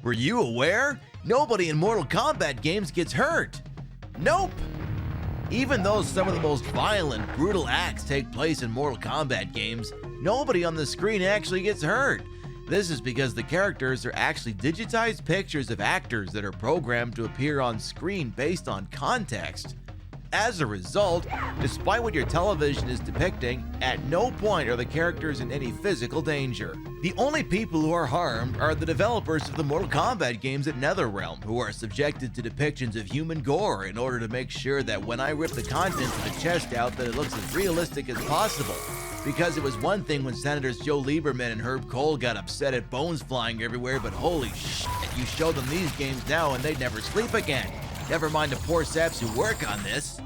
Were you aware? Nobody in Mortal Kombat games gets hurt. Nope. Even though some of the most violent, brutal acts take place in Mortal Kombat games, nobody on the screen actually gets hurt. This is because the characters are actually digitized pictures of actors that are programmed to appear on screen based on context. As a result, despite what your television is depicting, at no point are the characters in any physical danger. The only people who are harmed are the developers of the Mortal Kombat games at NetherRealm, who are subjected to depictions of human gore in order to make sure that when I rip the contents of the chest out that it looks as realistic as possible. Because it was one thing when Senators Joe Lieberman and Herb Cole got upset at bones flying everywhere, but holy shit, you show them these games now and they'd never sleep again. Never mind the poor saps who work on this.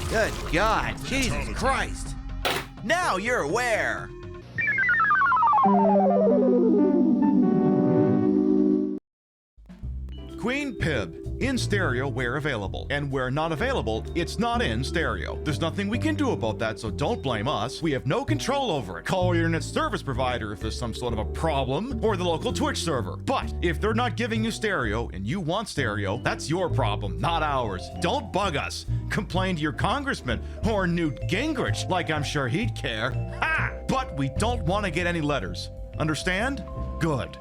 Good God, Jesus Christ. Now you're aware. Queen Pib, in stereo where available, and where not available, it's not in stereo. There's nothing we can do about that, so don't blame us. We have no control over it. Call your internet service provider if there's some sort of a problem, or the local Twitch server. But if they're not giving you stereo and you want stereo, that's your problem, not ours. Don't bug us. Complain to your congressman or Newt Gingrich, like I'm sure he'd care. Ha! But we don't want to get any letters. Understand? Good.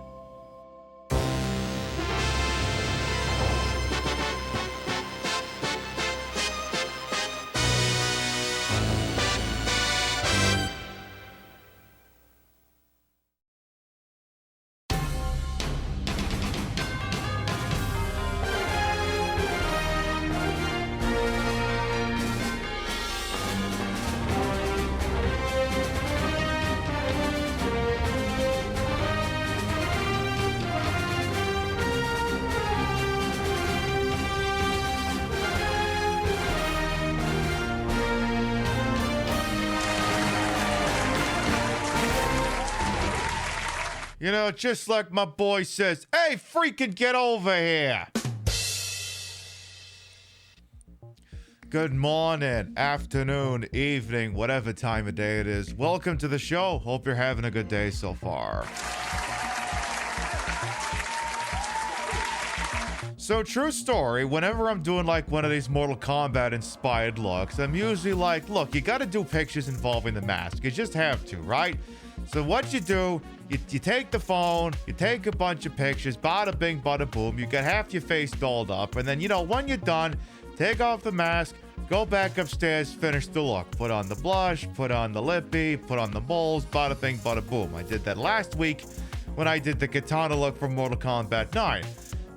You know, just like my boy says, hey, freaking get over here. Good morning, afternoon, evening, whatever time of day it is. Welcome to the show. Hope you're having a good day so far. So, true story, whenever I'm doing like one of these Mortal Kombat inspired looks, I'm usually like, look, you gotta do pictures involving the mask. You just have to, right? So what you do, you take the phone, you take a bunch of pictures, bada bing, bada boom, you got half your face dolled up, and then, you know, when you're done, take off the mask, go back upstairs, finish the look. Put on the blush, put on the lippy, put on the moles, bada bing, bada boom. I did that last week when I did the katana look from Mortal Kombat 9.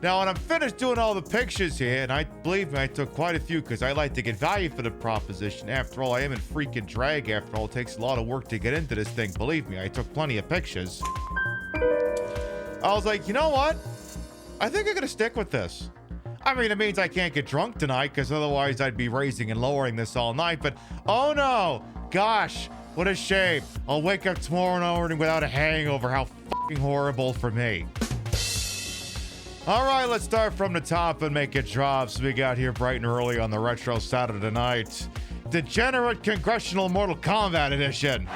Now, when I'm finished doing all the pictures here, and I believe me, I took quite a few because I like to get value for the proposition. After all, I am in freaking drag. After all, it takes a lot of work to get into this thing. Believe me, I took plenty of pictures. I was like, you know what? I think I'm going to stick with this. I mean, it means I can't get drunk tonight because otherwise I'd be raising and lowering this all night. But, oh no, gosh, what a shame. I'll wake up tomorrow morning without a hangover. How fucking horrible for me. All right, let's start from the top and make it drop. So we got here bright and early on the Retro Saturday night. Degenerate Congressional Mortal Kombat Edition.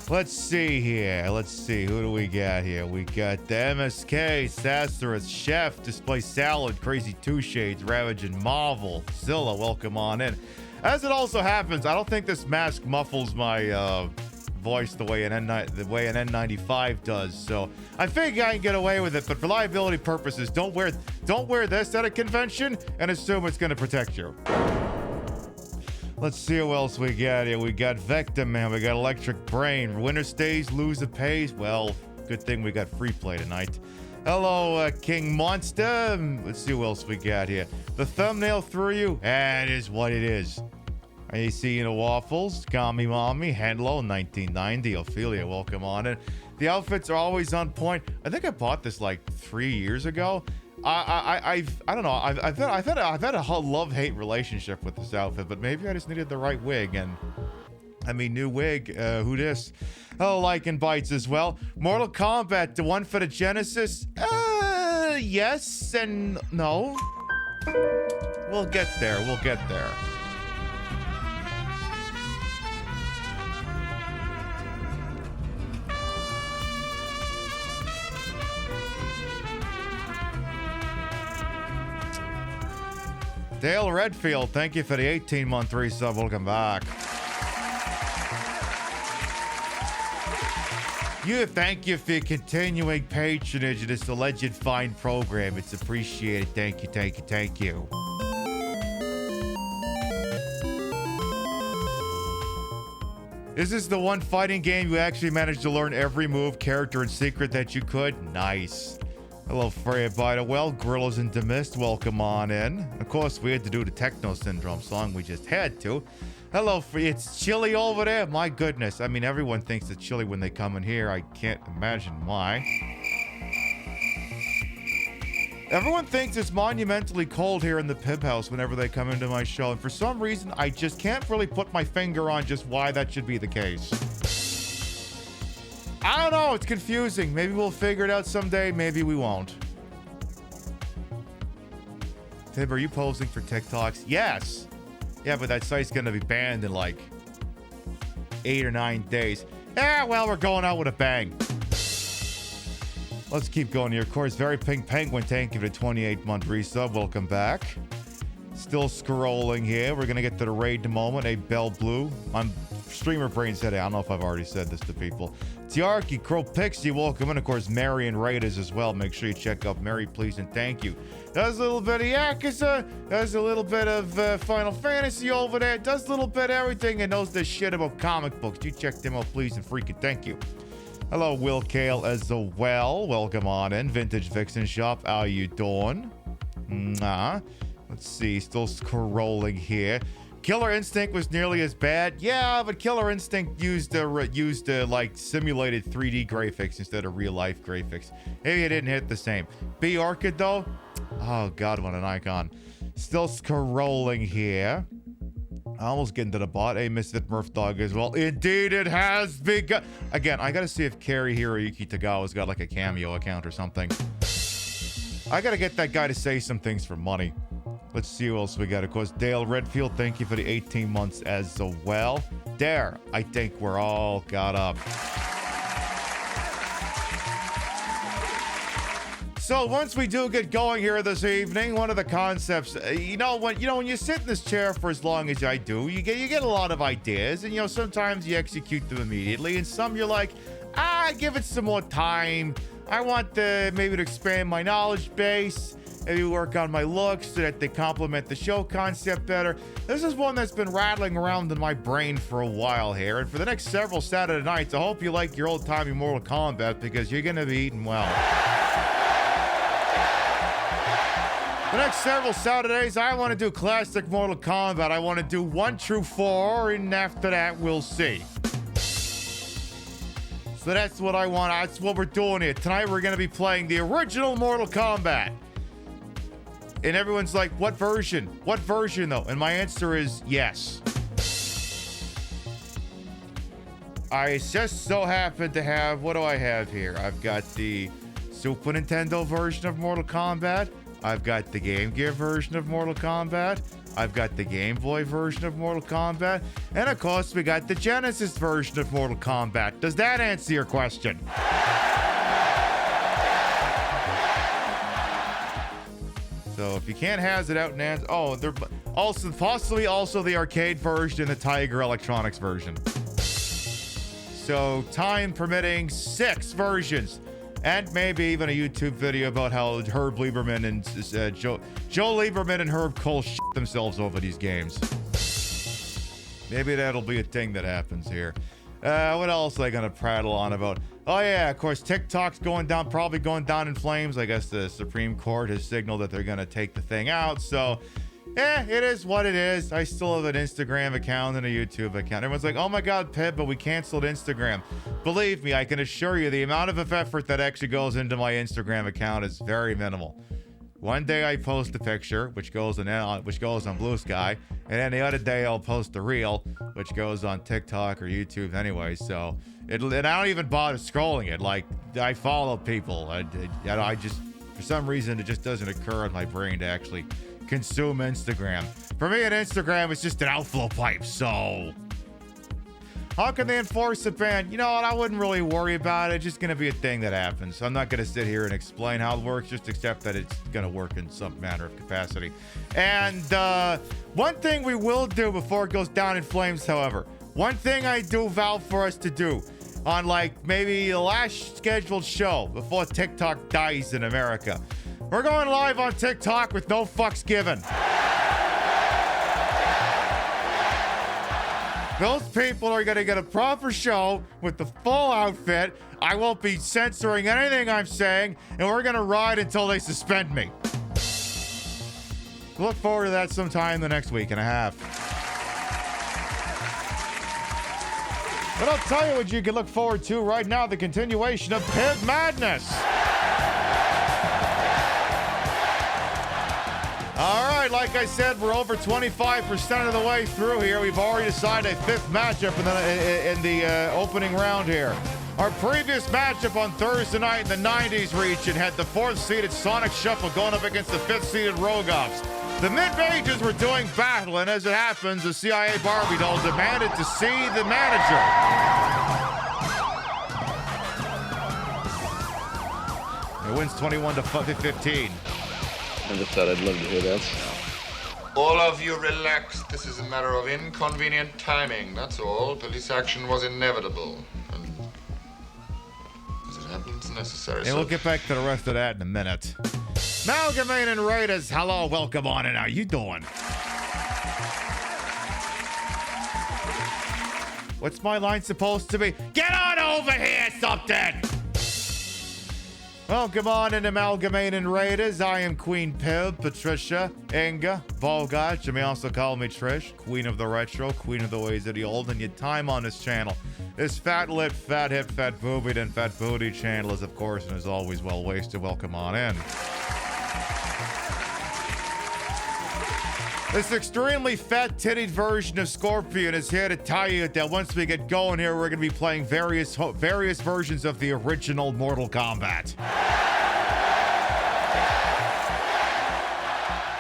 Let's see here. Let's see. Who do we got here? We got the MSK, Sassurus, Chef, Display Salad, Crazy Two Shades, Ravaging Marvel, Zilla, welcome on in. As it also happens, I don't think this mask muffles my voice the way an N95 does, so I figure I can get away with it. But for liability purposes, don't wear this at a convention and assume it's going to protect you. Let's see who else we got here. We got Vector Man, we got Electric Brain, winner stays, loser pays. Well, good thing we got free play tonight. Hello, King Monster. Let's see who else we got here. The thumbnail threw you? That is what it is. Are you seeing the waffles? Kami Mommy, Hello, 1990, Ophelia, welcome on in. The outfits are always on point. I think I bought this like 3 years ago. I don't know. I've had a love-hate relationship with this outfit, but maybe I just needed the right wig. And I mean, new wig. Who dis? Oh, like and bites as well. Mortal Kombat, the one for the Genesis. Yes and no. We'll get there. We'll get there. Dale Redfield, thank you for the 18-month resub. Welcome back. Thank you for your continuing patronage of this alleged fine program. It's appreciated. Thank you, thank you, thank you. Is this the one fighting game you actually managed to learn every move, character, and secret that you could? Nice. Hello, Freya Bida. Well, Gorillas and Demist, welcome on in. Of course, we had to do the Techno Syndrome song. We just had to. Hello, it's chilly over there. My goodness. I mean, everyone thinks it's chilly when they come in here. I can't imagine why. Everyone thinks it's monumentally cold here in the Pib House whenever they come into my show. And for some reason, I just can't really put my finger on just why that should be the case. I don't know. It's confusing. Maybe we'll figure it out someday. Maybe we won't. Pib, are you posing for TikToks? Yes. Yeah, but that site's going to be banned in like 8 or 9 days. Yeah, well, we're going out with a bang. Let's keep going here. Of course, Very Pink Penguin, thank you for the 28-month resub. Welcome back. Still scrolling here. We're going to get to the raid in a moment. A Bell Blue. My streamer brain said, I don't know if I've already said this to people. Tiarki, Crow Pixie, welcome. And of course, Mary and Raiders as well. Make sure you check out Mary, please, and thank you. Does a little bit of Yakuza. Does a little bit of Final Fantasy over there. Does a little bit of everything and knows this shit about comic books. You check them out, please, and freaking thank you. Hello, Will Kale as well. Welcome on in. Vintage Vixen Shop. How you doing? Let's see. Still scrolling here. Killer Instinct was nearly as bad. Yeah, but Killer Instinct used like simulated 3D graphics instead of real life graphics. Maybe it didn't hit the same. B Orchid though. Oh God, what an icon. Still scrolling here. Almost getting to the bot. A Misfit Murph Dog as well. Indeed, it has begun. Again, I gotta see if Carrie Hiroyuki Tagawa's got like a cameo account or something. I gotta get that guy to say some things for money. Let's see who else we got. Of course, Dale Redfield, thank you for the 18 months as well. There, I think we're all got up. So once we do get going here this evening, one of the concepts, when you sit in this chair for as long as I do, you get a lot of ideas, and sometimes you execute them immediately, and some you're like, give it some more time. I want maybe to expand my knowledge base, maybe work on my looks so that they complement the show concept better. This is one that's been rattling around in my brain for a while here, and for the next several Saturday nights, I hope you like your old-timey Mortal Kombat because you're gonna be eating well. The next several Saturdays, I want to do classic Mortal Kombat. I want to do 1 through 4, and after that, we'll see. So that's what I want. That's what we're doing here. Tonight, we're going to be playing the original Mortal Kombat. And everyone's like, what version? What version, though? And my answer is yes. I just so happen to have, what do I have here? I've got the Super Nintendo version of Mortal Kombat. I've got the Game Gear version of Mortal Kombat. I've got the Game Boy version of Mortal Kombat. And of course, we got the Genesis version of Mortal Kombat. Does that answer your question? So if you can't hazard out and answer, they're also possibly also the arcade version and the Tiger Electronics version. So time permitting, 6 versions. And maybe even a YouTube video about how Herb Lieberman and Joe Lieberman and Herb Cole shit themselves over these games. Maybe that'll be a thing that happens here. What else are they gonna prattle on about? Oh yeah, of course, TikTok's probably going down in flames. I guess the Supreme Court has signaled that they're gonna take the thing out. So, it is what it is. I still have an Instagram account and a YouTube account. Everyone's like, oh my God, Pib, but we canceled Instagram. Believe me, I can assure you the amount of effort that actually goes into my Instagram account is very minimal. One day I post a picture, which goes on Blue Sky, and then the other day I'll post a reel, which goes on TikTok or YouTube anyway. So, and I don't even bother scrolling it. Like, I follow people. I just, for some reason, it just doesn't occur in my brain to actually consume Instagram. For me, an Instagram is just an outflow pipe, so How can they enforce a ban? You know what? I wouldn't really worry about it. It's just going to be a thing that happens. I'm not going to sit here and explain how it works, just accept that it's going to work in some manner of capacity. And one thing we will do before it goes down in flames, however, one thing I do vow for us to do on like maybe the last scheduled show before TikTok dies in America, we're going live on TikTok with no fucks given. Those people are going to get a proper show with the full outfit. I won't be censoring anything I'm saying, and we're going to ride until they suspend me. Look forward to that sometime in the next week and a half. But I'll tell you what you can look forward to right now, the continuation of Pib Madness. All right, like I said, we're over 25% of the way through here. We've already decided a fifth matchup in the opening round here. Our previous matchup on Thursday night in the 90s region had the fourth-seeded Sonic Shuffle going up against the fifth-seeded Rogoffs. The mid-majors were doing battle, and as it happens, the CIA Barbie doll demanded to see the manager. It wins 21 to 15. I just thought I'd love to hear that. All of you relax. This is a matter of inconvenient timing, that's all. Police action was inevitable. And as it happens, necessary. And we'll get back to the rest of that in a minute. Malgamane and Raiders, hello, welcome on in. How you doing? What's my line supposed to be? Get on over here, something! Welcome on in Amalgamate and Raiders. I am Queen Pib, Patricia, Inga, Volgach. You may also call me Trish, Queen of the Retro, Queen of the Ways of the Old, and your time on this channel. This fat lit, fat hip, fat boobied, and fat booty channel is, of course, and is always well wasted. Welcome on in. This extremely fat-tittied version of Scorpion is here to tell you that once we get going here, we're going to be playing various versions of the original Mortal Kombat.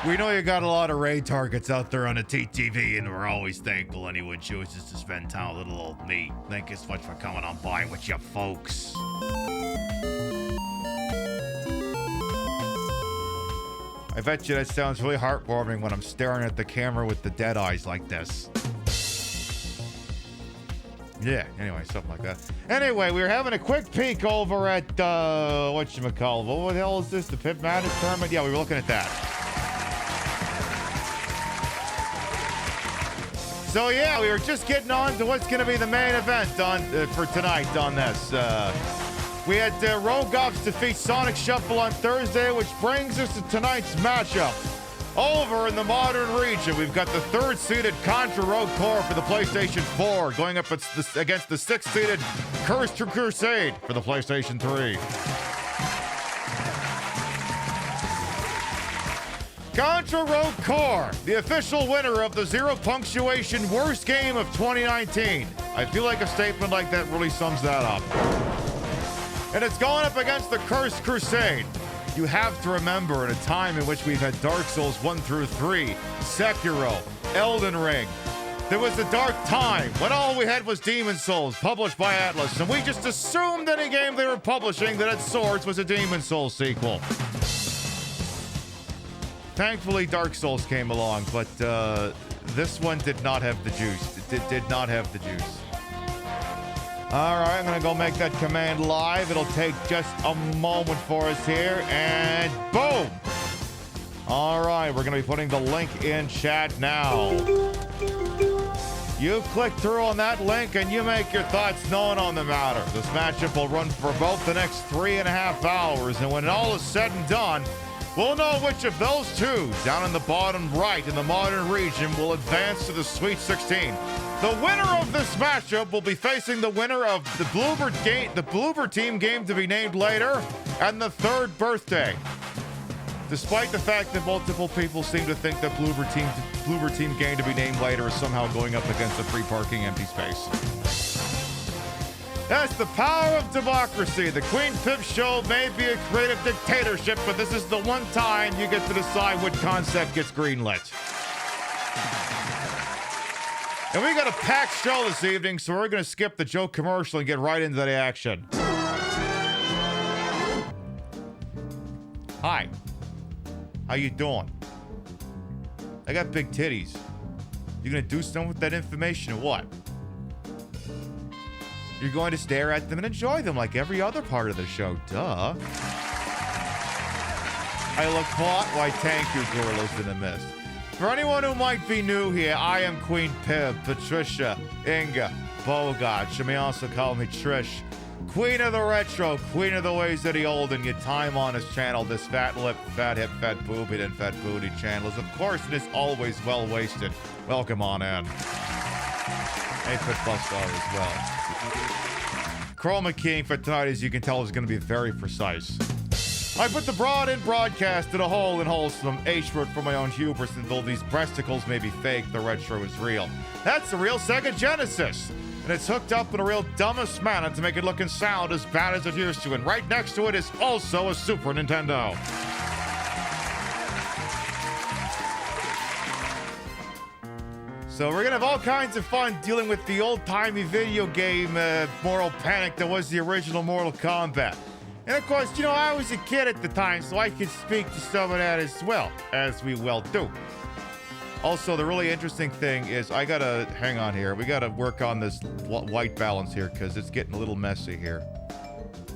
We know you got a lot of raid targets out there on the TTV, and we're always thankful anyone chooses to spend time with little old me. Thank you so much for coming on by with you folks. I bet you that sounds really heartwarming when I'm staring at the camera with the dead eyes like this. Yeah, anyway, something like that. Anyway, we were having a quick peek over at, whatchamacallit. What the hell is this? The Pib Madness tournament? Yeah, we were looking at that. So, yeah, we were just getting on to what's going to be the main event for tonight on this. We had Rogoffs defeat Sonic Shuffle on Thursday, which brings us to tonight's matchup. Over in the Modern region, we've got the third-seeded Contra Rogue Core for the PlayStation 4 going up against the sixth-seeded Cursed Crusade for the PlayStation 3. Contra Rogue Core, the official winner of the Zero Punctuation Worst Game of 2019. I feel like a statement like that really sums that up. And it's going up against the Cursed Crusade. You have to remember, in a time in which we've had Dark Souls 1 through 3, Sekiro, Elden Ring, there was a dark time when all we had was Demon Souls, published by Atlas, and we just assumed any game they were publishing that had swords was a Demon Souls sequel. Thankfully, Dark Souls came along, but this one did not have the juice. It did not have the juice. All right, I'm going to go make that command live. It'll take just a moment for us here, and boom! All right, we're going to be putting the link in chat now. You click through on that link, and you make your thoughts known on the matter. This matchup will run for about the next 3.5 hours, and when all is said and done, we'll know which of those two, down in the bottom right in the Modern region, will advance to the Sweet 16. The winner of this matchup will be facing the winner of the Bloober Team game to be named later, and the third birthday. Despite the fact that multiple people seem to think that Bloober Team game to be named later is somehow going up against a free parking empty space. That's the power of democracy. The Queen Pip Show may be a creative dictatorship, but this is the one time you get to decide what concept gets greenlit. And we got a packed show this evening, so we're going to skip the joke commercial and get right into the action. Hi. How you doing? I got big titties. You gonna do something with that information or what? You're going to stare at them and enjoy them like every other part of the show. Duh. I look hot? Why, thank you, gorillas in the mist. For anyone who might be new here, I am Queen Pib, Patricia, Inga, Bogart. You may also call me Trish. Queen of the retro, queen of the ways of the old, and your time on this channel, this fat lip, fat hip, fat boobied, and fat booty channel is, of course, it is always well wasted. Welcome on in. 8-bit plus star as well. Chroma keying for tonight, as you can tell, is going to be very precise. I put the broad in broadcast in a hole in wholesome H-word for my own hubris, and though these breasticles may be fake, the retro is real. That's the real Sega Genesis. And it's hooked up in a real dumbest manner to make it look and sound as bad as it used to. And right next to it is also a Super Nintendo. So we're gonna have all kinds of fun dealing with the old-timey video game moral panic that was the original Mortal Kombat. And of course, you know, I was a kid at the time, so I could speak to some of that as well, as we well do. Also, the really interesting thing is I gotta, hang on here, we gotta work on this white balance here because it's getting a little messy here.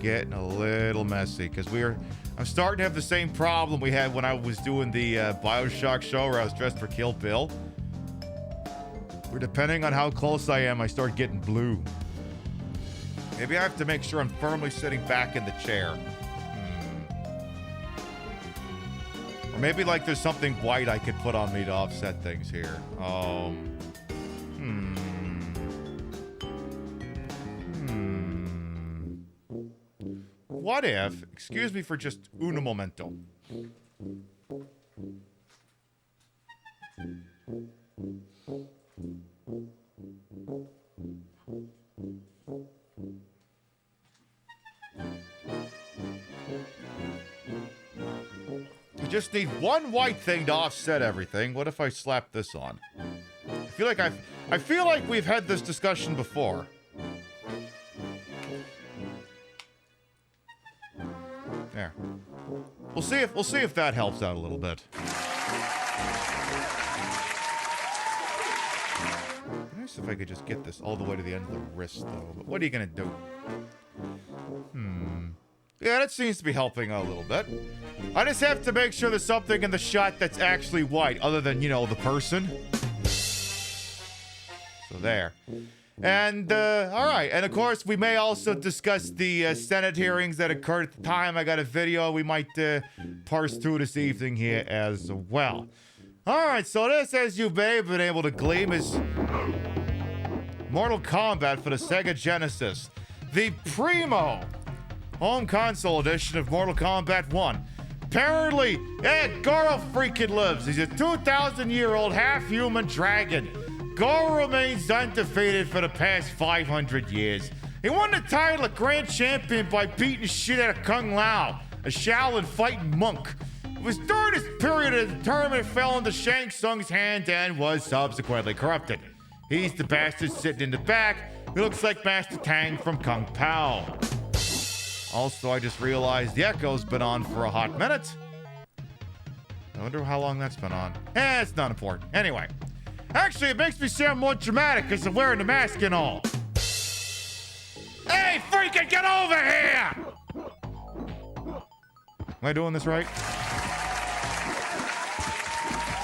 Getting a little messy because I'm starting to have the same problem we had when I was doing the Bioshock show where I was dressed for Kill Bill. Where depending on how close I am, I start getting blue. Maybe I have to make sure I'm firmly sitting back in the chair. Or maybe like there's something white I could put on me to offset things here. What if, excuse me for just un momento. You just need one white thing to offset everything. What if I slap this on? I feel like we've had this discussion before. There. We'll see if that helps out a little bit. Nice if I could just get this all the way to the end of the wrist, though. But what are you gonna do? Yeah, that seems to be helping out a little bit. I just have to make sure there's something in the shot that's actually white, other than, you know, the person. So there. And, alright. And, of course, we may also discuss the Senate hearings that occurred at the time. I got a video we might parse through this evening here as well. Alright, so this, as you may have been able to glean, is Mortal Kombat for the Sega Genesis. The primo home console edition of Mortal Kombat 1. Apparently, Goro freaking lives. He's a 2,000-year-old half-human dragon. Goro remains undefeated for the past 500 years. He won the title of Grand Champion by beating shit out of Kung Lao, a Shaolin fighting monk. It was during this period that the tournament fell into Shang Tsung's hand and was subsequently corrupted. He's the bastard sitting in the back who looks like Master Tang from Kung Pao. Also, I just realized the echo's been on for a hot minute. I wonder how long that's been on. It's not important. Anyway. Actually, it makes me sound more dramatic because I'm wearing the mask and all. Hey, freaking get over here! Am I doing this right?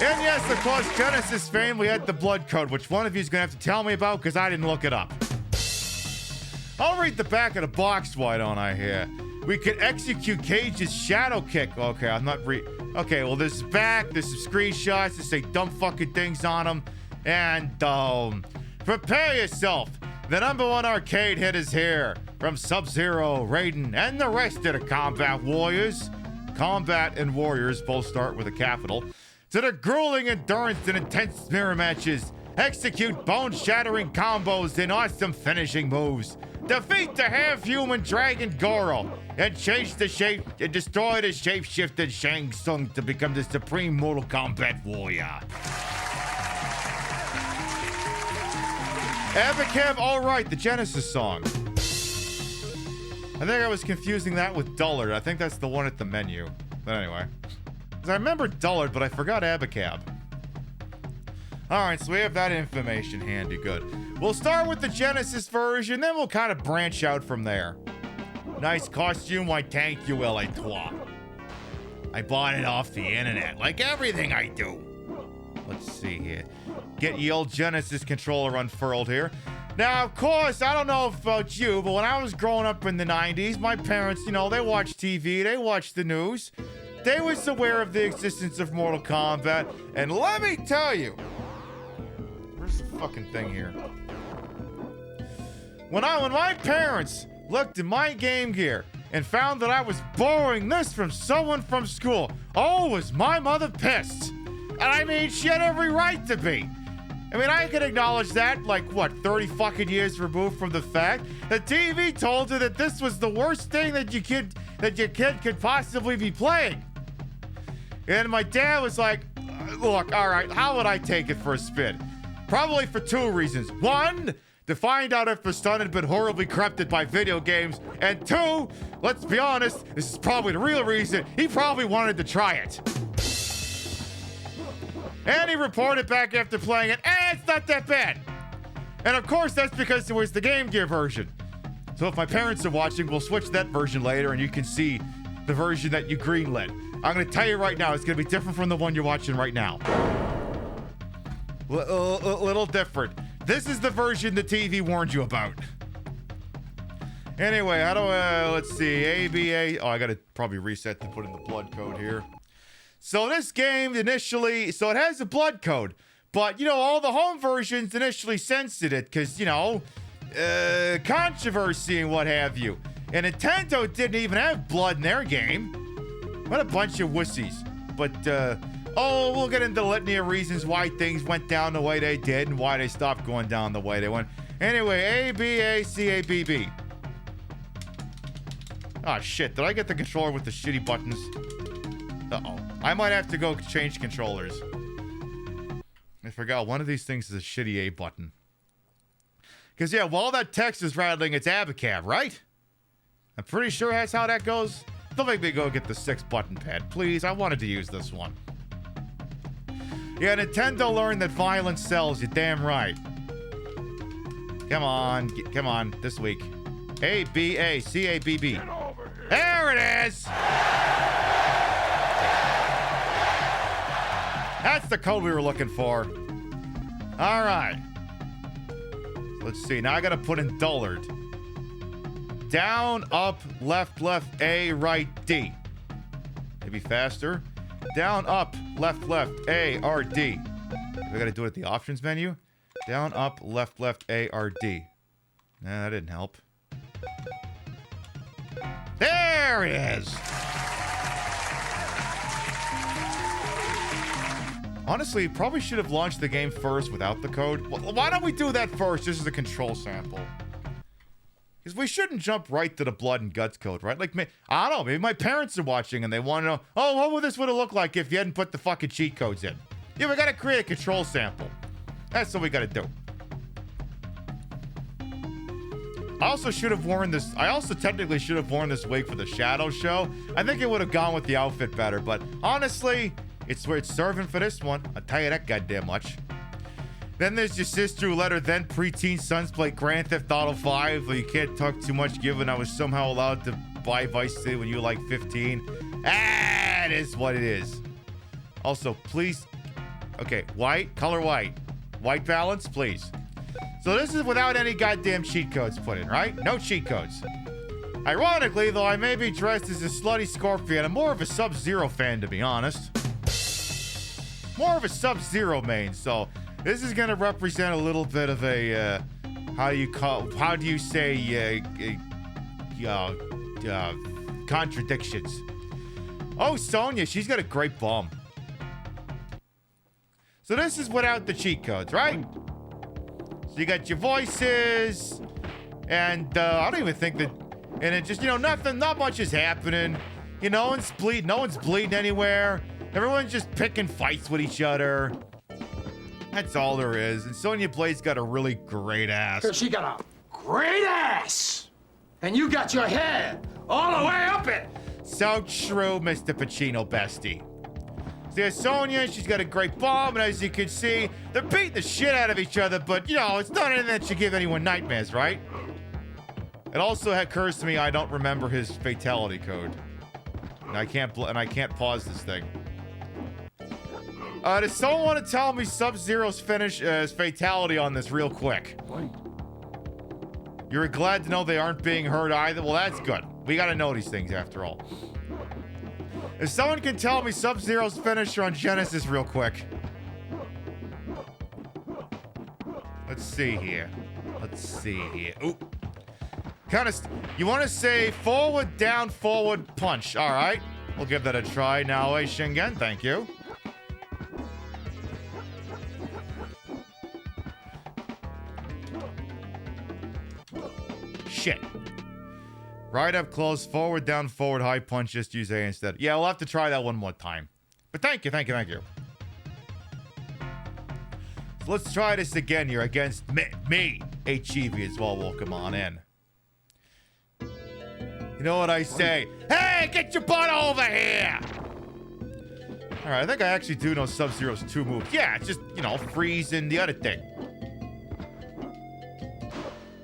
And yes, of course, Genesis fame, we had the blood code, which one of you is going to have to tell me about because I didn't look it up. I'll read the back of the box, why don't I here? We can execute Cage's shadow kick. Okay, I'm not Okay, well, this is back. There's some screenshots that say dumb fucking things on them. And, prepare yourself. The #1 arcade hit is here. From Sub-Zero, Raiden, and the rest of the Combat Warriors. Combat and Warriors both start with a capital. To the grueling endurance and intense mirror matches. Execute bone-shattering combos and awesome finishing moves. Defeat the half-human dragon Goro and change the shape and destroy the shape-shifted Shang Tsung to become the supreme Mortal Kombat warrior. Abacab, all right, the Genesis song. I think I was confusing that with Dullard. I think that's the one at the menu. But anyway. Because I remember Dullard, but I forgot Abacab. Alright, so we have that information handy. Good. We'll start with the Genesis version, then we'll kind of branch out from there. Nice costume, why thank you, LA Trois. I bought it off the internet, like everything I do. Let's see here. Get the old Genesis controller unfurled here. Now, of course, I don't know about you, but when I was growing up in the 90s, my parents, you know, they watched TV, they watched the news. They was aware of the existence of Mortal Kombat, and let me tell you, where's the fucking thing here? When my parents looked at my Game Gear and found that I was borrowing this from someone from school, oh, was my mother pissed. And I mean, she had every right to be. I mean, I can acknowledge that, like, what, 30 fucking years removed from the fact that TV told her that this was the worst thing that your kid could possibly be playing. And my dad was like, look, all right, how would I take it for a spin? Probably for two reasons. One, to find out if his son had been horribly corrupted by video games. And two, let's be honest, this is probably the real reason, he probably wanted to try it. And he reported back after playing it, it's not that bad. And of course, that's because it was the Game Gear version. So if my parents are watching, we'll switch that version later and you can see the version that you greenlit. I'm going to tell you right now, it's going to be different from the one you're watching right now. Little different. This is the version the TV warned you about. Anyway, how do let's see, ABA. Oh, I got to probably reset to put in the blood code here. So this game initially, so it has a blood code, but, you know, all the home versions initially censored it because, you know, controversy and what have you. And Nintendo didn't even have blood in their game. What a bunch of wussies. But, we'll get into the litany of reasons why things went down the way they did and why they stopped going down the way they went. Anyway, ABACABB. Oh, shit. Did I get the controller with the shitty buttons? Uh-oh. I might have to go change controllers. I forgot one of these things is a shitty A button. Because, yeah, while that text is rattling, it's Abacab, right? I'm pretty sure that's how that goes. Don't make me go get the 6-button pad, please. I wanted to use this one. Yeah, Nintendo learned that violence sells. You're damn right. Come on, this week. ABACABB. There it is! That's the code we were looking for. All right. Let's see. Now I got to put in Dullard. Down, up, left, A, right, D. Maybe faster. Down, up, left, A, R, D. We got to do it at the options menu. Down, up, left, A, R, D. Nah, that didn't help. There it is. Honestly, probably should have launched the game first without the code. Why don't we do that first, just as a control sample? Because we shouldn't jump right to the blood and guts code, right? Like, I don't know, maybe my parents are watching and they want to know, oh, what would this would have looked like if you hadn't put the fucking cheat codes in? Yeah, we gotta create a control sample. That's what we gotta do. I also technically should have worn this wig for the Shadow Show. I think it would have gone with the outfit better, but honestly, it's where it's serving for this one. I'll tell you that goddamn much. Then there's your sister who let her then preteen sons play Grand Theft Auto 5, where you can't talk too much given I was somehow allowed to buy Vice City when you were like 15. Ah, it is what it is. Also, please. Okay, white, color white. White balance, please. So this is without any goddamn cheat codes put in, right? No cheat codes. Ironically, though, I may be dressed as a slutty Scorpion. I'm more of a Sub-Zero fan, to be honest. More of a Sub-Zero main, so this is going to represent a little bit of a, how do you say, contradictions. Oh, Sonya, she's got a great bum. So this is without the cheat codes, right? So you got your voices, and I don't even think that, and it just, you know, not much is happening. You know, no one's bleeding anywhere. Everyone's just picking fights with each other. That's all there is. And Sonya Blade's got a really great ass. She got a great ass. And you got your head all the way up it. So true, Mr. Pacino bestie. There's Sonya, she's got a great bomb, and as you can see, they're beating the shit out of each other, but, you know, it's not anything that should give anyone nightmares, right? It also occurs to me I don't remember his fatality code. And I can't pause this thing. Does someone want to tell me Sub-Zero's his fatality on this real quick? You're glad to know they aren't being hurt either? Well, that's good. We gotta know these things after all. If someone can tell me Sub-Zero's finisher on Genesis real quick. Let's see here. Ooh. You want to say forward, down, forward, punch. All right. We'll give that a try. Now, Shingen, thank you. Shit. Right up close, forward, down, forward, high punch, just use A instead. Yeah, we'll have to try that one more time. But thank you. So let's try this again here against me. HEV as well, welcome on in. You know what I say? Hey, get your butt over here! Alright, I think I actually do know Sub-Zero's 2 moves. Yeah, it's just, you know, freeze and the other thing.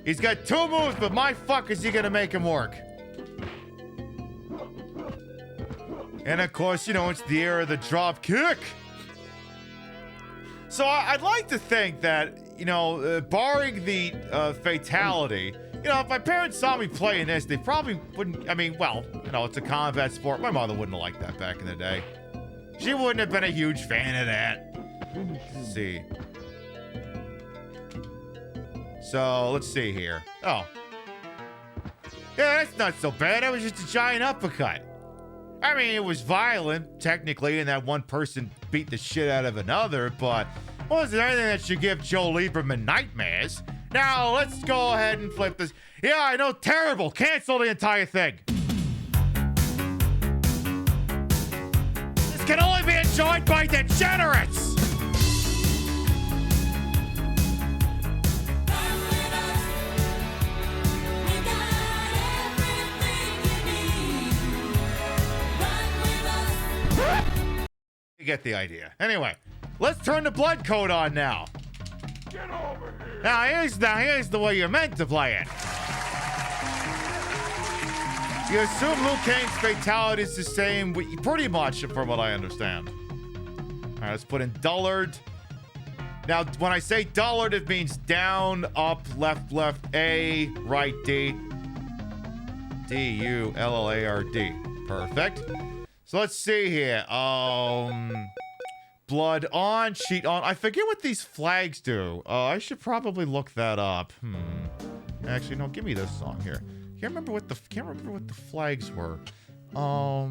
He's got 2 moves, but my fuck is he gonna make him work? And of course, you know, it's the era of the drop kick. So I'd like to think that, you know, barring the fatality, you know, if my parents saw me playing this, they probably wouldn't, I mean, well, you know, it's a combat sport. My mother wouldn't have liked that back in the day. She wouldn't have been a huge fan of that. Let's see. So, let's see here. Oh. Yeah, that's not so bad. That was just a giant uppercut. I mean, it was violent, technically, and that one person beat the shit out of another, but wasn't anything that should give Joe Lieberman nightmares. Now, let's go ahead and flip this. Yeah, I know, terrible. Cancel the entire thing. This can only be enjoyed by degenerates. You get the idea. Anyway, let's turn the blood code on now. Get over here. Now here's the way you're meant to play it. You assume Liu Kang's fatality is the same, pretty much, from what I understand. All right, let's put in dullard. Now, when I say dullard, it means down, up, left, A, right, D. D-U-L-L-A-R-D. Perfect. So let's see here. Blood on, cheat on. I forget what these flags do. I should probably look that up. Actually, no. Give me this song here. Can't remember what the flags were. Mortal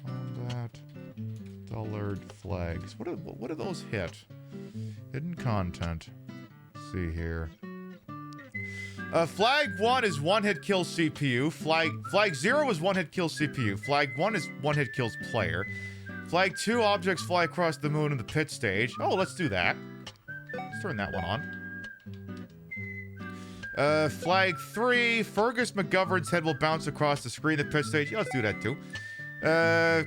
Kombat dullard flags. What do those hit? Hidden content. Let's see here. Flag 1 is one-hit kill CPU. Flag 0 is one-hit kill CPU. Flag 1 is one-hit kills player. Flag 2, objects fly across the moon in the pit stage. Oh, let's do that. Let's turn that one on. Flag 3, Fergus McGovern's head will bounce across the screen in the pit stage. Yeah, let's do that too.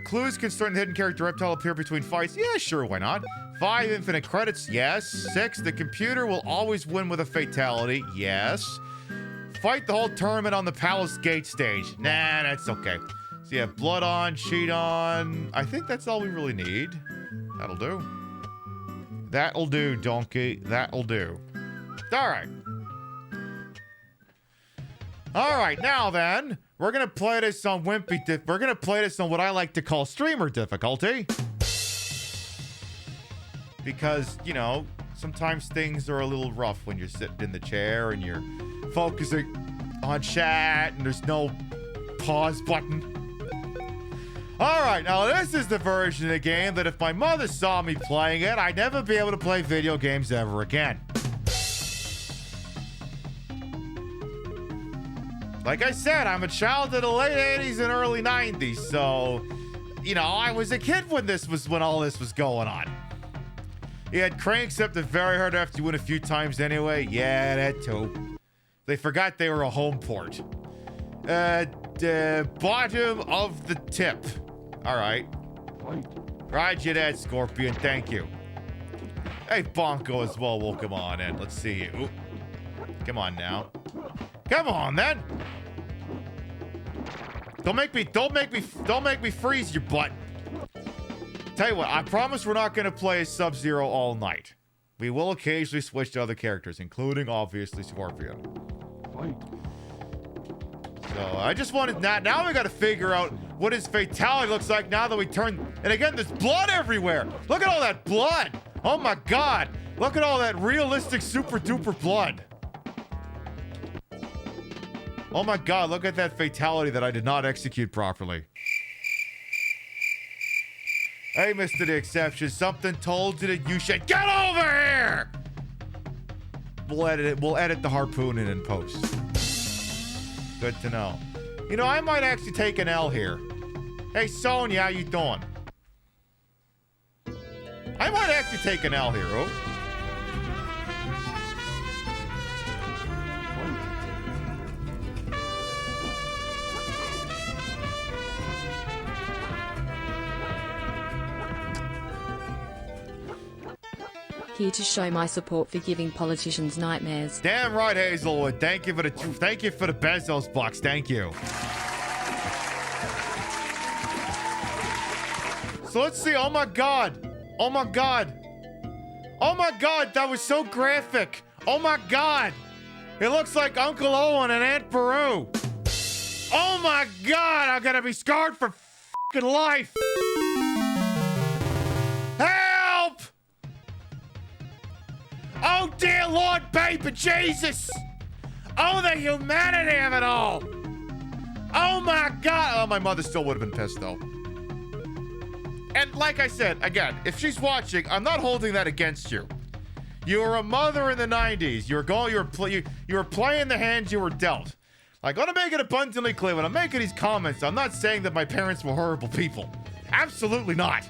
Clues can start the hidden character reptile appear between fights. Yeah, sure, why not? 5, infinite credits. Yes. 6, the computer will always win with a fatality. Yes. Fight the whole tournament on the Palace Gate stage. Nah, that's okay. So yeah, blood on, cheat on. I think that's all we really need. That'll do. That'll do, donkey. That'll do. Alright. Alright, now then, we're gonna play this on we're gonna play this on what I like to call streamer difficulty. Because, you know, sometimes things are a little rough when you're sitting in the chair and you're focusing on chat and there's no pause button. Alright, now this is the version of the game that if my mother saw me playing it, I'd never be able to play video games ever again. Like I said, I'm a child of the late 80s and early 90s, so, you know, I was a kid when all this was going on. Yeah, cranks up the very hard after you win a few times anyway. Yeah, that too. They forgot they were a home port. The bottom of the tip. All right. Roger that, Scorpion. Thank you. Hey, Bonko as well. Welcome on in. Let's see you. Ooh. Come on now. Come on, then. Don't make me freeze your butt. Tell you what, I promise we're not going to play Sub-Zero all night. We will occasionally switch to other characters, including, obviously, Scorpion. So, I just wanted... Now we got to figure out what his fatality looks like now that we turn... And again, there's blood everywhere! Look at all that blood! Oh my god! Look at all that realistic super-duper blood! Oh my god, look at that fatality that I did not execute properly. Hey, Mr. The Exception, something told you that you should get over here! We'll edit it. We'll edit the harpoon in post. Good to know. You know, I might actually take an L here. Hey, Sonya, how you doing? I might actually take an L here, oh. Here to show my support for giving politicians nightmares. Damn right, Hazelwood. Thank you for the Bezos bucks. Thank you. So let's see. Oh my god. Oh my god. Oh my god. That was so graphic. Oh my god. It looks like Uncle Owen and Aunt Peru. Oh my god. I'm gonna be scarred for fucking life. Help! Oh, dear Lord, baby Jesus! Oh, the humanity of it all! Oh, my God! Oh, my mother still would have been pissed, though. And like I said, again, if she's watching, I'm not holding that against you. You were a mother in the 90s. You were playing the hands you were dealt. I gotta make it abundantly clear when I'm making these comments, I'm not saying that my parents were horrible people. Absolutely not.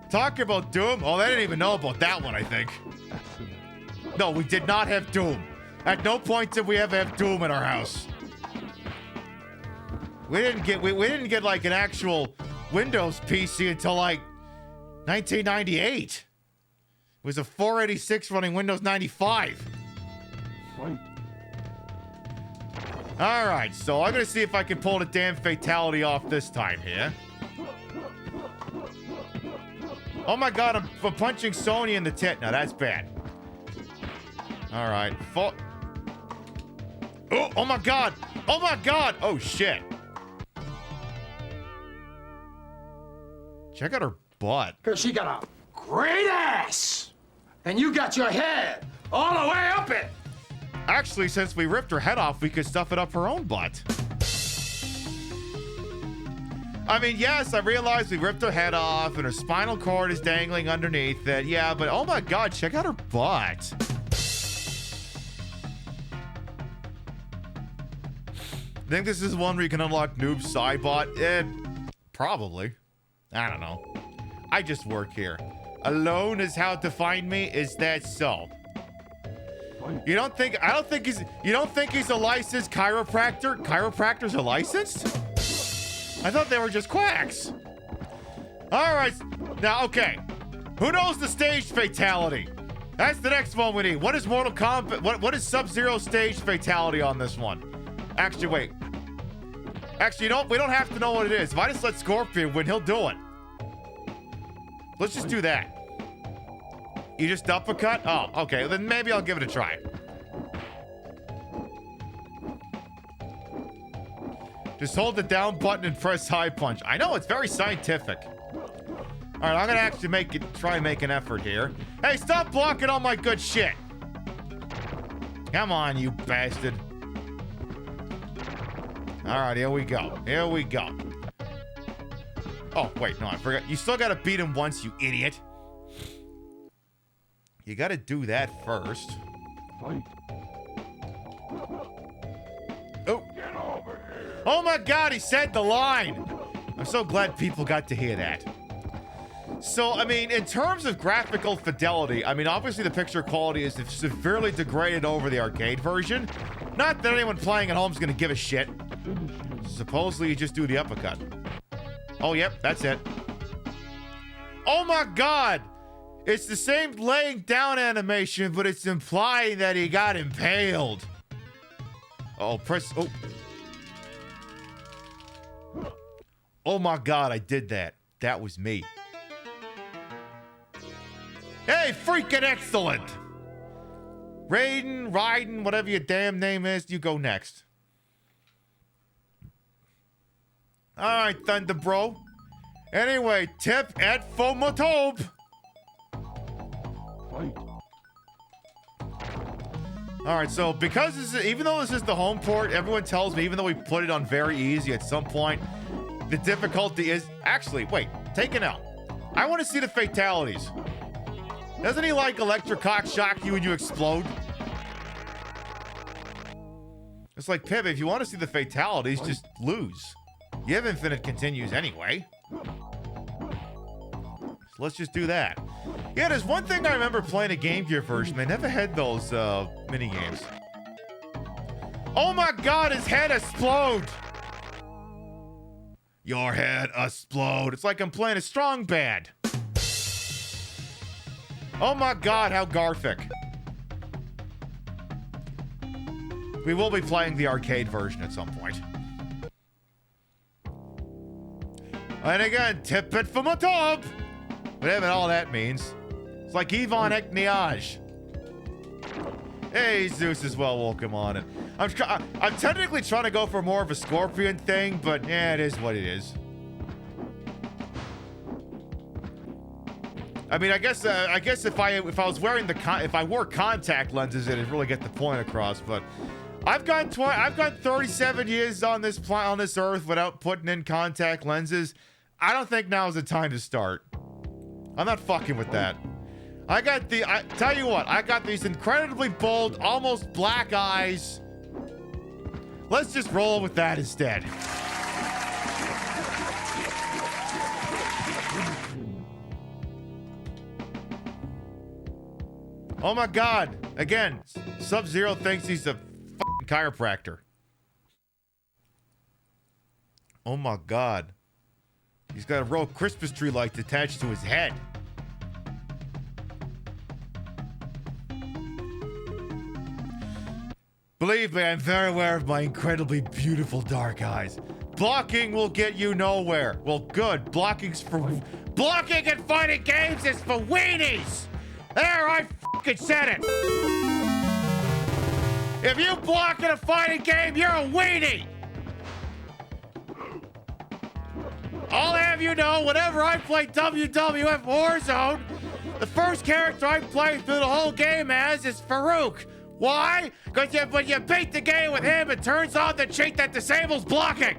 Talk about Doom? Oh, they didn't even know about that one, I think. No, we did not have Doom. At no point did we ever have Doom in our house. We didn't get like an actual Windows PC until like 1998. It was a 486 running Windows 95. All right, so I'm gonna see if I can pull the damn fatality off this time here. Oh my god, I'm punching Sony in the tit. Now that's bad. All right. Oh my god. Oh my god. Oh shit. Check out her butt. Cause she got a great ass. And you got your head all the way up it. Actually, since we ripped her head off, we could stuff it up her own butt. I mean, yes, I realize we ripped her head off and her spinal cord is dangling underneath it. Yeah, but oh my god, check out her butt. Think this is one where you can unlock Noob Cybot? Probably. I don't know. I just work here. Alone is how to find me? Is that so? You don't think he's a licensed chiropractor? Chiropractors are licensed? I thought they were just quacks. All right. Now, okay. Who knows the stage fatality? That's the next one we need. What is Mortal Kombat? What is Sub-Zero stage fatality on this one? Actually, wait. Actually, we don't have to know what it is. If I just let Scorpion win, he'll do it. Let's just do that. You just uppercut? Oh, okay. Then maybe I'll give it a try. Just hold the down button and press high punch. I know, it's very scientific. All right, I'm gonna actually try and make an effort here. Hey, stop blocking all my good shit. Come on, you bastard. All right, here we go. Here we go. Oh, wait, no, I forgot. You still gotta beat him once, you idiot. You gotta do that first. Oh. Oh my god, he said the line. I'm so glad people got to hear that. So, I mean, in terms of graphical fidelity, I mean, obviously the picture quality is severely degraded over the arcade version. Not that anyone playing at home is going to give a shit. Supposedly you just do the uppercut. Oh, yep, that's it. Oh my god! It's the same laying down animation, but it's implying that he got impaled. Oh, press... Oh. Oh my god, I did that. That was me. Hey, freaking excellent! Raiden, whatever your damn name is, you go next. Alright, Thunder Bro. Anyway, tip at Fomotobe. Alright, so because this is, even though this is the home port, everyone tells me, even though we put it on very easy at some point, the difficulty is... Actually, wait, take it out. I want to see the fatalities. Doesn't he like electric cock shock you when you explode? It's like, Pib, if you want to see the fatalities, just lose. You have infinite continues anyway. So let's just do that. Yeah, there's one thing I remember playing a Game Gear version. They never had those mini games. Oh my god, his head explode! Your head explode. It's like I'm playing a strong band. Oh my god, how Garfic. We will be playing the arcade version at some point. And again, tip it from a top. Whatever all that means. It's like Yvonne Ekniage. Hey, Zeus is well welcome on it. I'm technically trying to go for more of a Scorpion thing, but yeah, it is what it is. I mean, I guess if I was wearing if I wore contact lenses, it'd really get the point across. But I've gone 37 years on this earth without putting in contact lenses. I don't think now is the time to start. I'm not fucking with that. I tell you what, I got these incredibly bold, almost black eyes. Let's just roll with that instead. Oh my god. Again, Sub-Zero thinks he's a fucking chiropractor. Oh my god. He's got a row of Christmas tree lights attached to his head. Believe me, I'm very aware of my incredibly beautiful dark eyes. Blocking will get you nowhere. Well, good. Blocking in fighting games is for weenies! There, I fucking said it! If you block in a fighting game, you're a weenie! I'll have you know, whenever I play WWF Warzone, the first character I play through the whole game as is Farouk. Why? Because when you beat the game with him, it turns on the cheat that disables blocking.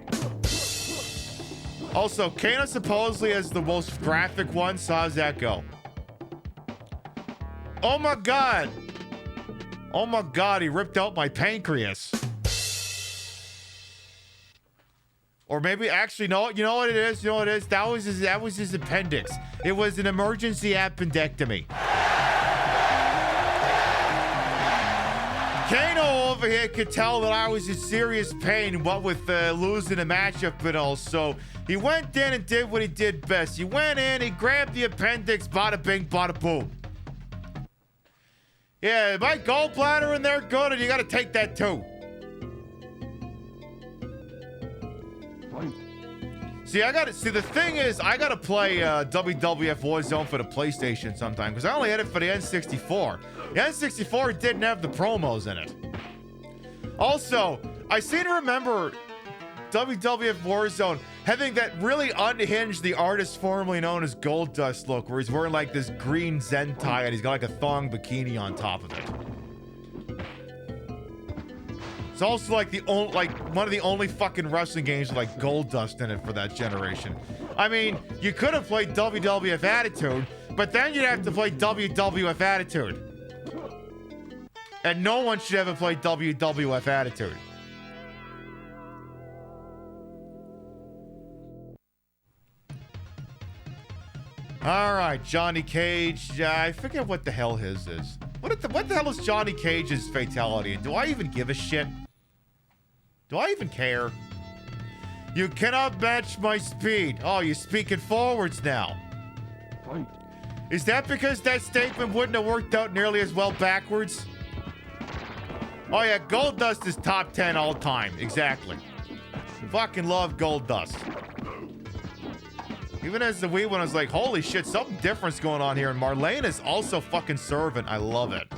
Also, Kano supposedly is the most graphic one, so how's that go? Oh my god. Oh my god, he ripped out my pancreas. Or maybe, actually, no, you know what it is? You know what it is? That was his appendix. It was an emergency appendectomy. Kano over here could tell that I was in serious pain, what with losing a matchup and all. So he went in and did what he did best. He went in, he grabbed the appendix, bada bing, bada boom. Yeah, my gallbladder in there good, and you gotta take that too. See, the thing is, I gotta play WWF Warzone for the PlayStation sometime, because I only had it for the N64. The N64 didn't have the promos in it. Also, I seem to remember WWF Warzone having that really unhinged, the artist formerly known as Goldust look, where he's wearing like this green Zen tie and he's got like a thong bikini on top of it. It's also like one of the only fucking wrestling games with like Goldust in it for that generation. I mean, you could have played WWF Attitude, but then you'd have to play WWF Attitude. And no one should ever play WWF Attitude. All right, Johnny Cage. I forget what the hell his is. What the hell is Johnny Cage's fatality? And do I even give a shit? Do I even care? You cannot match my speed. Oh, you're speaking forwards now. Is that because that statement wouldn't have worked out nearly as well backwards? Oh yeah, Goldust is top 10 all time. Exactly. Fucking love Goldust. Even as the wee one, I was like, holy shit, something different's going on here. And Marlene is also fucking serving. I love it.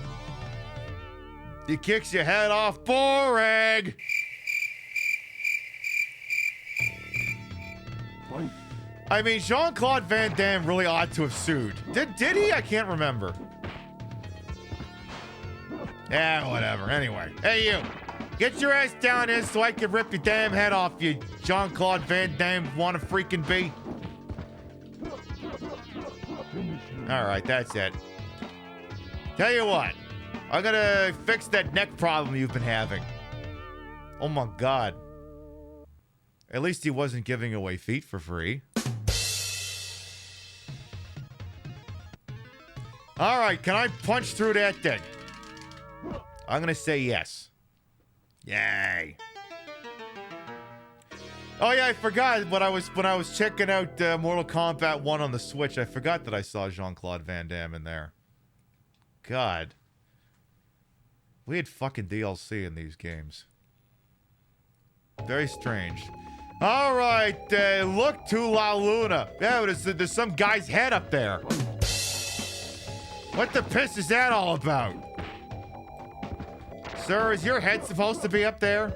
He kicks your head off. Boring. I mean, Jean-Claude Van Damme really ought to have sued. Did he? I can't remember. Yeah, whatever. Anyway. Hey, you. Get your ass down here so I can rip your damn head off, you Jean-Claude Van Damme wanna freaking be. Alright, that's it. Tell you what. I'm gonna fix that neck problem you've been having. Oh my god. At least he wasn't giving away feet for free. Alright, can I punch through that thing? I'm gonna say yes. Yay. Oh yeah, I forgot when I was checking out Mortal Kombat 1 on the Switch, I forgot that I saw Jean-Claude Van Damme in there. God. We had fucking DLC in these games. Very strange. Alright, look to La Luna. Yeah, there's some guy's head up there. What the piss is that all about? Sir, is your head supposed to be up there?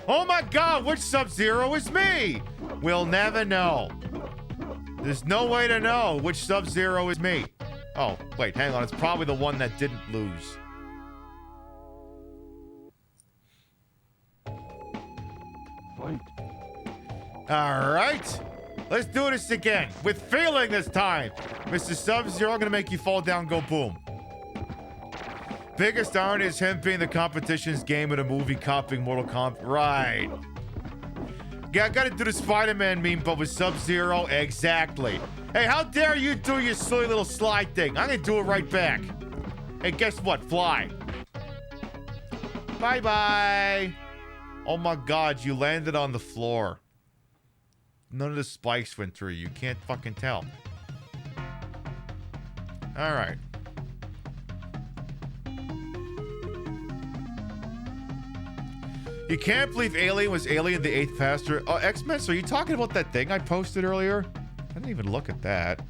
Oh my god, which Sub-Zero is me? We'll never know. There's no way to know which Sub-Zero is me. Oh, wait, hang on. It's probably the one that didn't lose. Alright. Let's do this again. With feeling this time. Mr. Sub-Zero, I'm gonna make you fall down, go boom. Biggest irony is him being the competition's game in a movie copying Mortal Kombat. Right. Yeah, I gotta do the Spider-Man meme, but with Sub-Zero. Exactly. Hey, how dare you do your silly little slide thing? I'm gonna do it right back. Hey, guess what? Fly. Bye-bye. Oh my god, you landed on the floor. None of the spikes went through. You can't fucking tell. Alright. You can't believe Alien was Alien the 8th Passenger. Oh, X-Men, so are you talking about that thing I posted earlier? I didn't even look at that.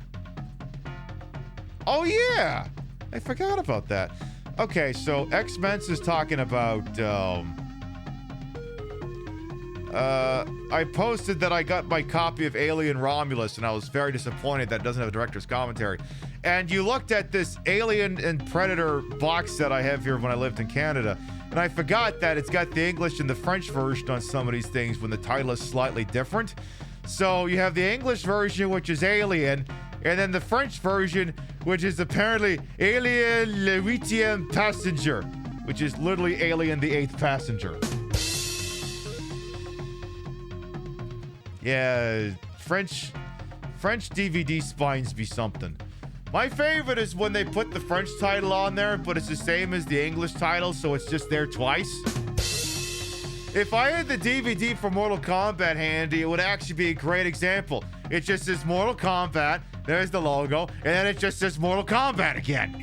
Oh, yeah! I forgot about that. Okay, so X-Men is talking about, I posted that I got my copy of Alien Romulus, and I was very disappointed that it doesn't have a director's commentary. And you looked at this Alien and Predator box set I have here when I lived in Canada, and I forgot that it's got the English and the French version on some of these things when the title is slightly different. So you have the English version, which is Alien, and then the French version, which is apparently Alien le 8e Passenger, which is literally Alien the 8th Passenger. Yeah, French DVD spines be something. My favorite is when they put the French title on there, but it's the same as the English title, so it's just there twice. If I had the DVD for Mortal Kombat handy, it would actually be a great example. It just says Mortal Kombat, there's the logo, and then it just says Mortal Kombat again.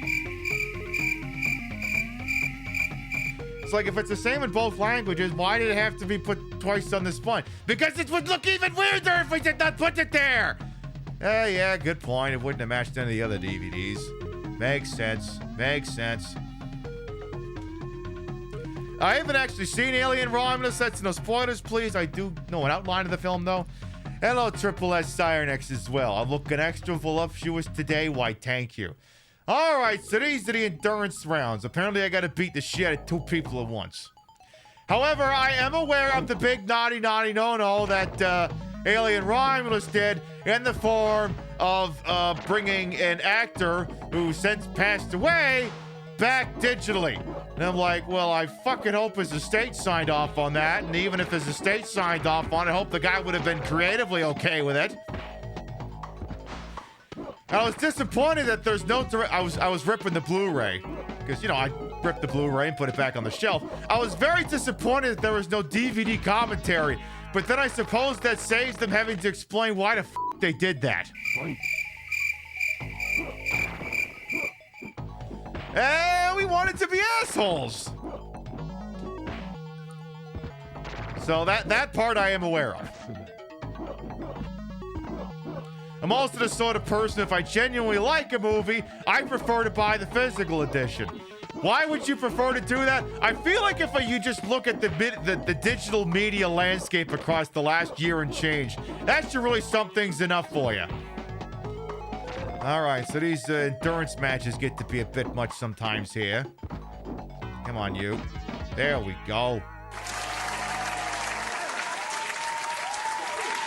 It's like, if it's the same in both languages, why did it have to be put twice on the spine? Because it would look even weirder if we did not put it there! Yeah, good point. It wouldn't have matched any of the other DVDs. Makes sense. Makes sense. I haven't actually seen Alien Romulus. That's no spoilers, please. I do know an outline of the film, though. Hello, Triple S Sirenex as well. I'm looking extra voluptuous today. Why, thank you. Alright, so these are the endurance rounds. Apparently, I gotta beat the shit out of 2 people at once. However, I am aware of the big naughty no-no that, Alien Romulus did in the form of bringing an actor who since passed away back digitally. And I'm like, well, I fucking hope his estate signed off on that. And even if his estate signed off on it, I hope the guy would have been creatively okay with it. I was disappointed that there's no direct. I was ripping the Blu-ray because I ripped the Blu-ray and put it back on the shelf. I was very disappointed that there was no DVD commentary, but then I suppose that saves them having to explain why the they did that. And we wanted to be assholes. So that part I am aware of. I'm also the sort of person, if I genuinely like a movie, I prefer to buy the physical edition. Why would you prefer to do that? I feel like if you just look at the digital media landscape across the last year and change, that should really sum things enough for you. All right, so these endurance matches get to be a bit much sometimes here. Come on, you. There we go.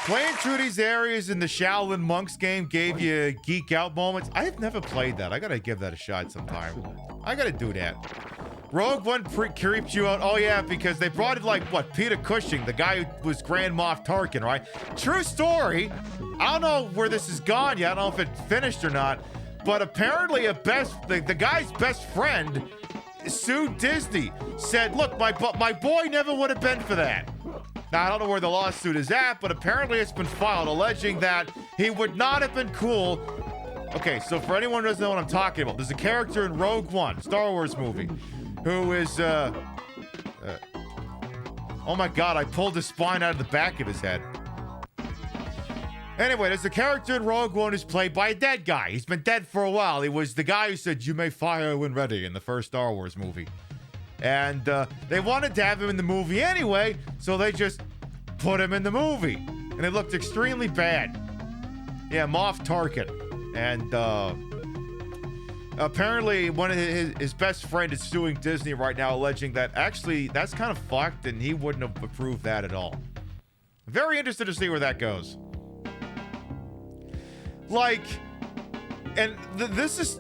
Playing through these areas in the Shaolin Monks game gave you geek out moments. I have never played that. I gotta give that a shot sometime. I gotta do that. Rogue One creeped you out. Oh yeah, because they brought in Peter Cushing, the guy who was Grand Moff Tarkin, right? True story. I don't know where this has gone yet. I don't know if it finished or not. But apparently the guy's best friend sued Disney. Said, look, my boy never would have been for that. Now, I don't know where the lawsuit is at, but apparently it's been filed alleging that he would not have been cool. Okay, so for anyone who doesn't know what I'm talking about, there's a character in Rogue One, Star Wars movie, who is, oh my God, I pulled his spine out of the back of his head. Anyway, there's a character in Rogue One who's played by a dead guy. He's been dead for a while. He was the guy who said, "You may fire when ready" in the first Star Wars movie. And they wanted to have him in the movie anyway, so they just put him in the movie. And it looked extremely bad. Yeah, Moff Tarkin. And apparently one of his best friend is suing Disney right now, alleging that actually that's kind of fucked and he wouldn't have approved that at all. Very interested to see where that goes. This is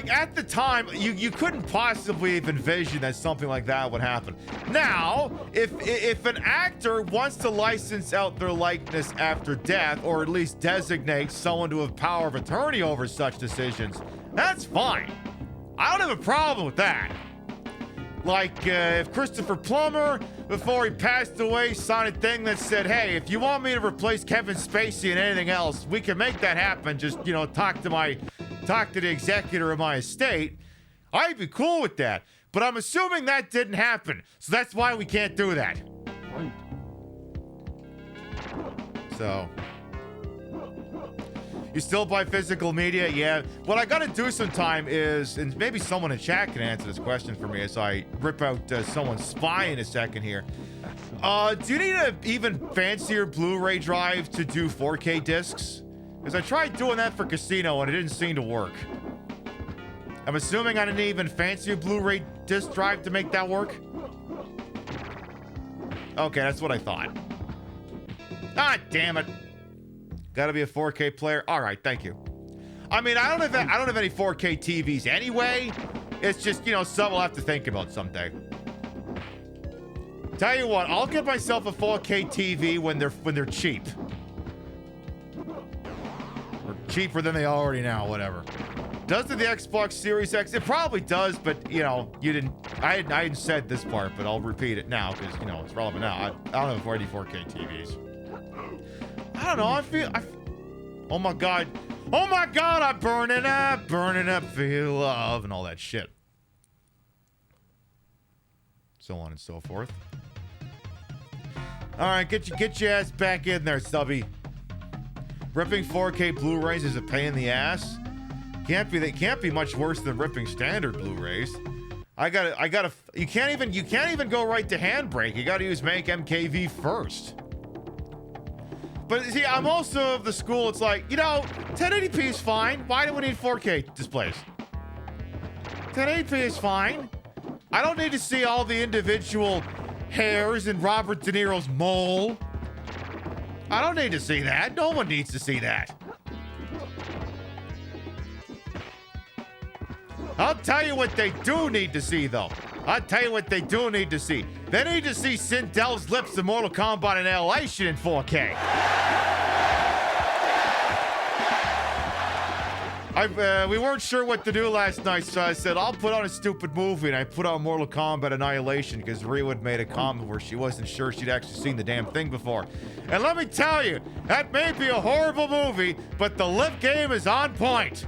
at the time, you couldn't possibly have envisioned that something like that would happen. Now, if an actor wants to license out their likeness after death, or at least designate someone to have power of attorney over such decisions, that's fine. I don't have a problem with that. If Christopher Plummer, before he passed away, signed a thing that said, hey, if you want me to replace Kevin Spacey and anything else, we can make that happen. Just, talk to the executor of my estate, I'd be cool with that. But I'm assuming that didn't happen. So that's why we can't do that. So, you still buy physical media? Yeah. What I gotta do sometime is, and maybe someone in chat can answer this question for me as I rip out someone's spine in a second here. Do you need an even fancier Blu-ray drive to do 4K discs? Because I tried doing that for Casino and it didn't seem to work. I'm assuming I need an even fancier Blu-ray disc drive to make that work? Okay, that's what I thought. Ah, damn it. Gotta be a 4K player? Alright, thank you. I mean, I don't have any 4K TVs anyway. It's just, something I'll have to think about someday. Tell you what, I'll get myself a 4K TV when they're cheap. Cheaper than they already now, whatever. Does the Xbox Series X? It probably does, but I hadn't said this part, but I'll repeat it now because it's relevant now. I don't have any 4K TVs. I don't know. Oh my god, I'm burning up, feel love, and all that shit. So on and so forth. All right, get your ass back in there, Stubby. Ripping 4K Blu-rays is a pain in the ass. They can't be much worse than ripping standard Blu-rays. You can't even go right to Handbrake. You gotta use Make MKV first. But see, I'm also of the school, it's like, 1080p is fine. Why do we need 4K displays? 1080p is fine. I don't need to see all the individual hairs in Robert De Niro's mole. I don't need to see that. No one needs to see that. I'll tell you what they do need to see, though. I'll tell you what they do need to see. They need to see Sindel's lips in Mortal Kombat Annihilation in 4K. We weren't sure what to do last night, so I said, I'll put on a stupid movie, and I put on Mortal Kombat Annihilation because Rhea had made a comment where she wasn't sure she'd actually seen the damn thing before. And let me tell you, that may be a horrible movie, but the lip game is on point.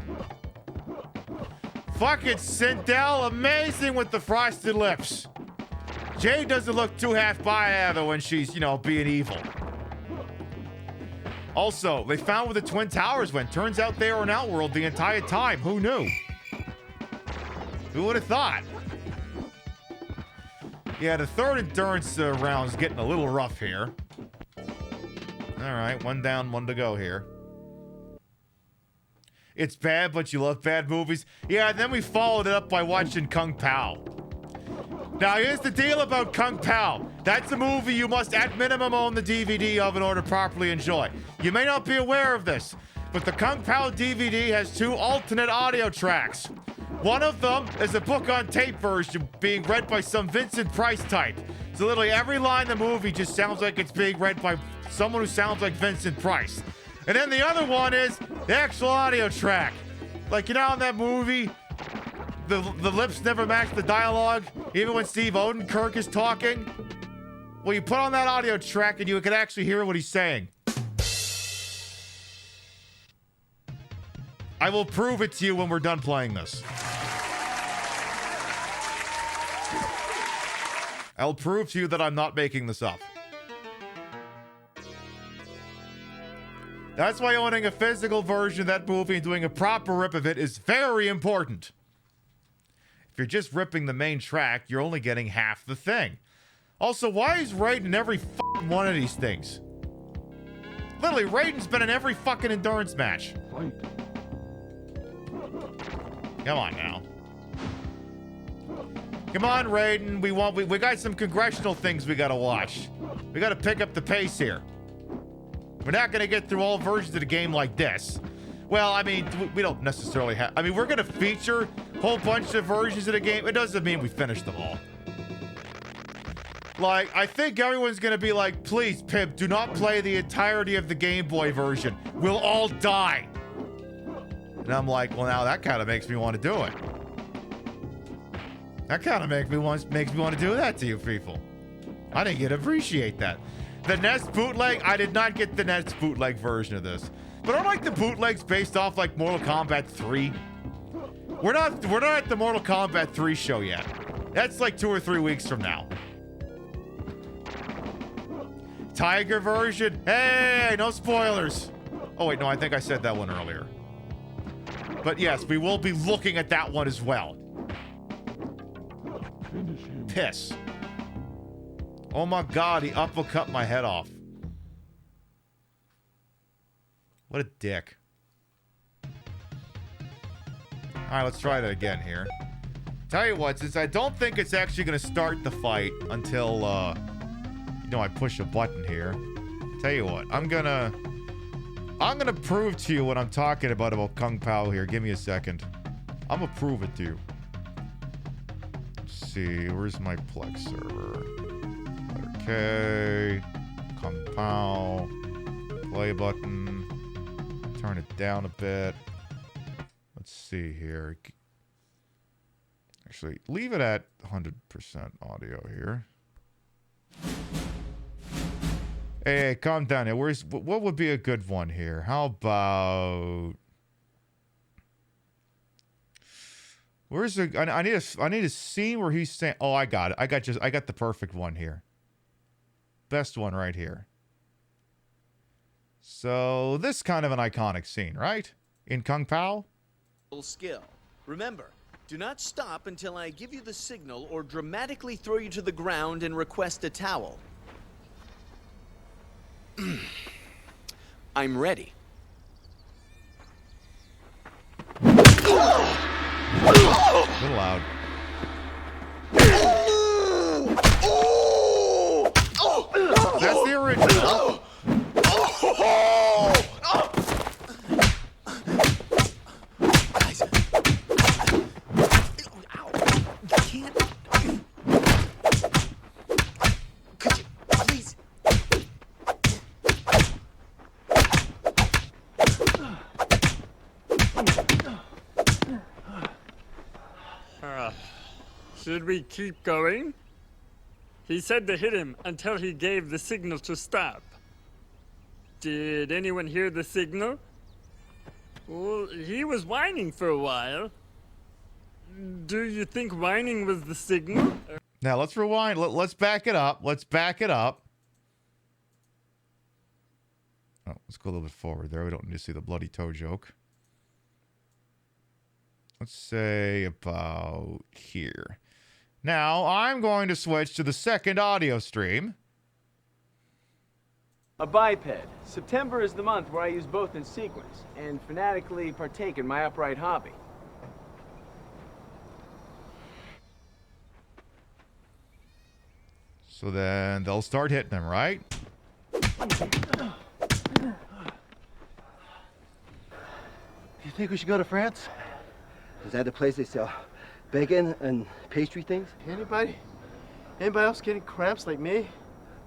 Fucking Sindel, amazing with the frosted lips. Jade doesn't look too half-by either when she's, you know, being evil. Also, they found where the Twin Towers went. Turns out they were in Outworld the entire time. Who knew? Who would have thought? Yeah, the third endurance round's getting a little rough here. All right, one down, one to go here. It's bad, but you love bad movies. Yeah, and then we followed it up by watching Kung Pao. Now, here's the deal about Kung Pao. That's a movie you must, at minimum, own the DVD of in order to properly enjoy. You may not be aware of this, but the Kung Pao DVD has 2 alternate audio tracks. One of them is a book on tape version being read by some Vincent Price type. So literally every line in the movie just sounds like it's being read by someone who sounds like Vincent Price. And then the other one is the actual audio track. Like, you know, in that movie, the lips never match the dialogue, even when Steve Odenkirk is talking. Well, you put on that audio track and you can actually hear what he's saying. I will prove it to you when we're done playing this. I'll prove to you that I'm not making this up. That's why owning a physical version of that movie and doing a proper rip of it is very important. If you're just ripping the main track, you're only getting half the thing. Also, why is Raiden in every fucking one of these things? Literally, Raiden's been in every fucking endurance match. Come on now. Come on, Raiden. We got some congressional things we gotta watch. We gotta pick up the pace here. We're not gonna get through all versions of the game like this. Well, I mean, we don't necessarily have... I mean, we're gonna feature a whole bunch of versions of the game. It doesn't mean we finished them all. Like, I think everyone's gonna be like, please, Pib, do not play the entirety of the Game Boy version. We'll all die. And I'm like, well, now that kind of makes me want to do it. That kind of makes me want to do that to you people. I think you'd appreciate that. The NES bootleg, I did not get the NES bootleg version of this. But I like the bootlegs based off like Mortal Kombat 3. We're not at the Mortal Kombat 3 show yet. That's like 2 or 3 weeks from now. Tiger version. Hey, no spoilers. Oh wait, no, I think I said that one earlier. But yes, we will be looking at that one as well. Piss. Oh my god, he uppercut my head off. What a dick. Alright, let's try that again here. Tell you what, since I don't think it's actually going to start the fight until, you know, I push a button here. Tell you what, I'm gonna prove to you what I'm talking about Kung Pao here. Give me a second. I'm gonna prove it to you. Let's see, where's my Plex server? Okay, Kung Pao, play button, turn it down a bit. Let's see here. Actually, leave it at 100% audio here. Hey, calm down here. What would be a good one here? How about... Where's the... I need a scene where he's saying... Oh, I got it. I got the perfect one here. Best one right here. So, this kind of an iconic scene, right? In Kung Pao? Skill. Remember, do not stop until I give you the signal or dramatically throw you to the ground and request a towel. I'm ready. A little loud. That's the original. Should we keep going? He said to hit him until he gave the signal to stop. Did anyone hear the signal? Well, he was whining for a while. Do you think whining was the signal? Now, let's rewind. Let's back it up. Let's back it up. Oh, let's go a little bit forward there. We don't need to see the bloody toe joke. Let's say about here. Now, I'm going to switch to the second audio stream. A biped. September is the month where I use both in sequence and fanatically partake in my upright hobby. So then they'll start hitting him, right? Do you think we should go to France? Is that the place they sell bacon and pastry things? Anybody else getting cramps like me?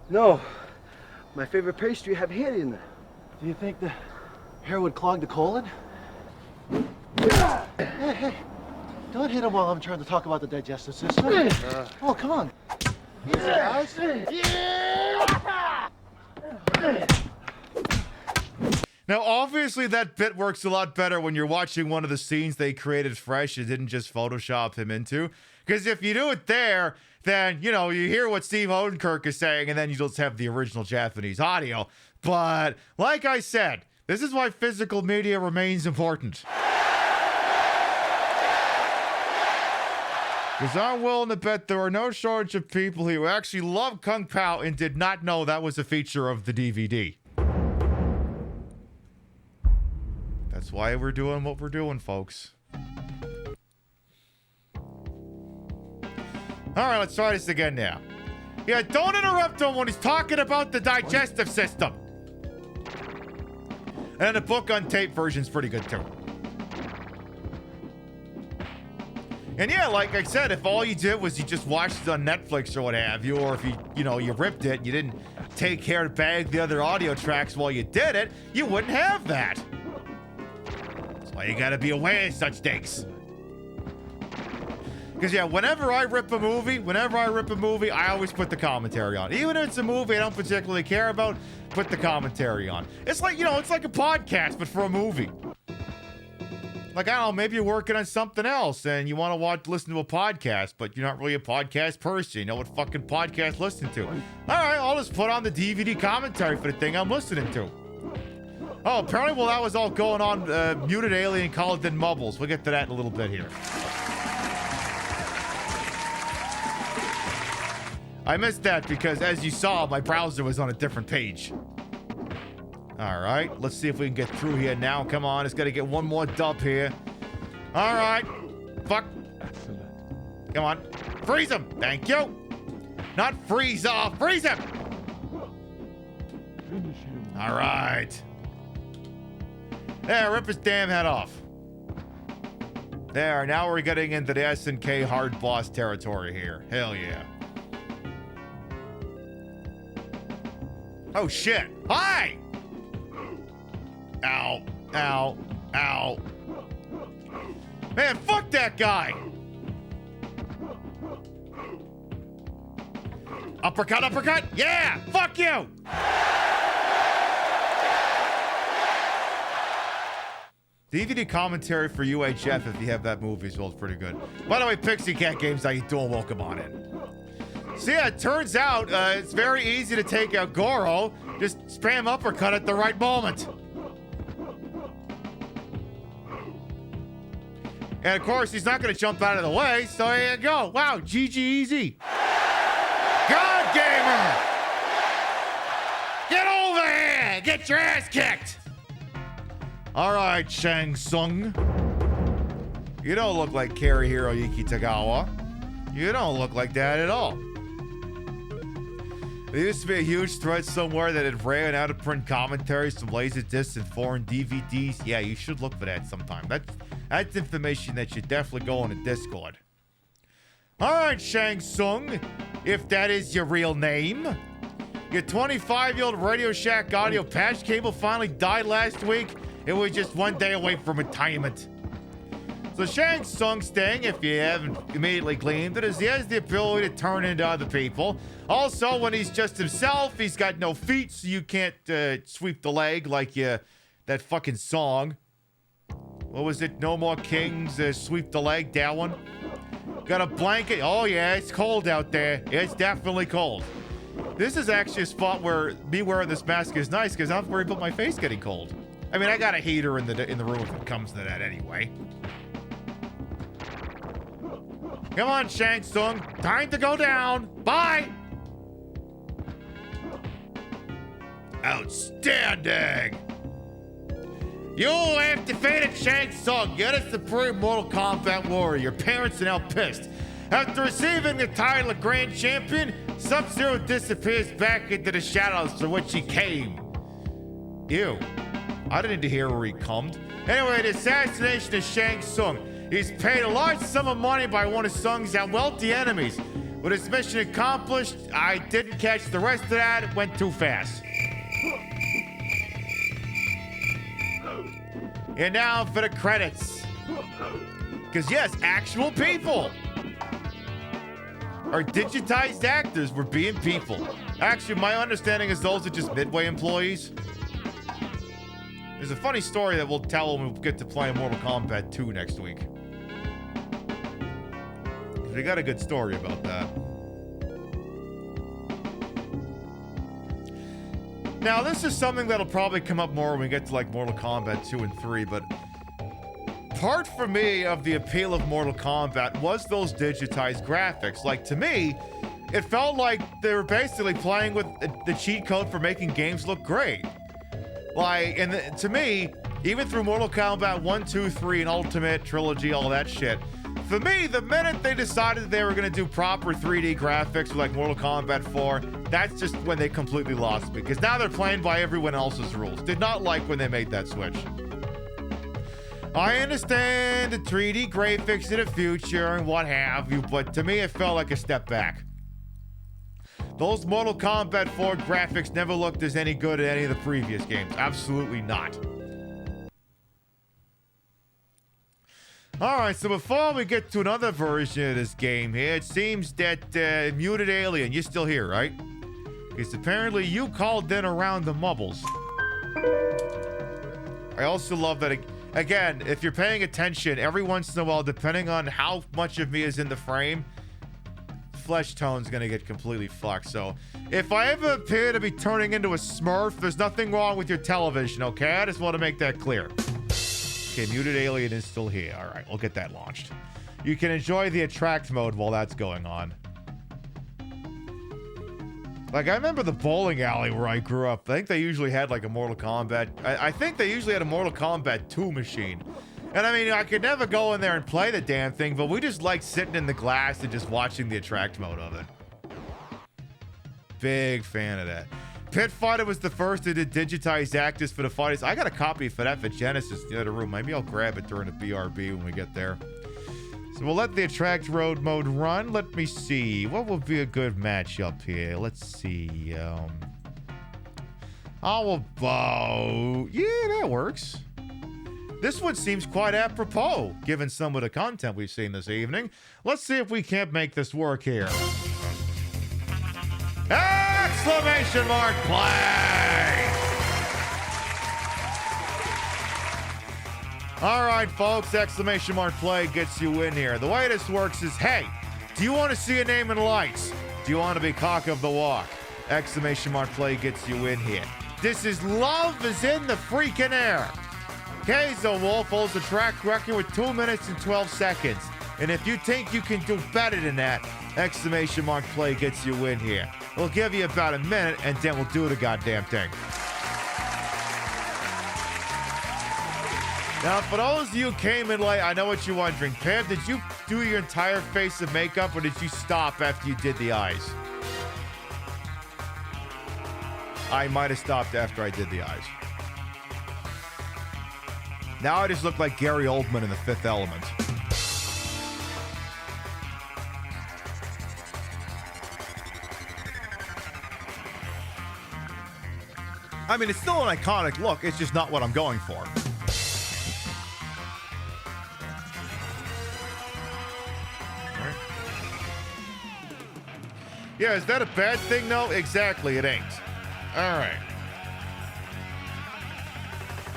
No. My favorite pastry have hair in it. Do you think the hair would clog the colon? Hey, don't hit him while I'm trying to talk about the digestive system. Oh, come on. Easy, guys. Now, obviously, that bit works a lot better when you're watching one of the scenes they created fresh and didn't just Photoshop him into. Because if you do it there, then, you know, you hear what Steve Odenkirk is saying, and then you just have the original Japanese audio. But, like I said, this is why physical media remains important. Because I'm willing to bet there are no shortage of people who actually love Kung Pao and did not know that was a feature of the DVD. That's why we're doing what we're doing, folks. Alright, let's try this again now. Yeah, don't interrupt him when he's talking about the digestive system. And the book on tape version's pretty good too. And yeah, like I said, if all you did was you just watched it on Netflix or what have you, or if you ripped it, you didn't take care to bag the other audio tracks while you did it, you wouldn't have that. That's why you gotta be aware of such things. Because yeah, whenever I rip a movie, I always put the commentary on. Even if it's a movie I don't particularly care about, put the commentary on. It's like, it's like a podcast, but for a movie. Like, I don't know, maybe you're working on something else and you want to listen to a podcast, but you're not really a podcast person. You know what fucking podcast to listen to. All right, I'll just put on the DVD commentary for the thing I'm listening to. Oh, apparently while that was all going on, Muted Alien called it Mubbles. We'll get to that in a little bit here. I missed that because, as you saw, my browser was on a different page. All right, let's see if we can get through here now. Come on, it's got to get one more dub here. All right. Fuck. Come on. Freeze him. Thank you. Not freeze off. Freeze him. All right. There, rip his damn head off. There, now we're getting into the SNK hard boss territory here. Hell yeah. Oh, shit. Hi! Ow, ow, ow. Man, fuck that guy! Uppercut, uppercut! Yeah! Fuck you! DVD commentary for UHF if you have that movie as well is pretty good. By the way, Pixie Cat Games, how you doing? Welcome on in. So yeah, it turns out it's very easy to take out Goro. Just spam uppercut at the right moment. And of course, he's not going to jump out of the way, so there you go. Wow, GG easy. God Gamer! Get over here! Get your ass kicked! All right, Shang Tsung. You don't look like Karihiro Yuki Tagawa. You don't look like that at all. There used to be a huge thread somewhere that it ran out of print commentaries from Laserdiscs and foreign DVDs. Yeah, you should look for that sometime. That's information that should definitely go on a Discord. All right, Shang Tsung, if that is your real name. Your 25-year-old Radio Shack audio patch cable finally died last week. It was just one day away from retirement. So Shang Tsung's thing, if you haven't immediately gleaned it, is he has the ability to turn into other people. Also, when he's just himself, he's got no feet, so you can't sweep the leg like that fucking song. What was it? No More Kings, sweep the leg, that one. Got a blanket. Oh yeah, it's cold out there. It's definitely cold. This is actually a spot where me wearing this mask is nice because I'm worried about my face getting cold. I mean, I got a heater in the room if it comes to that anyway. Come on, Shang Tsung. Time to go down. Bye. Outstanding. You have defeated Shang Tsung. You're the supreme Mortal Kombat warrior. Your parents are now pissed. After receiving the title of Grand Champion, Sub-Zero disappears back into the shadows from which he came. Ew. I didn't need to hear where he cummed. Anyway, the assassination of Shang Tsung. He's paid a large sum of money by one of Tsung's wealthy enemies. With his mission accomplished, I didn't catch the rest of that. It went too fast. And now for the credits. Because yes, actual people are digitized actors. We're being people. Actually, my understanding is those are just Midway employees. There's a funny story that we'll tell when we get to play Mortal Kombat 2 next week. We got a good story about that. Now, this is something that'll probably come up more when we get to like Mortal Kombat 2 and 3, but part for me of the appeal of Mortal Kombat was those digitized graphics. Like, to me, it felt like they were basically playing with the cheat code for making games look great. Like, and to me, even through Mortal Kombat 1, 2, 3, and Ultimate Trilogy, all that shit, for me, the minute they decided they were going to do proper 3D graphics with like Mortal Kombat 4, that's just when they completely lost me. Because now they're playing by everyone else's rules. Did not like when they made that switch. I understand the 3D graphics in the future and what have you, but to me it felt like a step back. Those Mortal Kombat 4 graphics never looked as any good as any of the previous games. Absolutely not. Alright, so before we get to another version of this game here, it seems that Muted Alien, you're still here, right? Because apparently you called in around the mubbles. I also love that, again, if you're paying attention, every once in a while, depending on how much of me is in the frame, flesh tone's gonna get completely fucked. So if I ever appear to be turning into a Smurf, there's nothing wrong with your television, okay? I just want to make that clear. Okay, Muted Alien is still here. All right, we'll get that launched. You can enjoy the attract mode while that's going on. Like, I remember the bowling alley where I grew up. I think they usually had like a Mortal Kombat. I think they usually had a Mortal Kombat 2 machine. And I mean, I could never go in there and play the damn thing, but we just liked sitting in the glass and just watching the attract mode of it. Big fan of that. Pit Fighter was the first to digitize actors for the fighters. I got a copy for that for Genesis in the other room. Maybe I'll grab it during the BRB when we get there. So we'll let the attract road mode run. Let me see. What would be a good matchup here? Let's see. How about... Yeah, that works. This one seems quite apropos, given some of the content we've seen this evening. Let's see if we can't make this work here. Exclamation mark play! All right, folks, exclamation mark play gets you in here. The way this works is, hey, do you want to see a name in lights? Do you want to be cock of the walk? Exclamation mark play gets you in here. This is Love is in the freaking air. Kaizo Wolf holds the track record with 2 minutes and 12 seconds. And if you think you can do better than that, exclamation mark play gets you in here. We'll give you about a minute and then we'll do the goddamn thing. Now, for those of you who came in late, I know what you're wondering. Pam, did you do your entire face of makeup or did you stop after you did the eyes? I might have stopped after I did the eyes. Now I just look like Gary Oldman in The Fifth Element. I mean, it's still an iconic look. It's just not what I'm going for. Yeah, is that a bad thing? No, exactly, it ain't. All right.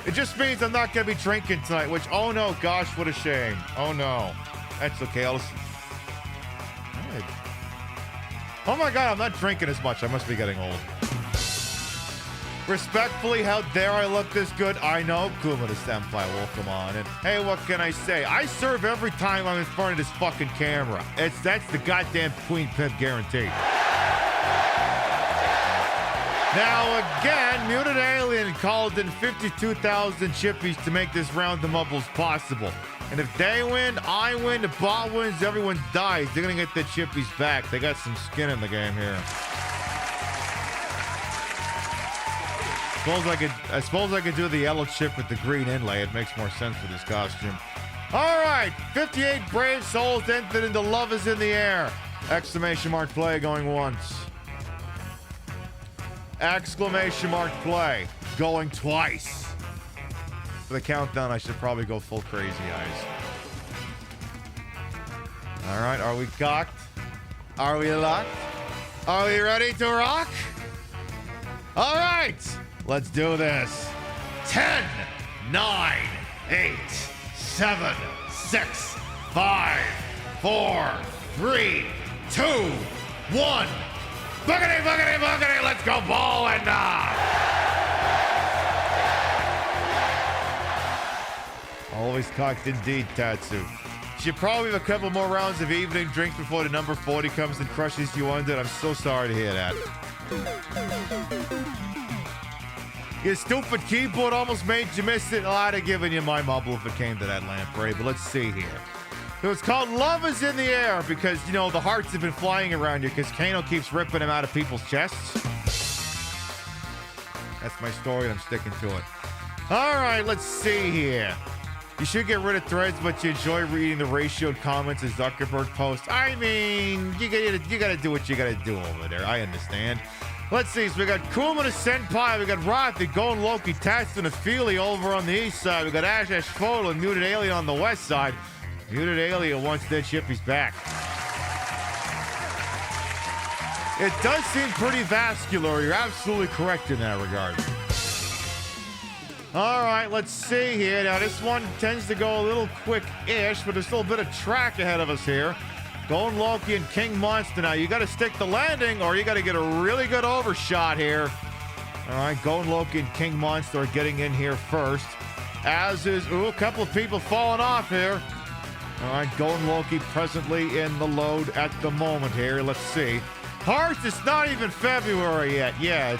It just means I'm not going to be drinking tonight, which, oh no, gosh, what a shame. Oh no. That's okay. I'll just... Oh my God, I'm not drinking as much. I must be getting old. Respectfully, how dare I look this good? I know, Kuma the Senpai will come on. And hey, what can I say? I serve every time I'm in front of this fucking camera. That's the goddamn Queen Pimp guarantee. Now again, Muted Alien called in 52,000 chippies to make this round the mubbles possible. And if they win, I win, the bot wins, everyone dies. They're gonna get their chippies back. They got some skin in the game here. I suppose I could do the yellow chip with the green inlay. It makes more sense for this costume. All right, 58 brave souls entered into Love is in the Air. Exclamation mark play going once. Exclamation mark play going twice. For the countdown, I should probably go full crazy eyes. All right, are we cocked? Are we locked? Are we ready to rock? All right, let's do this. 10, 9, 8, 7, 6, 5, 4, 3, 2, 1. Boogity, boogity, boogity, let's go ballin'! Always cocked indeed, Tatsu. Should probably have a couple more rounds of evening drinks before the number 40 comes and crushes you under. I'm so sorry to hear that. Your stupid keyboard almost made you miss it. I'd have given you my mubble if it came to that lamprey, but let's see here. So it's called Love is in the Air because, you know, the hearts have been flying around you because Kano keeps ripping them out of people's chests. That's my story and I'm sticking to it. All right, let's see here. You should get rid of threads, but you enjoy reading the ratioed comments as Zuckerberg posts. I mean, you gotta do what you gotta do over there. I understand. Let's see. So we got Kuma the Senpai, we got Rothy, Gon Loki, Tats, and Feely over on the east side. We got Ash Photo and Muted Alien on the west side. Muted Alien wants their chippies back. It does seem pretty vascular. You're absolutely correct in that regard. All right, let's see here. Now, this one tends to go a little quick-ish, but there's still a bit of track ahead of us here. Golden Loki and King Monster. Now, you got to stick the landing, or you got to get a really good overshot here. All right, Golden Loki and King Monster are getting in here first. As is, a couple of people falling off here. All right, Golden Loki presently in the load at the moment here. Let's see. Hearts, it's not even February yet. Yeah,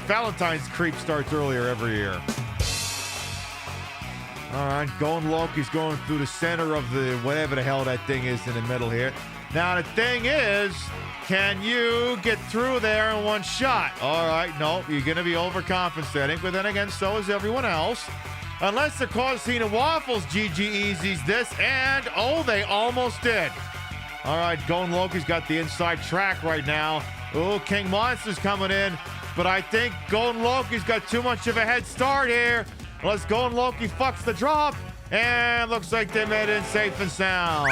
Valentine's creep starts earlier every year. All right, Golden Loki's going through the center of the whatever the hell that thing is in the middle here. Now, the thing is, can you get through there in one shot? All right, nope, you're going to be overcompensating, but then again, so is everyone else. Unless the Cosina Waffles GG Easy's this, and, oh, they almost did. All right, Golden Loki's got the inside track right now. Oh, King Monster's coming in, but I think Golden Loki's got too much of a head start here. Unless Golden Loki fucks the drop, and looks like they made it safe and sound.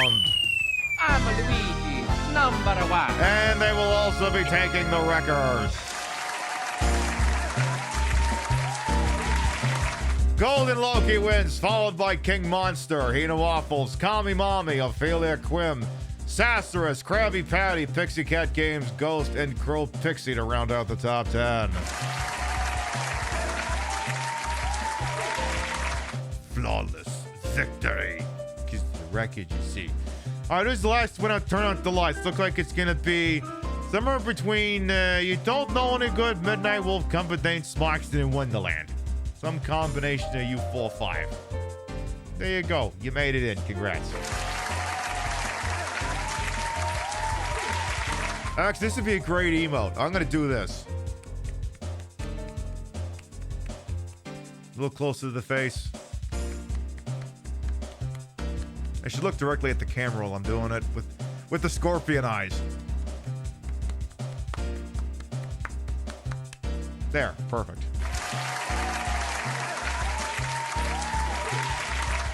I'm Luigi, #1. And they will also be taking the wreckers. Golden Loki wins, followed by King Monster, Hina Waffles, Kami Mami, Ophelia Quim, Sassarus, Krabby Patty, Pixie Cat Games, Ghost, and Crow Pixie to round out the top 10. Flawless victory. Because the wreckage, you see. All right, this is the last one. I'll turn out the lights. Look like it's going to be somewhere between You Don't Know Any Good, Midnight Wolf, Comfort Dane, Smoxton, and Wonderland. Some combination of you 4-5. There you go. You made it in. Congrats. Actually, this would be a great emote. I'm going to do this. A little closer to the face. I should look directly at the camera while I'm doing it with the scorpion eyes. There. Perfect.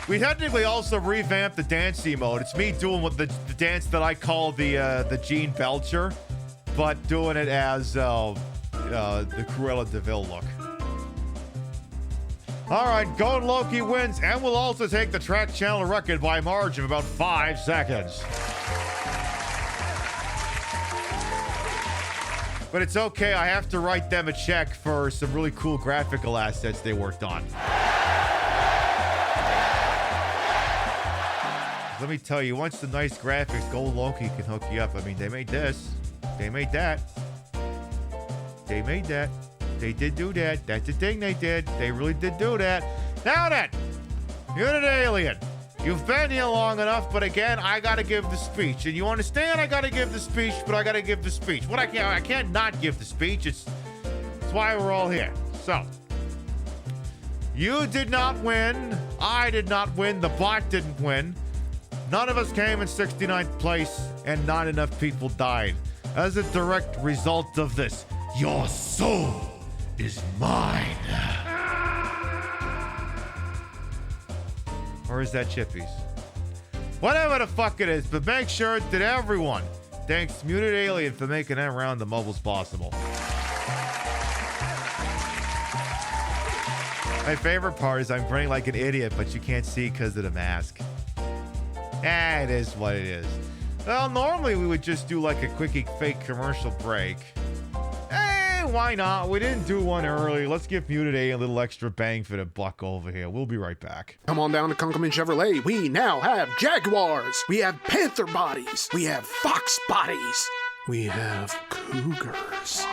We technically also revamped the dance emote. It's me doing what the dance that I call the Gene Belcher. but doing it as the Cruella de Vil look. All right, Golden Loki wins and will also take the track channel record by a margin of about 5 seconds. But it's okay, I have to write them a check for some really cool graphical assets they worked on. Let me tell you, once the nice graphics, Gold Loki can hook you up. I mean, they made this. They made that. They made that. They did do that. That's the thing they did. They really did do that. Now then, you're an alien. You've been here long enough, but again, I gotta give the speech. And you understand I gotta give the speech, but I gotta give the speech. What I can't not give the speech. It's why we're all here. So, you did not win. I did not win. The bot didn't win. None of us came in 69th place, and not enough people died. As a direct result of this, your soul is mine. Or is that Chippy's? Whatever the fuck it is, but make sure that everyone thanks Muted Alien for making that round the mobiles possible. My favorite part is I'm grinning like an idiot, but you can't see because of the mask. It is what it is. Well, normally we would just do like a quickie fake commercial break. Why not? We didn't do one early. Let's give Muted A little extra bang for the buck over here. We'll be right back. Come on down to Kunkelman Chevrolet. We now have Jaguars. We have Panther bodies. We have Fox bodies. We have Cougars.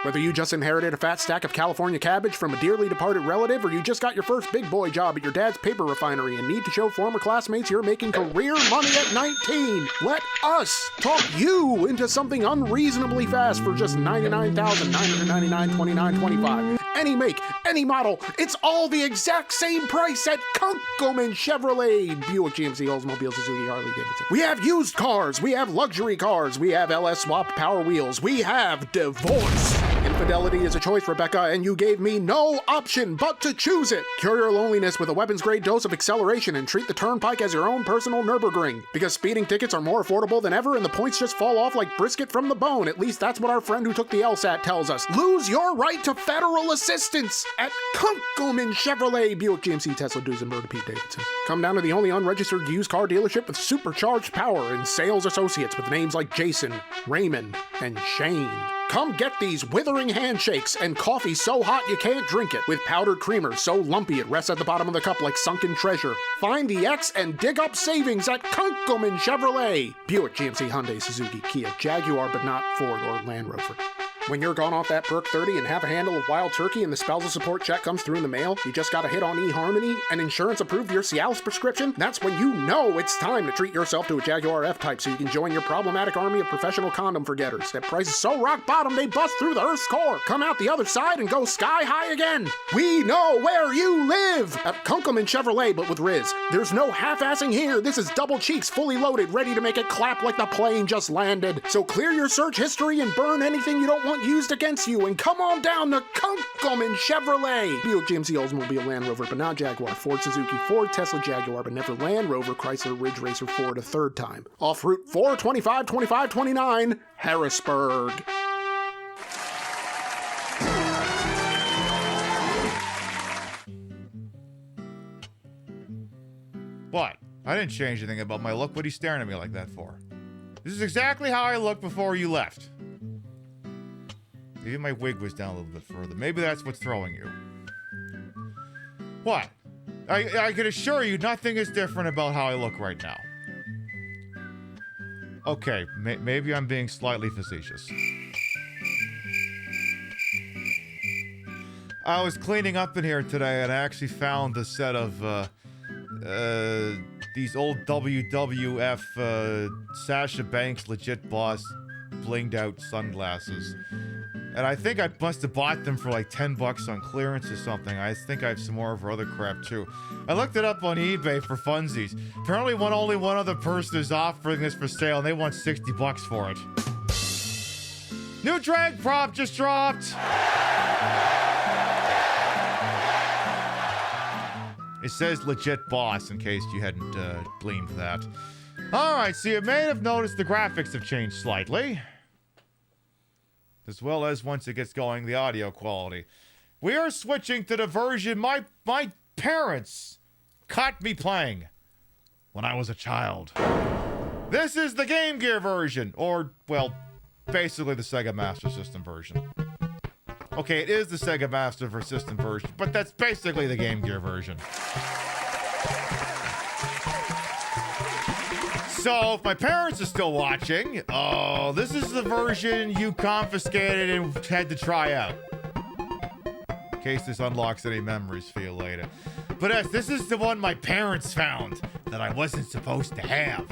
Whether you just inherited a fat stack of California cabbage from a dearly departed relative, or you just got your first big boy job at your dad's paper refinery and need to show former classmates you're making career money at 19, let us talk you into something unreasonably fast for just $99,999.29.25. Any make, any model, it's all the exact same price at Kunkelman Chevrolet, Buick, GMC, Oldsmobile, Suzuki, Harley Davidson. We have used cars, we have luxury cars, we have LS swap power wheels, we have divorce. Infidelity is a choice, Rebecca, and you gave me no option but to choose it. Cure your loneliness with a weapons-grade dose of acceleration and treat the Turnpike as your own personal Nürburgring. Because speeding tickets are more affordable than ever and the points just fall off like brisket from the bone. At least that's what our friend who took the LSAT tells us. Lose your right to federal assistance at Kunkelman Chevrolet, Buick, GMC, Tesla, Duesenberg, Pete Davidson. Come down to the only unregistered used car dealership with supercharged power and sales associates with names like Jason, Raymond, and Shane. Come get these withering handshakes and coffee so hot you can't drink it, with powdered creamer so lumpy it rests at the bottom of the cup like sunken treasure. Find the X and dig up savings at Kunkelman Chevrolet. Buick, GMC, Hyundai, Suzuki, Kia, Jaguar, but not Ford or Land Rover. When you're gone off that perk 30 and have a handle of wild turkey and the spousal support check comes through in the mail, you just gotta hit on eHarmony and insurance approved your Cialis prescription, that's when you know it's time to treat yourself to a Jaguar F-Type so you can join your problematic army of professional condom forgetters. At prices so rock bottom they bust through the Earth's core. Come out the other side and go sky high again. We know where you live! At Kunkelman Chevrolet, but with Riz. There's no half-assing here. This is double cheeks, fully loaded, ready to make it clap like the plane just landed. So clear your search history and burn anything you don't want used against you, and come on down to Kunkelman Chevrolet. Buick, GMC, Oldsmobile, Land Rover, but not Jaguar. Ford, Suzuki, Ford, Tesla, Jaguar, but never Land Rover, Chrysler, Ridge Racer, Ford a third time. Off Route 425-2529, Harrisburg. What? I didn't change anything about my look. What are you staring at me like that for? This is exactly how I looked before you left. Maybe my wig was down a little bit further. Maybe that's what's throwing you. What? I can assure you nothing is different about how I look right now. Okay, maybe I'm being slightly facetious. I was cleaning up in here today and I actually found a set of these old WWF Sasha Banks Legit Boss blinged out sunglasses. And I think I must have bought them for like $10 on clearance or something. I think I have some more of her other crap too. I looked it up on eBay for funsies. Apparently only one other person is offering this for sale and they want $60 for it. New drag prop just dropped! It says Legit Boss in case you hadn't gleaned that. Alright, so you may have noticed the graphics have changed slightly. as well as once it gets going, the audio quality. We are switching to the version my parents caught me playing when I was a child. This is the Game Gear version, or, well, basically the Sega Master System version. Okay, it is the Sega Master System version, but that's basically the Game Gear version. So, if my parents are still watching, oh, this is the version you confiscated and had to try out. In case this unlocks any memories for you later. But yes, this is the one my parents found that I wasn't supposed to have.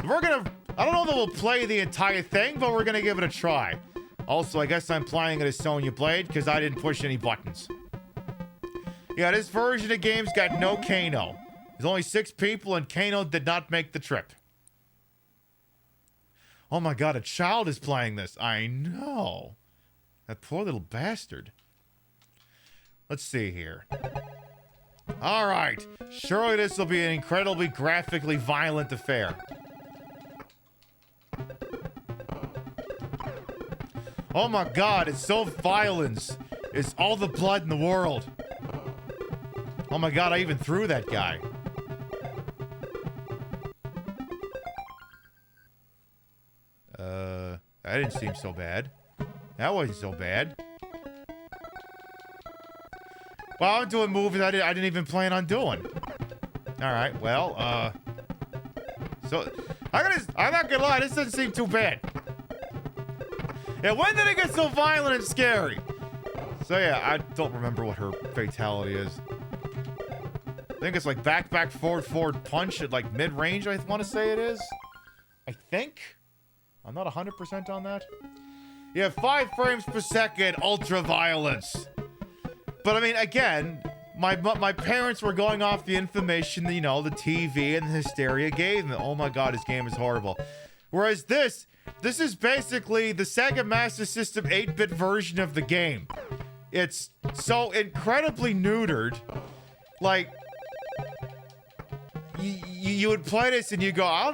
We're gonna, I don't know that we'll play the entire thing, but we're gonna give it a try. Also, I guess I'm playing it as Sonya Blade because I didn't push any buttons. Yeah, this version of game's got no Kano. There's only 6 people and Kano did not make the trip. Oh my god, a child is playing this. I know. That poor little bastard. Let's see here. Alright. Surely this will be an incredibly graphically violent affair. Oh my god, it's so violent. It's all the blood in the world. Oh my god, I even threw that guy. That didn't seem so bad. That wasn't so bad. Well, I'm doing moves I didn't even plan on doing. Alright, well, so, I'm not gonna lie, this doesn't seem too bad. Yeah, when did it get so violent and scary? So yeah, I don't remember what her fatality is. I think it's like back, forward, punch at like mid-range, I want to say it is. I think? I'm not 100% on that. Yeah, 5 frames per second, ultra violence. But I mean, again, my parents were going off the information, you know, the TV and the hysteria gave them. Oh my god, this game is horrible. Whereas this is basically the Sega Master System 8-bit version of the game. It's so incredibly neutered. Like, you would play this and you go, I don't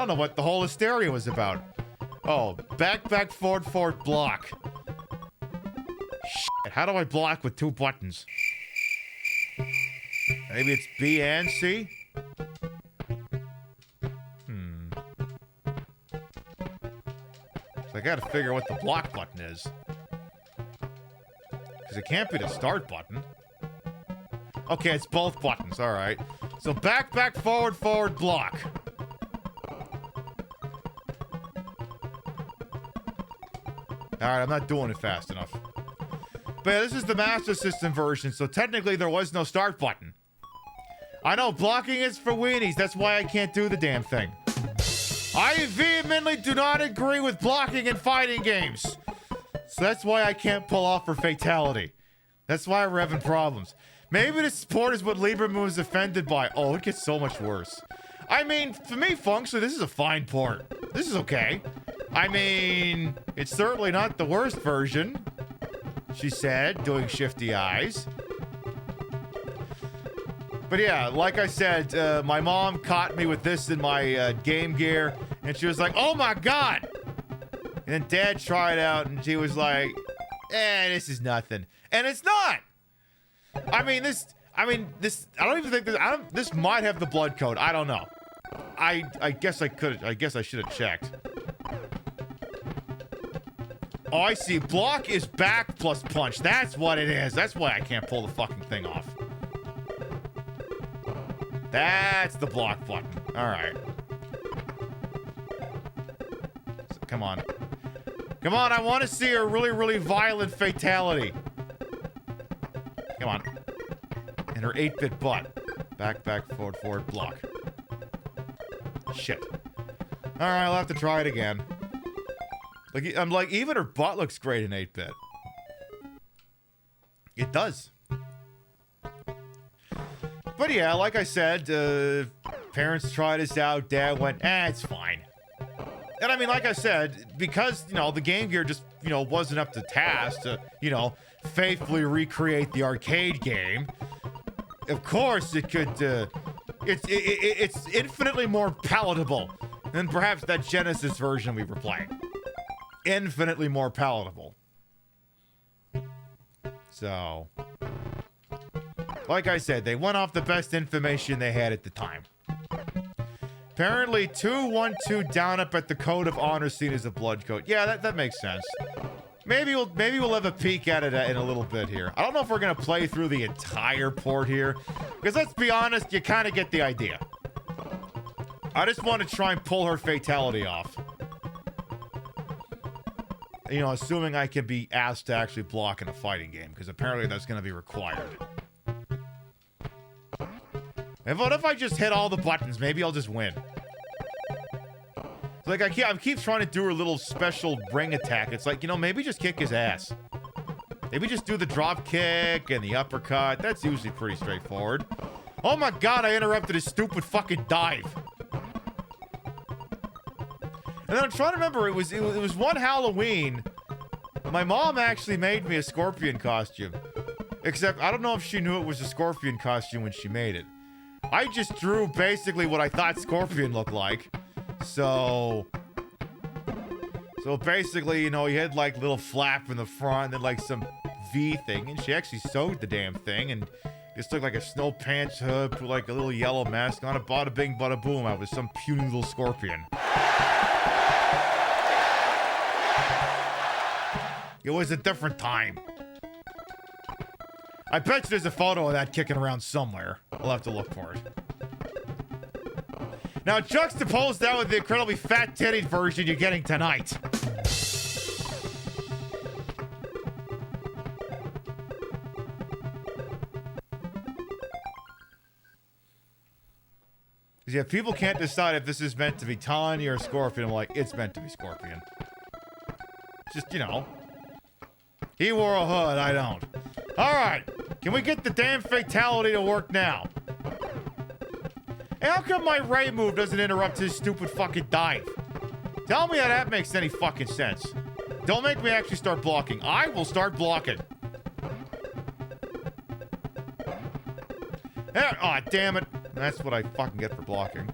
know what the whole hysteria was about. Oh, back, forward, block. Shit, how do I block with 2 buttons? Maybe it's B and C? So I gotta figure what the block button is. Because it can't be the start button. Okay, it's both buttons, alright. So back, forward, block. Alright, I'm not doing it fast enough. But yeah, this is the Master System version, so technically there was no start button. I know, blocking is for weenies, that's why I can't do the damn thing. I vehemently do not agree with blocking in fighting games. So that's why I can't pull off for fatality. That's why we're having problems. Maybe the support is what Lieberman was offended by. Oh, it gets so much worse. I mean, for me, functionally, this is a fine port. This is okay. I mean, it's certainly not the worst version, she said, doing shifty eyes. But yeah, like I said, my mom caught me with this in my Game Gear, and she was like, oh my god! And then Dad tried out, and she was like, this is nothing. And it's not! I mean, this, I don't even think this might have the blood code. I don't know. I guess I should have checked. Oh, I see. Block is back plus punch. That's what it is. That's why I can't pull the fucking thing off. That's the block button. Alright. So, come on. Come on, I want to see a really, really violent fatality. Come on. And her 8-bit butt. Back, forward, block. Shit. Alright, I'll have to try it again. Like, I'm like, even her butt looks great in 8-bit. It does. But yeah, like I said, parents tried this out. Dad went, it's fine. And I mean, like I said, because, you know, the Game Gear just, you know, wasn't up to task to, you know, faithfully recreate the arcade game. Of course, it could, it's infinitely more palatable than perhaps that Genesis version we were playing. Infinitely more palatable. So, like I said, they went off the best information they had at the time. Apparently, 212 down up at the Code of Honor scene is a blood code. Yeah, that makes sense. Maybe we'll have a peek at it in a little bit here. I don't know if we're gonna play through the entire port here, because let's be honest, you kind of get the idea. I just want to try and pull her fatality off. You know, assuming I can be asked to actually block in a fighting game, because apparently that's going to be required. And what if I just hit all the buttons? Maybe I'll just win. Like, I keep trying to do her little special ring attack. It's like, you know, maybe just kick his ass. Maybe just do the drop kick and the uppercut. That's usually pretty straightforward. Oh my god, I interrupted his stupid fucking dive. And then I'm trying to remember, it was one Halloween. My mom actually made me a scorpion costume. Except, I don't know if she knew it was a scorpion costume when she made it. I just drew basically what I thought Scorpion looked like. So basically, you know, he had like little flap in the front and then like some V thing. And she actually sewed the damn thing and just looked like a snow pants hood, put like a little yellow mask on it. Bada bing, bada boom. I was some puny little scorpion. It was a different time. I bet you there's a photo of that kicking around somewhere. We'll have to look for it. Now, juxtapose that with the incredibly fat-titted version you're getting tonight. Yeah, people can't decide if this is meant to be Tanya or Scorpion. I'm like, it's meant to be Scorpion. Just, you know. He wore a hood, I don't. Alright, can we get the damn fatality to work now? Hey, how come my Ray move doesn't interrupt his stupid fucking dive? Tell me how that makes any fucking sense. Don't make me actually start blocking. I will start blocking. Aw, damn it. That's what I fucking get for blocking.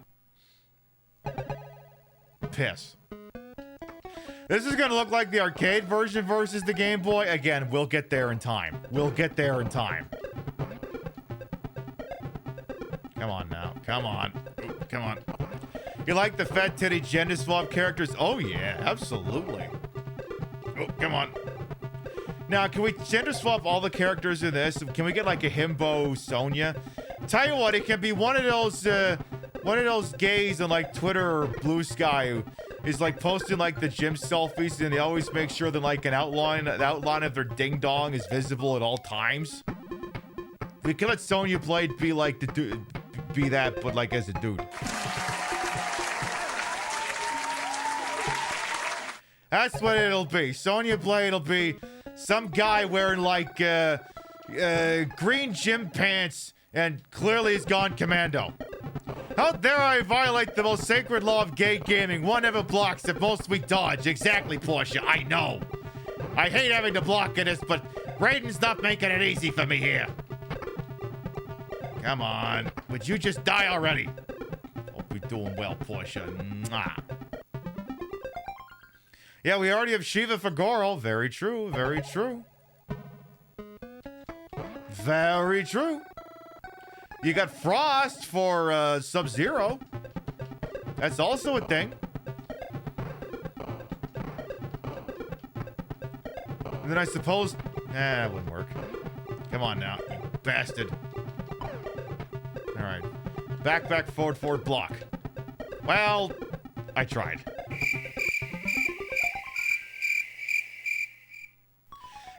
Piss. This is gonna look like the arcade version versus the Game Boy. Again, we'll get there in time. We'll get there in time. Come on now. Come on. Come on. You like the fat titty gender swap characters? Oh yeah, absolutely. Oh, come on. Now, can we gender swap all the characters in this? Can we get like a himbo Sonya? Tell you what, it can be one of those gays on like Twitter or Blue Sky who is like posting like the gym selfies, and they always make sure that like the outline of their ding dong is visible at all times. We can let Sonya Blade be like the dude, be that, but like as a dude. That's what it'll be. Sonya Blade will be some guy wearing like green gym pants and clearly he's gone commando. How dare I violate the most sacred law of gay gaming? One never blocks if most we dodge. Exactly, Portia. I know. I hate having to block at this, but Raiden's not making it easy for me here. Come on. Would you just die already? Hope we're doing well, Portia. Mwah. Yeah, we already have Shiva for Goro. Very true. Very true. Very true. You got Frost for Sub-Zero. That's also a thing. And then I suppose... that wouldn't work. Come on now, you bastard. Alright. Back, forward, block. Well, I tried.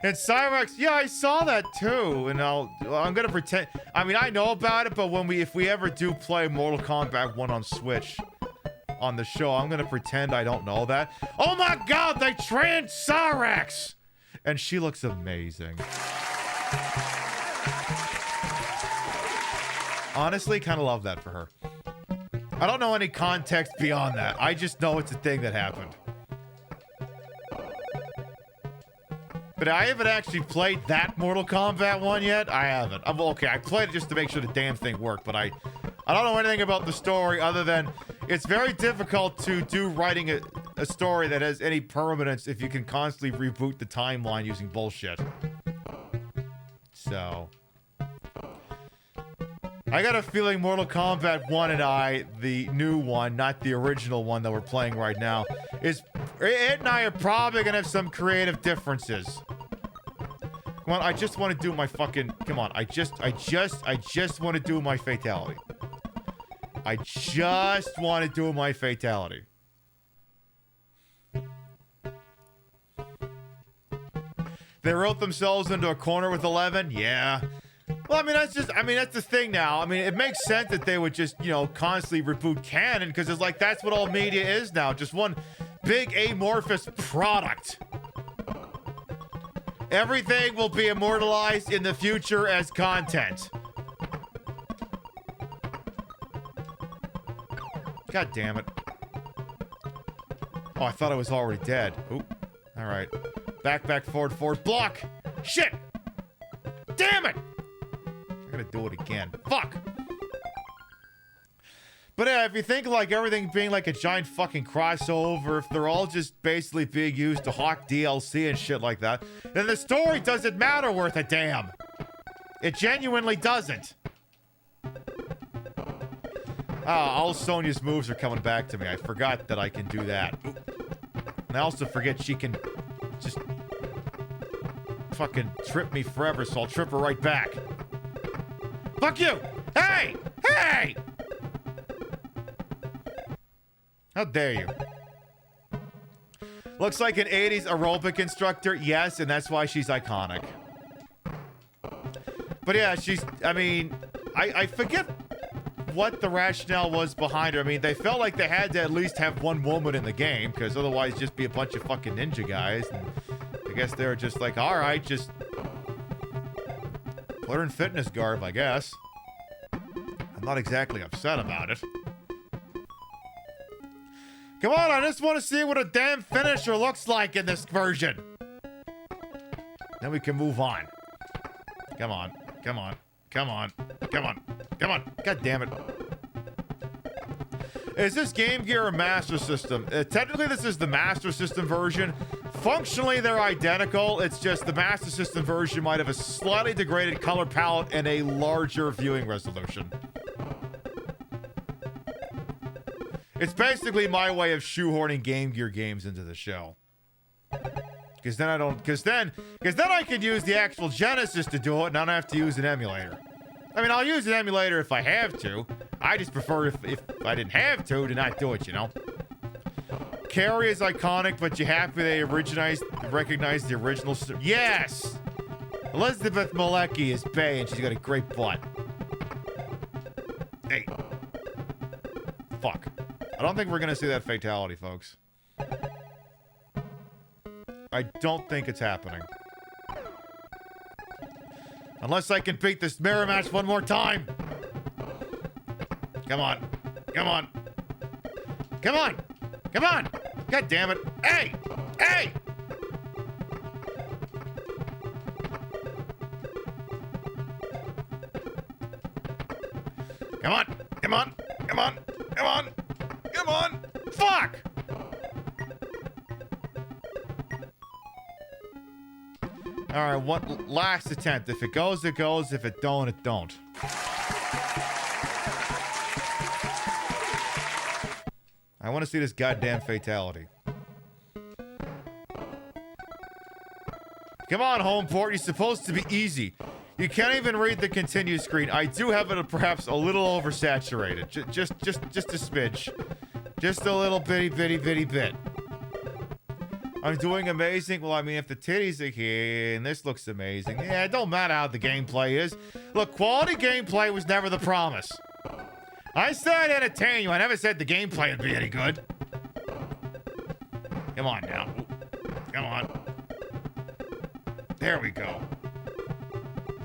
And Cyrex, yeah, I saw that too. And I'm gonna pretend. I mean, I know about it, but if we ever do play Mortal Kombat 1 on Switch on the show, I'm gonna pretend I don't know that. Oh my God, they trained Cyrex, and she looks amazing. Honestly, kind of love that for her. I don't know any context beyond that. I just know it's a thing that happened. But I haven't actually played that Mortal Kombat 1 yet. I haven't. Okay, I played it just to make sure the damn thing worked, but I don't know anything about the story other than it's very difficult to do writing a story that has any permanence if you can constantly reboot the timeline using bullshit. so... I got a feeling Mortal Kombat 1 and I, the new one, not the original one that we're playing right now, it and I are probably gonna have some creative differences. Come on, I just want to do my fucking... Come on, I just want to do my fatality. I just want to do my fatality. They wrote themselves into a corner with 11? Yeah. Well, I mean, that's the thing now. I mean, it makes sense that they would just, you know, constantly reboot canon, because it's like, that's what all media is now. Just one big amorphous product. Everything will be immortalized in the future as content. God damn it. Oh, I thought I was already dead. Oop. All right. Back, forward, block! Shit! Damn it! I'm gonna do it again. Fuck! But if you think like everything being like a giant fucking crossover, if they're all just basically being used to hawk DLC and shit like that, then the story doesn't matter worth a damn. It genuinely doesn't. All Sonya's moves are coming back to me. I forgot that I can do that. And I also forget she can just fucking trip me forever, so I'll trip her right back. Fuck you! Hey! Hey! How dare you? Looks like an 80s aerobic instructor. Yes, and that's why she's iconic. But yeah, I forget what the rationale was behind her. I mean, they felt like they had to at least have one woman in the game, because otherwise it'd just be a bunch of fucking ninja guys. And I guess they were just like, alright, just put her in fitness garb, I guess. I'm not exactly upset about it. Come on, I just want to see what a damn finisher looks like in this version. Then we can move on. Come on. God damn it. Is this Game Gear or Master System? Technically, this is the Master System version. Functionally, they're identical. It's just the Master System version might have a slightly degraded color palette and a larger viewing resolution. It's basically my way of shoehorning Game Gear games into the show. Because then I can use the actual Genesis to do it, and I don't have to use an emulator. I mean, I'll use an emulator if I have to. I just prefer if I didn't have to not do it, you know? Carrie is iconic, but you happy they recognize the original... Yes! Elizabeth Malecki is Bay, and she's got a great butt. Hey. Fuck. I don't think we're gonna see that fatality, folks. I don't think it's happening. Unless I can beat this mirror match one more time. Come on. God damn it. Hey! Come on! Fuck! Alright, one last attempt. If it goes, it goes. If it don't, it don't. I want to see this goddamn fatality. Come on, Homeport. You're supposed to be easy. You can't even read the continue screen. I do have it perhaps a little oversaturated. Just a smidge. Just a little bitty bit. I'm doing amazing. Well, I mean, if the titties are here and this looks amazing, yeah, it don't matter how the gameplay is. Look, quality gameplay was never the promise. I said I'd entertain you. I never said the gameplay would be any good. Come on now. Come on. There we go.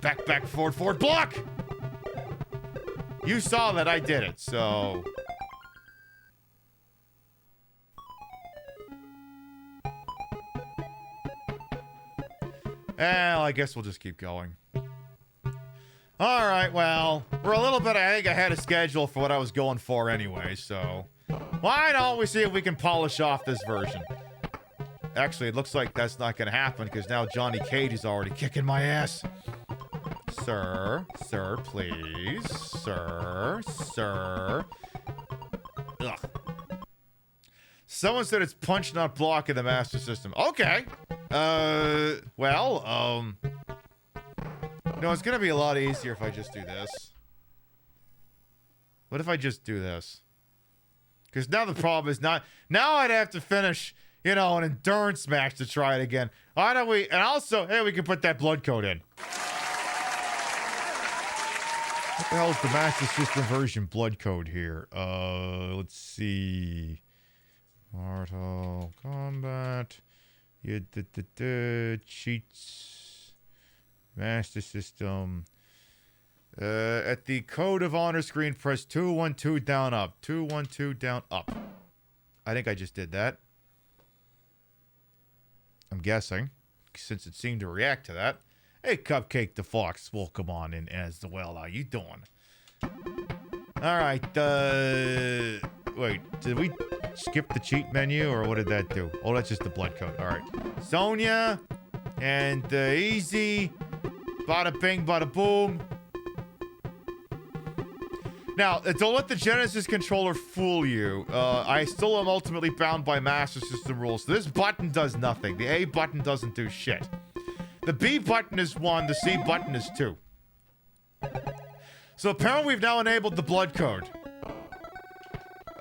Back, forward, block! You saw that I did it, so... Well, I guess we'll just keep going. Alright, well, we're a little bit, I think, ahead of schedule for what I was going for anyway, so... Why don't we see if we can polish off this version? Actually, it looks like that's not gonna happen, because now Johnny Cage is already kicking my ass. Sir, please. Sir. Ugh. Someone said it's punch, not block in the Master System. Okay. Well, no, it's gonna be a lot easier if I just do this. What if I just do this? Because now the problem is now I'd have to finish, you know, an endurance match to try it again. Why don't we? And also, hey, we can put that blood code in. What the hell is the Master System version blood code here? Let's see. Mortal Kombat. Cheats. Master System. At the Code of Honor screen, press 212 down up. 212 down up. I think I just did that. I'm guessing, since it seemed to react to that. Hey, Cupcake the Fox, welcome on in as well. How you doing? All right. Wait, did we skip the cheat menu, or what did that do? Oh, that's just the blood code. All right. Sonya and Easy. Bada bing, bada boom. Now, don't let the Genesis controller fool you. I still am ultimately bound by Master System rules. So this button does nothing. The A button doesn't do shit. The B button is 1, the C button is 2. So apparently we've now enabled the blood code.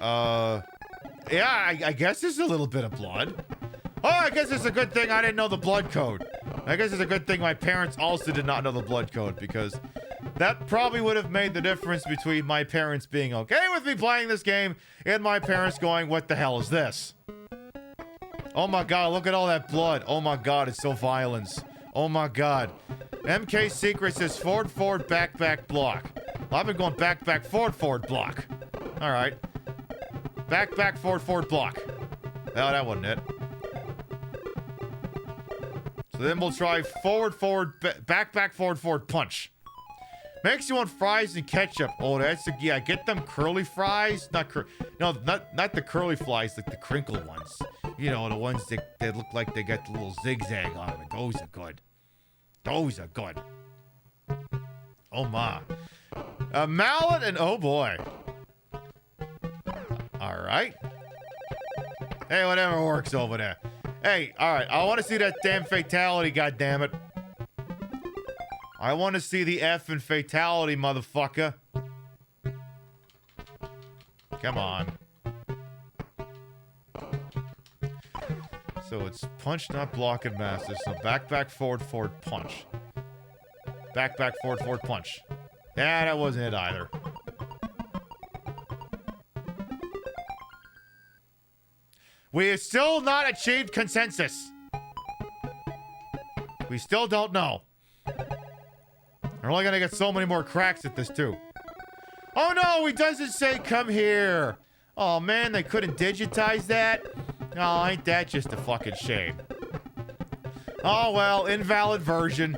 Yeah, I guess there's a little bit of blood. Oh, I guess it's a good thing I didn't know the blood code. I guess it's a good thing my parents also did not know the blood code, because that probably would have made the difference between my parents being okay with me playing this game and my parents going, what the hell is this? Oh my god, look at all that blood. Oh my god, it's so violent. Oh my god. MK Secret says forward, back, block. Well, I've been going back, forward, block. Alright. Back, forward, block. Well, that wasn't it. So then we'll try forward, back, forward, punch. Makes you want fries and ketchup. Oh, that's the, yeah, get them curly fries. Not the curly fries, like the crinkle ones. You know, the ones that look like they got the little zigzag on them. Those are good. Those are good. Oh my. A mallet and oh boy. Alright. Hey, whatever works over there. Hey, alright, I want to see that damn fatality, goddammit. I want to see the effing fatality, motherfucker. Come on. So it's punch, not block, and master. So back, forward, punch. Back, forward, punch. Yeah, that wasn't it either. We have still not achieved consensus. We still don't know. We're only gonna get so many more cracks at this, too. Oh no, he doesn't say come here. Oh man, they couldn't digitize that? Oh, ain't that just a fucking shame. Oh well, invalid version.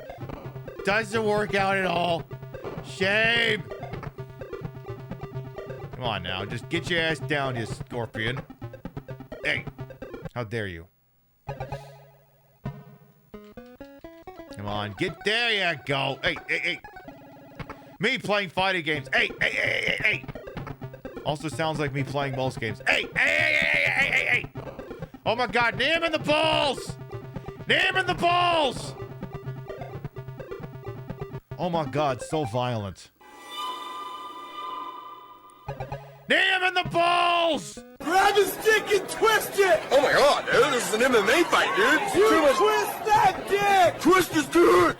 Doesn't work out at all. Shame. Come on now, just get your ass down, you scorpion. Hey, how dare you? Come on, get there you go. Hey. Me playing fighting games. Hey. Also sounds like me playing most games. Hey. Oh my god, knee him in the balls! Knee him in the balls! Oh my god, so violent. Knee him in the balls! Grab his stick and twist it! Oh my god, dude, this is an MMA fight, dude. You twist that dick! Twist his dick!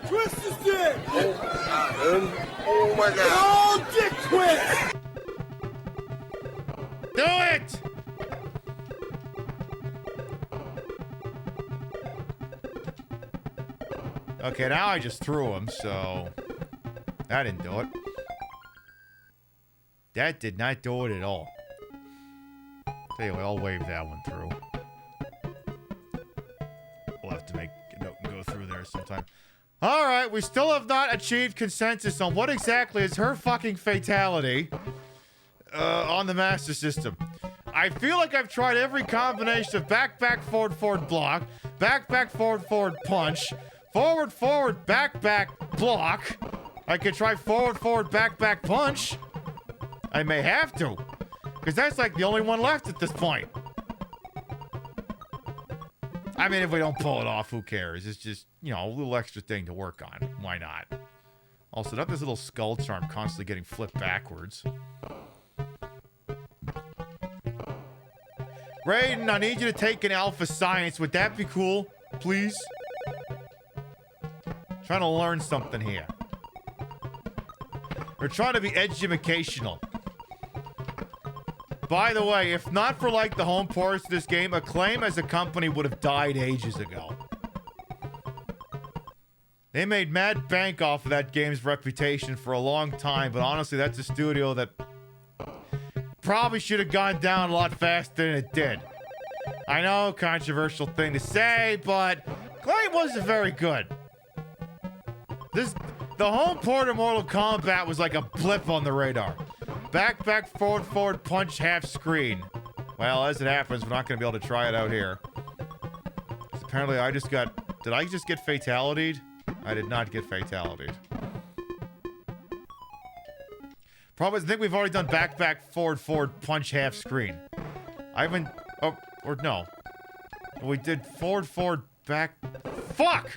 Twist his dick! Oh my god, dude. Oh my god. Oh, dick twist! Do it! Okay, now I just threw him, so that didn't do it. That did not do it at all. Tell you what, I'll wave that one through. We'll have to make a note and go through there sometime. Alright, we still have not achieved consensus on what exactly is her fucking fatality on the Master System. I feel like I've tried every combination of back, forward, block, back, forward, punch, forward, back, block. I could try forward, back punch. I may have to. Because that's like the only one left at this point. I mean, if we don't pull it off, who cares? It's just, you know, a little extra thing to work on. Why not? Also, not this little skull charm constantly getting flipped backwards. Raiden, I need you to take an Alpha Science. Would that be cool? Please? Trying to learn something here. We're trying to be educational. By the way, if not for like the home ports of this game, Acclaim as a company would have died ages ago. They made mad bank off of that game's reputation for a long time, but honestly, that's a studio that probably should have gone down a lot faster than it did. I know, controversial thing to say, but Acclaim wasn't very good. The home port of Mortal Kombat was like a blip on the radar. Back, forward, punch, half screen. Well, as it happens, we're not going to be able to try it out here. Apparently, did I just get fatality'd? I did not get fatality'd. Problem is, I think we've already done back, forward, punch, half screen. I haven't, or no. We did forward, back, fuck!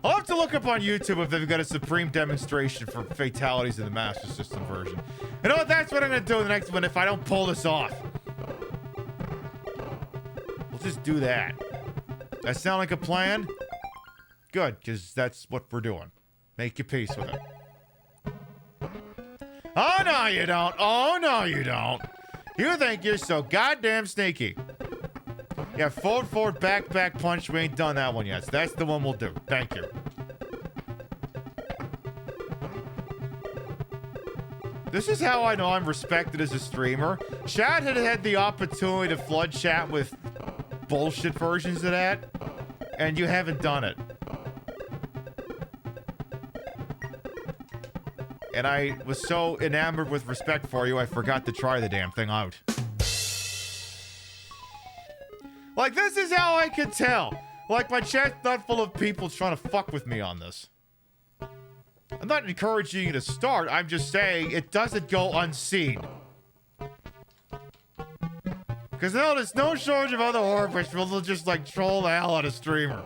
I'll have to look up on YouTube if they've got a supreme demonstration for fatalities in the Master System version. You know what? That's what I'm going to do in the next one if I don't pull this off. We'll just do that. That sound like a plan? Good, because that's what we're doing. Make your peace with it. Oh, no, you don't. Oh, no, you don't. You think you're so goddamn sneaky. Yeah, forward, back, punch. We ain't done that one yet. So that's the one we'll do. Thank you. This is how I know I'm respected as a streamer. Chad had the opportunity to flood chat with bullshit versions of that, and you haven't done it. And I was so enamored with respect for you, I forgot to try the damn thing out. Like, this is how I can tell. Like, my chat's not full of people trying to fuck with me on this. I'm not encouraging you to start. I'm just saying it doesn't go unseen. Because no, there's no shortage of other horror people will just, like, troll the hell out of streamer.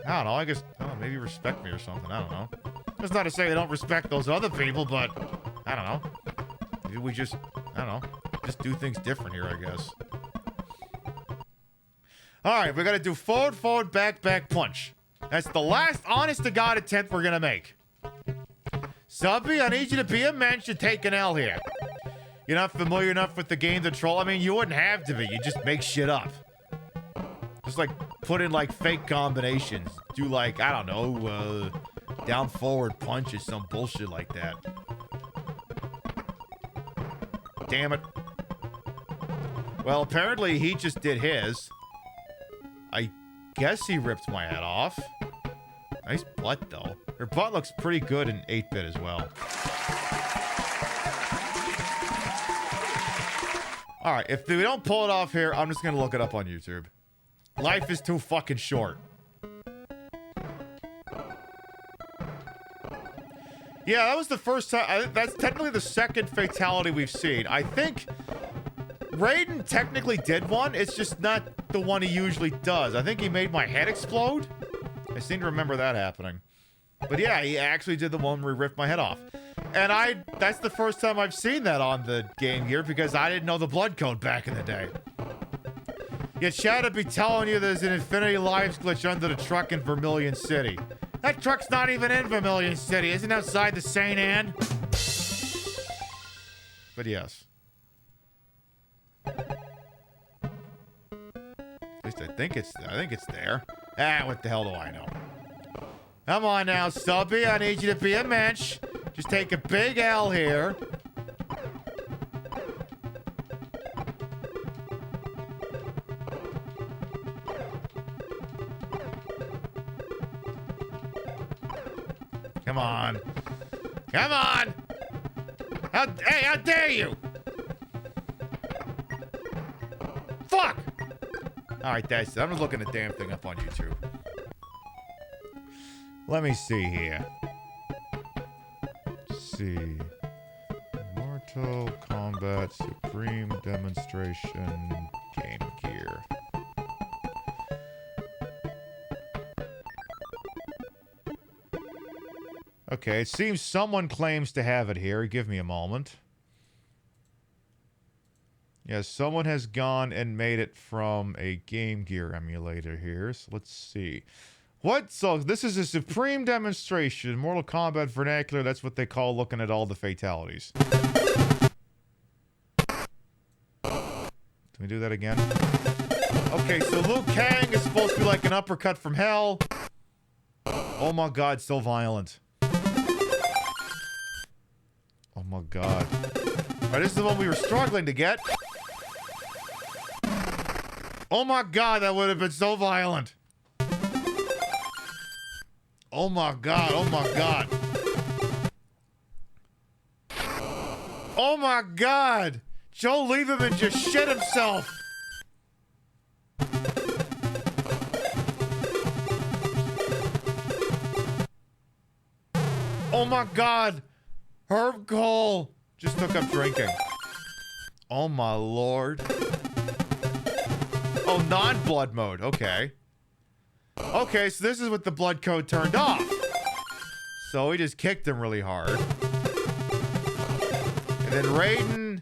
I don't know. I guess, maybe respect me or something. I don't know. That's not to say I don't respect those other people, but I don't know. Maybe we just, I don't know, just do things different here, I guess. Alright, we gotta do forward, back, punch. That's the last honest-to-God attempt we're gonna make. Subby, I need you to be a mensch and take an L here. You're not familiar enough with the game to troll? I mean, you wouldn't have to be. You just make shit up. Just, like, put in, like, fake combinations. Do, like, I don't know, down-forward punches, some bullshit like that. Damn it. Well, apparently he just did his. I guess he ripped my head off. Nice butt, though. Her butt looks pretty good in 8-bit as well. Alright, if we don't pull it off here, I'm just gonna look it up on YouTube. Life is too fucking short. Yeah, that was the first time. That's technically the second fatality we've seen. I think Raiden technically did one. It's just not the one he usually does. I think he made my head explode. I seem to remember that happening. But yeah, he actually did the one where he ripped my head off. And that's the first time I've seen that on the game here because I didn't know the blood code back in the day. Yet Chad would be telling you there's an Infinity Lives glitch under the truck in Vermilion City. That truck's not even in Vermilion City. Isn't it outside the St. Anne? But yes. At least I think it's there. Ah, what the hell do I know? Come on now, Stubby. I need you to be a mensch. Just take a big L here. Come on. Come on! Hey, how dare you! Fuck! Alright, that's it. I'm just looking the damn thing up on YouTube. Let me see here. Let's see. Mortal Kombat Supreme Demonstration Game Gear. Okay, it seems someone claims to have it here. Give me a moment. Yes, someone has gone and made it from a Game Gear emulator here. So let's see. What? So this is a supreme demonstration. Mortal Kombat vernacular, that's what they call looking at all the fatalities. Can we do that again? Okay, so Liu Kang is supposed to be like an uppercut from hell. Oh my god, so violent. Oh my god. Alright, this is the one we were struggling to get. Oh my god, that would have been so violent. Oh my god, oh my god. Oh my god! Joe Lieberman just shit himself! Oh my god! Herb Cole just took up drinking. Oh my lord. Oh, non-blood mode. Okay. Okay, so this is with the blood code turned off. So he just kicked him really hard. And then Raiden...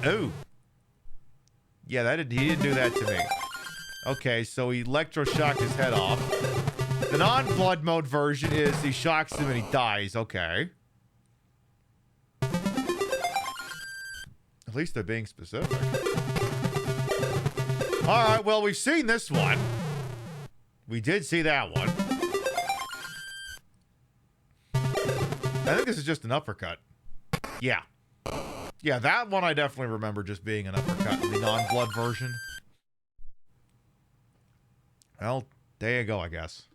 Oh. Yeah, he didn't do that to me. Okay, so he electroshocked his head off. The non-blood mode version is he shocks him and he dies. Okay. At least they're being specific. Alright, well, we've seen this one. We did see that one. I think this is just an uppercut. Yeah. Yeah, that one I definitely remember just being an uppercut in the non-blood version. Well, there you go, I guess.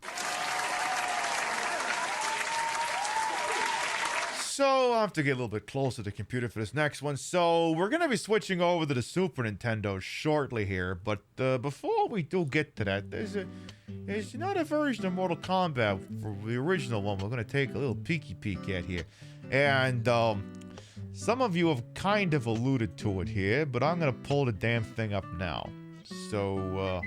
So, I'll have to get a little bit closer to the computer for this next one. So, we're going to be switching over to the Super Nintendo shortly here. But before we do get to that, there's another version of Mortal Kombat for the original one. We're going to take a little peeky peek at here. And some of you have kind of alluded to it here, but I'm going to pull the damn thing up now. So,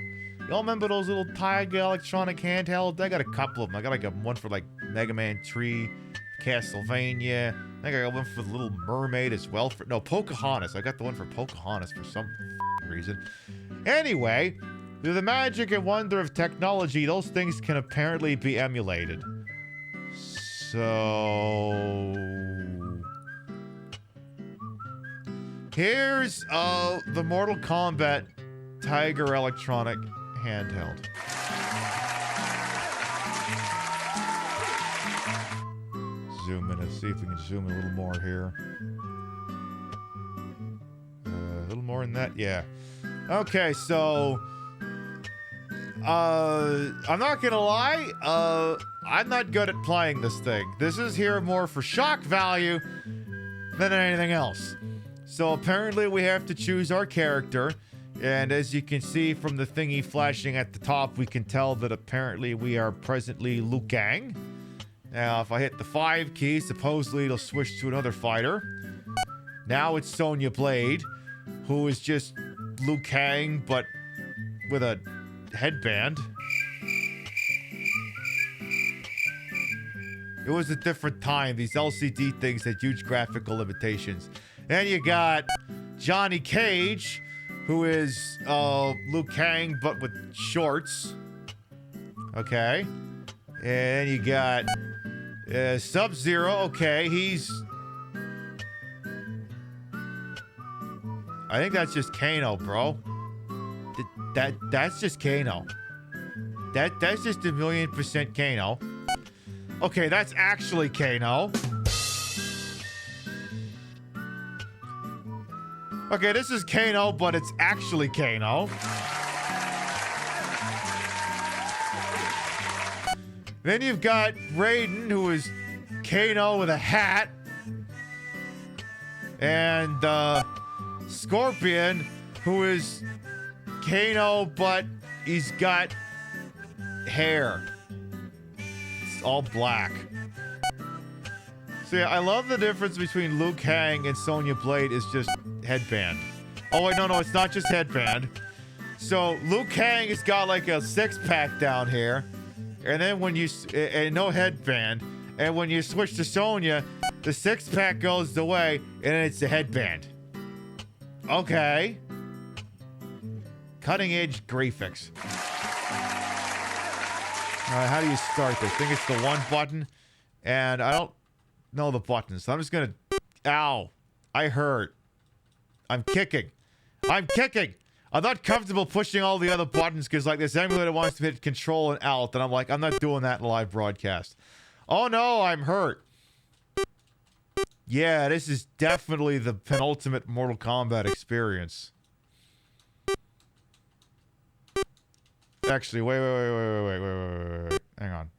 y'all remember those little Tiger electronic handhelds? I got a couple of them. I got like one for like Mega Man 3. Castlevania. I think I got one for the Little Mermaid as well. No, Pocahontas. I got the one for Pocahontas for some reason. Anyway, through the magic and wonder of technology, those things can apparently be emulated. So... here's the Mortal Kombat Tiger Electronic handheld. Zoom in and see if we can zoom in a little more here. A little more than that? Yeah. Okay, so... I'm not gonna lie. I'm not good at playing this thing. This is here more for shock value than anything else. So apparently we have to choose our character. And as you can see from the thingy flashing at the top, we can tell that apparently we are presently Liu Kang. Now, if I hit the 5 key, supposedly it'll switch to another fighter. Now it's Sonya Blade, who is just Liu Kang, but with a headband. It was a different time. These LCD things had huge graphical limitations. And you got Johnny Cage, who is Liu Kang, but with shorts. Okay. And you got... Sub-Zero, okay, he's... I think that's just Kano, bro. That's just Kano. That's just 1,000,000% Kano. Okay, that's actually Kano. Okay, this is Kano, but it's actually Kano. Then you've got Raiden, who is Kano with a hat. And Scorpion, who is Kano, but he's got hair. all black. So yeah, I love the difference between Liu Kang and Sonya Blade is just headband. Oh wait, no, it's not just headband. So Liu Kang has got like a six-pack down here, and then when you and no headband, and when you switch to Sonya, the six-pack goes away, and it's a headband. Okay. Cutting-edge graphics. All right, how do you start this? I think it's the one button, and I don't know the buttons, so I'm just gonna. Ow! I hurt. I'm kicking. I'm kicking. I'm not comfortable pushing all the other buttons because, like, this emulator wants to hit Control and Alt, and I'm like, I'm not doing that in a live broadcast. Oh no, I'm hurt. Yeah, this is definitely the penultimate Mortal Kombat experience. Actually, wait. Hang on.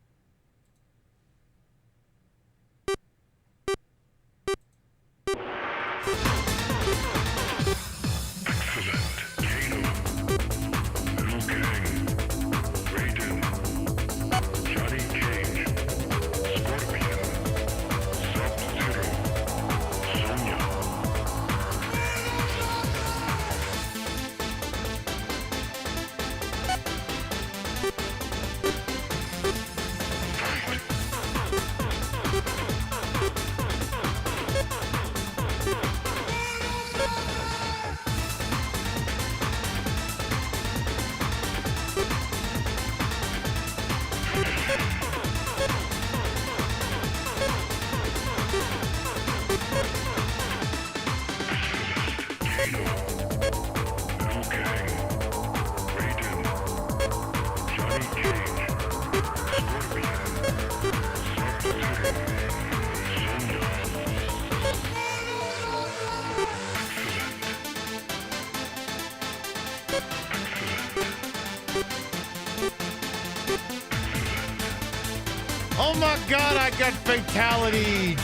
Oh my god, I got fatality!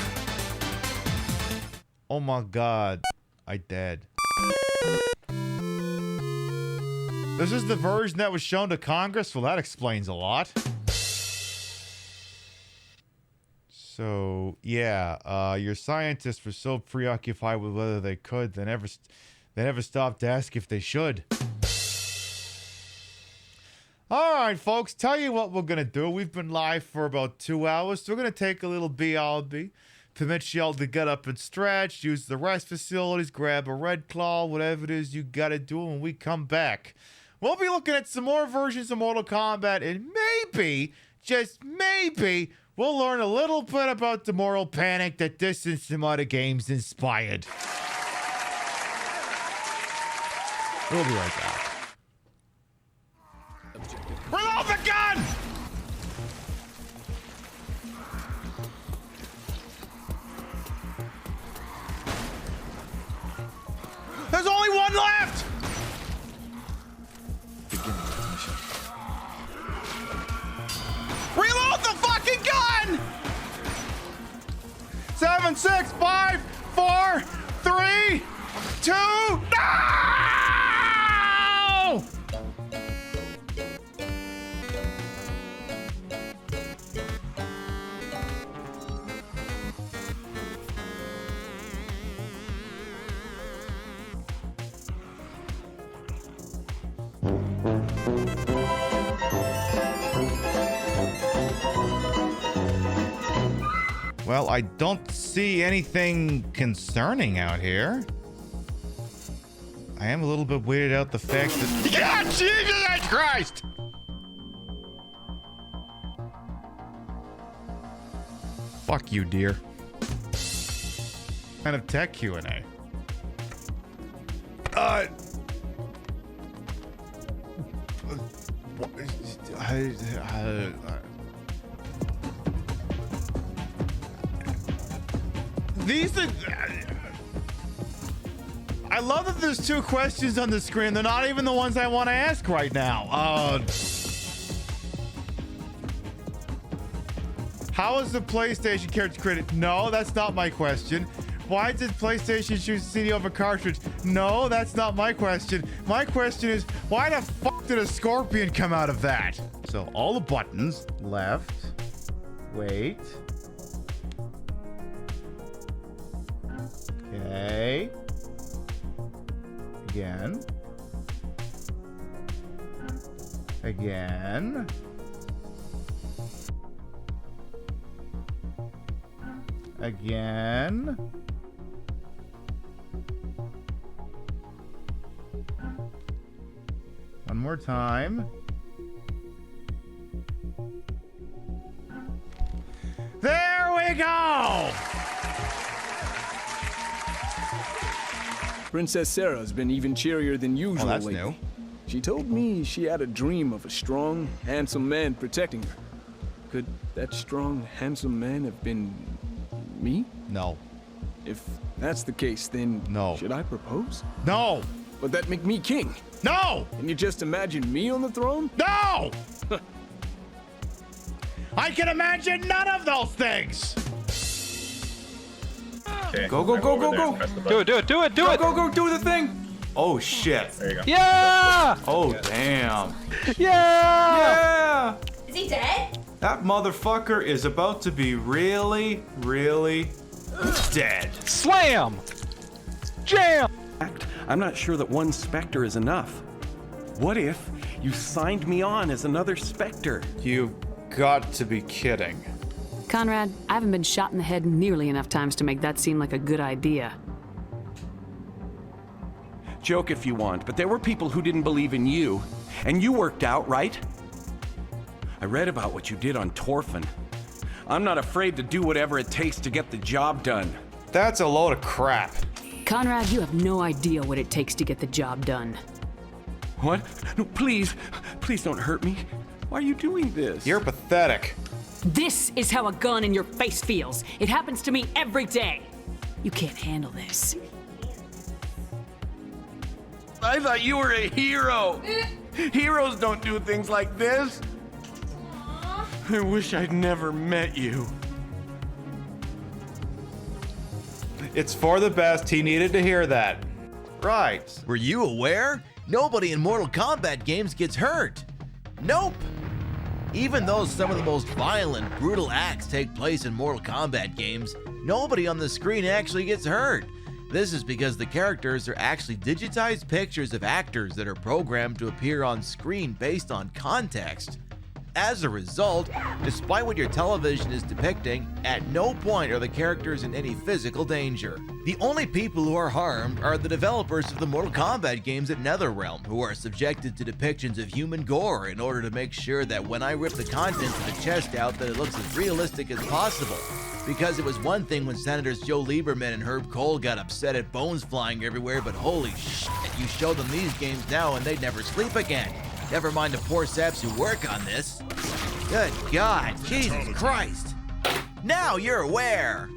Oh my god, I dead. This is the version that was shown to Congress? Well, that explains a lot. So, yeah, your scientists were so preoccupied with whether they could, they never stopped to ask if they should. Alright, folks, tell you what we're gonna do. We've been live for about 2 hours, so we're gonna take a little BRB. Permit y'all to get up and stretch, use the rest facilities, grab a Red Claw, whatever it is you gotta do when we come back. We'll be looking at some more versions of Mortal Kombat, and maybe, just maybe, we'll learn a little bit about the moral panic that this and some other games inspired. We'll be right back. Reload the gun! There's only one left! Reload the fucking gun! 7, 6, 5, 4, 3, 2, no! Well, I don't see anything concerning out here. I am a little bit weirded out the fact that... Yeah, Jesus Christ! Fuck you, dear. Kind of tech Q&A. These are... I love that there's 2 questions on the screen. They're not even the ones I want to ask right now. How is the PlayStation character created? No, that's not my question. Why did PlayStation choose CD over cartridge? No, that's not my question. My question is, why the fuck did a scorpion come out of that? So all the buttons, left, Wait. Okay. Again. Again. Again. One more time. There we go! Princess Sarah's been even cheerier than usual that's lately. new. She told me she had a dream of a strong, handsome man protecting her. Could that strong, handsome man have been me? No. If that's the case, then no. Should I propose? No. Would that make me king? No! Can you just imagine me on the throne? No! I can imagine none of those things! Okay. Go, go, go, go, go! Do it! Go, go, do the thing! Oh, shit. There you go. Yeah! Oh, damn. Yeah! Is he dead? That motherfucker is about to be really, really dead. Slam! Jam! I'm not sure that one Spectre is enough. What if you signed me on as another Spectre? You got to be kidding. Conrad, I haven't been shot in the head nearly enough times to make that seem like a good idea. Joke if you want, but there were people who didn't believe in you, and you worked out, right? I read about what you did on Torfin. I'm not afraid to do whatever it takes to get the job done. That's a load of crap. Conrad, you have no idea what it takes to get the job done. What? No, please. Please don't hurt me. Why are you doing this? You're pathetic. This is how a gun in your face feels. It happens to me every day. You can't handle this. I thought you were a hero. Heroes don't do things like this. I wish I'd never met you. It's for the best. He needed to hear that. Right. Were you aware? Nobody in Mortal Kombat games gets hurt. Nope. Even though some of the most violent, brutal acts take place in Mortal Kombat games, nobody on the screen actually gets hurt. This is because the characters are actually digitized pictures of actors that are programmed to appear on screen based on context. As a result, despite what your television is depicting, at no point are the characters in any physical danger. The only people who are harmed are the developers of the Mortal Kombat games at NetherRealm, who are subjected to depictions of human gore in order to make sure that when I rip the contents of the chest out that it looks as realistic as possible. Because it was one thing when Senators Joe Lieberman and Herb Cole got upset at bones flying everywhere, but holy shit, you show them these games now and they'd never sleep again. Never mind the poor saps who work on this. Good God, Jesus Christ. Now you're aware.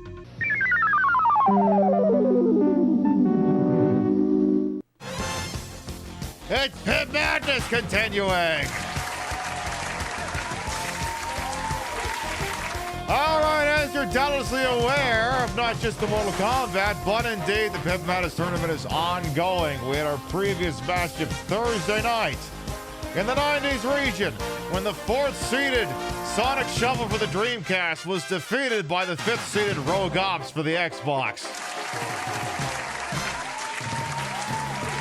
It's Pit Madness continuing. All right, as you're doubtlessly aware of not just the Mortal Kombat, but indeed the Pit Madness tournament is ongoing. We had our previous matchup Thursday night in the 90s region when the 4th-seeded Sonic Shuffle for the Dreamcast was defeated by the 5th-seeded Rogue Ops for the Xbox.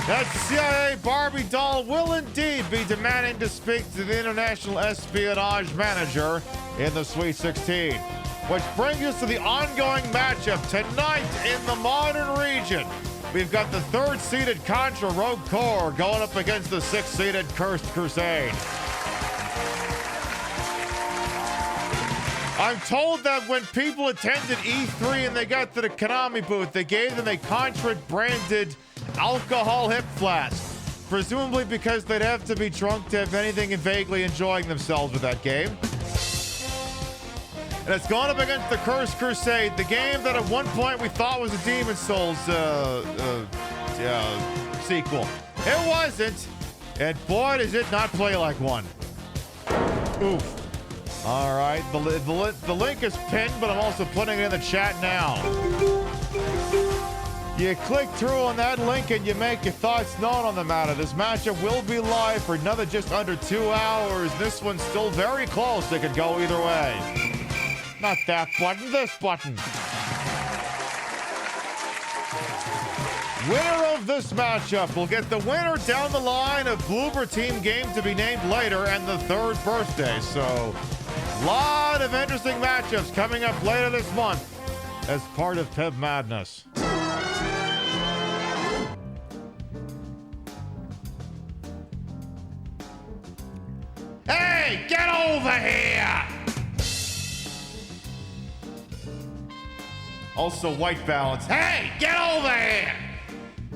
That CIA Barbie doll will indeed be demanding to speak to the International Espionage Manager in the Sweet 16. Which brings us to the ongoing matchup tonight in the Modern region. We've got the 3rd-seeded Contra Rogue Corps going up against the 6th-seeded Cursed Crusade. I'm told that when people attended E3 and they got to the Konami booth, they gave them a Contra-branded alcohol hip flask. Presumably because they'd have to be drunk to have anything and vaguely enjoying themselves with that game. And it's gone up against the Cursed Crusade, the game that at one point we thought was a Demon's Souls sequel. It wasn't, and boy does it not play like one. Oof. All right, the link is pinned, but I'm also putting it in the chat now. You click through on that link and you make your thoughts known on the matter. This matchup will be live for another just under 2 hours. This one's still very close. It could go either way. Not that button, this button. Winner of this matchup will get the winner down the line of Bloober Team game to be named later and the third birthday. So, lot of interesting matchups coming up later this month as part of Pib Madness. Hey, get over here! Also, white balance. Hey, get over here!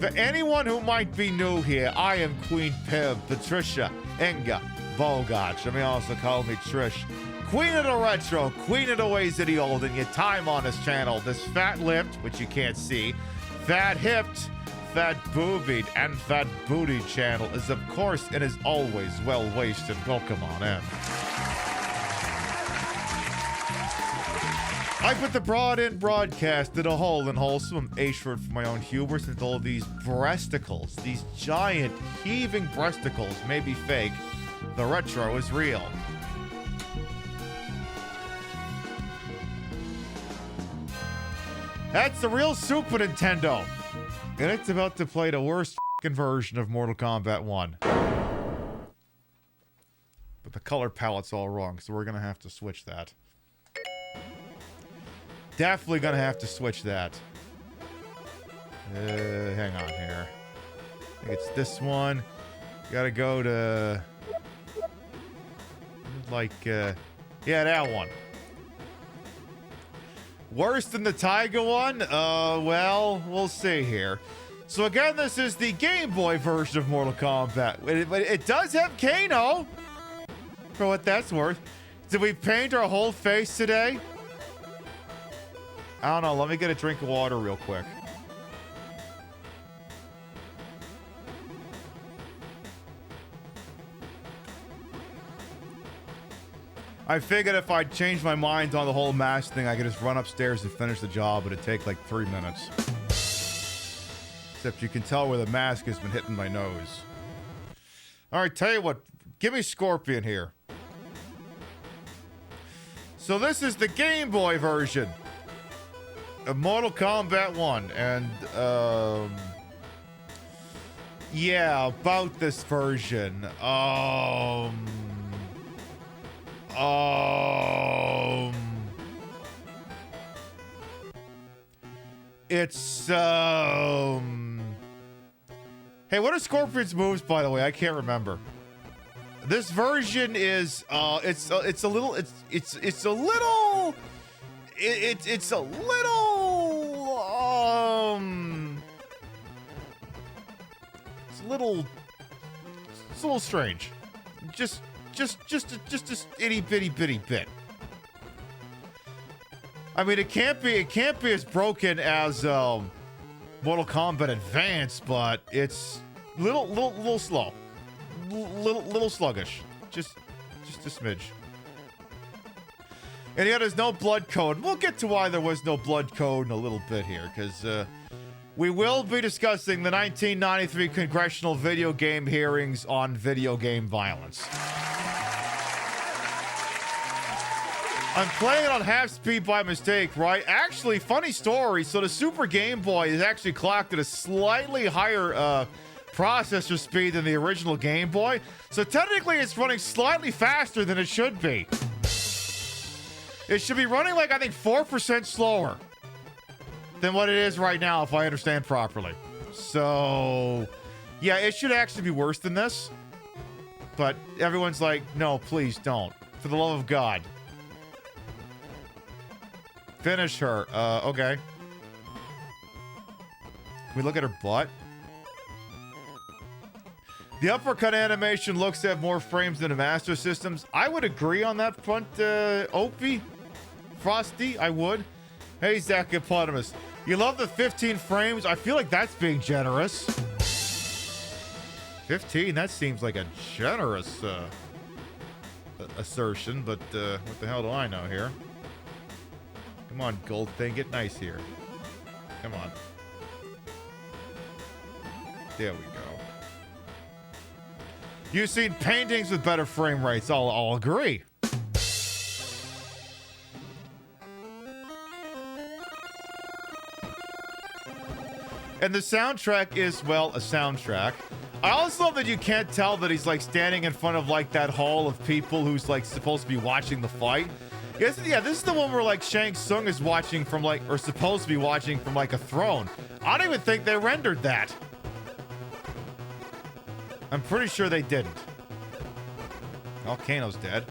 For anyone who might be new here, I am Queen Pib, Patricia Inga Bogach. Let me also call me Trish. Queen of the retro, queen of the ways of the old, and your time on this channel. This fat-lipped, which you can't see, fat-hipped, fat-boobied, and fat-booty channel is, of course, and is always well-wasted. Welcome on in. I put the broad in broadcast in a whole and wholesome H-word for my own humor, since all these breasticles, these giant heaving breasticles may be fake. The retro is real. That's the real Super Nintendo. And it's about to play the worst f***ing version of Mortal Kombat 1. But the color palette's all wrong, so we're gonna have to switch that. Definitely gonna have to switch that. Hang on here. I think it's this one. Gotta go to... like, yeah, that one. Worse than the Tiger one? Well, we'll see here. So again, this is the Game Boy version of Mortal Kombat. But it does have Kano, for what that's worth. Did we paint our whole face today? I don't know. Let me get a drink of water real quick. I figured if I changed my mind on the whole mask thing, I could just run upstairs and finish the job. It'd take like 3 minutes. Except you can tell where the mask has been hitting my nose. All right, tell you what. Give me Scorpion here. So this is the Game Boy version of Mortal Kombat 1. And, yeah, about this version. It's, hey, what are Scorpion's moves, by the way? I can't remember. This version is, it's a little, it's a little, it's a little strange. Just itty bitty bit. I mean, it can't be as broken as Mortal Kombat Advance, but it's little slow, little sluggish, just a smidge. And yeah, there's no blood code. We'll get to why there was no blood code in a little bit here, because we will be discussing the 1993 congressional video game hearings on video game violence. I'm playing it on half speed by mistake, right? Actually, funny story. So the Super Game Boy is actually clocked at a slightly higher processor speed than the original Game Boy. So technically it's running slightly faster than it should be. It should be running like, I think, 4% slower than what it is right now, if I understand properly. So, yeah, it should actually be worse than this. But everyone's like, no, please don't. For the love of God. Finish her. Okay. Can we look at her butt? The uppercut animation looks to have more frames than the Master Systems. I would agree on that front, Opie. Frosty, I would. Hey, Zach Hippopotamus. You love the 15 frames? I feel like that's being generous. 15? That seems like a generous assertion, but what the hell do I know here? Come on, gold thing. Get nice here. Come on. There we go. You've seen paintings with better frame rates. I'll agree. And the soundtrack is, well, a soundtrack. I also love that you can't tell that he's like standing in front of like that hall of people who's like supposed to be watching the fight. Yes, yeah, this is the one where like Shang Tsung is watching from like, or supposed to be watching from like a throne. I don't even think they rendered that. I'm pretty sure they didn't. Oh, Kano's dead.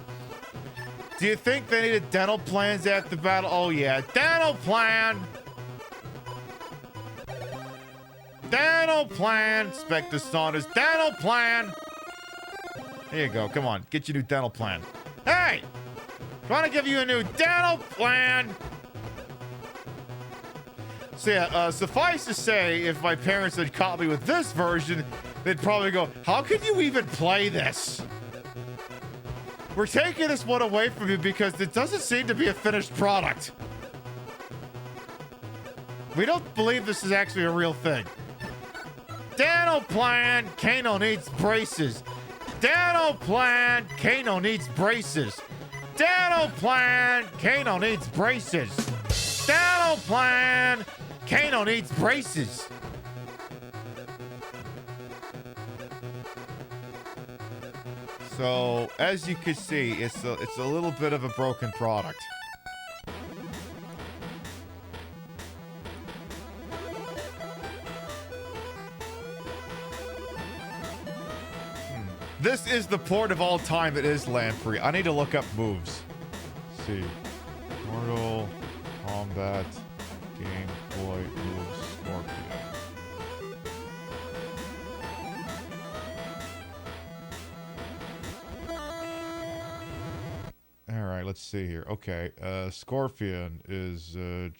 Do you think they needed dental plans after the battle? Oh yeah, dental plan! Dental plan! Spectre Saunders, dental plan! Here you go, come on, get your new dental plan. Hey! Trying to give you a new dental plan! So yeah, suffice to say, if my parents had caught me with this version, they'd probably go, how could you even play this? We're taking this one away from you because it doesn't seem to be a finished product. We don't believe this is actually a real thing. Dental plan, Kano needs braces. Dental plan, Kano needs braces. Dental plan, Kano needs braces. Dental plan, Kano needs braces. So, as you can see, it's a little bit of a broken product. This is the port of all time. It is Lamprey. I need to look up moves. Let's see. Mortal Kombat Game Boy moves Scorpion. All right, let's see here. Okay, Scorpion is Sonya,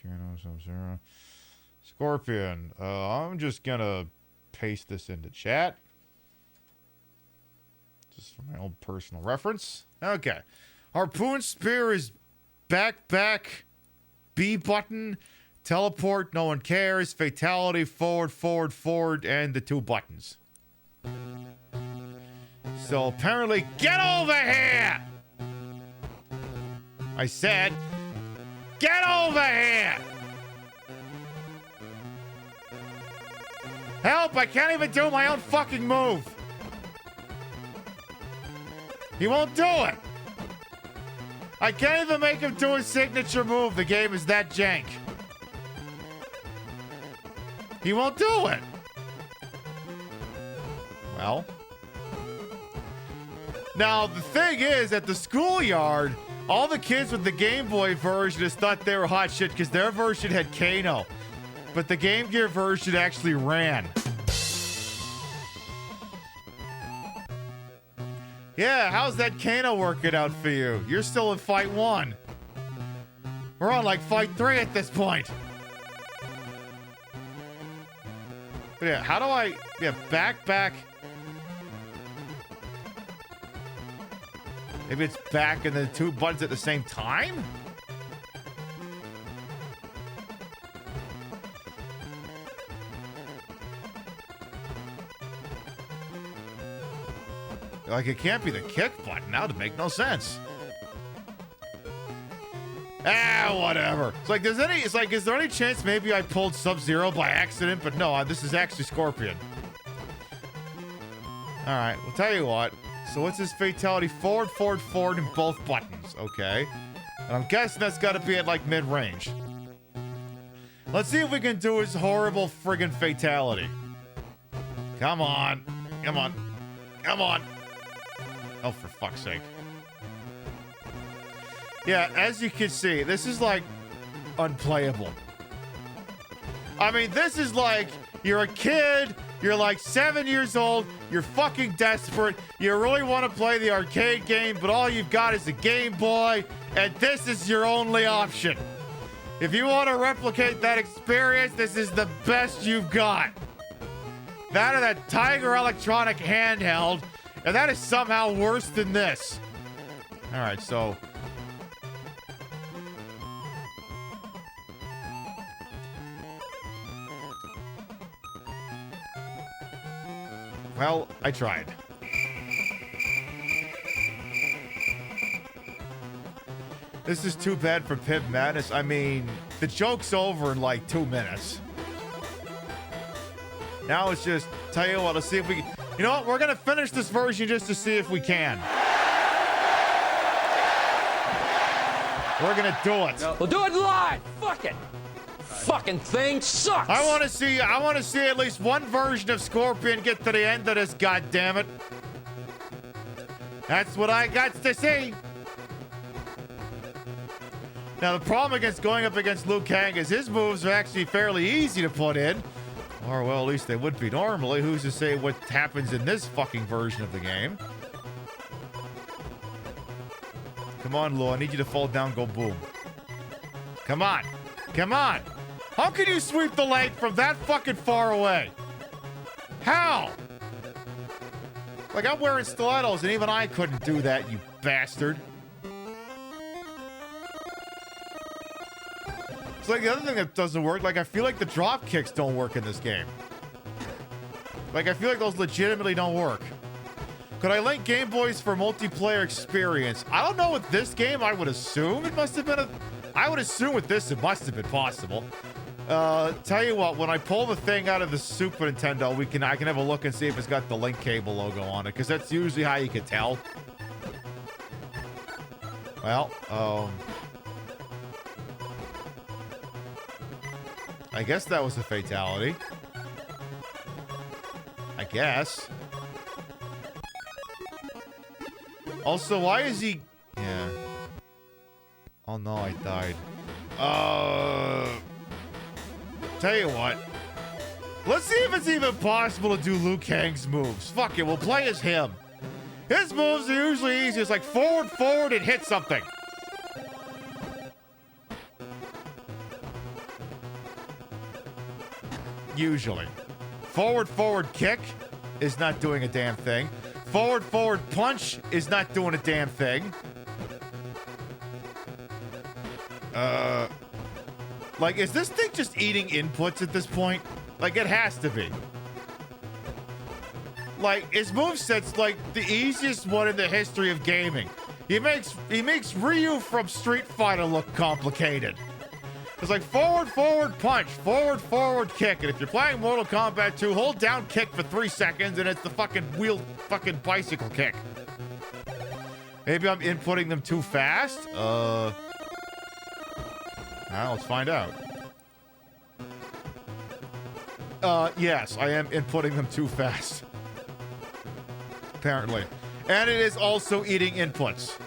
Kano, Sub-Zero. Scorpion. I'm just gonna paste this into chat. Just for my own personal reference. Okay. Harpoon Spear is back, B button, teleport, no one cares, fatality, forward, and the 2 buttons. So apparently, get over here! I said, get over here! Help! I can't even do my own fucking move! He won't do it! I can't even make him do his signature move. The game is that jank. He won't do it! Well... Now, the thing is, at the schoolyard, all the kids with the Game Boy version just thought they were hot shit because their version had Kano. But the Game Gear version actually ran. Yeah, how's that Kano working out for you? You're still in fight 1. We're on like fight 3 at this point. But yeah, how do I... Yeah, back... Maybe it's back and the 2 buttons at the same time? Like, it can't be the kick button. That would make no sense. Ah, whatever. It's like, is there any chance maybe I pulled Sub-Zero by accident? But no, this is actually Scorpion. All right, we'll tell you what. So what's his fatality? Forward in both buttons. Okay. And I'm guessing that's got to be at, like, mid-range. Let's see if we can do his horrible friggin' fatality. Come on. Come on. Come on. Oh, for fuck's sake. Yeah, as you can see, this is, like, unplayable. I mean, this is like, you're a kid, you're like 7 years old, you're fucking desperate, you really want to play the arcade game, but all you've got is a Game Boy, and this is your only option. If you want to replicate that experience, this is the best you've got. That or that Tiger Electronic handheld, and that is somehow worse than this. All right, so... Well, I tried. This is too bad for Pimp Madness. I mean, the joke's over in like 2 minutes. Now it's just, tell you what, let's see if we can. You know what? We're going to finish this version just to see if we can. We're going to do it. We'll do it live. Fuck it. Fucking thing sucks. I want to see at least one version of Scorpion get to the end of this, goddammit. That's what I got to see. Now, the problem against going up against Liu Kang is his moves are actually fairly easy to put in. Or, well, at least they would be normally. Who's to say what happens in this fucking version of the game? Come on, Liu. I need you to fall down, go boom. Come on. Come on. How can you sweep the leg from that fucking far away? How? Like, I'm wearing stilettos, and even I couldn't do that, you bastard. It's like the other thing that doesn't work, like, I feel like the drop kicks don't work in this game. Like, I feel like those legitimately don't work. Could I link Game Boys for multiplayer experience? I don't know with this game. I would assume it must have been I would assume with this it must have been possible. Tell you what, when I pull the thing out of the Super Nintendo, I can have a look and see if it's got the link cable logo on it, because that's usually how you can tell. Well, I guess that was a fatality. I guess. Also, why is he... Yeah. Oh no, I died. Tell you what. Let's see if it's even possible to do Liu Kang's moves. Fuck it, we'll play as him. His moves are usually easy. It's like forward, and hit something. Usually. Forward kick is not doing a damn thing. Forward punch is not doing a damn thing. Like, is this thing just eating inputs at this point? Like, it has to be. Like, his moveset's like the easiest one in the history of gaming. He makes Ryu from Street Fighter look complicated. It's like forward punch, forward kick, and if you're playing Mortal Kombat 2, hold down kick for 3 seconds, and it's the fucking bicycle kick. Maybe I'm inputting them too fast? Now let's find out. Yes, I am inputting them too fast. Apparently. And it is also eating inputs.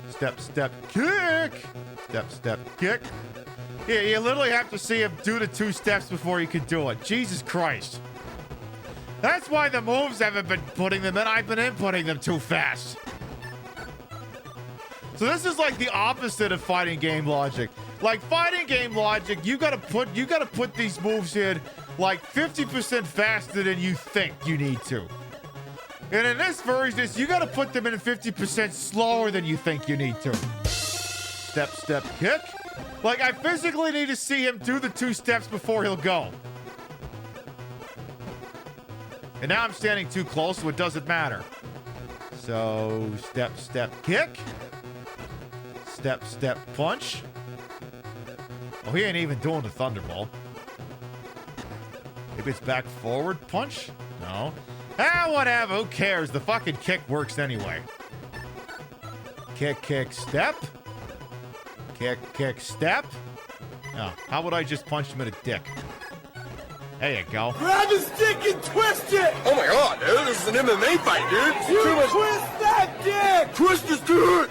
Step, kick! Step, kick. Yeah, you literally have to see him do the 2 steps before you can do it. Jesus Christ. That's why the moves haven't been putting them in. I've been inputting them too fast. So this is like the opposite of fighting game logic. Like fighting game logic, you gotta put these moves in like 50% faster than you think you need to. And in this version, you gotta put them in 50% slower than you think you need to. Step, kick. Like, I physically need to see him do the 2 steps before he'll go. And now I'm standing too close, so it doesn't matter. So, step, kick. Step, punch. Oh, he ain't even doing the Thunderbolt. Maybe it's back forward punch? No. Ah, whatever. Who cares? The fucking kick works anyway. Kick, step. Kick, step. Oh, how would I just punch him in a dick? There you go. Grab his dick and twist it! Oh my god, dude, this is an MMA fight, dude! You twist that dick! Twist his dick!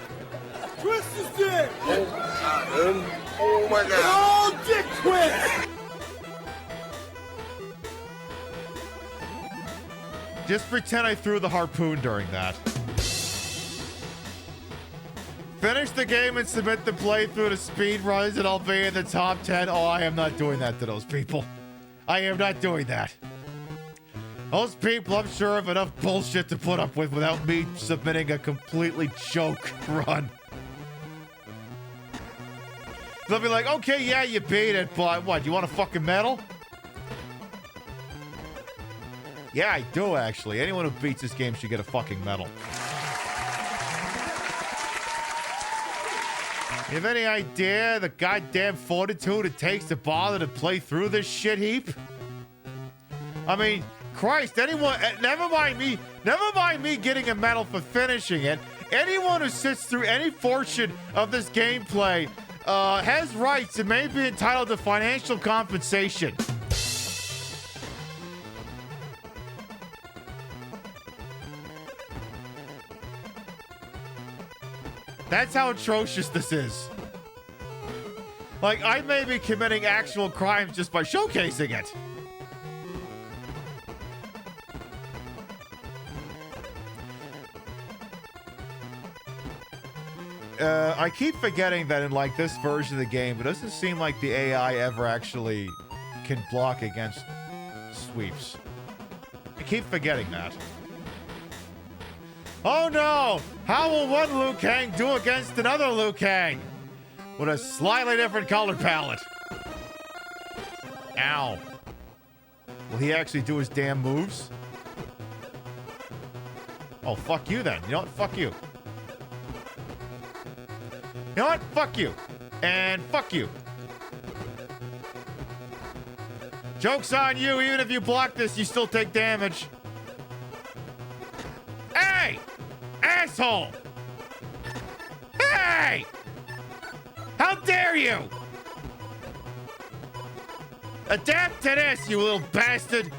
Twist his dick! Oh my god. Oh, dick twist! Just pretend I threw the harpoon during that. Finish the game and submit the playthrough to speedruns and I'll be in the top 10. Oh, I am not doing that to those people. I am not doing that. Those people, I'm sure, have enough bullshit to put up with without me submitting a completely joke run. They'll be like, okay, yeah, you beat it, but what, you want a fucking medal? Yeah, I do, actually. Anyone who beats this game should get a fucking medal. You have any idea the goddamn fortitude it takes to bother to play through this shit heap? I mean, Christ, anyone, never mind me getting a medal for finishing it. Anyone who sits through any portion of this gameplay has rights and may be entitled to financial compensation. That's how atrocious this is. Like, I may be committing actual crimes just by showcasing it. I keep forgetting that in, like, this version of the game, it doesn't seem like the AI ever actually can block against sweeps. I keep forgetting that. Oh no! How will one Liu Kang do against another Liu Kang? With a slightly different color palette. Ow. Will he actually do his damn moves? Oh, fuck you then. You know what? Fuck you. You know what? Fuck you. And fuck you. Joke's on you. Even if you block this, you still take damage. Hey! Asshole! Hey! How dare you! Adapt to this, you little bastard!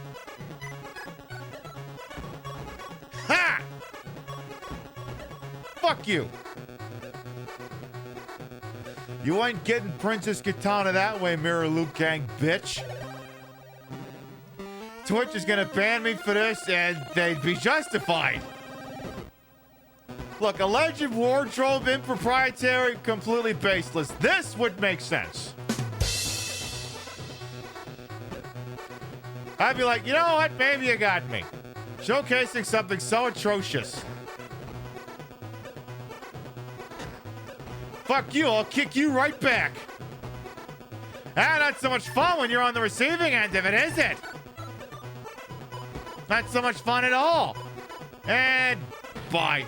Ha! Fuck you! You ain't getting Princess Katana that way, Mirror Liu Kang, bitch. Twitch is gonna ban me for this, and they'd be justified. Look, alleged wardrobe, improprietary, completely baseless. This would make sense. I'd be like, you know what? Maybe you got me. Showcasing something so atrocious. Fuck you, I'll kick you right back. Not so much fun when you're on the receiving end of it, is it? Not so much fun at all. And bye.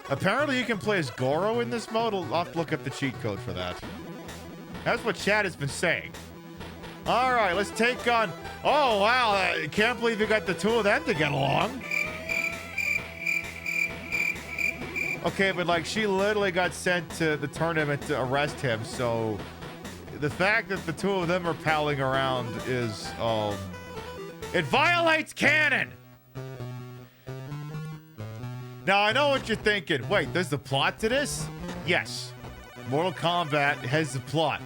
Apparently you can play as Goro in this mode. I'll have to look up the cheat code for that. That's what chat has been saying. All right, let's take on... Oh, wow. I can't believe you got the two of them to get along. Okay, but like she literally got sent to the tournament to arrest him, so the fact that the two of them are palling around is, it violates canon. Now, I know what you're thinking. Wait, there's a plot to this? Yes. Mortal Kombat has a plot.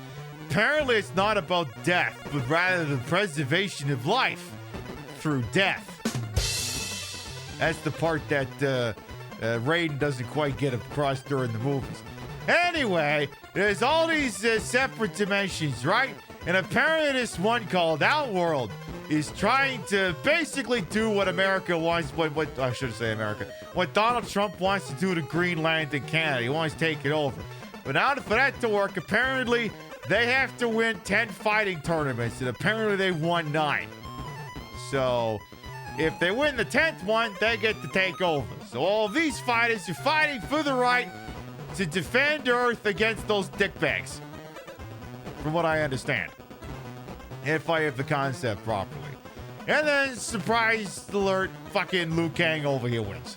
Apparently, it's not about death, but rather the preservation of life through death. That's the part that Raiden doesn't quite get across during the movies. Anyway, there's all these separate dimensions, right? And apparently this one called Outworld is trying to basically do what America wants, what I should say America, what Donald Trump wants to do to Greenland and Canada. He wants to take it over. But now for that to work, apparently they have to win 10 fighting tournaments, and apparently they won 9. So if they win the 10th one, they get to take over. So all these fighters are fighting for the right to defend Earth against those dickbags, from what I understand, if I have the concept properly. And then, surprise alert, fucking Liu Kang over here wins.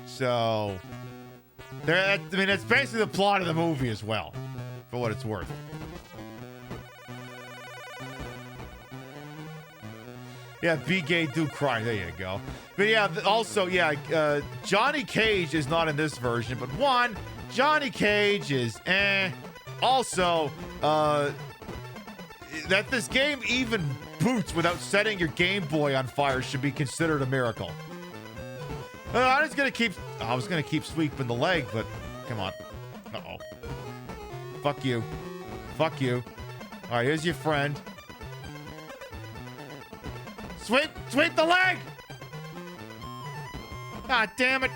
So, I mean, that's basically the plot of the movie as well, for what it's worth. Yeah, be gay, do cry. There you go. But yeah, also, yeah, Johnny Cage is not in this version, but one, Johnny Cage is Also, that this game even boots without setting your Game Boy on fire should be considered a miracle. I was gonna keep sweeping the leg, but come on. Uh-oh. Fuck you. Fuck you. All right, here's your friend. Sweep the leg! God damn it.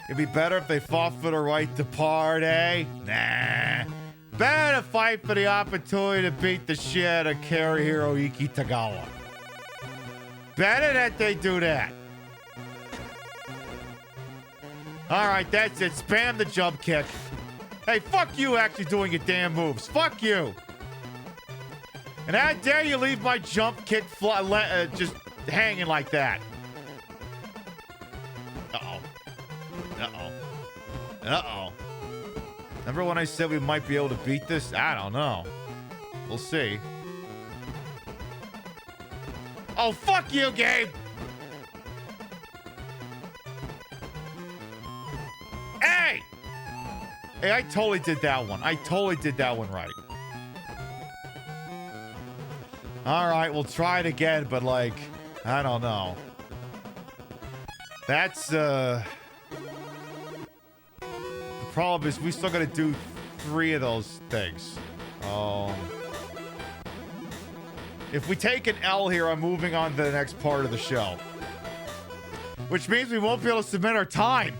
It'd be better if they fought for the right to party. Nah. Better fight for the opportunity to beat the shit out of Karihiro Iki Tagawa. Better that they do that. Alright, that's it. Spam the jump kick. Hey, fuck you actually doing your damn moves. Fuck you. And how dare you leave my jump kick just hanging like that. Uh-oh. Uh-oh. Uh-oh. Remember when I said we might be able to beat this? I don't know. We'll see. Oh, fuck you, Gabe! Hey! Hey, I totally did that one. I totally did that one right. Alright, we'll try it again, but like, I don't know. That's, the problem is we still gotta do 3 of those things. If we take an L here, I'm moving on to the next part of the show. Which means we won't be able to submit our time.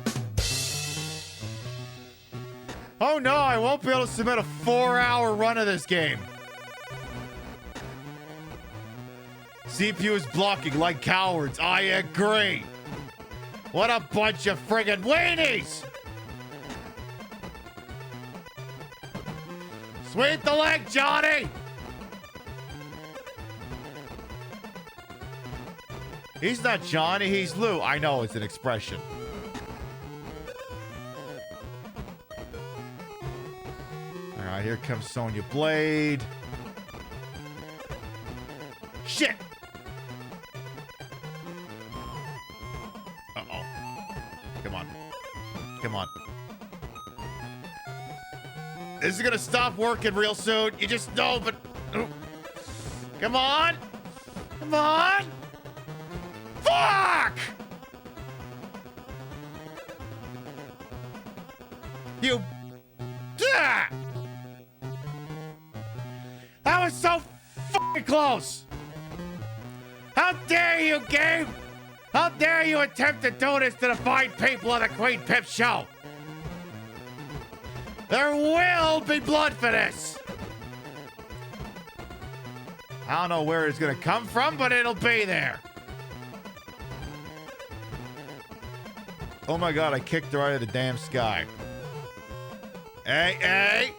Oh no, I won't be able to submit a 4-hour run of this game. CPU is blocking like cowards. I agree. What a bunch of friggin' weenies! Sweep the leg, Johnny! He's not Johnny, he's Lou. I know, it's an expression. Alright, here comes Sonya Blade. Shit! Uh-oh. Come on. Come on. This is gonna stop working real soon. You just know, but... Come on! Come on! Fuck! You... Ah! That was so fucking close! How dare you, Gabe? How dare you attempt to do this to the fine people of the Queen Pip show? There will be blood for this! I don't know where it's gonna come from, but it'll be there. Oh my god, I kicked her out of the damn sky. Hey, hey!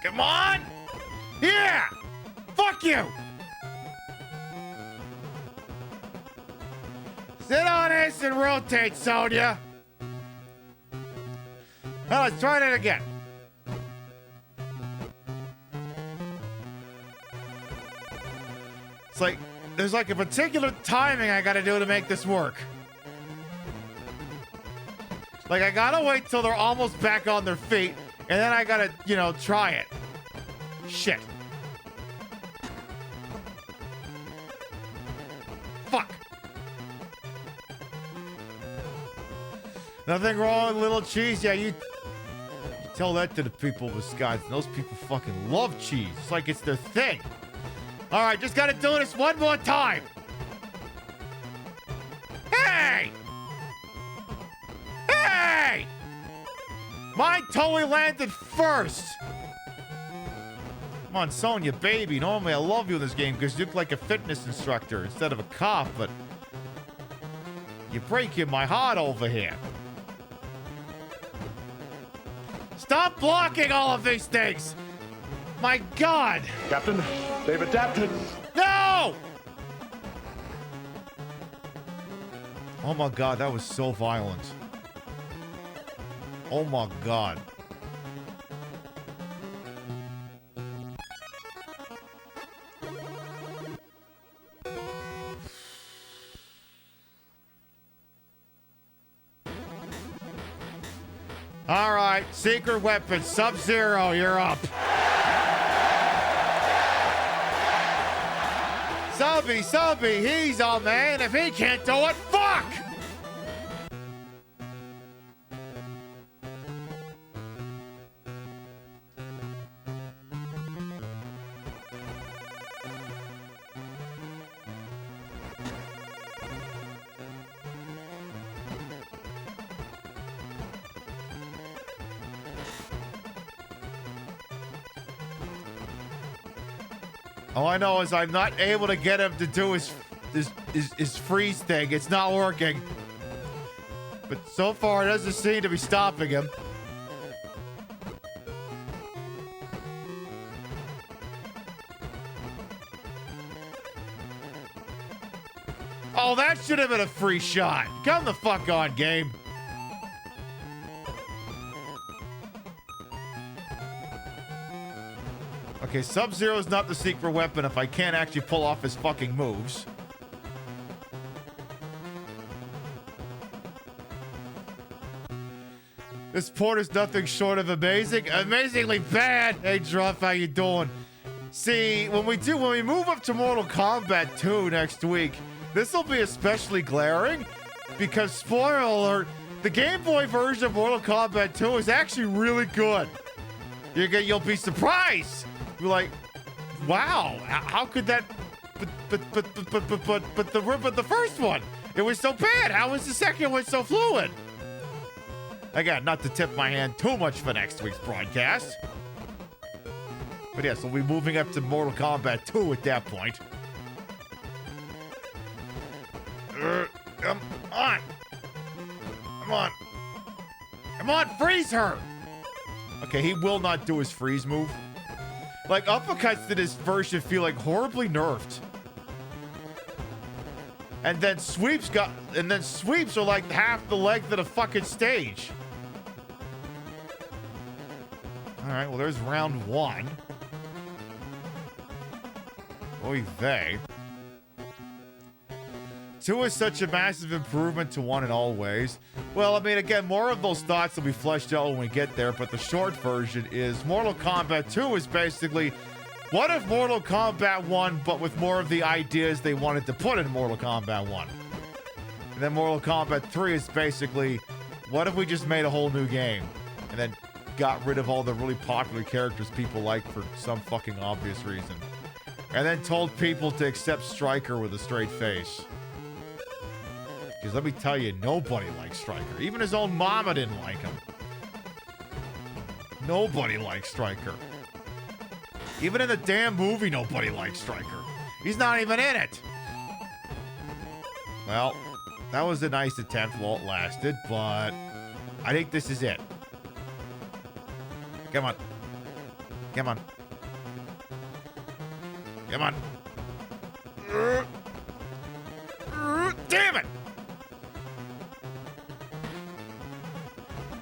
Come on! Yeah! Fuck you! Sit on this and rotate, Sonya. Now let's try that again. It's like, there's like a particular timing I gotta do to make this work. Like, I gotta wait till they're almost back on their feet, and then I gotta, you know, try it. Shit. Fuck. Nothing wrong with little cheese. Yeah, you tell that to the people of Wisconsin. Those people fucking love cheese. It's like it's their thing. All right, just gotta do this one more time. Hey! Hey! Mine totally landed first. Come on, Sonya, baby. Normally I love you in this game because you look like a fitness instructor instead of a cop, but you're breaking my heart over here. Stop blocking all of these things! My God! Captain, they've adapted. No! Oh my God, that was so violent. Oh my God. All right, secret weapon, Sub-Zero, you're up. Subby, he's all man. If he can't do it, fuck! All I know is I'm not able to get him to do his freeze thing. It's not working. But so far, it doesn't seem to be stopping him. Oh, that should have been a free shot. Come the fuck on, game. Okay, Sub-Zero is not the secret weapon if I can't actually pull off his fucking moves. This port is nothing short of amazing. Amazingly bad. Hey, Druff, how you doing? See, when we move up to Mortal Kombat 2 next week, this will be especially glaring because, spoiler alert, the Game Boy version of Mortal Kombat 2 is actually really good. You'll be surprised. You're like, wow, how could that? But the first one, it was so bad. How was the second one so fluid? Again, not to tip my hand too much for next week's broadcast. But yes, we'll be moving up to Mortal Kombat 2 at that point. Come on. Come on. Come on, freeze her. Okay, he will not do his freeze move. Like, uppercuts to this version feel like horribly nerfed. And then sweeps are like half the length of the fucking stage. Alright, well there's round one. Oy vey. 2 is such a massive improvement to 1 in all ways. Well, I mean, again, more of those thoughts will be fleshed out when we get there, but the short version is Mortal Kombat 2 is basically what if Mortal Kombat 1, but with more of the ideas they wanted to put in Mortal Kombat 1. And then Mortal Kombat 3 is basically what if we just made a whole new game and then got rid of all the really popular characters people like for some fucking obvious reason. And then told people to accept Stryker with a straight face. Because let me tell you, nobody likes Stryker. Even his own mama didn't like him. Nobody likes Stryker. Even in the damn movie, nobody likes Stryker. He's not even in it. Well, that was a nice attempt while it lasted, but I think this is it. Come on. Come on. Come on. Damn it!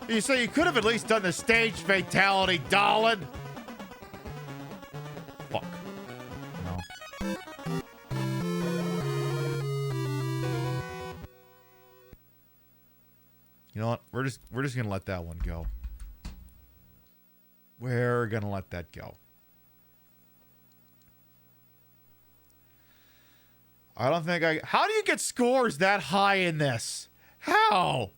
You say you could have at least done the stage fatality, darling. Fuck. No. You know what? We're just gonna let that one go. We're gonna let that go. I don't think how do you get scores that high in this? How?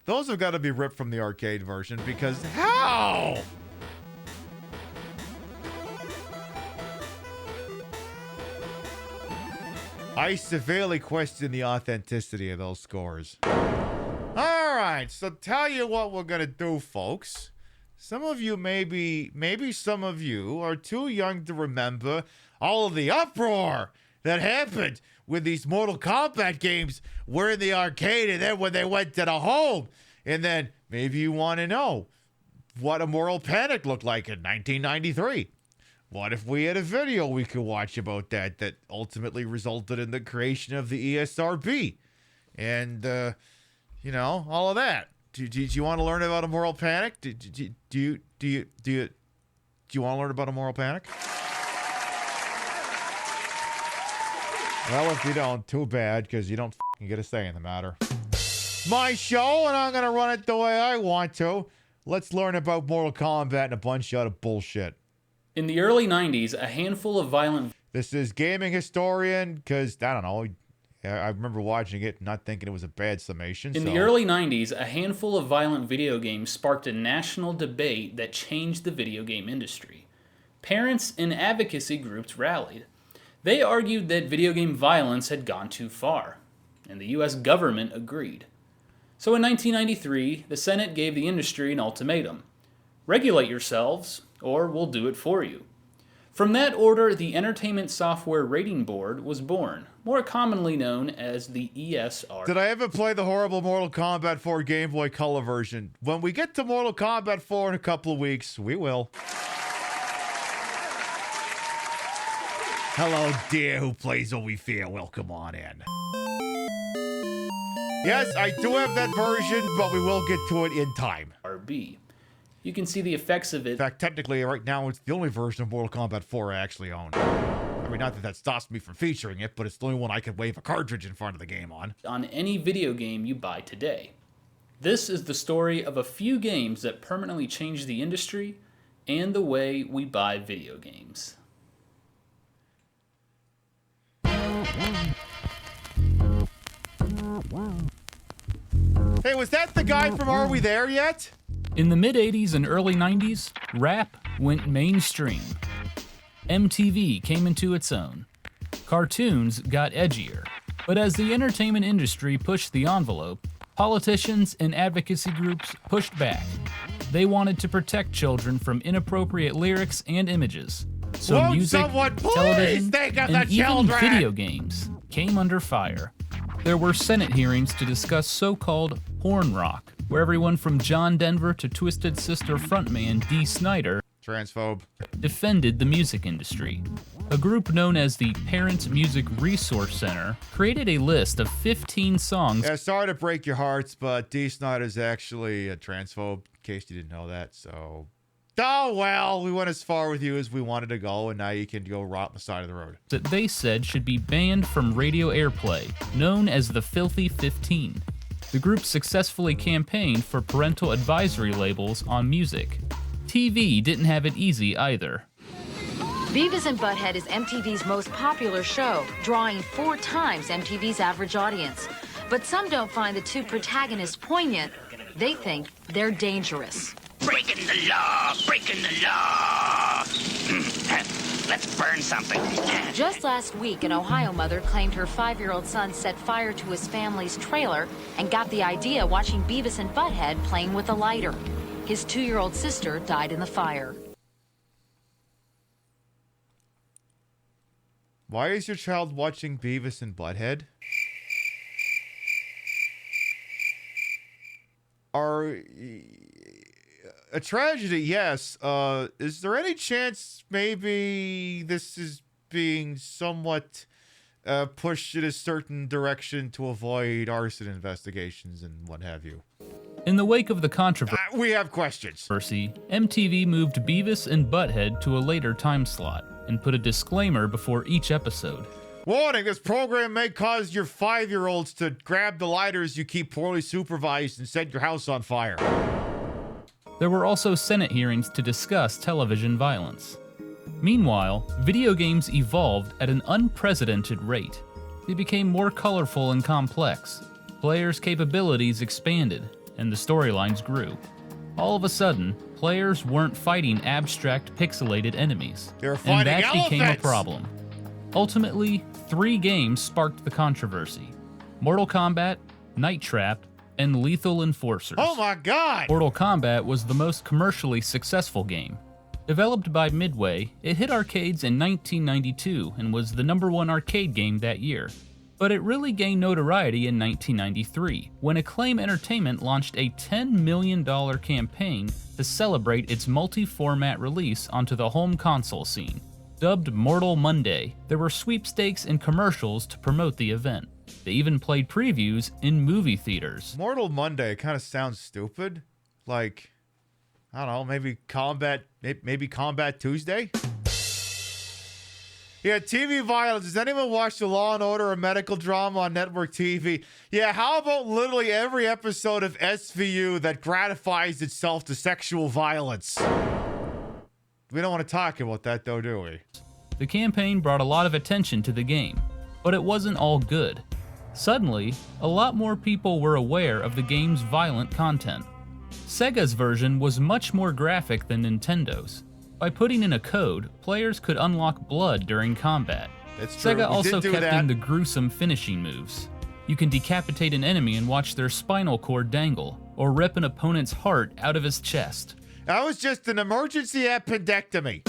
Those have got to be ripped from the arcade version because how? I severely question the authenticity of those scores. All right, so tell you what we're going to do, folks. Some of you maybe some of you are too young to remember all of the uproar that happened when these Mortal Kombat games were in the arcade and then when they went to the home. And then maybe you want to know what a Moral Panic looked like in 1993. What if we had a video we could watch about that ultimately resulted in the creation of the ESRB? And, you know, all of that. Do you want to learn about a Moral Panic? Do you want to learn about a Moral Panic? Well, if you don't, too bad, because you don't fucking get a say in the matter. My show, and I'm going to run it the way I want to. Let's learn about Mortal Kombat and a bunch of other bullshit. In the early 90s, a handful of violent... This is Gaming Historian, because, I don't know, I remember watching it and not thinking it was a bad summation. In the early 90s, a handful of violent video games sparked a national debate that changed the video game industry. Parents and advocacy groups rallied. They argued that video game violence had gone too far, and the US government agreed. So in 1993, the Senate gave the industry an ultimatum. Regulate yourselves, or we'll do it for you. From that order, the Entertainment Software Rating Board was born, more commonly known as the ESR. Did I ever play the horrible Mortal Kombat 4 Game Boy Color version? When we get to Mortal Kombat 4 in a couple of weeks, we will. Hello, dear who plays what we fear. Welcome on in. Yes, I do have that version, but we will get to it in time. RB. You can see the effects of it. In fact, technically, right now, it's the only version of Mortal Kombat 4 I actually own. I mean, not that that stops me from featuring it, but it's the only one I could wave a cartridge in front of the game on. On any video game you buy today. This is the story of a few games that permanently changed the industry and the way we buy video games. Hey, was that the guy from Are We There Yet? In the mid-'80s and early 90s, rap went mainstream. MTV came into its own. Cartoons got edgier. But as the entertainment industry pushed the envelope, politicians and advocacy groups pushed back. They wanted to protect children from inappropriate lyrics and images. So Won't music, someone please television, think of and the even children? video games came under fire. There were Senate hearings to discuss so-called porn rock, where everyone from John Denver to Twisted Sister frontman Dee Snider, transphobe, defended the music industry. A group known as the Parents Music Resource Center created a list of 15 songs. Yeah, sorry to break your hearts, but Dee Snider's actually a transphobe, in case you didn't know that, so... Oh, well, we went as far with you as we wanted to go, and now you can go rot on the side of the road. That they said should be banned from radio airplay, known as the Filthy 15. The group successfully campaigned for parental advisory labels on music. TV didn't have it easy either. Beavis and Butthead is MTV's most popular show, drawing 4 times MTV's average audience. But some don't find the two protagonists poignant. They think they're dangerous. Breaking the law, breaking the law. Let's burn something. Just last week, an Ohio mother claimed her 5-year-old son set fire to his family's trailer and got the idea watching Beavis and Butthead playing with a lighter. His 2-year-old sister died in the fire. Why is your child watching Beavis and Butthead? A tragedy, yes. Is there any chance maybe this is being somewhat pushed in a certain direction to avoid arson investigations and what have you? In the wake of the controversy, we have questions. MTV moved Beavis and Butthead to a later time slot and put a disclaimer before each episode. Warning, this program may cause your 5-year-olds to grab the lighters you keep poorly supervised and set your house on fire. There were also Senate hearings to discuss television violence. Meanwhile, video games evolved at an unprecedented rate. They became more colorful and complex. Players' capabilities expanded, and the storylines grew. All of a sudden, players weren't fighting abstract pixelated enemies. They were fighting and that became a elephants. problem. Ultimately, 3 games sparked the controversy: Mortal Kombat, Night Trap, and Lethal Enforcers. Oh my god! Mortal Kombat was the most commercially successful game. Developed by Midway, it hit arcades in 1992 and was the #1 arcade game that year. But it really gained notoriety in 1993, when Acclaim Entertainment launched a $10 million campaign to celebrate its multi-format release onto the home console scene. Dubbed Mortal Monday, there were sweepstakes and commercials to promote the event. They even played previews in movie theaters. Mortal Monday kind of sounds stupid. Like, I don't know, maybe Combat Tuesday? Yeah, TV violence. Does anyone watch the Law & Order or medical drama on network TV? Yeah, how about literally every episode of SVU that gratifies itself to sexual violence? We don't want to talk about that though, do we? The campaign brought a lot of attention to the game, but it wasn't all good. Suddenly, a lot more people were aware of the game's violent content. Sega's version was much more graphic than Nintendo's. By putting in a code, players could unlock blood during combat. That's true. Sega We also did do kept that. in the gruesome finishing moves. You can decapitate an enemy and watch their spinal cord dangle, or rip an opponent's heart out of his chest. That was just an emergency appendectomy.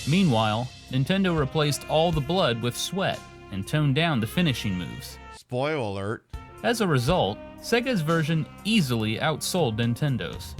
Meanwhile, Nintendo replaced all the blood with sweat and toned down the finishing moves. Spoiler alert. As a result, Sega's version easily outsold Nintendo's.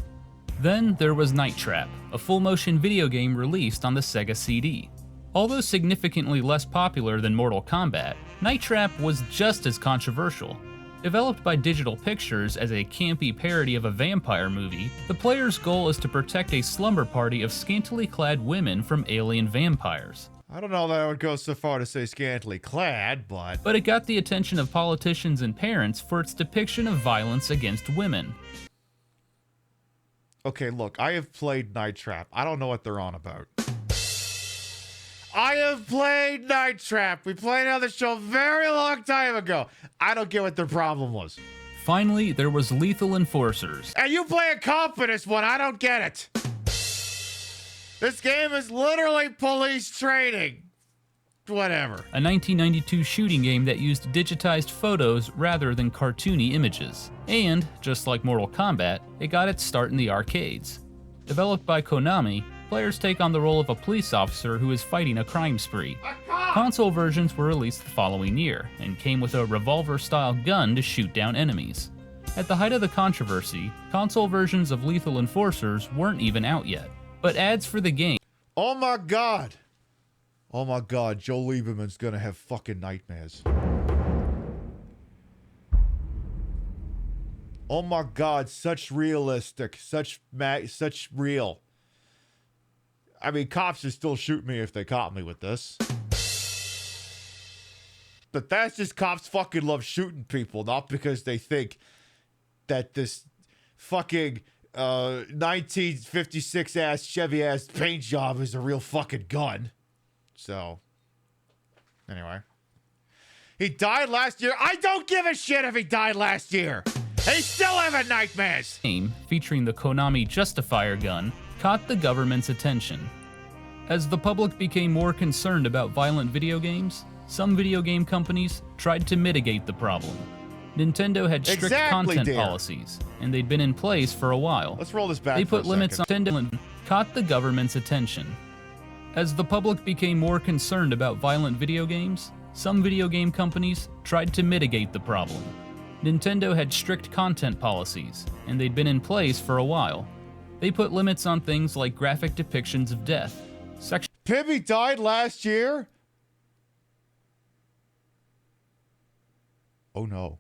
Then there was Night Trap, a full-motion video game released on the Sega CD. Although significantly less popular than Mortal Kombat, Night Trap was just as controversial. Developed by Digital Pictures as a campy parody of a vampire movie, the player's goal is to protect a slumber party of scantily clad women from alien vampires. I don't know that I would go so far to say scantily clad, but... But it got the attention of politicians and parents for its depiction of violence against women. Okay, look, I have played Night Trap. I don't know what they're on about. I have played Night Trap. We played it on the show a very long time ago. I don't get what their problem was. Finally, there was Lethal Enforcers. And you play a cop in this one. I don't get it. This game is literally police training. Whatever. A 1992 shooting game that used digitized photos rather than cartoony images. And, just like Mortal Kombat, it got its start in the arcades. Developed by Konami, players take on the role of a police officer who is fighting a crime spree. Console versions were released the following year, and came with a revolver-style gun to shoot down enemies. At the height of the controversy, console versions of Lethal Enforcers weren't even out yet, but ads for the game... Oh my god! Oh my god, Joe Lieberman's gonna have fucking nightmares. Oh my god, such realistic, such real. I mean, cops would still shoot me if they caught me with this. But that's just cops fucking love shooting people, not because they think that this fucking 1956 ass Chevy ass paint job is a real fucking gun. So, anyway. He died last year. I don't give a shit if he died last year. He's still having nightmares. Game, featuring the Konami Justifier gun, caught the government's attention. As the public became more concerned about violent video games, some video game companies tried to mitigate the problem. Nintendo had strict content policies, and they'd been in place for a while. Let's roll this back. They put limits on Nintendo, caught the government's attention. As the public became more concerned about violent video games, some video game companies tried to mitigate the problem. Nintendo had strict content policies, and they'd been in place for a while. They put limits on things like graphic depictions of death. Pibby died last year? Oh no.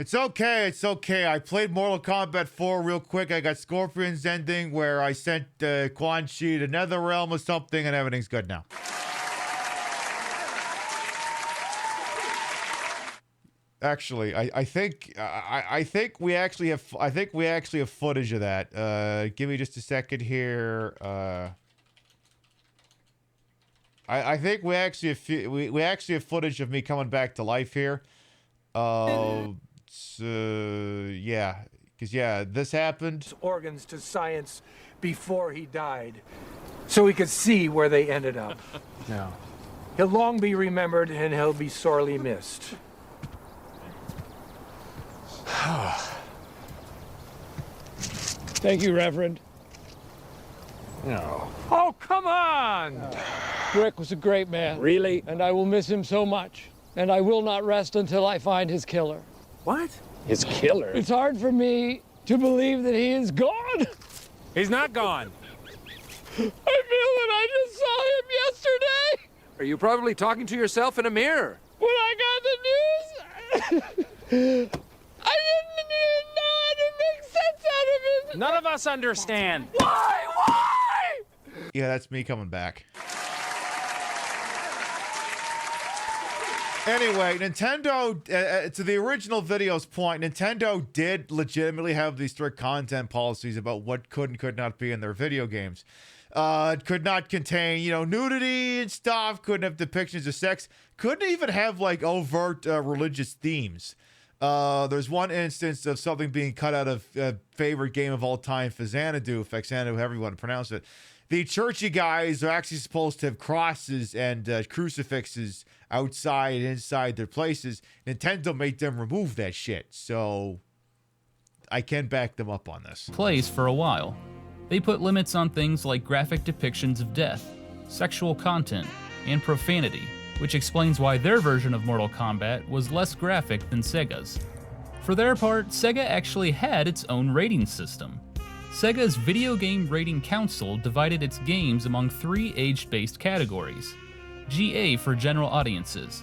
It's okay, it's okay. I played Mortal Kombat 4 real quick. I got Scorpion's ending where I sent Quan Chi to Netherrealm or something, and everything's good now. Actually, I think we actually have footage of that. Give me just a second here. I think we actually have footage of me coming back to life here. Yeah, because this happened. Organs to science before he died, so he could see where they ended up. No, he'll long be remembered, and he'll be sorely missed. Thank you, Reverend. No. Oh, come on! Rick was a great man. Really? And I will miss him so much. And I will not rest until I find his killer. What? His killer? It's hard for me to believe that he is gone. He's not gone. I feel that I just saw him yesterday. Are you probably talking to yourself in a mirror? When I got the news, I didn't know how to make sense out of it. None of us understand. Why? Yeah, that's me coming back. Anyway, Nintendo, to the original video's point, Nintendo did legitimately have these strict content policies about what could and could not be in their video games. It could not contain, nudity and stuff, couldn't have depictions of sex, couldn't even have, like, overt religious themes. There's one instance of something being cut out of favorite game of all time, Xanadu, however you want to pronounce it. The churchy guys are actually supposed to have crosses and crucifixes outside and inside their places. Nintendo made them remove that shit, so I can back them up on this. Plays for a while. They put limits on things like graphic depictions of death, sexual content, and profanity, which explains why their version of Mortal Kombat was less graphic than Sega's. For their part, Sega actually had its own rating system. Sega's Video Game Rating Council divided its games among 3 age-based categories: GA for general audiences,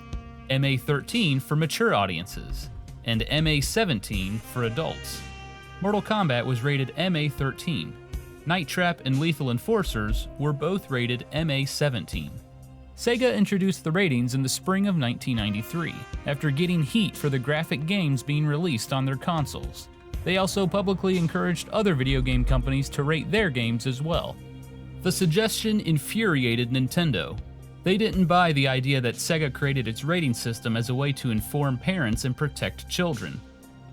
MA13 for mature audiences, and MA17 for adults. Mortal Kombat was rated MA13. Night Trap and Lethal Enforcers were both rated MA17. Sega introduced the ratings in the spring of 1993, after getting heat for the graphic games being released on their consoles. They also publicly encouraged other video game companies to rate their games as well. The suggestion infuriated Nintendo. They didn't buy the idea that Sega created its rating system as a way to inform parents and protect children.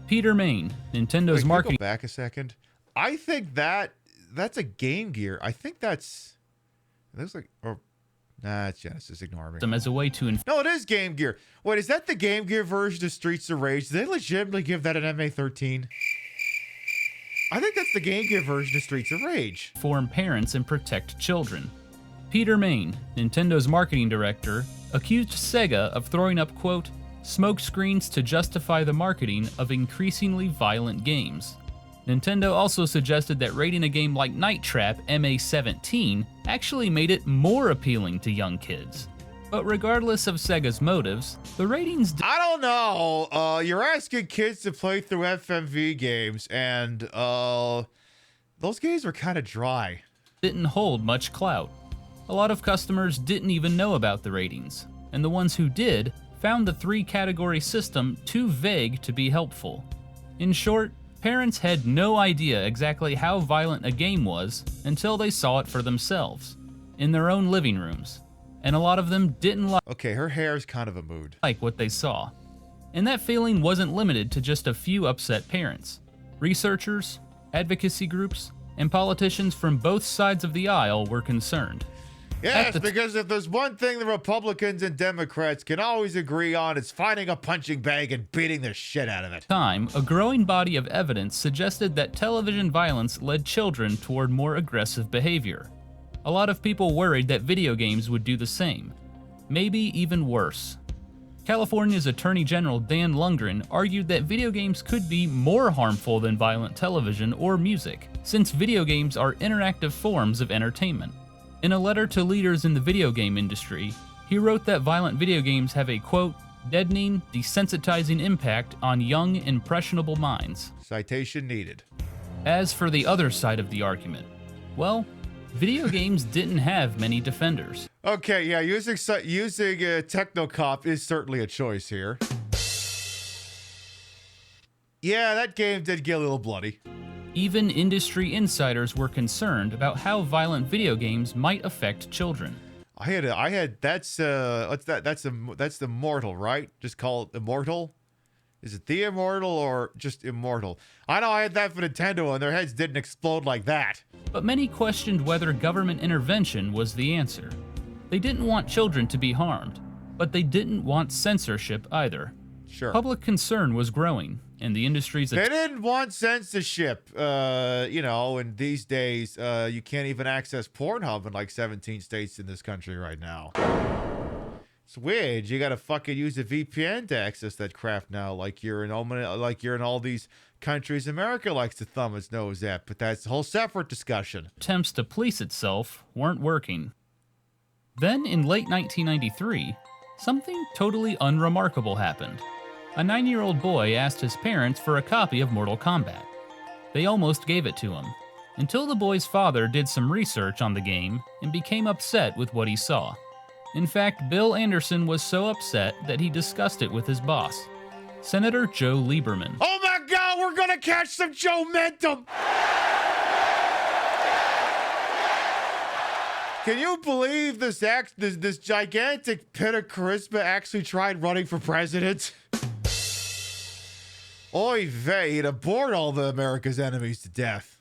Peter Main, Nintendo's marketing... Go back a second. I think that's a Game Gear. I think that's... It looks like... Nah, it's Genesis. Ignore me. As a way to... No, it is Game Gear. Wait, is that the Game Gear version of Streets of Rage? Did they legitimately give that an MA13? I think that's the Game Gear version of Streets of Rage. Inform parents and protect children. Peter Main, Nintendo's marketing director, accused Sega of throwing up, quote, smoke screens to justify the marketing of increasingly violent games. Nintendo also suggested that rating a game like Night Trap MA17 actually made it more appealing to young kids. But regardless of Sega's motives, the ratings... I don't know. You're asking kids to play through FMV games, and those games were kind of dry. Didn't hold much clout. A lot of customers didn't even know about the ratings, and the ones who did found the 3-category system too vague to be helpful. In short, parents had no idea exactly how violent a game was until they saw it for themselves, in their own living rooms. And a lot of them didn't Okay, her hair's kind of a mood. Like what they saw. And that feeling wasn't limited to just a few upset parents. Researchers, advocacy groups, and politicians from both sides of the aisle were concerned. Yes, because if there's one thing the Republicans and Democrats can always agree on, it's finding a punching bag and beating the shit out of it. A growing body of evidence suggested that television violence led children toward more aggressive behavior. A lot of people worried that video games would do the same, maybe even worse. California's Attorney General Dan Lundgren argued that video games could be more harmful than violent television or music, since video games are interactive forms of entertainment. In a letter to leaders in the video game industry, he wrote that violent video games have a, quote, deadening, desensitizing impact on young, impressionable minds. Citation needed. As for the other side of the argument, well, video games didn't have many defenders. Okay, yeah, using Technocop is certainly a choice here. Yeah, that game did get a little bloody. Even industry insiders were concerned about how violent video games might affect children. That's the Immortal, right? Just call it Immortal? Is it the Immortal or just Immortal? I know I had that for Nintendo and their heads didn't explode like that. But many questioned whether government intervention was the answer. They didn't want children to be harmed, but they didn't want censorship either. Sure. Public concern was growing, and the industry's... They didn't want censorship. And these days, you can't even access Pornhub in like 17 states in this country right now. It's weird. You gotta fucking use a VPN to access that crap now, like you're in all these countries America likes to thumb its nose at. But that's a whole separate discussion. Attempts to police itself weren't working. Then, in late 1993, something totally unremarkable happened. A 9-year-old boy asked his parents for a copy of Mortal Kombat. They almost gave it to him, until the boy's father did some research on the game and became upset with what he saw. In fact, Bill Anderson was so upset that he discussed it with his boss, Senator Joe Lieberman. Oh my God, we're gonna catch some Joe Mentum! Can you believe this gigantic pit of charisma actually tried running for president? Oy vey, he'd have bored all the America's enemies to death.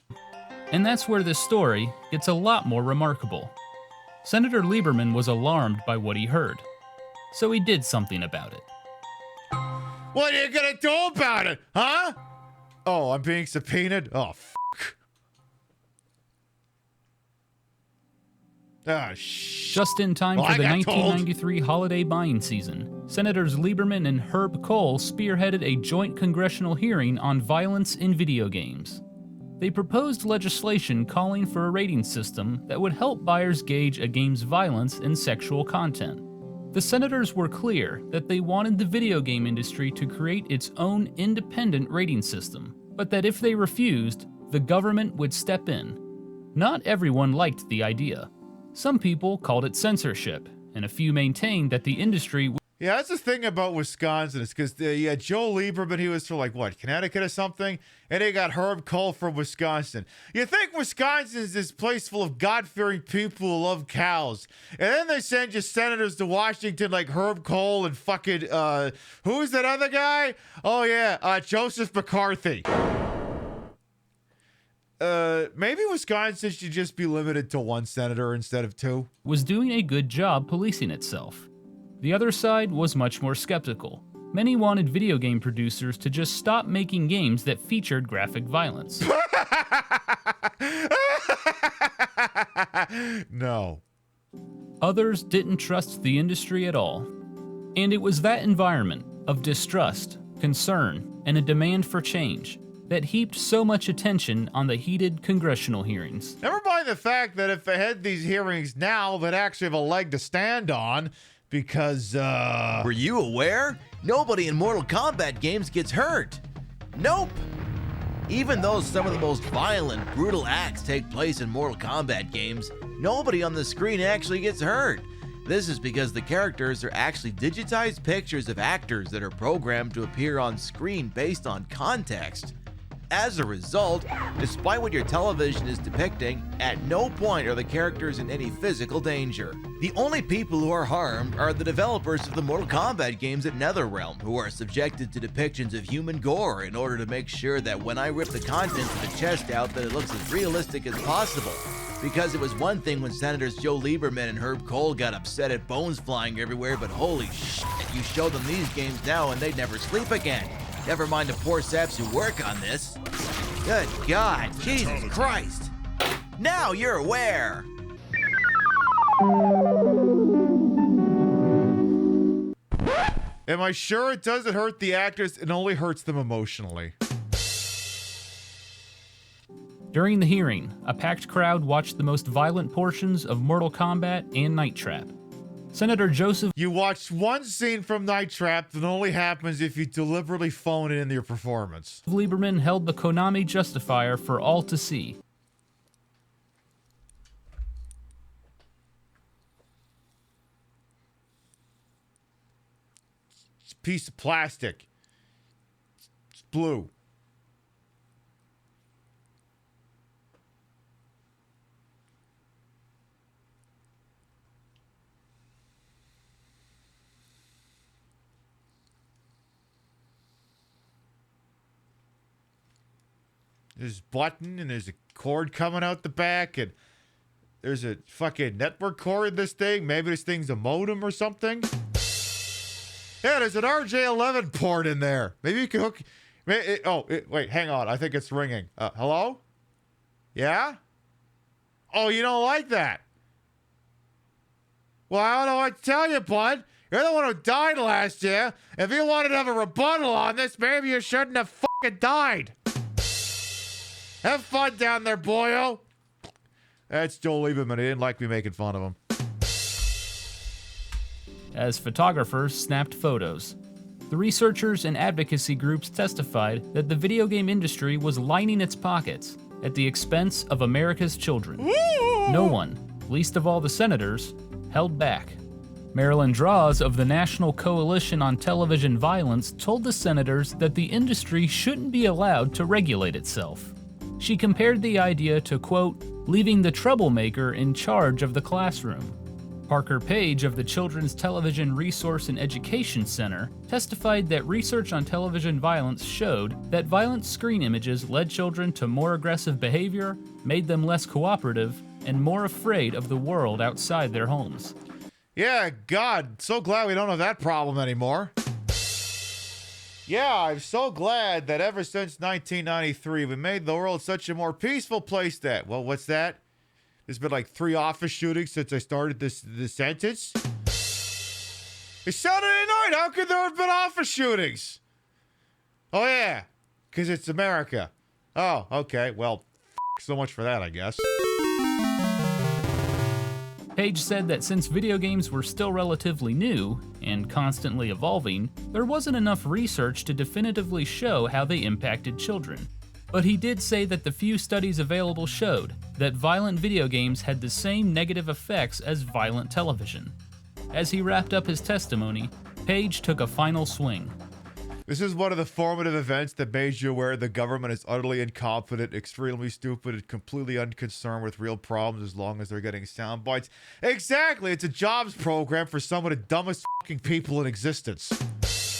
And that's where this story gets a lot more remarkable. Senator Lieberman was alarmed by what he heard, so he did something about it. What are you gonna do about it, huh? Oh, I'm being subpoenaed? Oh, Just in time for the 1993 holiday buying season, Senators Lieberman and Herb Kohl spearheaded a joint congressional hearing on violence in video games. They proposed legislation calling for a rating system that would help buyers gauge a game's violence and sexual content. The senators were clear that they wanted the video game industry to create its own independent rating system, but that if they refused, the government would step in. Not everyone liked the idea. Some people called it censorship, and a few maintained that the industry... Yeah, that's the thing about Wisconsin, is because you had Joe Lieberman, he was from like, what, Connecticut or something? And they got Herb Kohl from Wisconsin. You think Wisconsin is this place full of God-fearing people who love cows. And then they send you senators to Washington like Herb Kohl and fucking, who's that other guy? Oh yeah, Joseph McCarthy. Maybe Wisconsin should just be limited to one senator instead of two. Was doing a good job policing itself. The other side was much more skeptical. Many wanted video game producers to just stop making games that featured graphic violence. No. Others didn't trust the industry at all. And it was that environment of distrust, concern, and a demand for change that heaped so much attention on the heated congressional hearings. Never mind the fact that if they had these hearings now, they'd actually have a leg to stand on, because, Were you aware? Nobody in Mortal Kombat games gets hurt. Nope. Even though some of the most violent, brutal acts take place in Mortal Kombat games, nobody on the screen actually gets hurt. This is because the characters are actually digitized pictures of actors that are programmed to appear on screen based on context. As a result, despite what your television is depicting, at no point are the characters in any physical danger. The only people who are harmed are the developers of the Mortal Kombat games at NetherRealm, who are subjected to depictions of human gore in order to make sure that when I rip the contents of the chest out that it looks as realistic as possible. Because it was one thing when Senators Joe Lieberman and Herb Kohl got upset at bones flying everywhere, but holy shit, you show them these games now and they'd never sleep again. Never mind the poor saps who work on this. Good God, Jesus Christ. Now you're aware. am I sure it doesn't hurt the actors? It only hurts them emotionally. During the hearing, a packed crowd watched the most violent portions of Mortal Kombat and Night Trap. Senator Joseph... You watched one scene from Night Trap that only happens if you deliberately phone it into your performance. Lieberman held the Konami justifier for all to see. It's a piece of plastic. It's blue. There's a button and there's a cord coming out the back and there's a fucking network cord in this thing. Maybe this thing's a modem or something. Yeah, there's an RJ11 port in there. Maybe you can hook... wait, hang on. I think it's ringing. Hello? Yeah? Oh, you don't like that? Well, I don't know what to tell you, bud. You're the one who died last year. If you wanted to have a rebuttal on this, maybe you shouldn't have fucking died. Have fun down there, boyo. That's Joe Lieberman. He didn't like me making fun of him. as photographers snapped photos. The researchers and advocacy groups testified that the video game industry was lining its pockets at the expense of America's children. No one, least of all the senators, held back. Marilyn Draws of the National Coalition on Television Violence told the senators that the industry shouldn't be allowed to regulate itself. She compared the idea to, quote, leaving the troublemaker in charge of the classroom. Parker Page of the Children's Television Resource and Education Center testified that research on television violence showed that violent screen images led children to more aggressive behavior, made them less cooperative, and more afraid of the world outside their homes. Yeah, God, so glad we don't have that problem anymore. Yeah, I'm so glad that ever since 1993, we made the world such a more peaceful place that, well, what's that? There's been like 3 office shootings since I started this sentence. It's Saturday night. How could there have been office shootings? Oh, yeah, because it's America. Oh, okay. Well, so much for that, I guess. Page said that since video games were still relatively new and constantly evolving, there wasn't enough research to definitively show how they impacted children. But he did say that the few studies available showed that violent video games had the same negative effects as violent television. As he wrapped up his testimony, Page took a final swing. This is one of the formative events that made you aware the government is utterly incompetent, extremely stupid, and completely unconcerned with real problems as long as they're getting sound bites. Exactly, it's a jobs program for some of the dumbest fucking people in existence.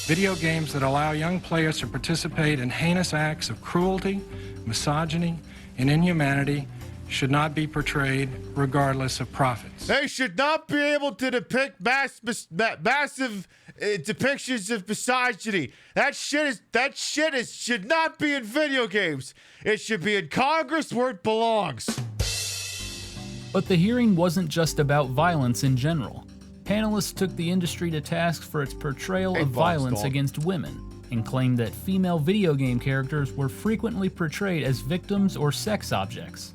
Video games that allow young players to participate in heinous acts of cruelty, misogyny, and inhumanity should not be portrayed regardless of profits. They should not be able to depict massive depictions of misogyny. That shit should not be in video games. It should be in Congress where it belongs. But the hearing wasn't just about violence in general. Panelists took the industry to task for its portrayal of violence against women and claimed that female video game characters were frequently portrayed as victims or sex objects.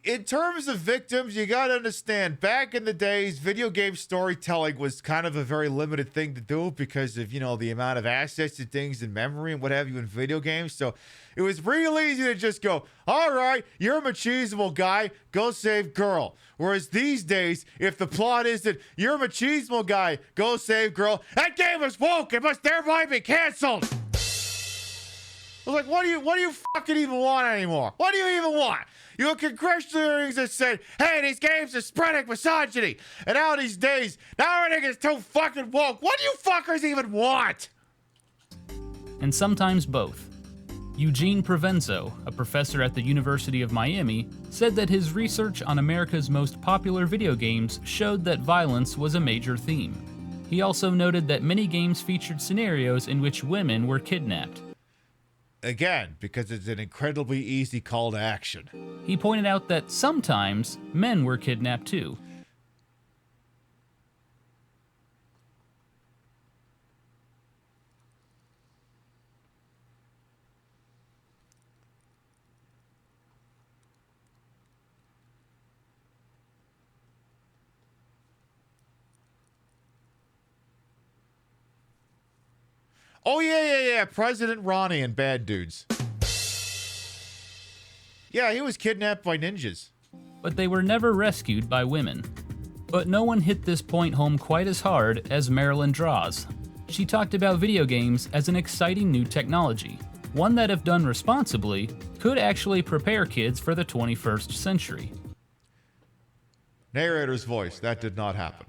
In terms of victims, you gotta understand, back in the days, video game storytelling was kind of a very limited thing to do because of, the amount of assets and things and memory and what have you in video games. So it was real easy to just go, all right, you're a machismo guy, go save girl. Whereas these days, if the plot is that you're a machismo guy, go save girl, that game is woke, it must thereby be canceled. I was like, what do you fucking even want anymore? What do you even want? You have congressional hearings that said, hey, these games are spreading misogyny. And now these days, now everything is too fucking woke. What do you fuckers even want? And sometimes both. Eugene Provenzo, a professor at the University of Miami, said that his research on America's most popular video games showed that violence was a major theme. He also noted that many games featured scenarios in which women were kidnapped. Again, because it's an incredibly easy call to action. He pointed out that sometimes men were kidnapped too. Oh, yeah. President Ronnie and Bad Dudes. Yeah, he was kidnapped by ninjas. But they were never rescued by women. But no one hit this point home quite as hard as Marilyn Draws. She talked about video games as an exciting new technology, one that, if done responsibly, could actually prepare kids for the 21st century. Narrator's voice, that did not happen.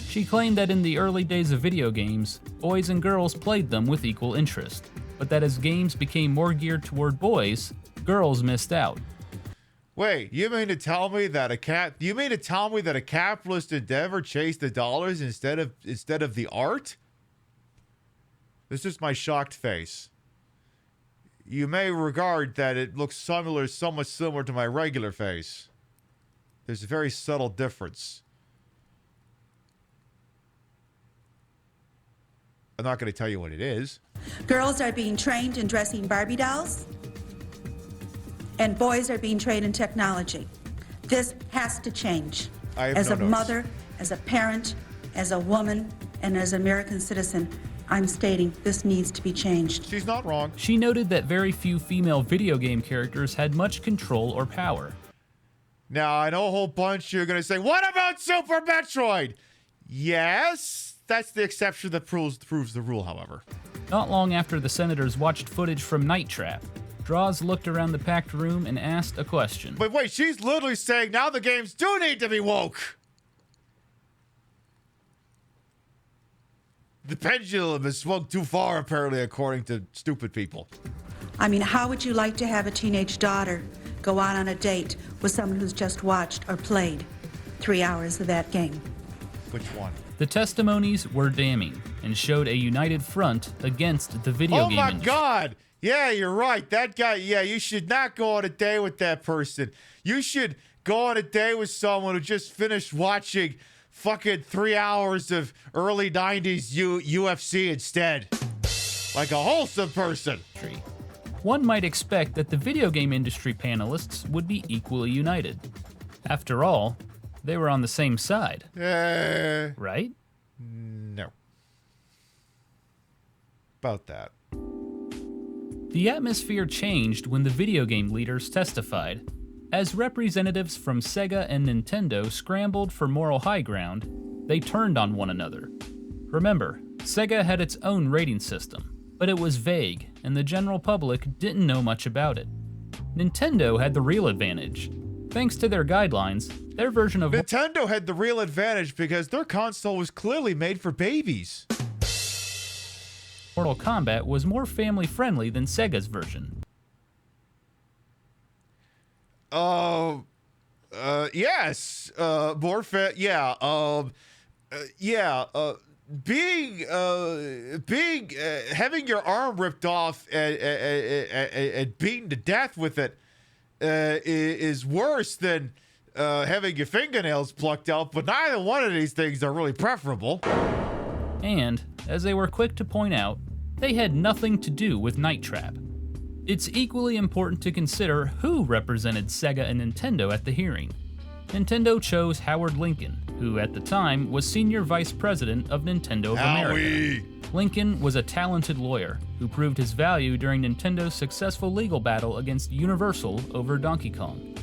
She claimed that in the early days of video games, boys and girls played them with equal interest, but that as games became more geared toward boys, girls missed out. Wait, you mean to tell me that a capitalist endeavor chased the dollars instead of the art? This is my shocked face. You may regard that it looks somewhat similar to my regular face. There's a very subtle difference. I'm not going to tell you what it is. Girls are being trained in dressing Barbie dolls, and boys are being trained in technology. This has to change. As a mother, as a parent, as a woman, and as an American citizen, I'm stating this needs to be changed. She's not wrong. She noted that very few female video game characters had much control or power. Now, I know a whole bunch of you are going to say, what about Super Metroid? Yes, that's the exception that proves the rule, however. Not long after the senators watched footage from Night Trap, Draws looked around the packed room and asked a question. But wait, she's literally saying now the games do need to be woke. The pendulum has swung too far, apparently, according to stupid people. I mean, how would you like to have a teenage daughter go out on a date with someone who's just watched or played 3 hours of that game? Which one? The testimonies were damning and showed a united front against the video game industry. Oh my God! Yeah, you're right. That guy, yeah, you should not go on a date with that person. You should go on a date with someone who just finished watching fucking 3 hours of early 90s UFC instead. Like a wholesome person. One might expect that the video game industry panelists would be equally united. After all, they were on the same side. Right? No. About that. The atmosphere changed when the video game leaders testified. As representatives from Sega and Nintendo scrambled for moral high ground, they turned on one another. Remember, Sega had its own rating system, but it was vague, and the general public didn't know much about it. Nintendo had the real advantage. Thanks to their guidelines, their version of Nintendo had the real advantage because their console was clearly made for babies. Mortal Kombat was more family-friendly than Sega's version. Yes. Having your arm ripped off and beaten to death with it is worse than having your fingernails plucked out, but neither one of these things are really preferable. And, as they were quick to point out, they had nothing to do with Night Trap. It's equally important to consider who represented Sega and Nintendo at the hearing. Nintendo chose Howard Lincoln, who at the time was Senior Vice President of Nintendo of America. Lincoln was a talented lawyer who proved his value during Nintendo's successful legal battle against Universal over Donkey Kong.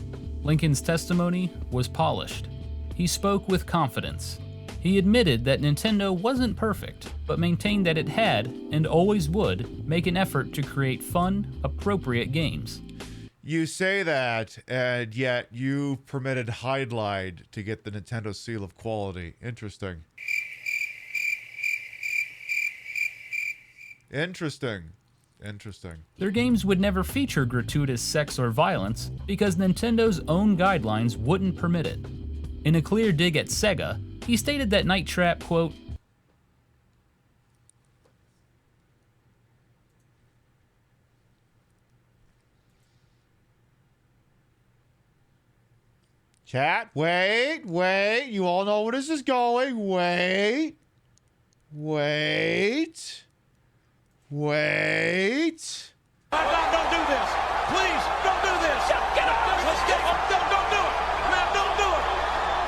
Lincoln's testimony was polished. He spoke with confidence. He admitted that Nintendo wasn't perfect, but maintained that it had, and always would, make an effort to create fun, appropriate games. You say that, and yet you permitted Highline to get the Nintendo seal of quality. Interesting. Interesting. Their games would never feature gratuitous sex or violence because Nintendo's own guidelines wouldn't permit it. In a clear dig at Sega, he stated that Night Trap, quote, Chat, wait, you all know where this is going, wait. Don't do this. Please, don't do this. Get up. Let's get up. Don't do it. Man, don't do it.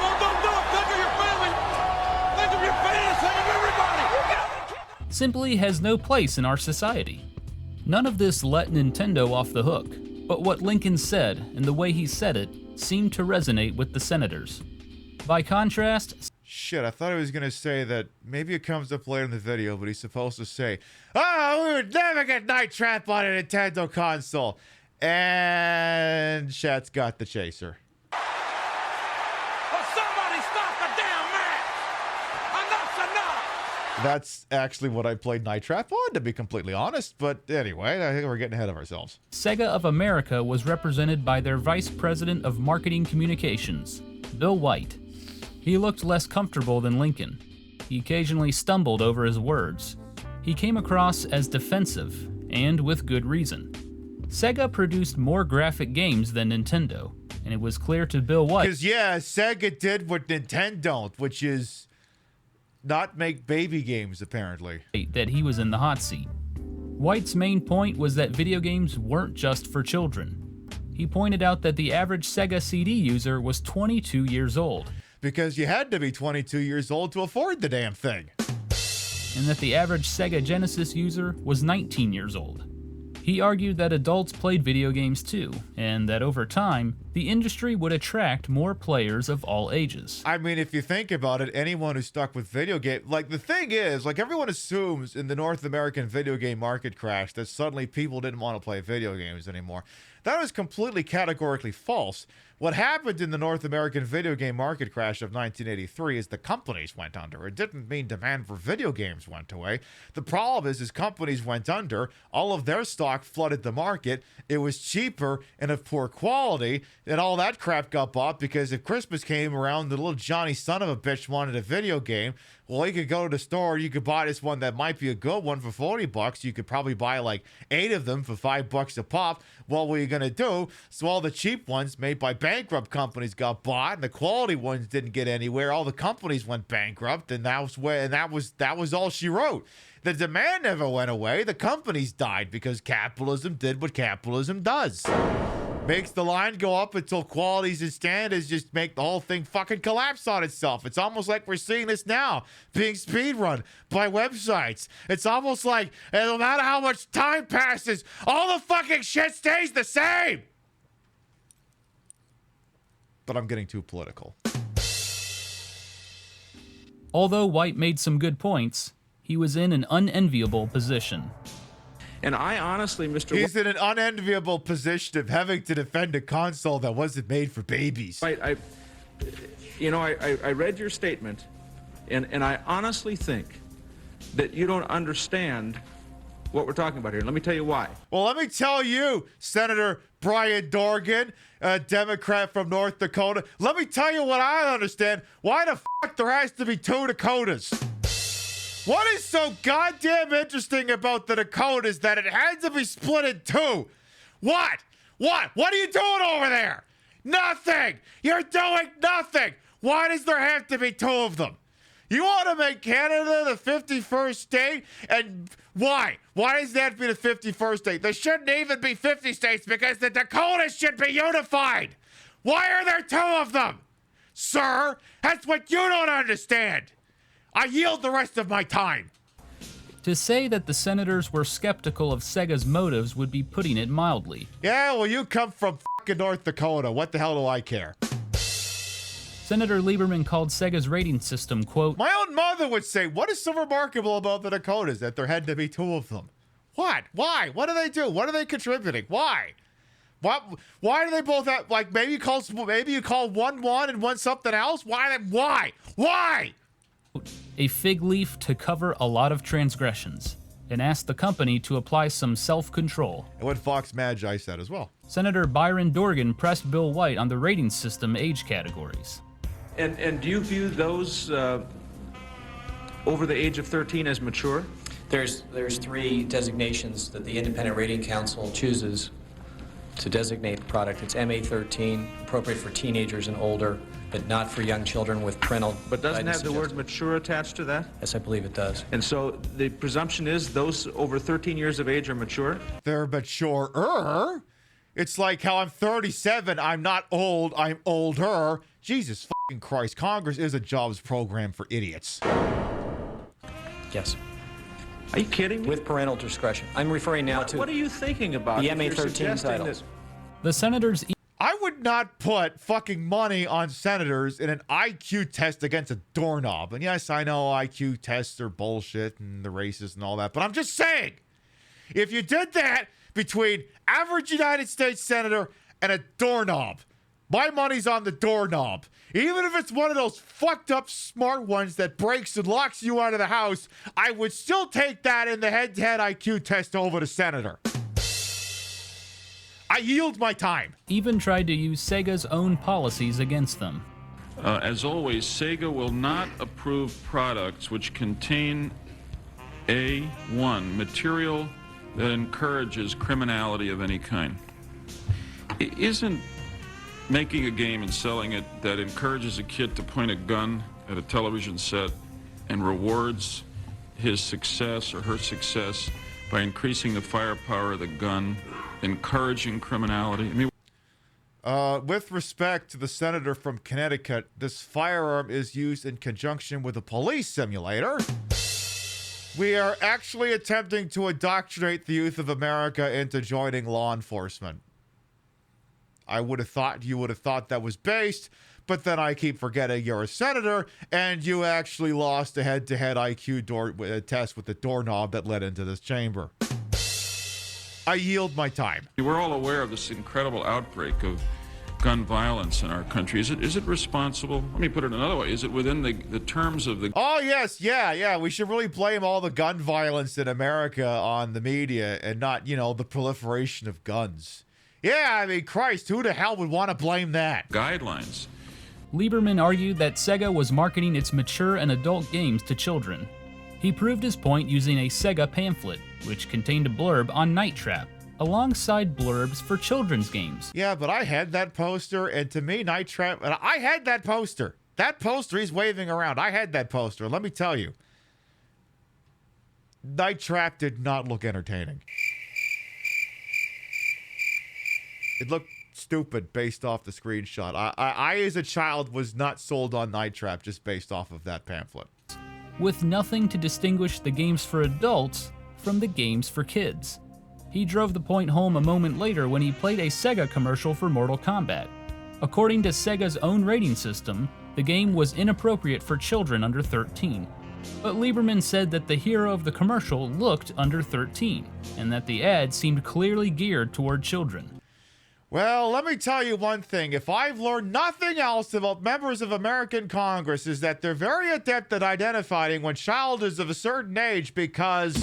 No, don't do it. Think of your family. Think of your fans. Think of everybody. simply has no place in our society. None of this let Nintendo off the hook, but what Lincoln said and the way he said it seemed to resonate with the senators. By contrast, shit, I thought he was going to say that maybe it comes up later in the video, but he's supposed to say, oh, we would never get Night Trap on a Nintendo console. And Chat's got the chaser. Well, somebody stop the damn match! Enough's enough! That's actually what I played Night Trap on, to be completely honest. But anyway, I think we're getting ahead of ourselves. Sega of America was represented by their Vice President of Marketing Communications, Bill White. He looked less comfortable than Lincoln. He occasionally stumbled over his words. He came across as defensive, and with good reason. Sega produced more graphic games than Nintendo, and it was clear to Bill White. Because, yeah, Sega did what Nintendo don't, which is not make baby games, apparently. That he was in the hot seat. White's main point was that video games weren't just for children. He pointed out that the average Sega CD user was 22 years old. because you had to be 22 years old to afford the damn thing. And that the average Sega Genesis user was 19 years old. He argued that adults played video games too, and that over time, the industry would attract more players of all ages. I mean, if you think about it, anyone who's stuck with video game, like the thing is, like everyone assumes in the North American video game market crash that suddenly people didn't want to play video games anymore. That was completely categorically false. What happened in the North American video game market crash of 1983 is the companies went under. It didn't mean demand for video games went away. The problem is companies went under, all of their stock flooded the market, it was cheaper and of poor quality, and all that crap got bought because if Christmas came around, the little Johnny son of a bitch wanted a video game. Well, you could go to the store, you could buy this one that might be a good one for $40. You could probably buy like 8 of them for $5 a pop. What were you going to do? So all the cheap ones made by bankrupt companies got bought, and the quality ones didn't get anywhere. All the companies went bankrupt, and that was all she wrote. The demand never went away. The companies died because capitalism did what capitalism does. Makes the line go up until qualities and standards just make the whole thing fucking collapse on itself. It's almost like we're seeing this now, being speedrun by websites. It's almost like no matter how much time passes, all the fucking shit stays the same. But I'm getting too political. Although White made some good points, he was in an unenviable position. And I honestly, Mr. He's in an unenviable position of having to defend a console that wasn't made for babies. Right, I read your statement, and I honestly think that you don't understand what we're talking about here. Let me tell you why. Well, let me tell you, Senator Brian Dorgan, a Democrat from North Dakota. Let me tell you what I understand. Why the fuck there has to be 2 Dakotas? What is so goddamn interesting about the Dakotas that it had to be split in 2? What? What are you doing over there? Nothing. You're doing nothing. Why does there have to be 2 of them? You want to make Canada the 51st state? And why? Why does that be the 51st state? There shouldn't even be 50 states because the Dakotas should be unified. Why are there 2 of them? Sir, that's what you don't understand. I yield the rest of my time. To say that the senators were skeptical of Sega's motives would be putting it mildly. Yeah, well, you come from fucking North Dakota. What the hell do I care? Senator Lieberman called Sega's rating system, quote, my own mother would say, what is so remarkable about the Dakotas that there had to be 2 of them? What? Why? What do they do? What are they contributing? Why? Why do they both have, like, maybe you call one and one something else? Why? A fig leaf to cover a lot of transgressions, and asked the company to apply some self-control. And what Fox Magi said as well. Senator Byron Dorgan pressed Bill White on the rating system age categories. And do you view those over the age of 13 as mature? There's 3 designations that the Independent Rating Council chooses to designate the product. It's MA13, appropriate for teenagers and older, but not for young children with parental. But doesn't have the word mature attached to that? Yes, I believe it does. And so the presumption is those over 13 years of age are mature? They're maturer. It's like how I'm 37, I'm not old, I'm older. Jesus fucking Christ, Congress is a jobs program for idiots. Yes. Are you kidding me? With parental discretion. I'm referring now to... What are you thinking about? The MA13 title. The senators... I would not put fucking money on senators in an IQ test against a doorknob. And yes, I know IQ tests are bullshit and the racist and all that, but I'm just saying, if you did that between average United States senator and a doorknob, my money's on the doorknob. Even if it's one of those fucked up smart ones that breaks and locks you out of the house, I would still take that in the head-to-head IQ test over the senator. I yield my time. Even tried to use Sega's own policies against them. As always, Sega will not approve products which contain A1, material that encourages criminality of any kind. Isn't making a game and selling it that encourages a kid to point a gun at a television set and rewards his success or her success by increasing the firepower of the gun, encouraging criminality? I mean, With respect to the senator from Connecticut, this firearm is used in conjunction with a police simulator. We are actually attempting to indoctrinate the youth of America into joining law enforcement. I would have thought you would have thought that was based, but then I keep forgetting you're a senator, and you actually lost a head-to-head IQ test with the doorknob that led into this chamber. I yield my time. We're all aware of this incredible outbreak of gun violence in our country. Is it responsible? Let me put it another way. Is it within the terms of the... Oh, yes. Yeah. We should really blame all the gun violence in America on the media and not, the proliferation of guns. Yeah, I mean, Christ, who the hell would want to blame that? Guidelines. Lieberman argued that Sega was marketing its mature and adult games to children. He proved his point using a Sega pamphlet, which contained a blurb on Night Trap, alongside blurbs for children's games. Yeah, but I had that poster, and to me, Night Trap... I had that poster. That poster he's waving around. I had that poster. Let me tell you. Night Trap did not look entertaining. It looked stupid based off the screenshot. I as a child, was not sold on Night Trap just based off of that pamphlet. With nothing to distinguish the games for adults from the games for kids. He drove the point home a moment later when he played a Sega commercial for Mortal Kombat. According to Sega's own rating system, the game was inappropriate for children under 13. But Lieberman said that the hero of the commercial looked under 13, and that the ad seemed clearly geared toward children. Well, let me tell you one thing. If I've learned nothing else about members of American Congress, is that they're very adept at identifying when child is of a certain age because...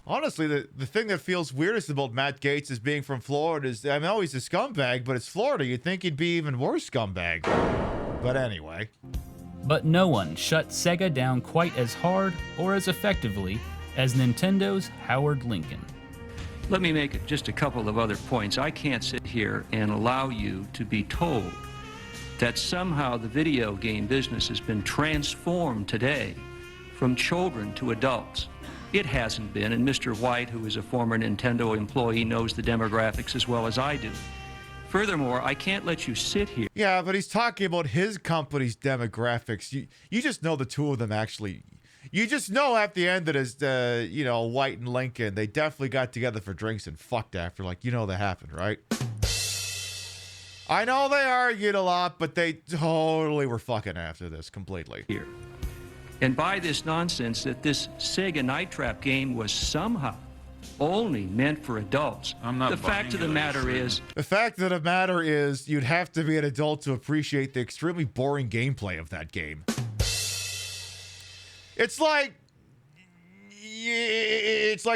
Honestly, the thing that feels weirdest about Matt Gaetz as being from Florida is, I know he's a scumbag, but it's Florida. You'd think he'd be even worse scumbag. But anyway. But no one shut Sega down quite as hard or as effectively as Nintendo's Howard Lincoln. Let me make just a couple of other points. I can't sit here and allow you to be told that somehow the video game business has been transformed today from children to adults. It hasn't been, and Mr. White, who is a former Nintendo employee, knows the demographics as well as I do. Furthermore, I can't let you sit here. Yeah, but he's talking about his company's demographics. You just know the two of them actually. You just know at the end that as White and Lincoln, they definitely got together for drinks and fucked after. Like, that happened, right? I know they argued a lot, but they totally were fucking after this completely. Here. And by this nonsense that this Sega Night Trap game was somehow only meant for adults. The fact of the matter is... The fact of the matter is you'd have to be an adult to appreciate the extremely boring gameplay of that game. It's like,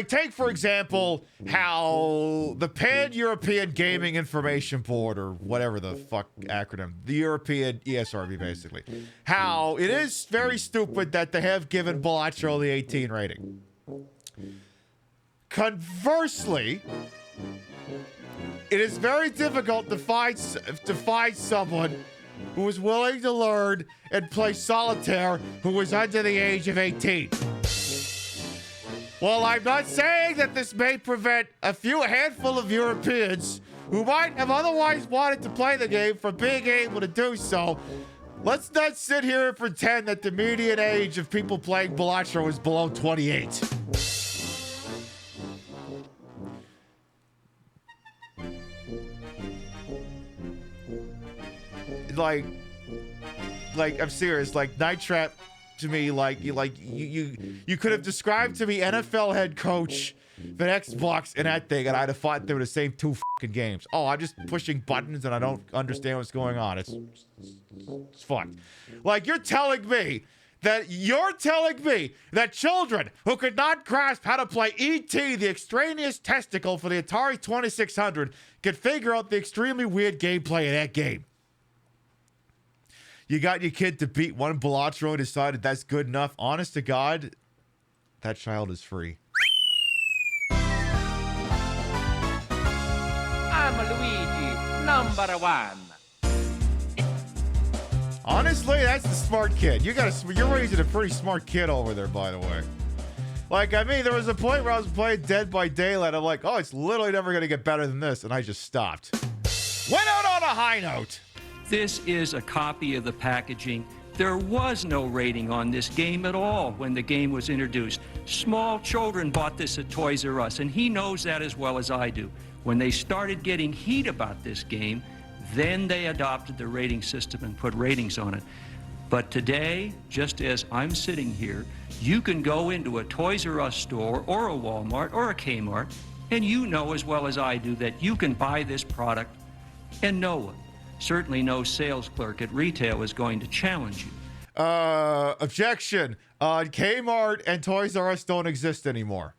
take, for example, how the Pan-European Gaming Information Board, or whatever the fuck acronym, the European ESRB, basically, how it is very stupid that they have given Bellaccio the 18 rating. Conversely, it is very difficult to find someone who is willing to learn and play solitaire who is under the age of 18. Well, I'm not saying that this may prevent a handful of Europeans who might have otherwise wanted to play the game from being able to do so. Let's not sit here and pretend that the median age of people playing Bellaccio is below 28. Like I'm serious. Like Night Trap, to me, you could have described to me NFL head coach, the Xbox, and that thing, and I'd have thought they were the same two fucking games. Oh, I'm just pushing buttons and I don't understand what's going on. It's fun. Like, you're telling me that you're telling me that children who could not grasp how to play E.T. the extraneous testicle for the Atari 2600 could figure out the extremely weird gameplay of that game. You got your kid to beat one Balatro and decided that's good enough. Honest to God, that child is free. I'm Luigi, number one. Honestly, that's the smart kid. You're raising a pretty smart kid over there, by the way. Like, I mean, there was a point where I was playing Dead by Daylight. I'm like, oh, it's literally never going to get better than this. And I just stopped. Went out on a high note. This is a copy of the packaging. There was no rating on this game at all when the game was introduced. Small children bought this at Toys R Us, and he knows that as well as I do. When they started getting heat about this game, then they adopted the rating system and put ratings on it. But today, just as I'm sitting here, you can go into a Toys R Us store or a Walmart or a Kmart, and you know as well as I do that you can buy this product, and no one, certainly no sales clerk at retail, is going to challenge you. Objection. Kmart and Toys R Us don't exist anymore.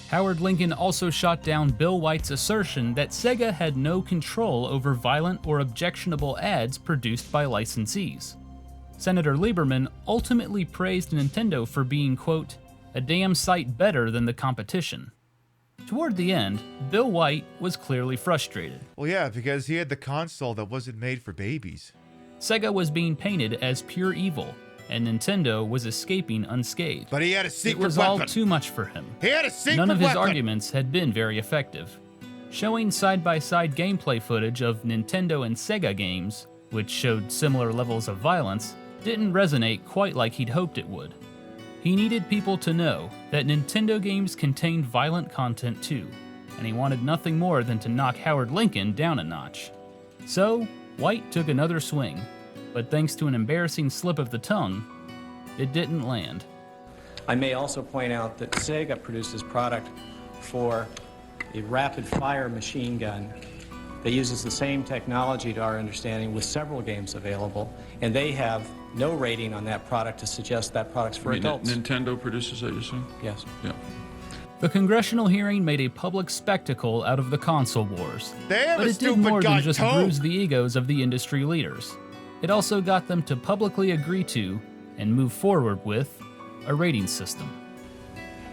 Howard Lincoln also shot down Bill White's assertion that Sega had no control over violent or objectionable ads produced by licensees. Senator Lieberman ultimately praised Nintendo for being, quote, a damn sight better than the competition. Toward the end, Bill White was clearly frustrated. Well, yeah, because he had the console that wasn't made for babies. Sega was being painted as pure evil, and Nintendo was escaping unscathed. But he had a secret weapon. It was all too much for him. He had a secret None of his weapon. arguments had been very effective. Showing side-by-side gameplay footage of Nintendo and Sega games, which showed similar levels of violence, didn't resonate quite like he'd hoped it would. He needed people to know that Nintendo games contained violent content too, and he wanted nothing more than to knock Howard Lincoln down a notch. So, White took another swing, but thanks to an embarrassing slip of the tongue, it didn't land. I may also point out that Sega produced this product for a rapid-fire machine gun that uses the same technology, to our understanding, with several games available, and they have no rating on that product to suggest that product's for adults. Nintendo produces that, you say? Yes. Yeah. The congressional hearing made a public spectacle out of the console wars, Damn, but it did more than just bruise the egos of the industry leaders. It also got them to publicly agree to, and move forward with, a rating system.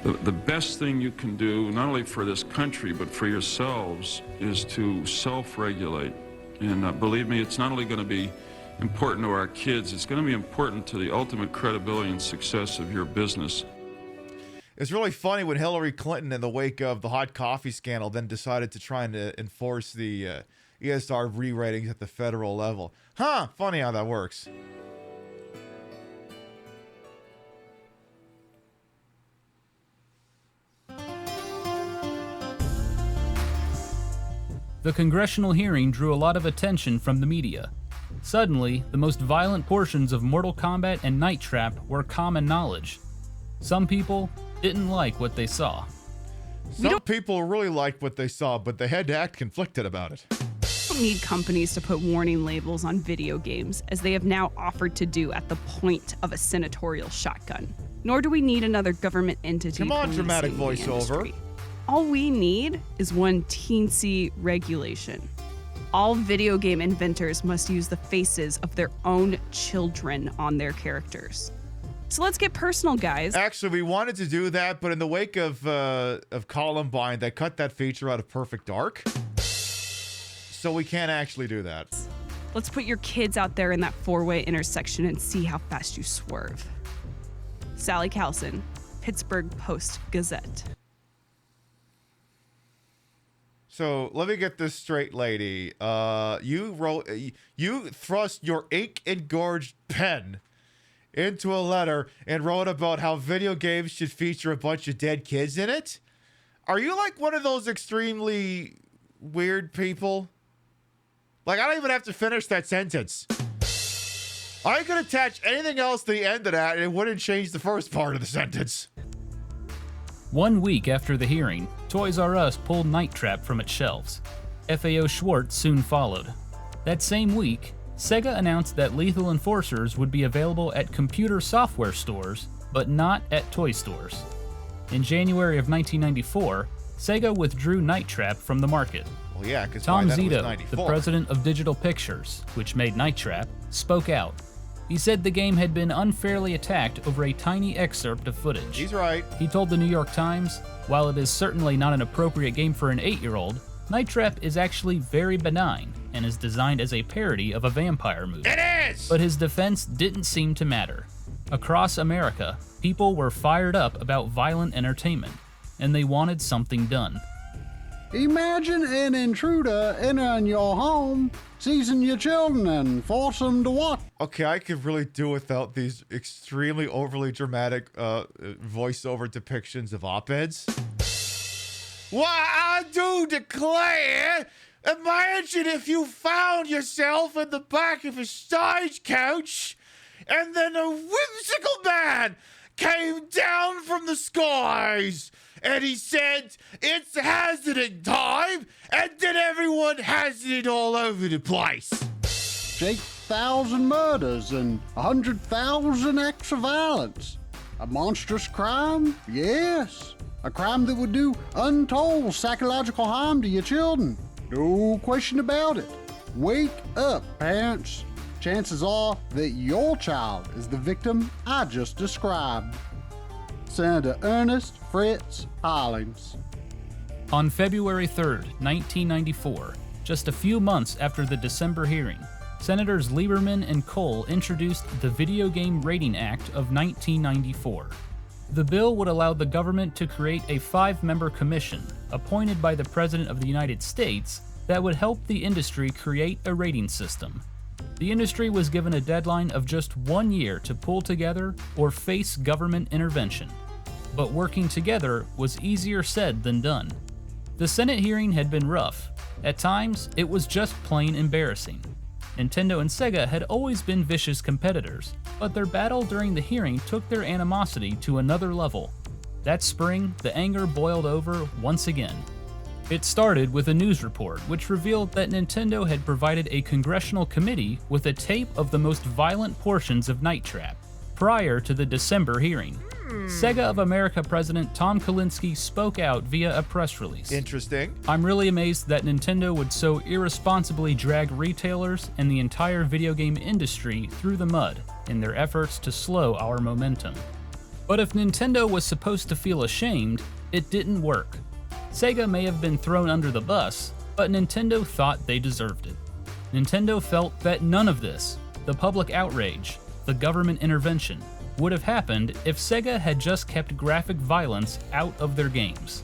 The best thing you can do, not only for this country, but for yourselves, is to self-regulate. And believe me, it's not only going to be important to our kids, it's going to be important to the ultimate credibility and success of your business. It's really funny when Hillary Clinton, in the wake of the hot coffee scandal, then decided to try and enforce the ESR re-ratings at the federal level. Huh, funny how that works. The congressional hearing drew a lot of attention from the media. Suddenly, the most violent portions of Mortal Kombat and Night Trap were common knowledge. Some people didn't like what they saw. Some people really liked what they saw, but they had to act conflicted about it. We don't need companies to put warning labels on video games, as they have now offered to do at the point of a senatorial shotgun. Nor do we need another government entity. Come on, dramatic policing the voiceover. industry. All we need is one teensy regulation. All video game inventors must use the faces of their own children on their characters. So let's get personal, guys. Actually, we wanted to do that, but in the wake of Columbine, they cut that feature out of Perfect Dark. So we can't actually do that. Let's put your kids out there in that four-way intersection and see how fast you swerve. Sally Calson, Pittsburgh Post-Gazette. So let me get this straight, lady. You thrust your ink-engorged pen into a letter and wrote about how video games should feature a bunch of dead kids in it? Are you like one of those extremely weird people? Like, I don't even have to finish that sentence. I could attach anything else to the end of that and it wouldn't change the first part of the sentence. 1 week after the hearing, Toys R Us pulled Night Trap from its shelves. FAO Schwartz soon followed. That same week, Sega announced that Lethal Enforcers would be available at computer software stores, but not at toy stores. In January of 1994, Sega withdrew Night Trap from the market. Well, yeah, because Tom that was Zito, 94. the president of Digital Pictures, which made Night Trap, spoke out. He said the game had been unfairly attacked over a tiny excerpt of footage. He's right. He told the New York Times, while it is certainly not an appropriate game for an 8-year-old, Night Trap is actually very benign and is designed as a parody of a vampire movie. It is! But his defense didn't seem to matter. Across America, people were fired up about violent entertainment, and they wanted something done. Imagine an intruder entering your home, seizing your children, and force them to watch. Okay, I could really do without these extremely overly dramatic voiceover depictions of op-eds. Well, I do declare, imagine if you found yourself in the back of a stagecoach and then a whimsical man came down from the skies and he said, it's hazarding time, and then everyone hazarded all over the place. 8,000 murders and 100,000 acts of violence. A monstrous crime? Yes. A crime that would do untold psychological harm to your children. No question about it. Wake up, parents. Chances are that your child is the victim I just described. Senator Ernest Fritz Hollings. On February 3rd, 1994, just a few months after the December hearing, Senators Lieberman and Cole introduced the Video Game Rating Act of 1994. The bill would allow the government to create a 5-member commission appointed by the President of the United States that would help the industry create a rating system. The industry was given a deadline of just 1 year to pull together or face government intervention. But working together was easier said than done. The Senate hearing had been rough. At times, it was just plain embarrassing. Nintendo and Sega had always been vicious competitors, but their battle during the hearing took their animosity to another level. That spring, the anger boiled over once again. It started with a news report which revealed that Nintendo had provided a congressional committee with a tape of the most violent portions of Night Trap prior to the December hearing. Sega of America President Tom Kalinske spoke out via a press release. Interesting. I'm really amazed that Nintendo would so irresponsibly drag retailers and the entire video game industry through the mud in their efforts to slow our momentum. But if Nintendo was supposed to feel ashamed, it didn't work. Sega may have been thrown under the bus, but Nintendo thought they deserved it. Nintendo felt that none of this, the public outrage, the government intervention, would have happened if Sega had just kept graphic violence out of their games.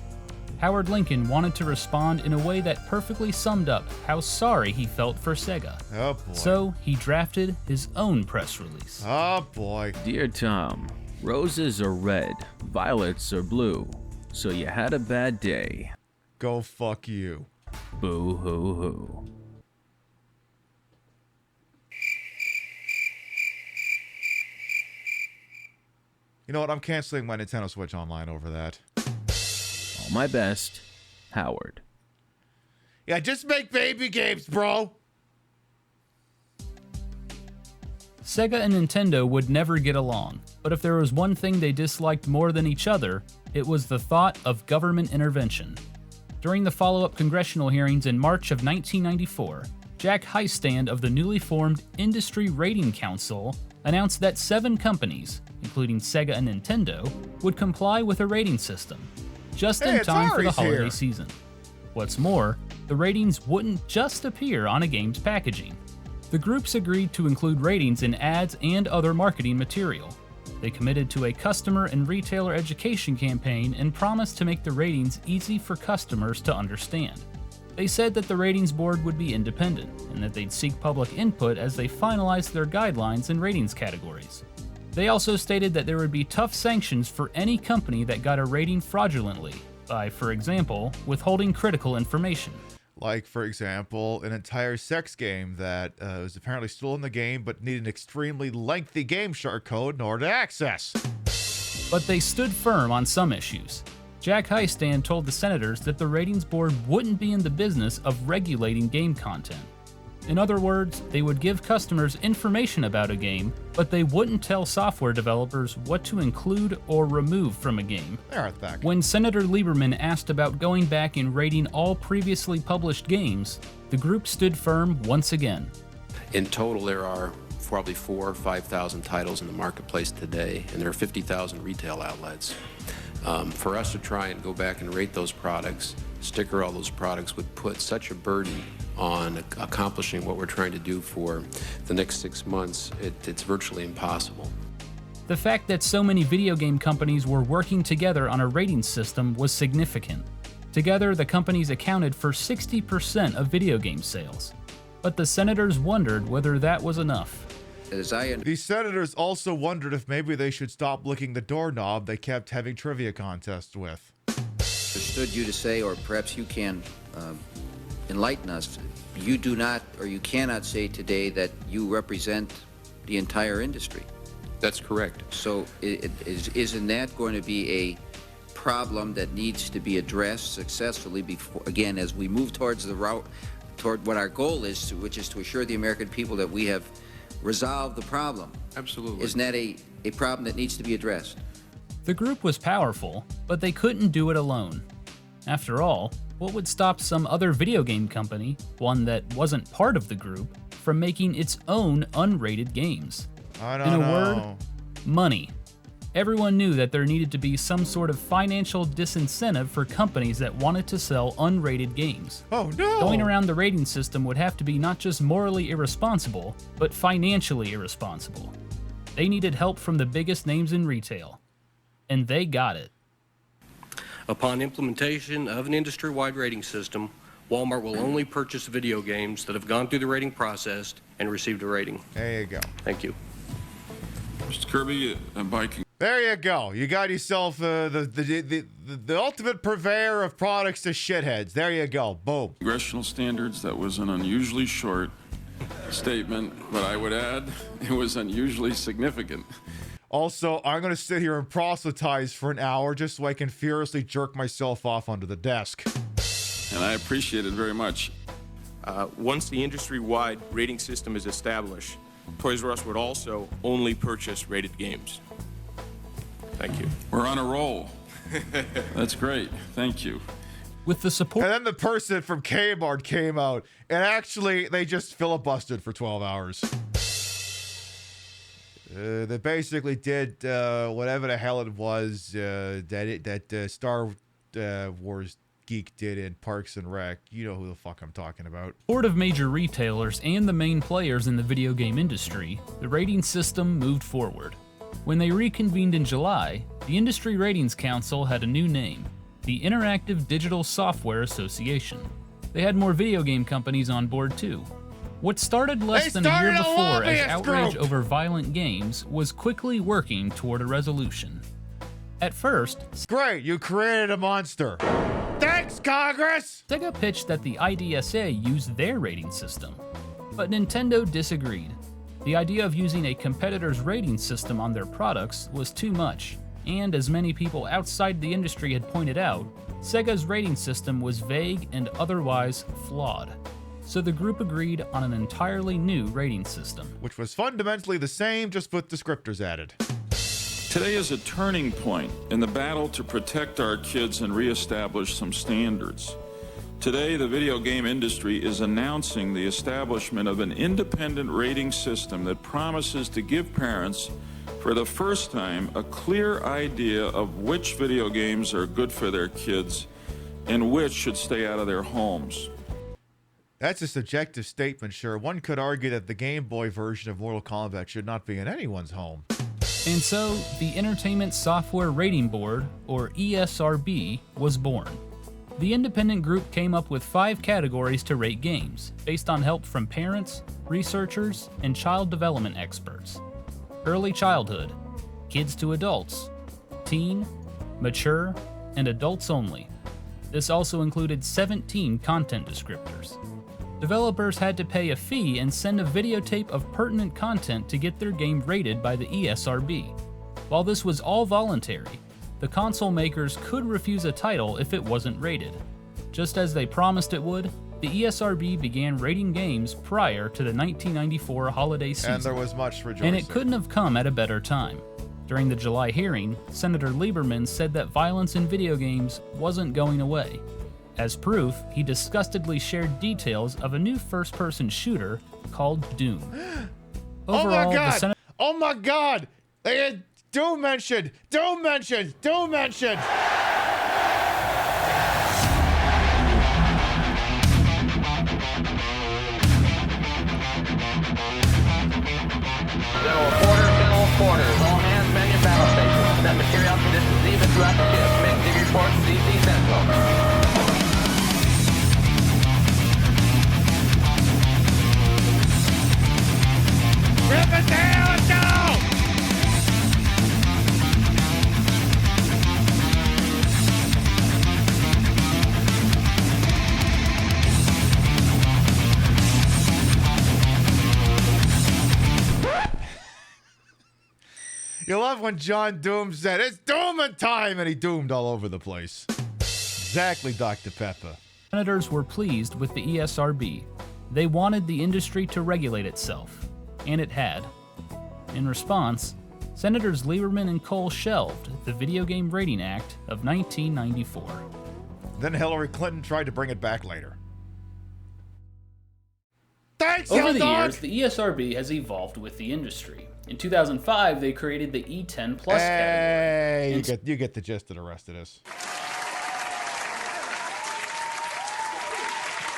Howard Lincoln wanted to respond in a way that perfectly summed up how sorry he felt for Sega. Oh boy. So he drafted his own press release. Oh boy. Dear Tom, roses are red, violets are blue, so you had a bad day. Go fuck you. Boo hoo hoo. You know what? I'm canceling my Nintendo Switch Online over that. All my best, Howard. Yeah, just make baby games, bro. Sega and Nintendo would never get along, but if there was one thing they disliked more than each other, it was the thought of government intervention. During the follow-up congressional hearings in March of 1994, Jack Heistand of the newly formed Industry Rating Council announced that 7 companies, including Sega and Nintendo, would comply with a rating system, just in time for the holiday season. What's more, the ratings wouldn't just appear on a game's packaging. The groups agreed to include ratings in ads and other marketing material. They committed to a customer and retailer education campaign and promised to make the ratings easy for customers to understand. They said that the ratings board would be independent and that they'd seek public input as they finalized their guidelines and ratings categories. They also stated that there would be tough sanctions for any company that got a rating fraudulently, by, for example, withholding critical information. Like, for example, an entire sex game that was apparently still in the game but needed an extremely lengthy game share code in order to access. But they stood firm on some issues. Jack Heistand told the senators that the ratings board wouldn't be in the business of regulating game content. In other words, they would give customers information about a game, but they wouldn't tell software developers what to include or remove from a game. When Senator Lieberman asked about going back and rating all previously published games, the group stood firm once again. In total, there are probably 4,000 or 5,000 titles in the marketplace today, and there are 50,000 retail outlets. For us to try and go back and rate those products, sticker all those products, would put such a burden on accomplishing what we're trying to do for the next 6 months. It's virtually impossible. The fact that so many video game companies were working together on a rating system was significant. Together, the companies accounted for 60% of video game sales. But the senators wondered whether that was enough. The senators also wondered if maybe they should stop licking the doorknob they kept having trivia contests with. Understood you to say, or perhaps you can enlighten us, you do not, or you cannot say today that you represent the entire industry. That's correct. So isn't that going to be a problem that needs to be addressed successfully before, again, as we move towards the route, toward what our goal is, which is to assure the American people that we have resolved the problem? Absolutely. Isn't that a problem that needs to be addressed? The group was powerful, but they couldn't do it alone. After all, what would stop some other video game company, one that wasn't part of the group, from making its own unrated games? In a word, money. Everyone knew that there needed to be some sort of financial disincentive for companies that wanted to sell unrated games. Oh no! Going around the rating system would have to be not just morally irresponsible, but financially irresponsible. They needed help from the biggest names in retail. And they got it. Upon implementation of an industry-wide rating system, Walmart will only purchase video games that have gone through the rating process and received a rating. There you go. Thank you. Mr. Kirby, There you go. You got yourself the ultimate purveyor of products to shitheads. There you go. Boom. Congressional standards, that was an unusually short statement, but I would add it was unusually significant. Also, I'm going to sit here and proselytize for an hour just so I can furiously jerk myself off under the desk. And I appreciate it very much. Once the industry-wide rating system is established, Toys R Us would also only purchase rated games. Thank you. We're on a roll. That's great. Thank you. With the support. And then the person from Kmart came out, and actually, they just filibustered for 12 hours. They basically did whatever the hell it was that Star Wars geek did in Parks and Rec. You know who the fuck I'm talking about. Board of major retailers and the main players in the video game industry, the rating system moved forward. When they reconvened in July, the Industry Ratings Council had a new name, the Interactive Digital Software Association. They had more video game companies on board too. What started less than a year before as outrage over violent games was quickly working toward a resolution. At first, great, you created a monster. Thanks, Congress! Sega pitched that the IDSA use their rating system, but Nintendo disagreed. The idea of using a competitor's rating system on their products was too much, and as many people outside the industry had pointed out, Sega's rating system was vague and otherwise flawed. So the group agreed on an entirely new rating system. Which was fundamentally the same, just with descriptors added. Today is a turning point in the battle to protect our kids and reestablish some standards. Today, the video game industry is announcing the establishment of an independent rating system that promises to give parents, for the first time, a clear idea of which video games are good for their kids and which should stay out of their homes. That's a subjective statement, sure. One could argue that the Game Boy version of Mortal Kombat should not be in anyone's home. And so, the Entertainment Software Rating Board, or ESRB, was born. The independent group came up with 5 categories to rate games, based on help from parents, researchers, and child development experts. Early childhood, kids to adults, teen, mature, and adults only. This also included 17 content descriptors. Developers had to pay a fee and send a videotape of pertinent content to get their game rated by the ESRB. While this was all voluntary, the console makers could refuse a title if it wasn't rated. Just as they promised it would, the ESRB began rating games prior to the 1994 holiday season. And there was much rejoicing. And it couldn't have come at a better time. During the July hearing, Senator Lieberman said that violence in video games wasn't going away. As proof, he disgustedly shared details of a new first-person shooter called Doom. Overall, oh my God! The Senate- Oh my God! They had Doom mentioned! Doom mentioned! Doom mentioned! Quarters. All hands man your battle stations. Set material conditions even throughout the ship. Make dig reports CC Central. Rip it down! Let's go! You love when John Doom said, "It's dooming time," and he doomed all over the place. Exactly, Dr. Pepper. Senators were pleased with the ESRB. They wanted the industry to regulate itself, and it had. In response, Senators Lieberman and Cole shelved the Video Game Rating Act of 1994. Then Hillary Clinton tried to bring it back later. Thanks, Over the dog. years, the ESRB has evolved with the industry. In 2005, they created the E10 Plus category. Hey, you get the gist of the rest of this.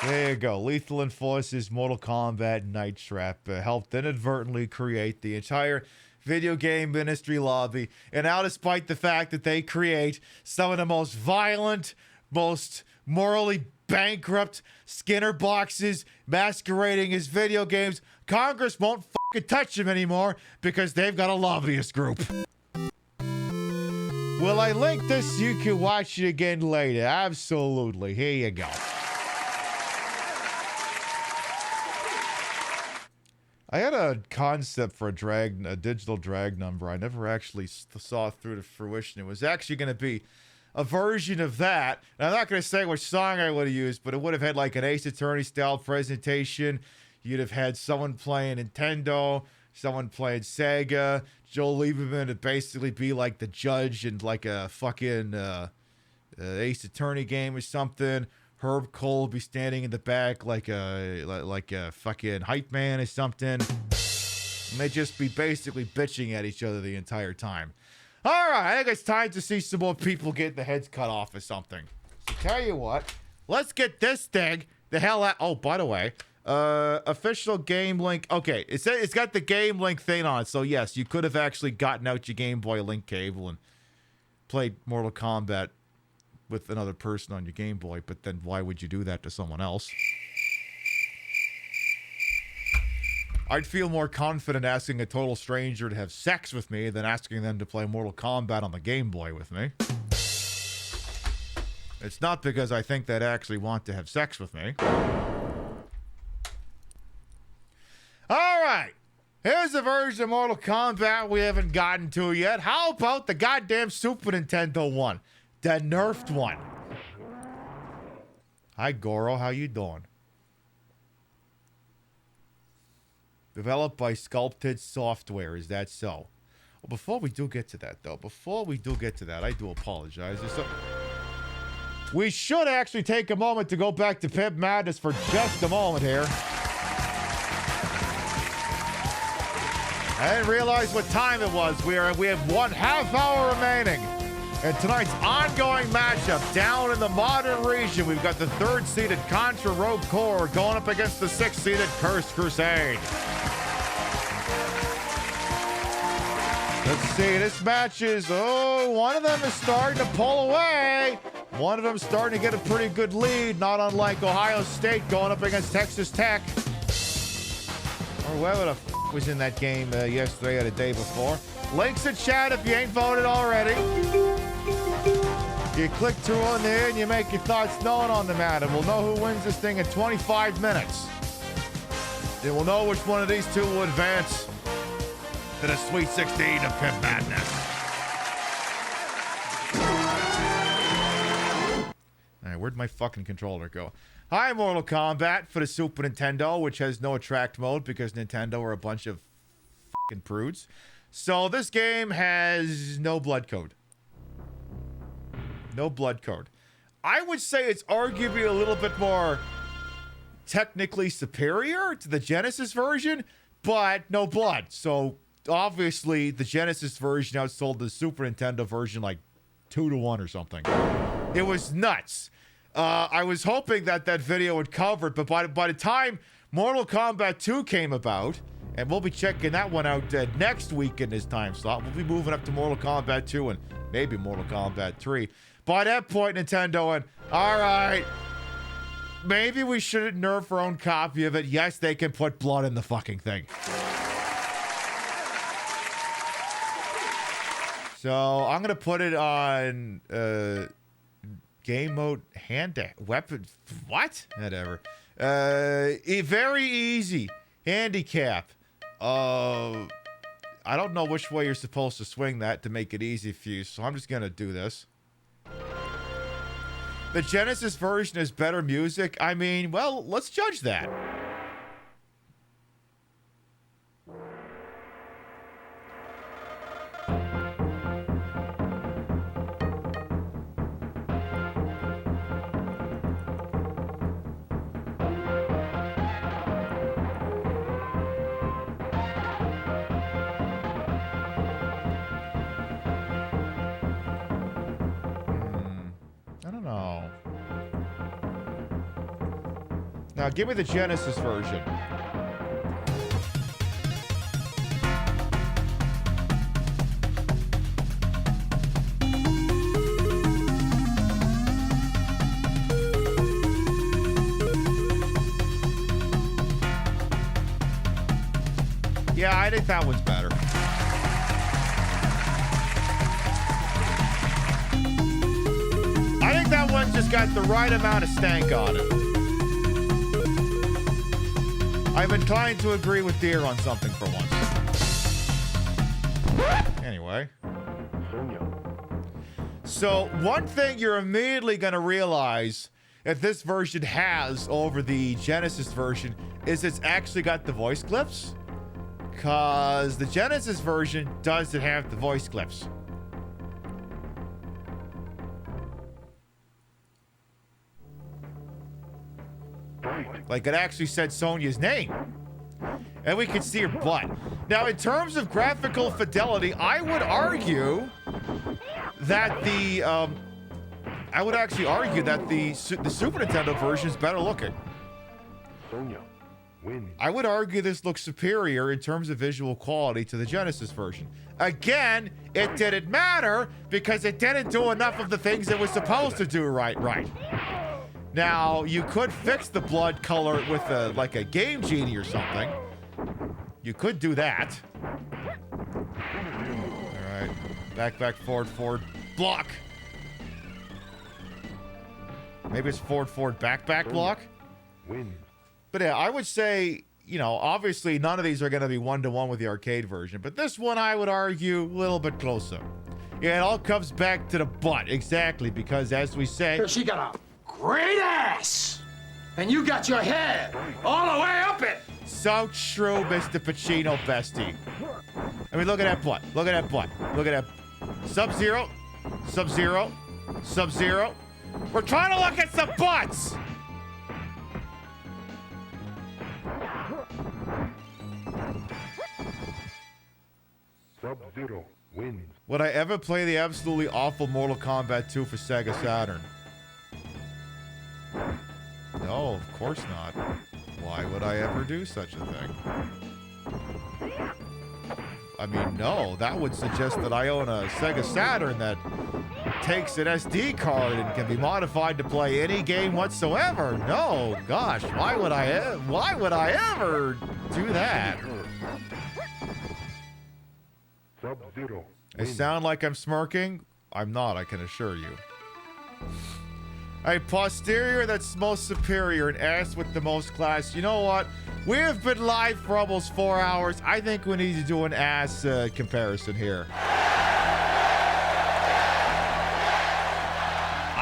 There you go. Lethal Enforce's Mortal Kombat Night Trap helped inadvertently create the entire video game industry lobby. And now, despite the fact that they create some of the most violent, most morally bankrupt Skinner boxes masquerading as video games, Congress won't fucking touch them anymore because they've got a lobbyist group. Will I link this so you can watch it again later? Absolutely. Here you go. I had a concept for a digital drag number. I never actually saw it through to fruition. It was actually going to be a version of that. And I'm not going to say which song I would have used, but it would have had like an Ace Attorney style presentation. You'd have had someone playing Nintendo, someone playing Sega, Joe Lieberman to basically be like the judge in like a fucking Ace Attorney game or something. Herb Cole be standing in the back like a fucking hype man or something. And they'd just be basically bitching at each other the entire time. All right, I think it's time to see some more people getting their heads cut off or something. So tell you what, let's get this thing the hell out. Oh, by the way, official game link. Okay, it's got the game link thing on it. So yes, you could have actually gotten out your Game Boy link cable and played Mortal Kombat with another person on your Game Boy, but then why would you do that to someone else? I'd feel more confident asking a total stranger to have sex with me than asking them to play Mortal Kombat on the Game Boy with me. It's not because I think they'd actually want to have sex with me. Alright, here's a version of Mortal Kombat we haven't gotten to yet. How about the goddamn Super Nintendo one? The nerfed one. Hi, Goro. How you doing? Developed by Sculpted Software. Is that so? Well, before we do get to that, though, I do apologize. We should actually take a moment to go back to Pimp Madness for just a moment here. I didn't realize what time it was. We have 1/2 hour remaining. And tonight's ongoing matchup down in the Modern region, we've got the 3rd-seeded Contra Rogue Core going up against the 6th-seeded Cursed Crusade. Let's see, this match is, one of them is starting to pull away. One of them starting to get a pretty good lead, not unlike Ohio State going up against Texas Tech. Or whoever the f*** was in that game yesterday or the day before. Links in chat if you ain't voted already. You click through on there and you make your thoughts known on the matter. We'll know who wins this thing in 25 minutes. Then we'll know which one of these two will advance to the Sweet 16 of Pimp Madness. All right, Where'd my fucking controller go? Hi, Mortal Kombat for the Super Nintendo, which has no attract mode because Nintendo are a bunch of fucking prudes. So this game has no blood code. No blood code. I would say it's arguably a little bit more technically superior to the Genesis version, but no blood. So obviously the Genesis version outsold the Super Nintendo version like 2-1 or something. It was nuts. I was hoping that that video would cover it, but by the time Mortal Kombat 2 came about, and we'll be checking that one out next week in this time slot. We'll be moving up to Mortal Kombat 2 and maybe Mortal Kombat 3. By that point, Nintendo went, all right, maybe we shouldn't nerf our own copy of it. Yes, they can put blood in the fucking thing. So I'm going to put it on game mode, weapon, what? Whatever. Very easy. Handicap. I don't know which way you're supposed to swing that to make it easy for you, so I'm just going to do this. The Genesis version is better music. I mean, well, let's judge that. I don't know. Now, give me the Genesis version. Yeah, I think that one's better. I think that one's just got the right amount of stank on it. I'm inclined to agree with Deer on something for once. Anyway. So, one thing you're immediately going to realize that this version has over the Genesis version is it's actually got the voice clips. Because the Genesis version doesn't have the voice clips. Like, it actually said Sonya's name. And we could see her butt. Now, in terms of graphical fidelity, I would argue that the, I would actually argue that the Super Nintendo version is better looking. Sonya wins. I would argue this looks superior in terms of visual quality to the Genesis version. Again, it didn't matter because it didn't do enough of the things it was supposed to do right. Now, you could fix the blood color with like a Game Genie or something. You could do that. All right. Back, forward, block. Maybe it's forward, back, block. Wins. But yeah, I would say, you know, obviously none of these are going to be one-to-one with the arcade version, but this one I would argue a little bit closer. Yeah, it all comes back to the butt, exactly, because as we say... She got a great ass, and you got your head all the way up it. So true, Mr. Pacino bestie. I mean, look at that butt. Look at that butt. Look at that. Sub-Zero. Sub-Zero. Sub-Zero. We're trying to look at some butts. Sub-Zero wins. Would I ever play the absolutely awful Mortal Kombat 2 for Sega Saturn? No, of course not. Why would I ever do such a thing? I mean, no, that would suggest that I own a Sega Saturn that takes an SD card and can be modified to play any game whatsoever. No, gosh, why would I ever do that? Sub-Zero. I sound like I'm smirking. I'm not, I can assure you. A posterior that's most superior and ass with the most class. You know what? We have been live for almost 4 hours. I think we need to do an ass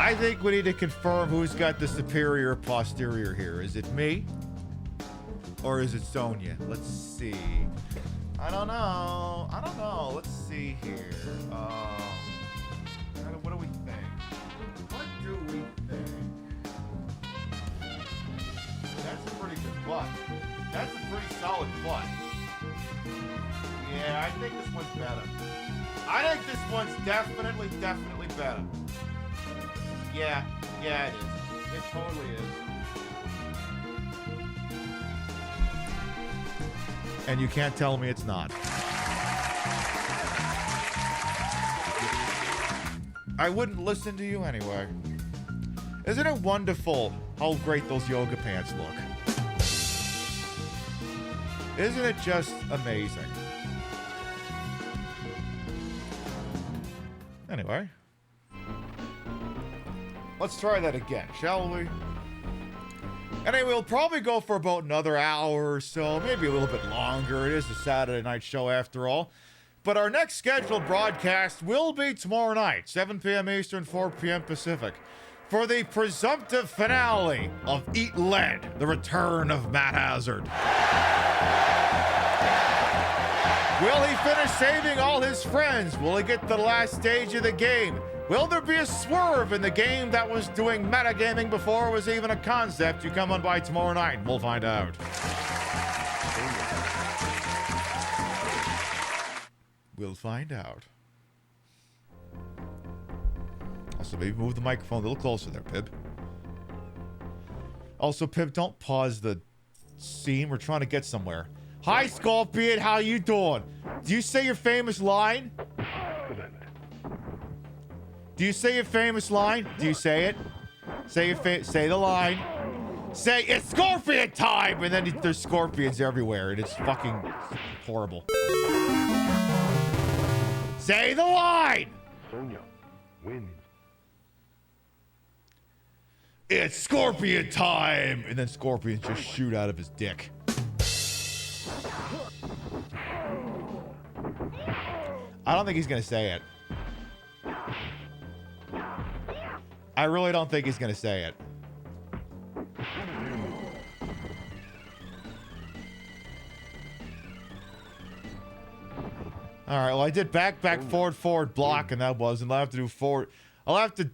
I think we need to confirm who's got the superior posterior here. Is it me? Or is it Sonya? Let's see. I don't know. Let's see here. What do we think? What do we think? That's a pretty good butt. That's a pretty solid butt. Yeah, I think this one's better. I think this one's definitely better. Yeah, it is. It totally is. And you can't tell me it's not. I wouldn't listen to you anyway. Isn't it wonderful how great those yoga pants look? Isn't it just amazing? Anyway. Let's try that again, shall we? Anyway, we'll probably go for about another hour or so, maybe a little bit longer. It is a Saturday night show after all. But our next scheduled broadcast will be tomorrow night, 7 p.m. Eastern, 4 p.m. Pacific, for the presumptive finale of Eat Lead, the return of Matt Hazard. Will he finish saving all his friends? Will he get to the last stage of the game? Will there be a swerve in the game that was doing metagaming before it was even a concept? You come on by tomorrow night and we'll find out. We'll find out. Also, maybe move the microphone a little closer there, Pib. Also, Pib, don't pause the scene. We're trying to get somewhere. Hi, Scorpion. How you doing? Do you say your famous line? Do you say your famous line? Do you say it? Say the line. Say, it's Scorpion time! And then there's scorpions everywhere, and it's fucking horrible. Say the line! Sonya wins. It's Scorpion time! And then scorpions just shoot out of his dick. I don't think he's gonna say it. I really don't think he's gonna say it. All right, well, I did back, forward, block, and that wasn't. I'll have to do forward. I'll have to... I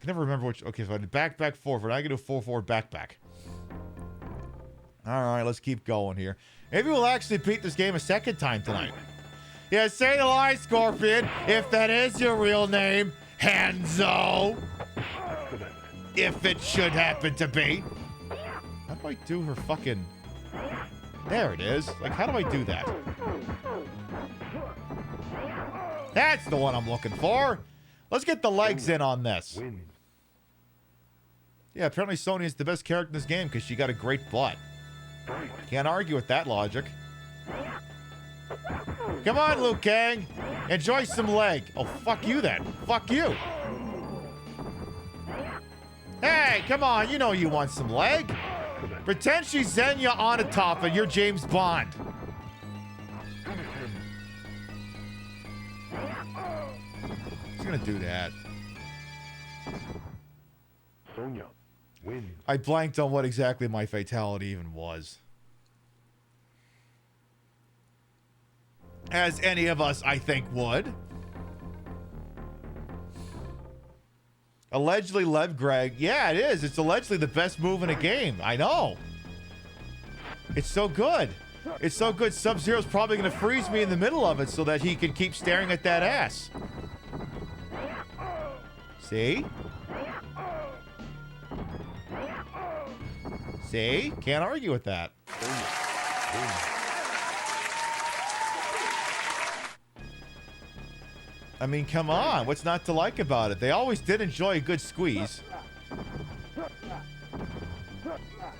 can never remember which... Okay, so I did back, forward. I can do forward, back. All right, let's keep going here. Maybe we'll actually beat this game a second time tonight. Yeah, say the line, Scorpion, if that is your real name, Hanzo. If it should happen to be. How do I do her fucking... There it is. Like, how do I do that? That's the one I'm looking for. Let's get the legs in on this. Yeah, apparently Sonya's the best character in this game because she got a great butt. Can't argue with that logic. Come on, Liu Kang. Enjoy some leg. Oh, fuck you then. Fuck you. Hey, come on. You know you want some leg. Pretend she's Xenia on the top and you're James Bond. She's gonna do that. Sonya wins. I blanked on what exactly my fatality even was. As any of us, I think, would. Allegedly Lev Greg. Yeah, it is. It's allegedly the best move in a game. I know. It's so good. It's so good. Sub-Zero's probably going to freeze me in the middle of it so that he can keep staring at that ass. See? See? Can't argue with that. I mean, come on. What's not to like about it? They always did enjoy a good squeeze.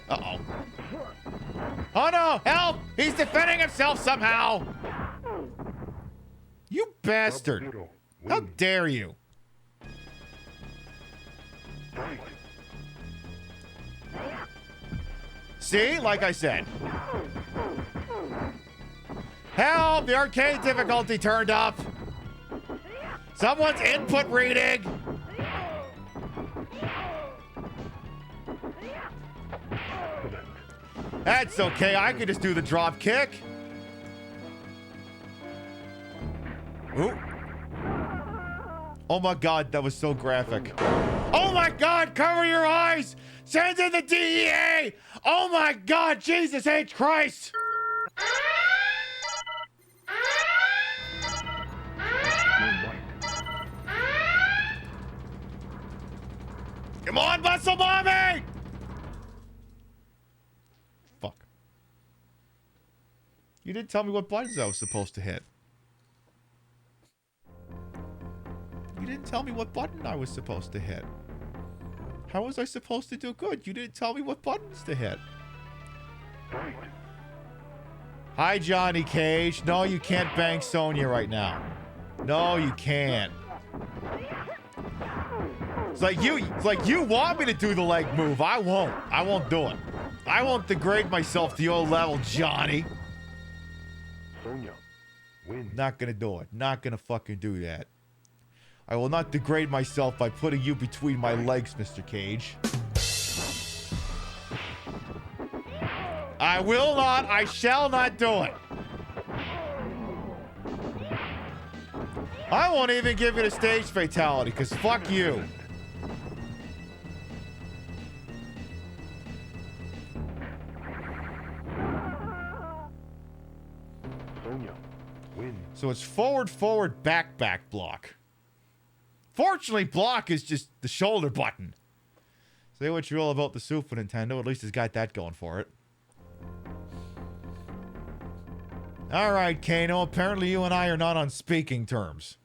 Uh-oh. Oh, no! Help! He's defending himself somehow! You bastard! How dare you? See? Like I said. Help! The arcade difficulty turned up! Someone's input reading! That's okay. I could just do the drop kick. Ooh. Oh my God, that was so graphic. Oh my God, cover your eyes. Send in the DEA. Oh my God, Jesus H. Christ. Come on, Muscle Mommy! Fuck. You didn't tell me what buttons I was supposed to hit. You didn't tell me what button I was supposed to hit. How was I supposed to do good? You didn't tell me what buttons to hit. Hi, Johnny Cage. No, you can't bang Sonya right now. No, you can't. It's like you want me to do the leg move. I won't. I won't do it. I won't degrade myself to your level, Johnny. Sonya, win. Not gonna do it. Not gonna fucking do that. I will not degrade myself by putting you between my legs, Mr. Cage. I will not. I shall not do it. I won't even give you the stage fatality, because fuck you. Sonya, win. So it's forward, forward, back, back block. Fortunately, block is just the shoulder button. Say what you will about the Super Nintendo, at least it's got that going for it. Alright, Kano, apparently you and I are not on speaking terms.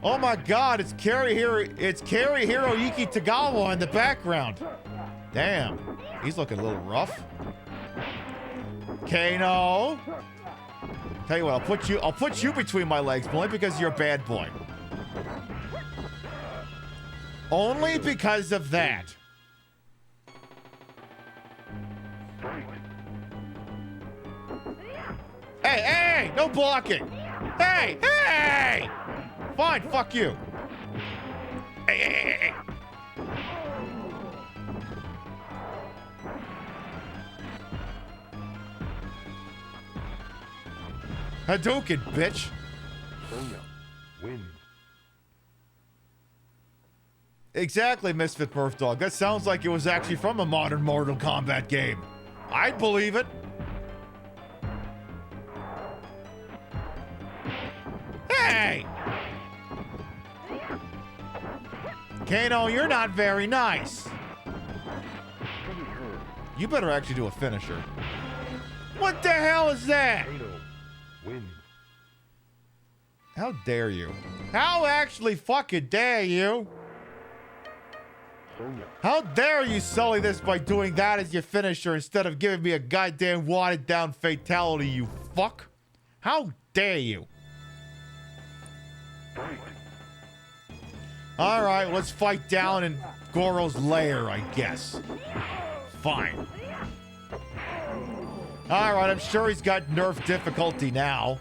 Oh my God, it's Hiroyuki Tagawa in the background. Damn, he's looking a little rough. Kano. Tell you what, I'll put you between my legs, only because you're a bad boy. Only because of that. Hey, hey, no blocking. Hey, hey! Fine, fuck you. Hey, hey, hey, hey. Hadouken, bitch. Sonya, win. Exactly, Misfit Murph Dog. That sounds like it was actually from a modern Mortal Kombat game. I'd believe it. Hey! Kano, you're not very nice. You better actually do a finisher. What the hell is that? Win. How dare you? How actually fucking dare you? Sonya. How dare you sully this by doing that as your finisher instead of giving me a goddamn watered down fatality, you fuck? How dare you? Alright, let's fight down in Goro's lair, I guess. Fine. Alright, I'm sure he's got nerf difficulty now.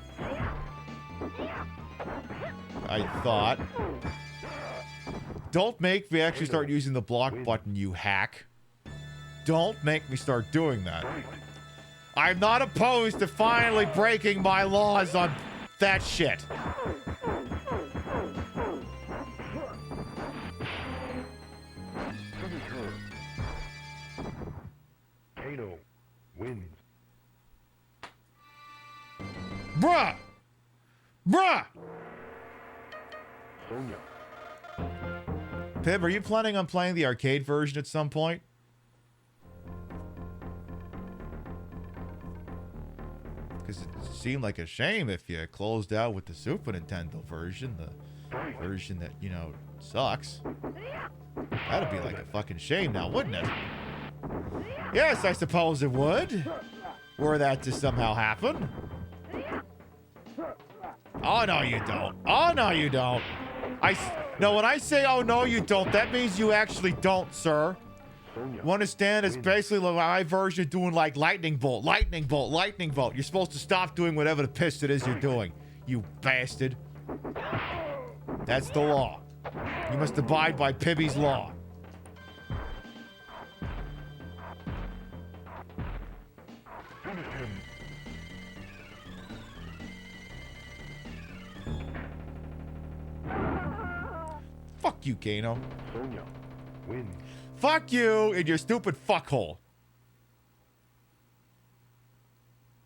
I thought. Don't make me actually start using the block button, you hack. Don't make me start doing that. I'm not opposed to finally breaking my laws on that shit. Kano wins. Bruh! Bruh! Sonya. Pib, are you planning on playing the arcade version at some point? Because it seemed like a shame if you closed out with the Super Nintendo version, the version that, you know, sucks. That'd be like a fucking shame now, wouldn't it? Yes, I suppose it would. Were that to somehow happen. Oh, no, you don't. Oh, no, you don't. No, when I say, oh, no, you don't, that means you actually don't, sir. You understand? It's basically like my version of doing like lightning bolt, lightning bolt, lightning bolt. You're supposed to stop doing whatever the piss it is you're doing, you bastard. That's the law. You must abide by Pibby's law. Fuck you, Kano. Sonya wins. Fuck you and your stupid fuckhole.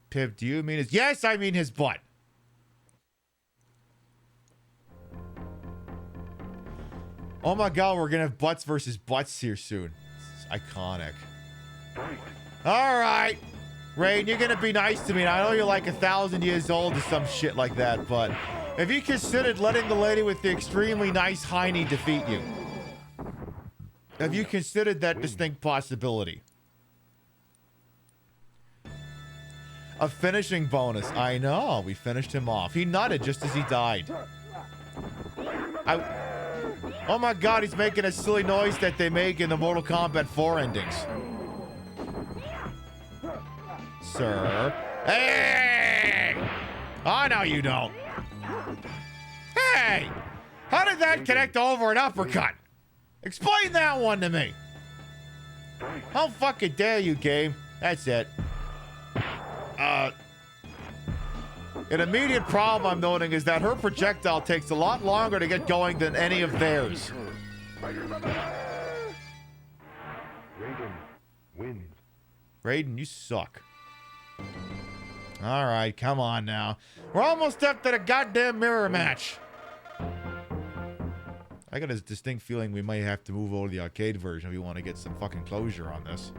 Pip, do you mean his... Yes, I mean his butt. Oh my god, we're gonna have butts versus butts here soon. It's iconic. Alright. Rain, you're gonna be nice to me. And I know you're like 1,000 years old or some shit like that, but have you considered letting the lady with the extremely nice hiney defeat you? Have you considered that distinct possibility? A finishing bonus. I know. We finished him off. He nutted just as he died. Oh my god, he's making a silly noise that they make in the Mortal Kombat 4 endings. Sir. Hey! Oh, no, you don't. Hey! How did that connect over an uppercut? Explain that one to me. How fucking dare you, game? That's it. An immediate problem I'm noting is that her projectile takes a lot longer to get going than any of theirs. Raiden wins. Raiden, you suck. Alright, come on now. We're almost up to the goddamn mirror match. I got a distinct feeling we might have to move over to the arcade version if we want to get some fucking closure on this.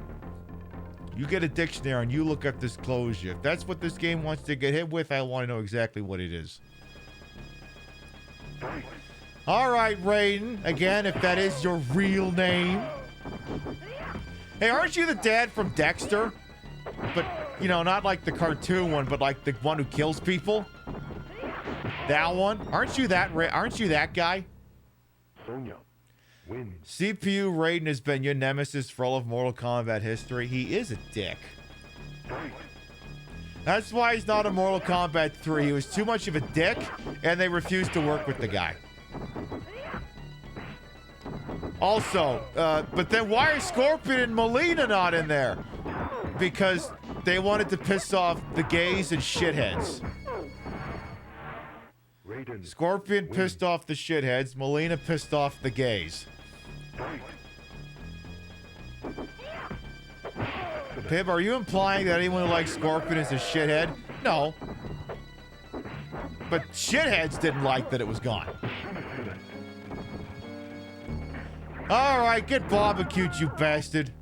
You get a dictionary and you look up this closure. If that's what this game wants to get hit with, I want to know exactly what it is. Alright, Raiden. Again, if that is your real name. Hey, aren't you the dad from Dexter? But, you know, not like the cartoon one, but like the one who kills people? That one? Aren't you that guy? Sonya wins. CPU Raiden has been your nemesis for all of Mortal Kombat history. He is a dick. That's why he's not in Mortal Kombat 3. He was too much of a dick, and they refused to work with the guy. Also, but then why are Scorpion and Melina not in there? Because they wanted to piss off the gays and shitheads. Scorpion pissed off the shitheads. Melina pissed off the gays. Pib, are you implying that anyone who likes Scorpion is a shithead? No. But shitheads didn't like that it was gone. Alright, get barbecued, you bastard.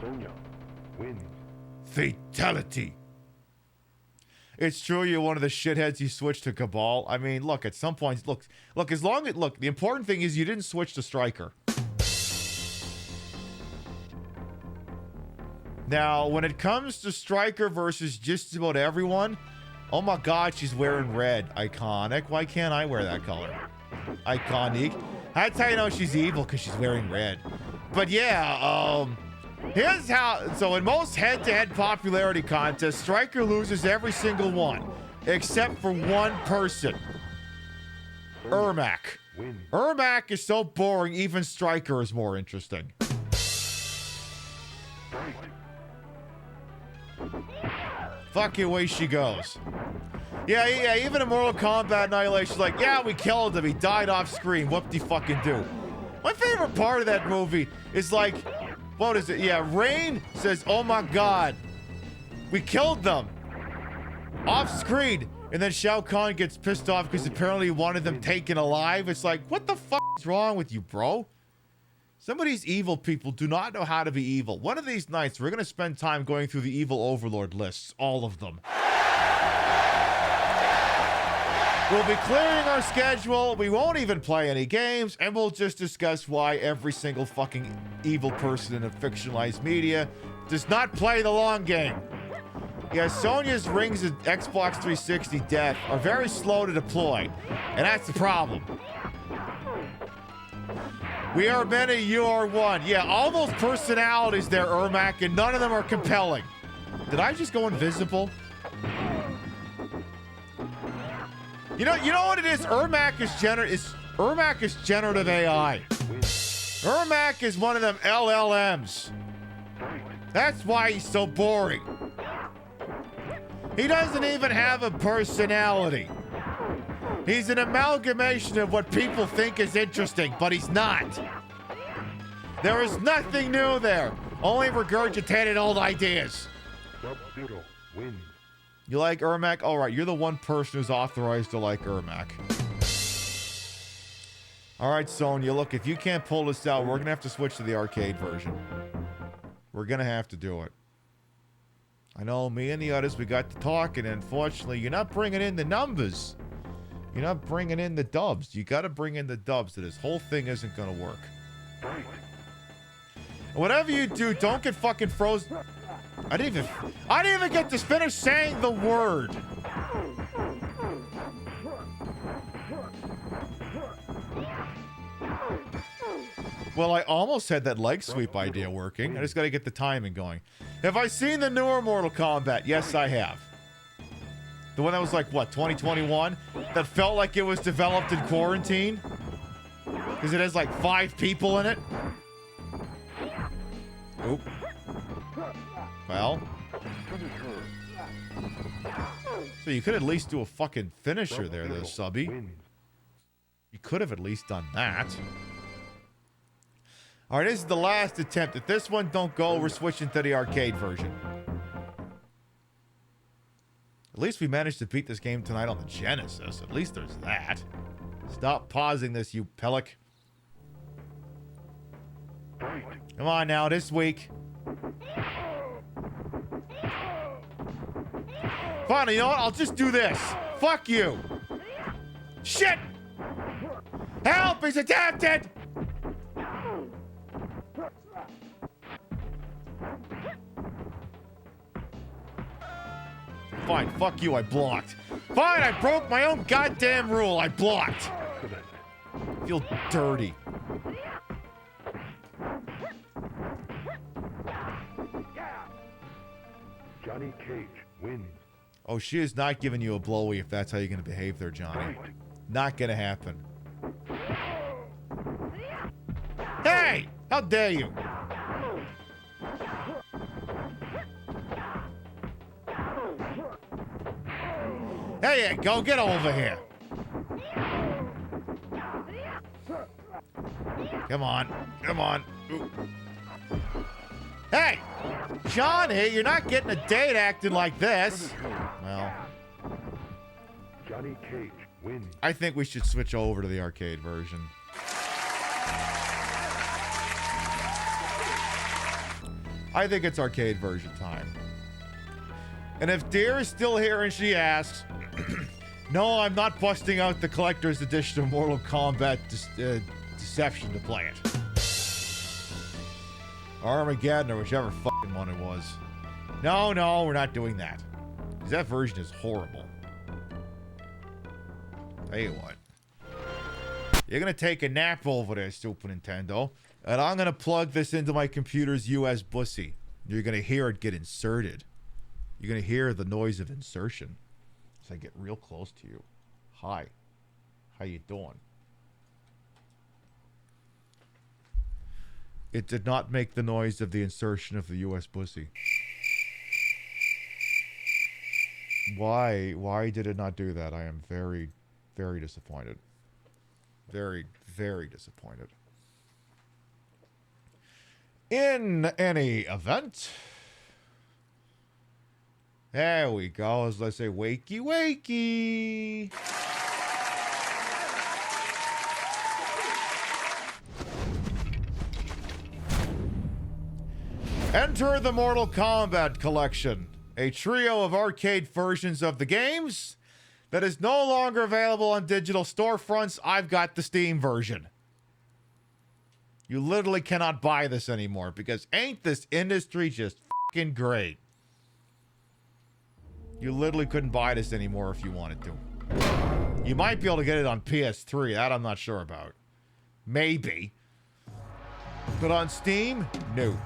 Sonya wins. Fatality. It's true you're one of the shitheads you switched to Cabal. I mean, look, at some points, look, the important thing is you didn't switch to Striker. Now, when it comes to Striker versus just about everyone, oh my god, she's wearing red. Iconic. Why can't I wear that color? Iconic. That's how you know she's evil, because she's wearing red. But yeah, here's how. So in most head-to-head popularity contests, Striker loses every single one, except for one person. Ermac. Ermac is so boring, even Striker is more interesting. Fuck you, away she goes. Yeah, even in Mortal Kombat Annihilation's like, yeah, we killed him. He died off screen. Whoop-de-fucking-do. My favorite part of that movie is like, what is it? Yeah, Rain says, oh my god, we killed them. Off screen. And then Shao Kahn gets pissed off because apparently he wanted them taken alive. It's like, what the fuck is wrong with you, bro? Some of these evil people do not know how to be evil. One of these nights, we're going to spend time going through the evil overlord lists. All of them. We'll be clearing our schedule. We won't even play any games. And we'll just discuss why every single fucking evil person in a fictionalized media does not play the long game. Yeah, Sonya's rings of Xbox 360 death are very slow to deploy. And that's the problem. We are many, you are one. Yeah, all those personalities there, Ermac, and none of them are compelling. Did I just go invisible? You know what it is? Ermac is generative AI. Ermac is one of them LLMs. That's why he's so boring. He doesn't even have a personality. He's an amalgamation of what people think is interesting, but he's not. There is nothing new there. Only regurgitated old ideas. Sub-Zero wins. You like Ermac? All right, you're the one person who's authorized to like Ermac. All right, Sonya, look, if you can't pull this out, we're going to have to switch to the arcade version. We're going to have to do it. I know, me and the others, we got to talking, and unfortunately, you're not bringing in the numbers. You're not bringing in the dubs. You got to bring in the dubs, so this whole thing isn't going to work. Whatever you do, don't get fucking frozen. I didn't even get to finish saying the word. Well, I almost had that leg sweep idea working. I just got to get the timing going. Have I seen the newer Mortal Kombat? Yes, I have. The one that was like, what, 2021? That felt like it was developed in quarantine? Because it has like 5 people in it? Oop. Well. So you could at least do a fucking finisher there, though, Subby. You could have at least done that. Alright, this is the last attempt. If this one don't go, we're switching to the arcade version. At least we managed to beat this game tonight on the Genesis. At least there's that. Stop pausing this, you pellic. Come on now, this week. Fine, you know what? I'll just do this. Fuck you. Shit! Help! He's adapted! Fine, fuck you, I blocked. Fine, I broke my own goddamn rule. I blocked. I feel dirty. Johnny Cage wins. Oh, she is not giving you a blowy if that's how you're going to behave there, Johnny. Not going to happen. Hey! How dare you? There you go. Get over here. Come on. Come on. Ooh. Hey! Johnny, you're not getting a date acting like this. Well. Johnny Cage wins. I think we should switch over to the arcade version. I think it's arcade version time. And if Deer is still here and she asks, no, I'm not busting out the collector's edition of Mortal Kombat Deception to play it. Armageddon or whichever fucking one it was. No, we're not doing that. Because that version is horrible. Tell you what. You're going to take a nap over there, Super Nintendo. And I'm going to plug this into my computer's US bussy. You're going to hear it get inserted. You're going to hear the noise of insertion. As I get real close to you. Hi. How you doing? It did not make the noise of the insertion of the US bussy. Why did it not do that? I am very, very disappointed. Very, very disappointed. In any event, there we go. As let's say, wakey, wakey. Enter the Mortal Kombat Collection, a trio of arcade versions of the games that is no longer available on digital storefronts. I've got the Steam version. You literally cannot buy this anymore because ain't this industry just fucking great? You literally couldn't buy this anymore if you wanted to. You might be able to get it on PS3. That I'm not sure about. Maybe. But on Steam? No.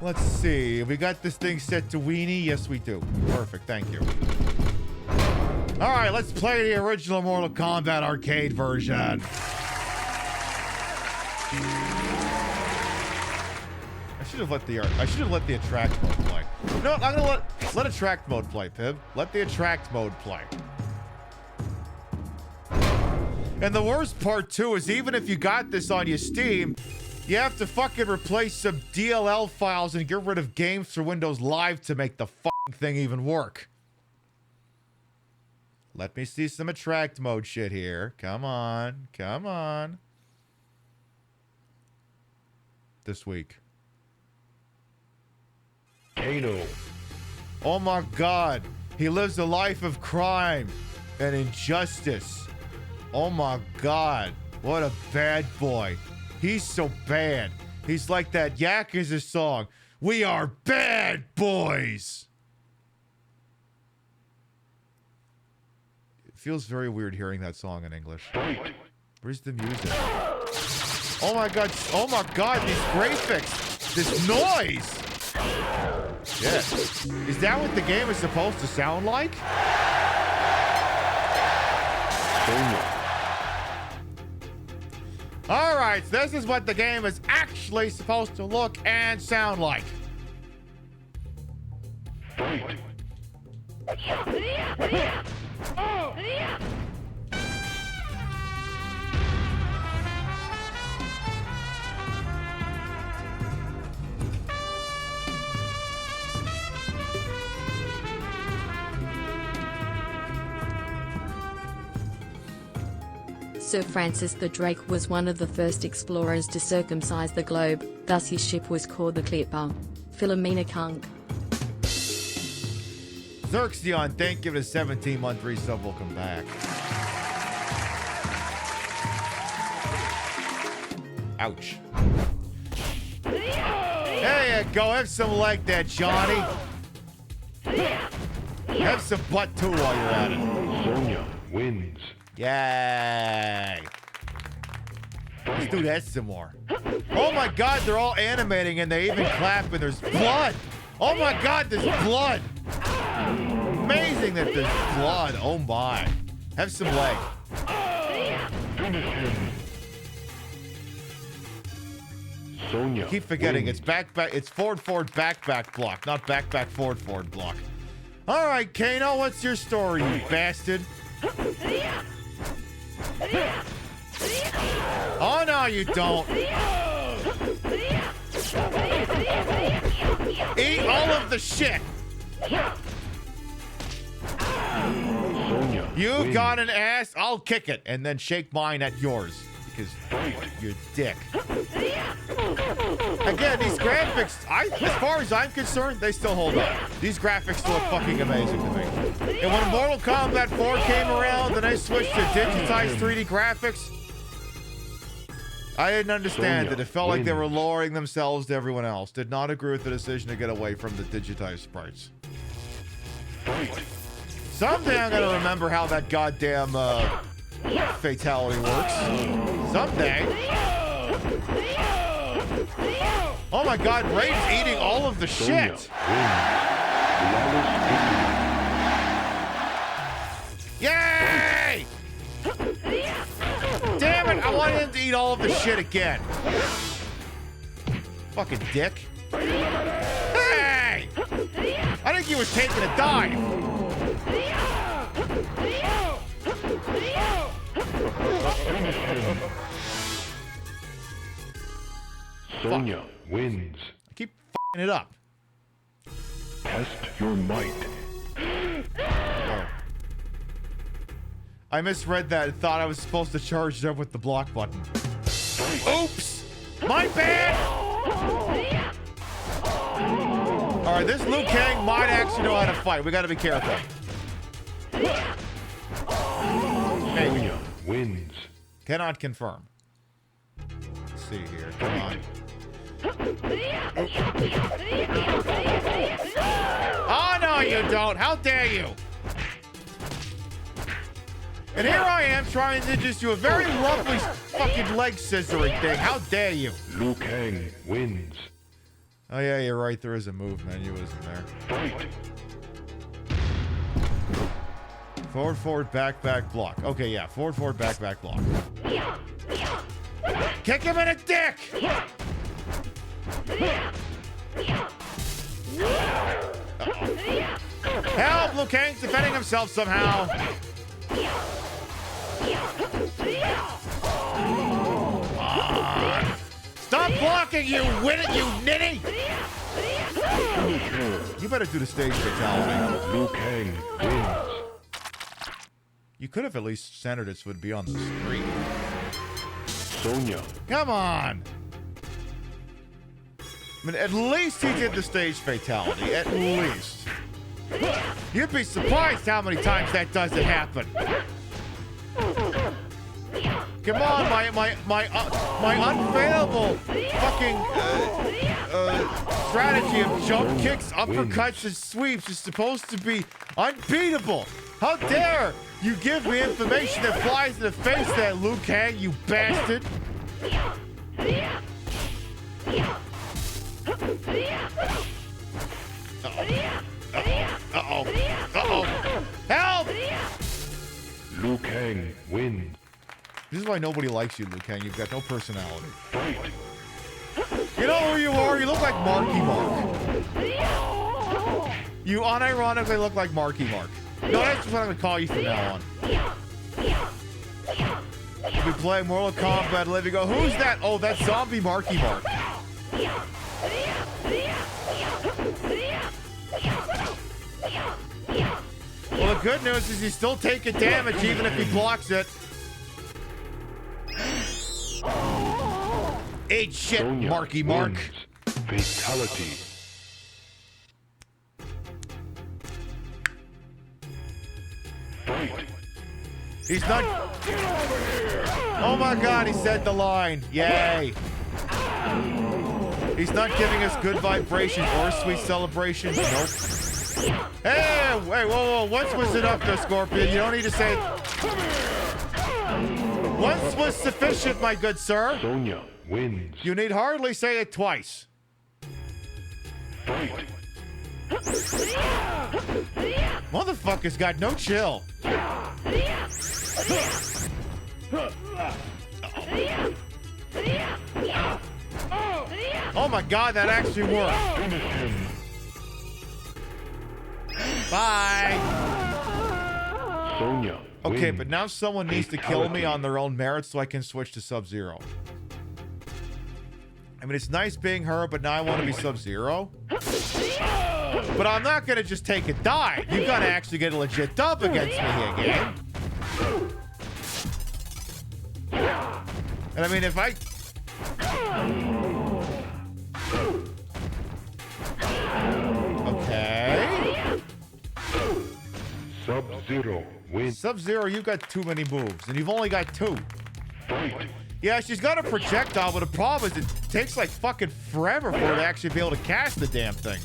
Let's see. Have we got this thing set to weenie? Yes, we do. Perfect. Thank you. All right, let's play the original Mortal Kombat arcade version. I should have let the attract mode play. No, I'm gonna let. Let attract mode play, Pib. Let the attract mode play. And the worst part, too, is even if you got this on your Steam, you have to fucking replace some DLL files and get rid of games for Windows Live to make the fucking thing even work. Let me see some attract mode shit here. Come on. Come on. This week. Kano. Oh my God. He lives a life of crime and injustice. Oh my God. What a bad boy. He's so bad. He's like that Yakuza song. We are bad boys. It feels very weird hearing that song in English. Where's the music? Oh my God. Oh my God. These graphics. This noise. Yeah. Is that what the game is supposed to sound like? All right, so this is what the game is actually supposed to look and sound like. Sir Francis Drake was one of the first explorers to circumcise the globe, thus his ship was called the Clipper. Philomena Kunk. Xerxion, thank you for the 17-month resub. Welcome back. Ouch. There you go. Have some leg there, Johnny. Have some butt too while you're at it. Sonya wins. Yay. Let's do that some more. Oh my God, they're all animating and they even clap and there's blood. Oh my God, there's blood. Amazing that there's blood. Oh my. Have some leg. Sonya. I keep forgetting wins. it's back. It's forward back block, not back forward block. All right, Kano, what's your story, you bastard? Oh no, you don't. Eat all of the shit. Sonya You've wins. got an ass. I'll kick it and then shake mine at yours because you're a dick. Again, these graphics, as far as I'm concerned, they still hold up. These graphics still look fucking amazing to me. And when Mortal Kombat 4 came around and they switched to digitized 3D graphics, I didn't understand it. It felt like they were lowering themselves to everyone else. Did not agree with the decision to get away from the digitized sprites. Someday I'm gonna remember how that goddamn fatality works. Someday. Oh my God, Raiden's eating all of the shit. Yay! Damn it, I wanted him to eat all of the shit again. Fucking dick. Hey! I think he was taking a dive. Sonya wins. I keep f***ing it up. Test your might. Oh. I misread that and thought I was supposed to charge it up with the block button. Oops! My bad! Alright, this Liu Kang might actually know how to fight. We gotta be careful. Sonya wins. Cannot confirm. Let's see here. Come on. Oh, no, you don't. How dare you? And here I am trying to just do a very lovely fucking leg scissoring thing. How dare you? Liu Kang wins. Oh, yeah, you're right. There is a move menu, isn't there? Forward, back, block. Okay, yeah. Forward, back, block. Kick him in the dick! Help! Liu Kang's defending himself somehow. Stop blocking, you nitty! You better do the stage fatality. Liu Kang wins. You could have at least centered it so it would be on the screen. Sonya. Come on! I mean, at least he did the stage fatality. At least. You'd be surprised how many times that doesn't happen. Come on, my unfailable fucking strategy of jump kicks, uppercuts, and sweeps is supposed to be unbeatable. How dare you give me information that flies in the face of that, Liu Kang, you bastard! Uh-oh. Help! Liu Kang wins. This is why nobody likes you, Liu Kang. You've got no personality. You know who you are? You look like Marky Mark. You unironically look like Marky Mark. No, that's what I'm going to call you from now on. If we play Mortal Kombat Live, you go, who's that? Oh, that's Zombie Marky Mark. Well, the good news is he's still taking damage even if he blocks it. Eat shit, Sonya Marky Mark. wins. Fatality. Fight. He's not. Oh my God, he said the line. Yay. He's not giving us good vibrations or sweet celebrations. Nope. Hey, wait, whoa. Once was enough there, Scorpion. You don't need to say. Once was sufficient, my good sir. Sonya wins. You need hardly say it twice. Fight. Motherfucker's got no chill. Oh my God, that actually worked. Bye. Sonya. Okay, wins. but now someone needs to kill me on their own merit so I can switch to Sub-Zero. I mean, it's nice being her, but now I want to be Sub-Zero. But I'm not going to just take a dive. You've got to actually get a legit dub against me here, game. And I mean, if I... Okay. Sub-Zero wins. Sub-Zero, you've got too many moves, and you've only got 2. Fight. Yeah, she's got a projectile, but the problem is it takes like fucking forever for her to actually be able to cast the damn thing.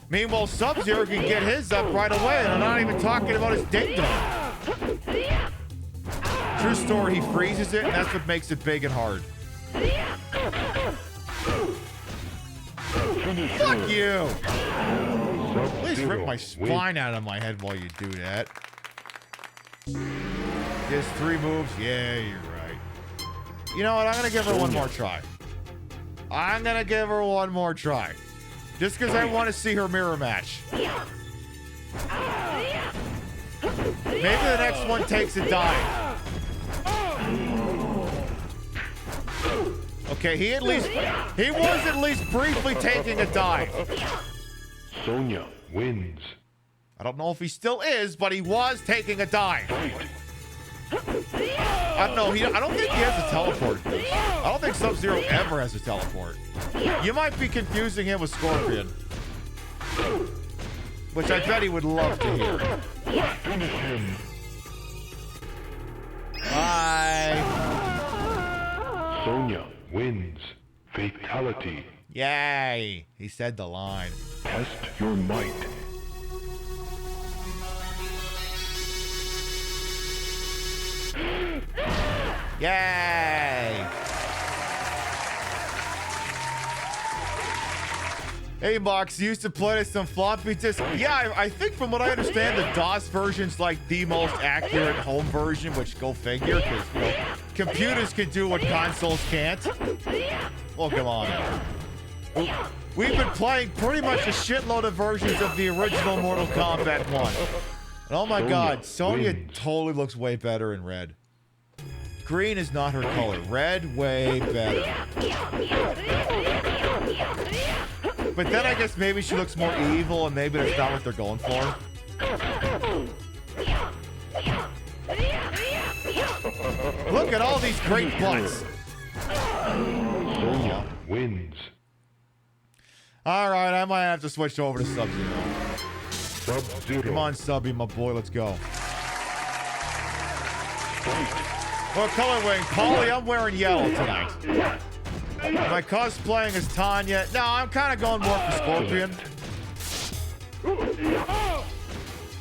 Meanwhile, Sub-Zero can get his up right away, and I'm not even talking about his ding-dong. True story, he freezes it, and that's what makes it big and hard. Fuck you! At least rip my spine out of my head while you do that. Just 3 moves? Yeah, you're right. You know what? I'm gonna give her one more try. Just because I want to see her mirror match. Maybe the next one takes a dive. Okay, he was at least briefly taking a dive. Sonya wins. I don't know if he still is, but he was taking a dive. I don't know. I don't think he has a teleport. I don't think Sub-Zero ever has a teleport. You might be confusing him with Scorpion, which I bet he would love to hear. Finish him. Bye. Sonya wins. Fatality. Yay. He said the line. Test your might. Yay. Hey, Mox, you used to play this on floppy disk. Yeah, I think from what I understand, the DOS version's like the most accurate home version, which go figure, because, you know, computers can do what consoles can't. Oh, come on. We've been playing pretty much a shitload of versions of the original Mortal Kombat 1. And oh my god, Sonya totally looks way better in red. Green is not her color. Red, way better. But then I guess maybe she looks more evil and maybe that's not what they're going for. Look at all these great butts. Sonya wins. Alright, I might have to switch over to Sub-Zero. Sub-Zero. Come on, Subby, my boy, let's go. Well, color wing, Polly, I'm wearing yellow tonight. Am I cosplaying as Tanya? No, I'm kind of going more for Scorpion.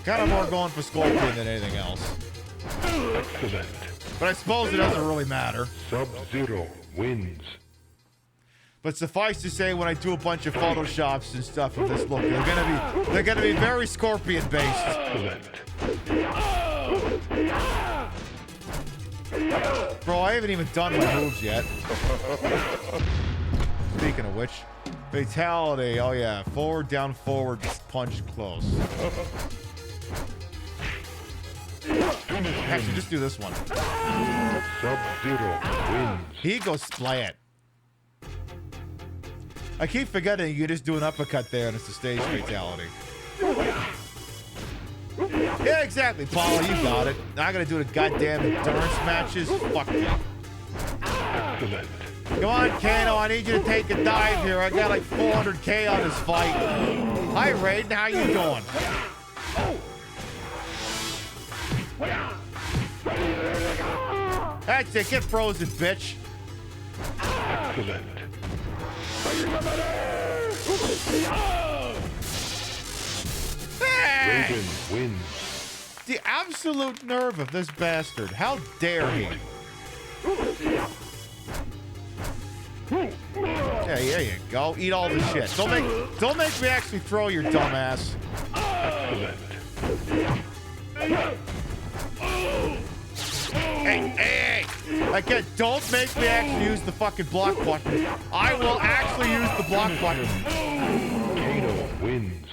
Kind of more going for Scorpion than anything else. Excellent. But I suppose it doesn't really matter. Sub-Zero wins. But suffice to say, when I do a bunch of photoshops and stuff of this look, they're gonna be very Scorpion based. Excellent. Bro, I haven't even done my moves yet. Speaking of which, fatality. Oh yeah, forward, down, forward, punch, close. Actually, just do this one. Sub-Zero wins. He goes splat. I keep forgetting you just do an uppercut there and it's a stage fatality. Yeah, exactly, Paula, you got it. Now I gotta do the goddamn endurance matches. Fuck you. Excellent. Come on, Kano, I need you to take a dive here. I got like 400k on this fight. Hi, Raiden, how you doing? That's it, get frozen, bitch. Excellent. Raiden wins. The absolute nerve of this bastard. How dare he? Yeah, there you go. Eat all the shit. Don't make me actually throw your dumb ass. Excellent. Hey! Again, don't make me actually use the fucking block button. I will actually use the block button. Kano wins.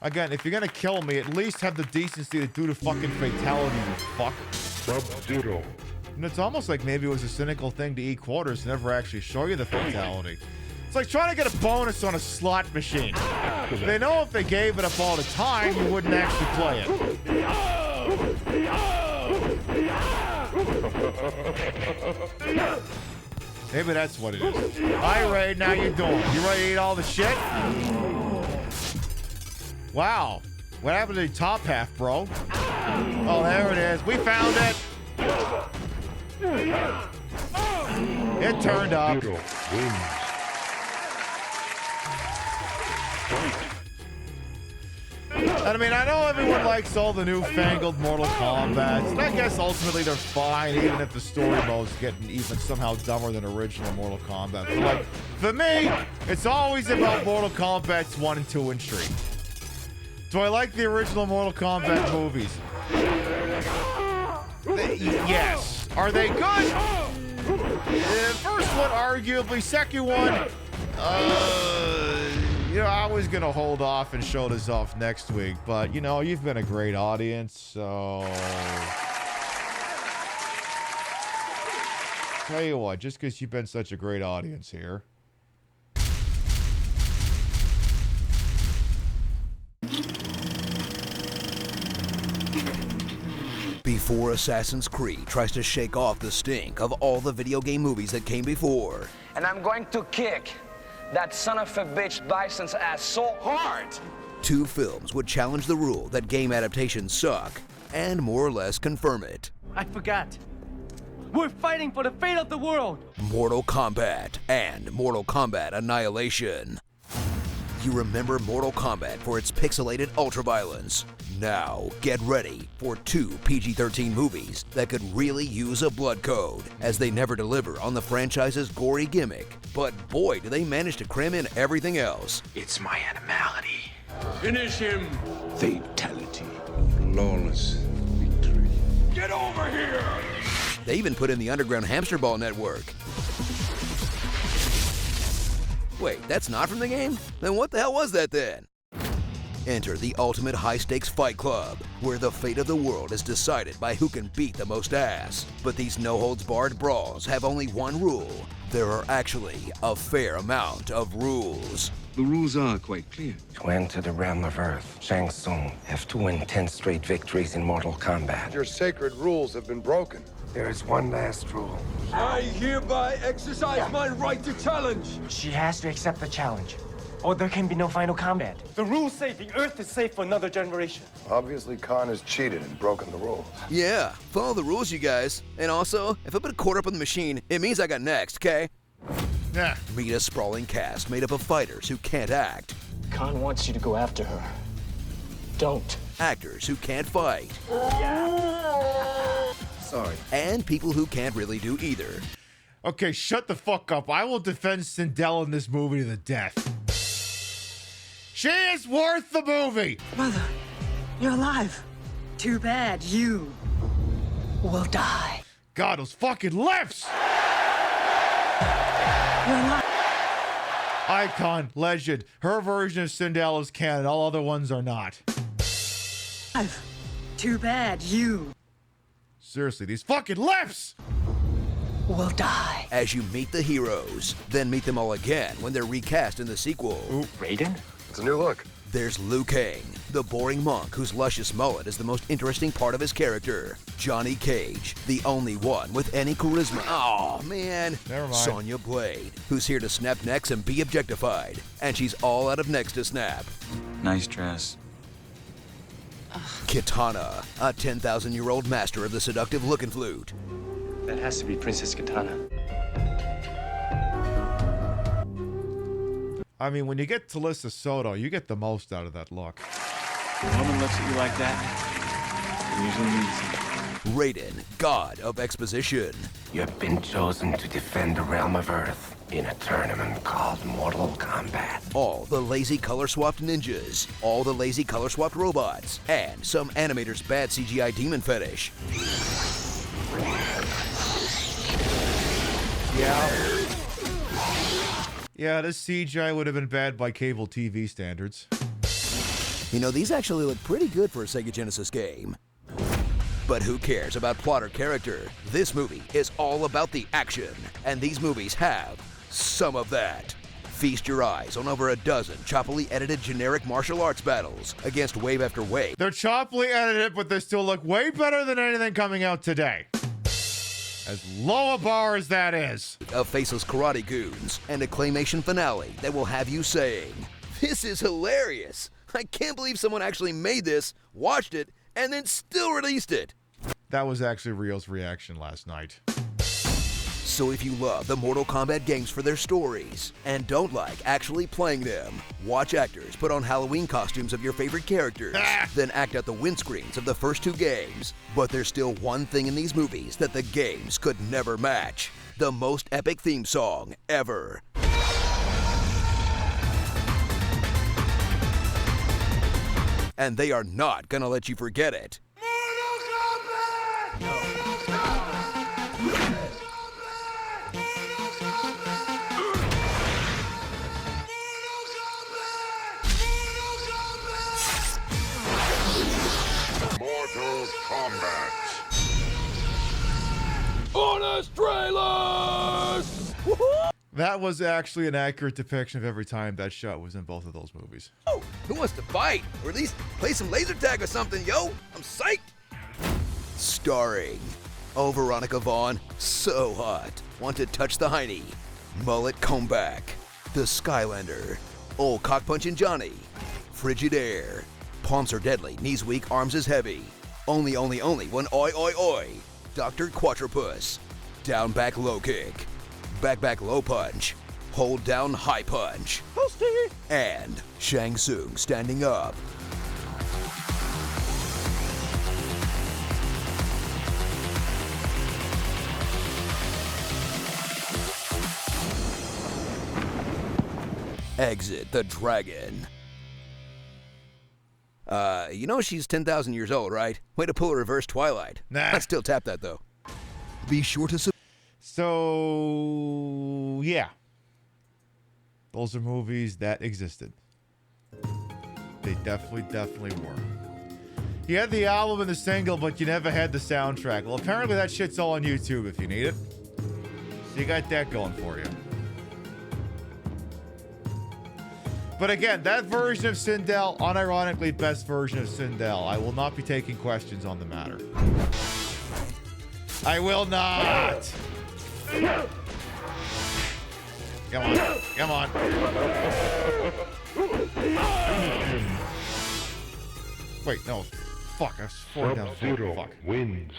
Again, if you're gonna kill me, at least have the decency to do the fucking fatality, you fuck. Sub-Zero. And it's almost like maybe it was a cynical thing to eat quarters and never actually show you the fatality. It's like trying to get a bonus on a slot machine. They know if they gave it up all the time, you wouldn't actually play it. Maybe that's what it is. Hi, Raiden, how you doing? You ready to eat all the shit? Wow. What happened to the top half, bro? Oh, there it is. We found it. It turned up. Sub-Zero wins. And I mean, I know everyone likes all the newfangled Mortal Kombats, and I guess ultimately they're fine, even if the story mode's getting even somehow dumber than original Mortal Kombat. But like, for me, it's always about Mortal Kombat's 1 and 2 and 3. Do I like the original Mortal Kombat movies? Yes. Are they good? First one, arguably. Second one, you know, I was gonna hold off and show this off next week, but you know, you've been a great audience, so tell you what, just because you've been such a great audience here. Before Assassin's Creed tries to shake off the stink of all the video game movies that came before. And I'm going to kick that son of a bitch Bison's ass so hard. 2 films would challenge the rule that game adaptations suck and more or less confirm it. I forgot. We're fighting for the fate of the world. Mortal Kombat and Mortal Kombat Annihilation. You remember Mortal Kombat for its pixelated ultraviolence. Now, get ready for 2 PG-13 movies that could really use a blood code, as they never deliver on the franchise's gory gimmick. But boy, do they manage to cram in everything else. It's my animality. Finish him. Fatality. Flawless victory. Get over here. They even put in the underground hamster ball network. Wait, that's not from the game? Then what the hell was that then? Enter the ultimate high-stakes fight club, where the fate of the world is decided by who can beat the most ass. But these no-holds-barred brawls have only one rule. There are actually a fair amount of rules. The rules are quite clear. To enter the realm of Earth, Shang Tsung have to win 10 straight victories in Mortal Kombat. Your sacred rules have been broken. There is one last rule. I hereby exercise my right to challenge. She has to accept the challenge, or there can be no final combat. The rules say the Earth is safe for another generation. Obviously, Khan has cheated and broken the rules. Yeah, follow the rules, you guys. And also, if I put a quarter up on the machine, it means I got next, okay? Yeah. Meet a sprawling cast made up of fighters who can't act. Khan wants you to go after her. Don't. Actors who can't fight. Sorry. And people who can't really do either. Okay, shut the fuck up. I will defend Sindel in this movie to the death. She is worth the movie! Mother, you're alive. Too bad you will die. God, those fucking lips! You're alive. Icon, legend. Her version of Sindel is canon. All other ones are not. Too bad you Seriously, these fucking lips! will die. As you meet the heroes, then meet them all again when they're recast in the sequel. Raiden? It's a new look. There's Liu Kang, the boring monk whose luscious mullet is the most interesting part of his character. Johnny Cage, the only one with any charisma. Oh man. Never mind. Sonya Blade, who's here to snap necks and be objectified. And she's all out of necks to snap. Nice dress. Kitana, a 10,000-year-old master of the seductive looking flute. That has to be Princess Katana. I mean, when you get Talisa Soto, you get the most out of that look. When a woman looks at you like that, it usually means Raiden, god of exposition. You have been chosen to defend the realm of Earth in a tournament called Mortal Kombat. All the lazy color-swapped ninjas, all the lazy color-swapped robots, and some animators' bad CGI demon fetish. Yeah, this CGI would have been bad by cable TV standards. You know, these actually look pretty good for a Sega Genesis game. But who cares about plot or character? This movie is all about the action, and these movies have some of that. Feast your eyes on over a dozen choppily edited generic martial arts battles against wave after wave. They're choppily edited, but they still look way better than anything coming out today. As low a bar as that is. Of faceless karate goons and a claymation finale that will have you saying, "This is hilarious. I can't believe someone actually made this, watched it, and then still released it." That was actually Rio's reaction last night. So if you love the Mortal Kombat games for their stories and don't like actually playing them, watch actors put on Halloween costumes of your favorite characters, then act out the windscreens of the first two games. But there's still one thing in these movies that the games could never match: the most epic theme song ever. And they are not gonna let you forget it. Mortal Kombat. Honest trailers! That was actually an accurate depiction of every time that shot was in both of those movies. Oh, who wants to fight? Or at least play some laser tag or something, yo? I'm psyched! Starring, oh, Veronica Vaughn, so hot. Want to touch the hiney? Mullet Comeback, the Skylander, old cock-punching Johnny, Frigid Air, palms are deadly, knees weak, arms is heavy. Only one oi oi oi. Dr. Quatropus, down back low kick, back low punch, hold down high punch, and Shang Tsung standing up. Exit the Dragon. You know she's 10,000 years old, right? Way to pull a reverse Twilight. Nah. I'd still tap that, though. Be sure to... So, yeah. Those are movies that existed. They definitely were. You had the album and the single, but you never had the soundtrack. Well, apparently that shit's all on YouTube if you need it. So you got that going for you. But again, that version of Sindel, unironically best version of Sindel. I will not be taking questions on the matter. I will not! Come on. Come on. Wait, no. Fuck, I was 4 down. Fuck. Wins.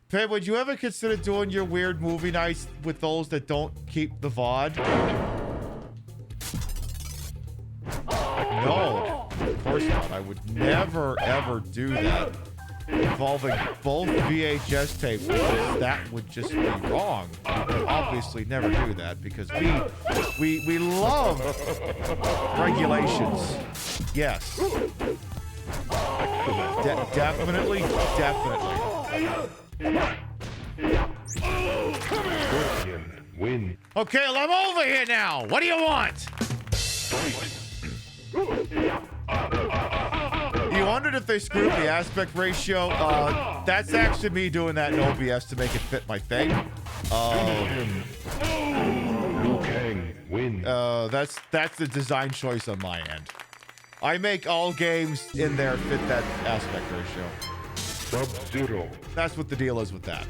Pib, would you ever consider doing your weird movie nights with those that don't keep the VOD? No, of course not. I would never, ever do that involving both VHS tapes, because that would just be wrong. We would obviously never do that because we love regulations. Yes. Definitely. Win. Okay, well, I'm over here now. What do you want? You wondered if they screwed the aspect ratio? That's actually me doing that in OBS to make it fit my thing. Liu Kang wins. That's the design choice on my end. I make all games in there fit that aspect ratio. Sub-Zero. That's what the deal is with that.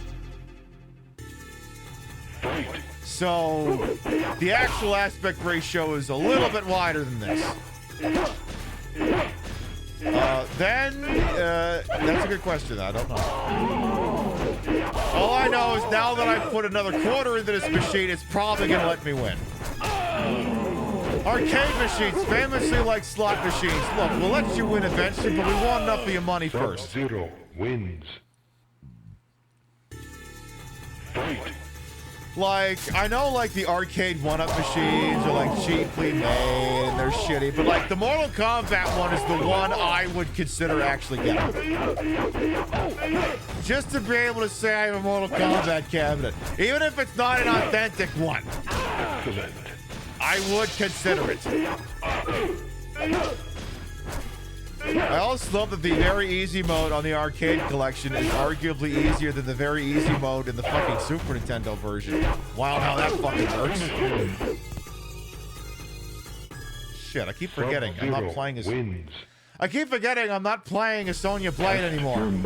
So, the actual aspect ratio is a little bit wider than this. That's a good question. I don't know. All I know is now that I put another quarter into this machine, it's probably going to let me win. Arcade machines, famously like slot machines. Look, we'll let you win eventually, but we want enough of your money first. Sub-Zero wins. Like, I know, like, the arcade one-up machines are, like, cheaply made and they're shitty, but, like, the Mortal Kombat one is the one I would consider actually getting. Just to be able to say I have a Mortal Kombat cabinet, even if it's not an authentic one. Excellent. I would consider it. I also love that the very easy mode on the arcade collection is arguably easier than the very easy mode in the fucking Super Nintendo version. Wow, how that fucking works. Shit, I keep forgetting I'm not playing as... I keep forgetting I'm not playing as Sonya Blade anymore. And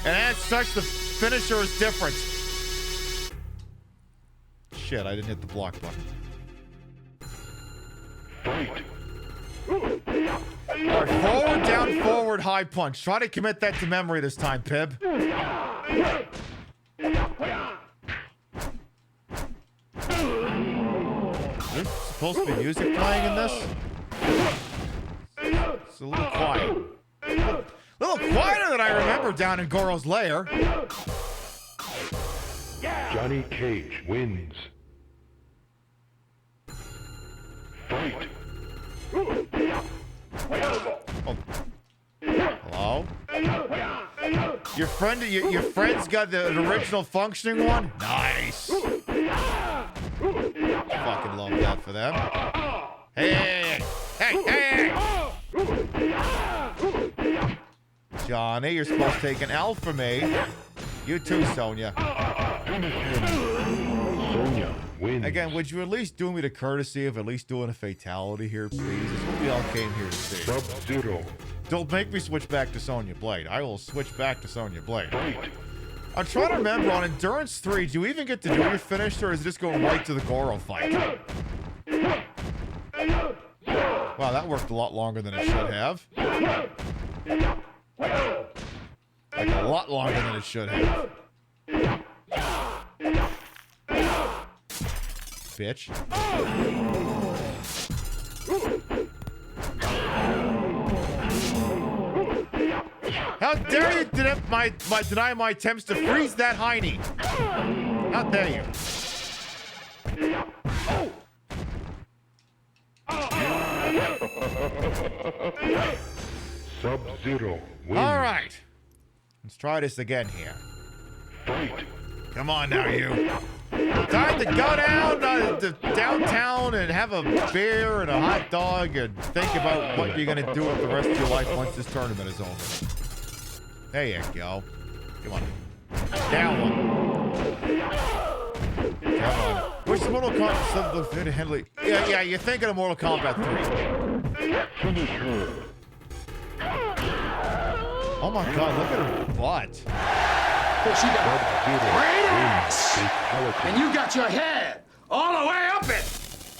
as such, the finisher is different. Shit, I didn't hit the block button. Alright, forward, down, forward, high punch. Try to commit that to memory this time, Pib. There's supposed to be music playing in this? It's a little quiet. A little quieter than I remember down in Goro's lair. Johnny Cage wins. Fight. Oh. Hello? Your friend's got the original functioning one? Nice. Fucking love that for them. Hey! Johnny, you're supposed to take an L for me. You too, Sonya. Sonya wins. Again, would you at least do me the courtesy of at least doing a fatality here, please? That's what we all came here to see. Sub-Zero. Don't make me switch back to Sonya Blade. I will switch back to Sonya Blade. I'm trying to remember, on Endurance 3, do you even get to do your finish, or is it just going right to the Goro fight? Wow, that worked a lot longer than it should have. Like, a lot longer than it should have. Bitch. How dare you deny my attempts to freeze that hiney? How dare you? Sub-Zero wins. All right. Let's try this again here. Fight. Come on now, you. Time to go down to downtown and have a beer and a hot dog and think about what you're going to do with the rest of your life once this tournament is over. There you go. Come on. Down one. Come on. Which Mortal Kombat? Yeah, you're thinking of Mortal Kombat 3. Oh my god, look at her butt. Oh, she got great ass. And you got your head all the way up it.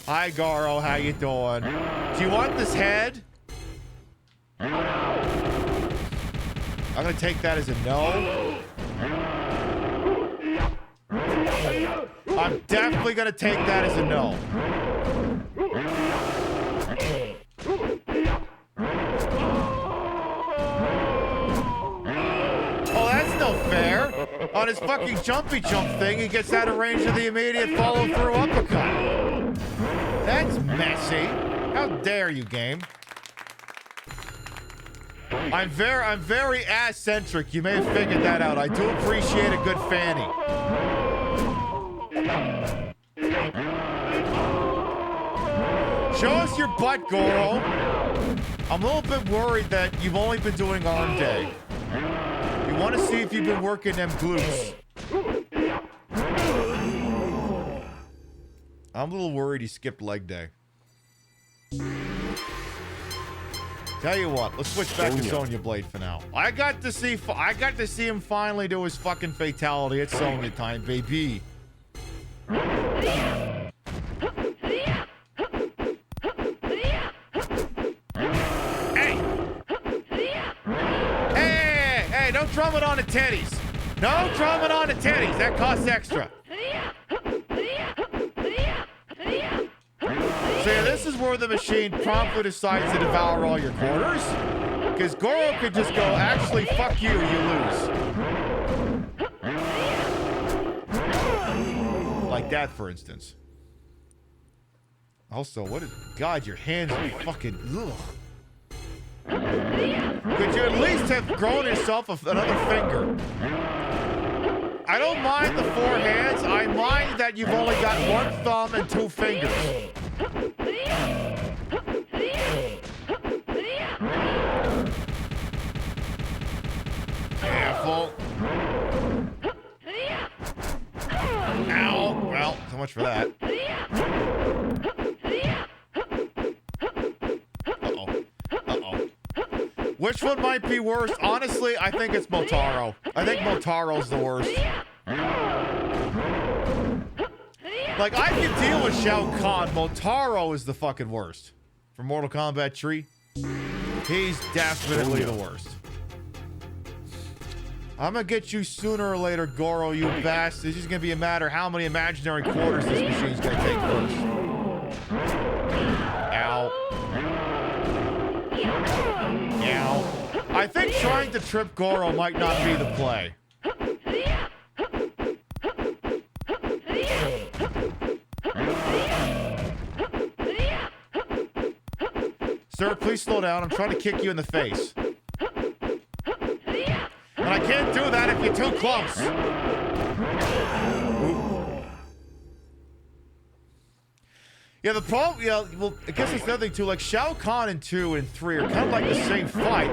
Hi, Goro. How you doing? Do you want this head? I'm gonna take that as a no. I'm definitely gonna take that as a no. Oh, that's no fair. On his fucking jumpy jump thing, he gets out of range of the immediate follow-through uppercut. That's messy. How dare you, game? I'm very ass-centric. You may have figured that out. I do appreciate a good fanny. Show us your butt, Goro. I'm a little bit worried that you've only been doing arm day. You want to see if you've been working them glutes. I'm a little worried he skipped leg day. Tell you what, let's switch back to Sonya Blade for now. I got to see him finally do his fucking fatality. It's Sonya time, baby. Hey, don't drum it on the titties. No drumming on the titties. That costs extra. So yeah, this is where the machine promptly decides to devour all your quarters. Because Goro could just go, actually, fuck you, you lose. Like that, for instance. Also, what is... God, your hands are fucking... Ugh. Could you at least have grown yourself another finger? I don't mind the 4 hands. I mind that you've only got 1 thumb and 2 fingers. Careful. Ow. Well, so much for that. Which one might be worse? Honestly, I think it's Motaro. I think Motaro's the worst. Like, I can deal with Shao Kahn. Motaro is the fucking worst. For Mortal Kombat 3, he's definitely the worst. I'm gonna get you sooner or later, Goro, you bastard. It's just gonna be a matter of how many imaginary quarters this machine's gonna take first. Ow. Ow. I think trying to trip Goro might not be the play. Sir, please slow down. I'm trying to kick you in the face. And I can't do that if you're too close. Oop. Yeah, the problem, well, I guess it's another thing too. Like, Shao Kahn in 2 and 3 are kind of like the same fight.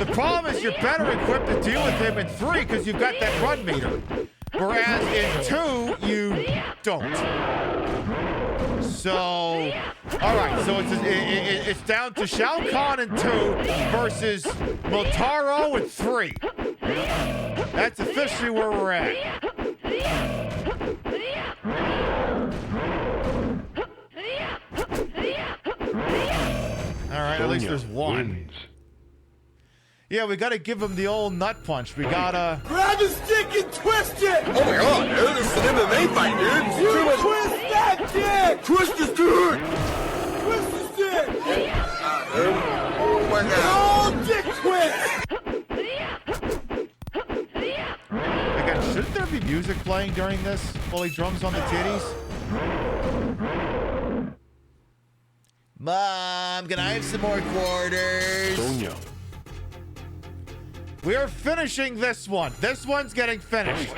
The problem is you're better equipped to deal with him in 3 because you've got that run meter. Whereas in 2, you don't. So, alright, so it's down to Shao Kahn in 2 versus Motaro in 3. That's officially where we're at. Alright, at least there's 1. Yeah, we gotta give him the old nut punch. We gotta... Grab his dick and twist it! Oh my god, dude, this is an MMA fight, dude! You twist that dick! Twist his dick! Twist his dick! Oh my god! Oh, dick twist! Again, shouldn't there be music playing during this while he drums on the titties? Mom, can I have some more quarters? Sonya. We are finishing this one. This one's getting finished.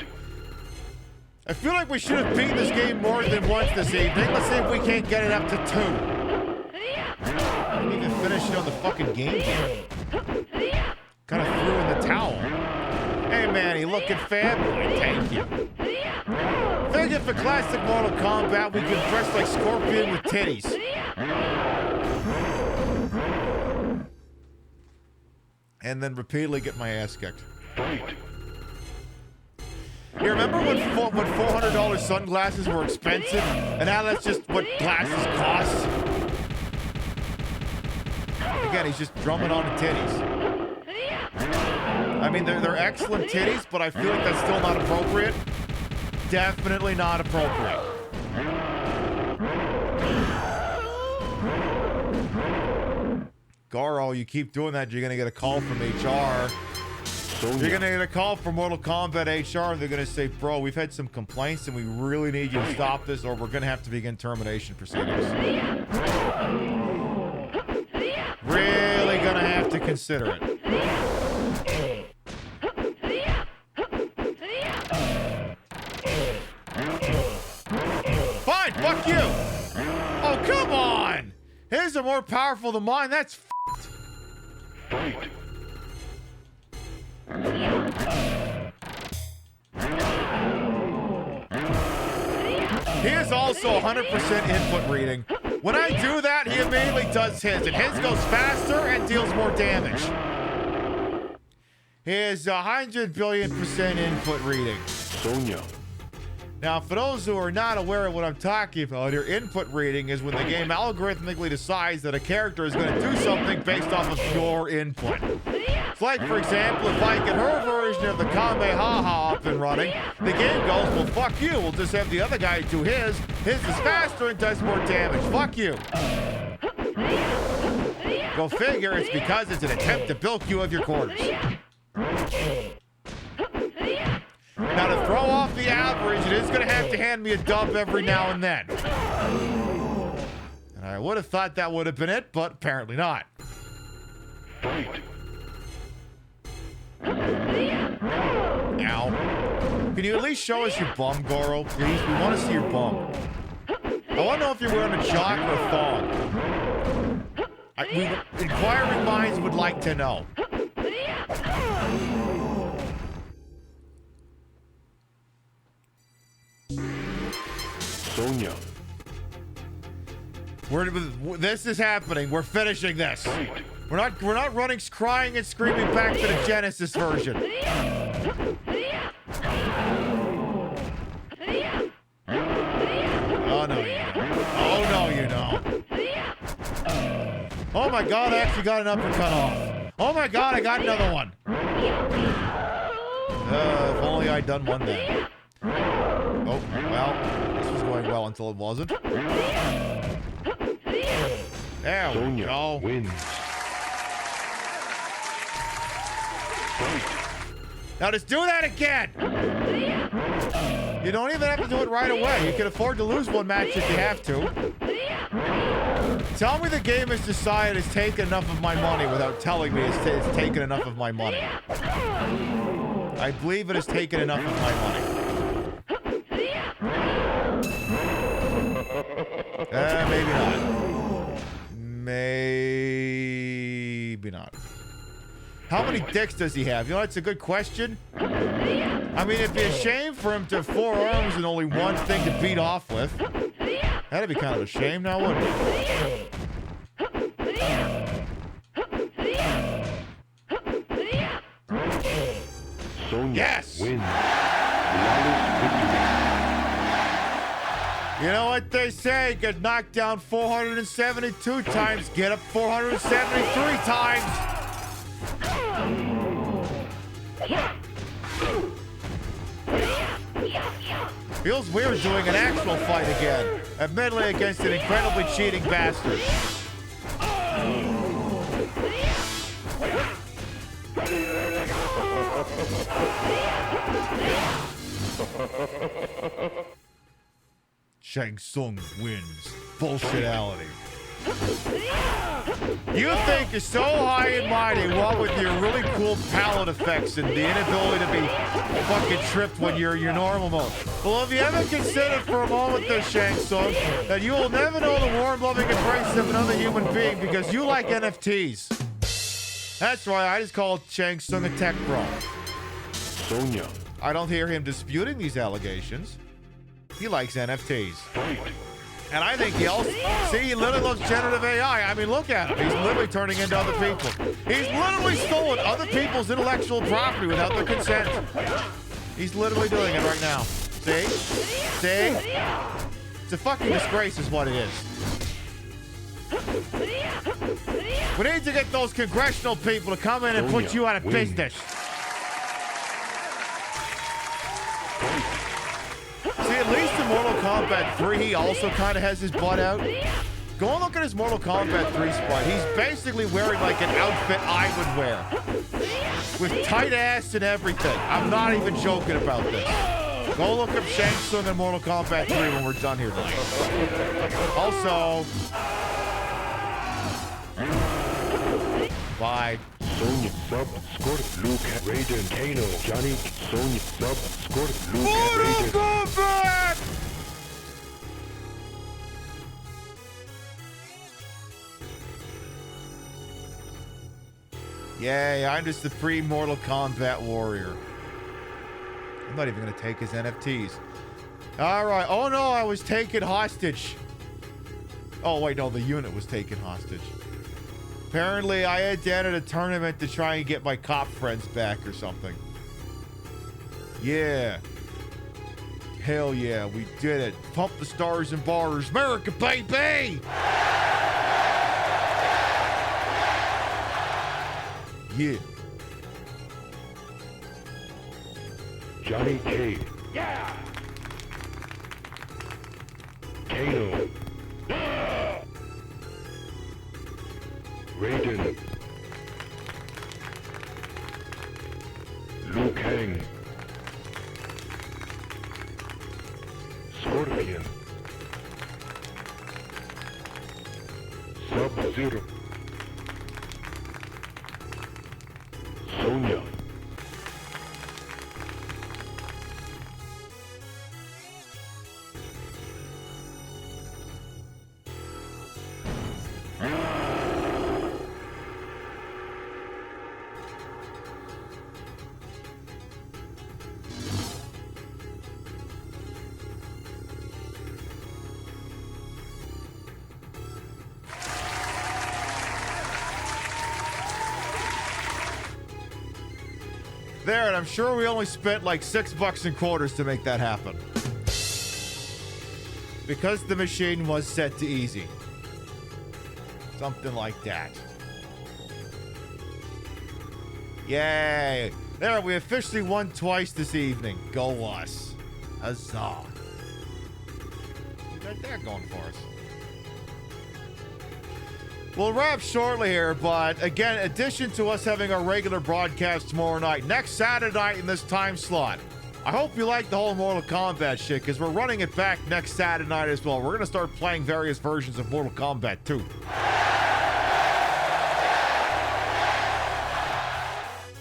I feel like we should have beaten this game more than once this evening. Let's see if we can't get it up to 2. I didn't even finish it on the fucking game yet. Kind of threw in the towel. Hey, man, you looking fab? Thank you. Figure for classic Mortal Kombat, we can dress like Scorpion with titties. And then repeatedly get my ass kicked. You remember when $400 sunglasses were expensive? And now that's just what glasses cost? Again, he's just drumming on the titties. I mean, they're excellent titties, but I feel like that's still not appropriate. Definitely not appropriate. Garo, you keep doing that, you're going to get a call from HR. You're going to get a call from Mortal Kombat HR, and they're going to say, bro, we've had some complaints, and we really need you to stop this, or we're going to have to begin termination proceedings. Really going to have to consider it. Fine, fuck you! Oh, come on! His are more powerful than mine, that's f***ed. He is also 100% input reading. When I do that, he immediately does his, and his goes faster and deals more damage. His 100 billion% input reading. Sonya. Now, for those who are not aware of what I'm talking about, your input reading is when the game algorithmically decides that a character is going to do something based off of your input. It's like, for example, if I get her version of the Kamehameha up and running, the game goes, well, fuck you. We'll just have the other guy do his. His is faster and does more damage. Fuck you. Go figure, it's because it's an attempt to bilk you of your quarters. Now, to throw off the average, it is going to have to hand me a dub every now and then. And I would have thought that would have been it, but apparently not. Ow. Can you at least show us your bum, Goro? Please, we want to see your bum. I want to know if you're wearing a jock or a thong. Inquiring minds would like to know. Sonya. This is happening. We're finishing this. We're not running, crying and screaming back to the Genesis version. Oh no, you don't. Oh no, you don't. Oh my God, I actually got an uppercut off. Oh my God, I got another one. If only I'd done one then. Oh, well, this was going well until it wasn't. There we go. Wins. Now just do that again! You don't even have to do it right away. You can afford to lose one match if you have to. Tell me the game has decided it's taken enough of my money without telling me it's taken enough of my money. I believe it has taken enough of my money. Maybe not. Maybe not. How many dicks does he have? You know, that's a good question. I mean, it'd be a shame for him to have 4 arms and only one thing to beat off with. That'd be kind of a shame now, wouldn't it? Yes! Wins. Flawless victory. You know what they say? Get knocked down 472 times, get up 473 times. Feels weird doing an actual fight again, admittedly against an incredibly cheating bastard. Shang Tsung wins. Bullshitality. You think you're so high and mighty, what with your really cool palette effects and the inability to be fucking tripped when you're in your normal mode. Well, if you ever considered for a moment, though, Shang Tsung, that you will never know the warm, loving embrace of another human being because you like NFTs. That's right, I just call Shang Tsung a tech bro. Sonya. I don't hear him disputing these allegations. He likes NFTs. And I think he also, see, he literally loves generative AI. I mean, look at him. He's literally turning into other people. He's literally stolen other people's intellectual property without their consent. He's literally doing it right now. See? See? It's a fucking disgrace is what it is. We need to get those congressional people to come in and put you out of business. See, at least in Mortal Kombat 3, he also kind of has his butt out. Go and look at his Mortal Kombat 3 spot. He's basically wearing like an outfit I would wear. With tight ass and everything. I'm not even joking about this. Go look up Shang Tsung in Mortal Kombat 3 when we're done here tonight. Also... Bye. Sonya sub, Scorp, Luke, Raiden, Kano, Johnny, Sonya sub, Scorp, Luke, Raiden. Kombat! Yay, I'm the supreme Mortal Kombat warrior. I'm not even going to take his NFTs. Alright, oh no, I was taken hostage. Oh wait, no, the unit was taken hostage. Apparently, I had to enter a tournament to try and get my cop friends back or something. Yeah. Hell yeah, we did it. Pump the stars and bars. America, baby! Yeah. Johnny K. Yeah. Kano. Raiden, Liu Kang, Scorpion, Sub-Zero, Sonya, There, and I'm sure we only spent like $6 in quarters to make that happen. Because the machine was set to easy. Something like that. Yay! There, we officially won twice this evening. Go us. Huzzah. We got that going for us. We'll wrap shortly here, but again, in addition to us having our regular broadcast tomorrow night, next Saturday night in this time slot, I hope you like the whole Mortal Kombat shit, because we're running it back next Saturday night as well. We're going to start playing various versions of Mortal Kombat 2.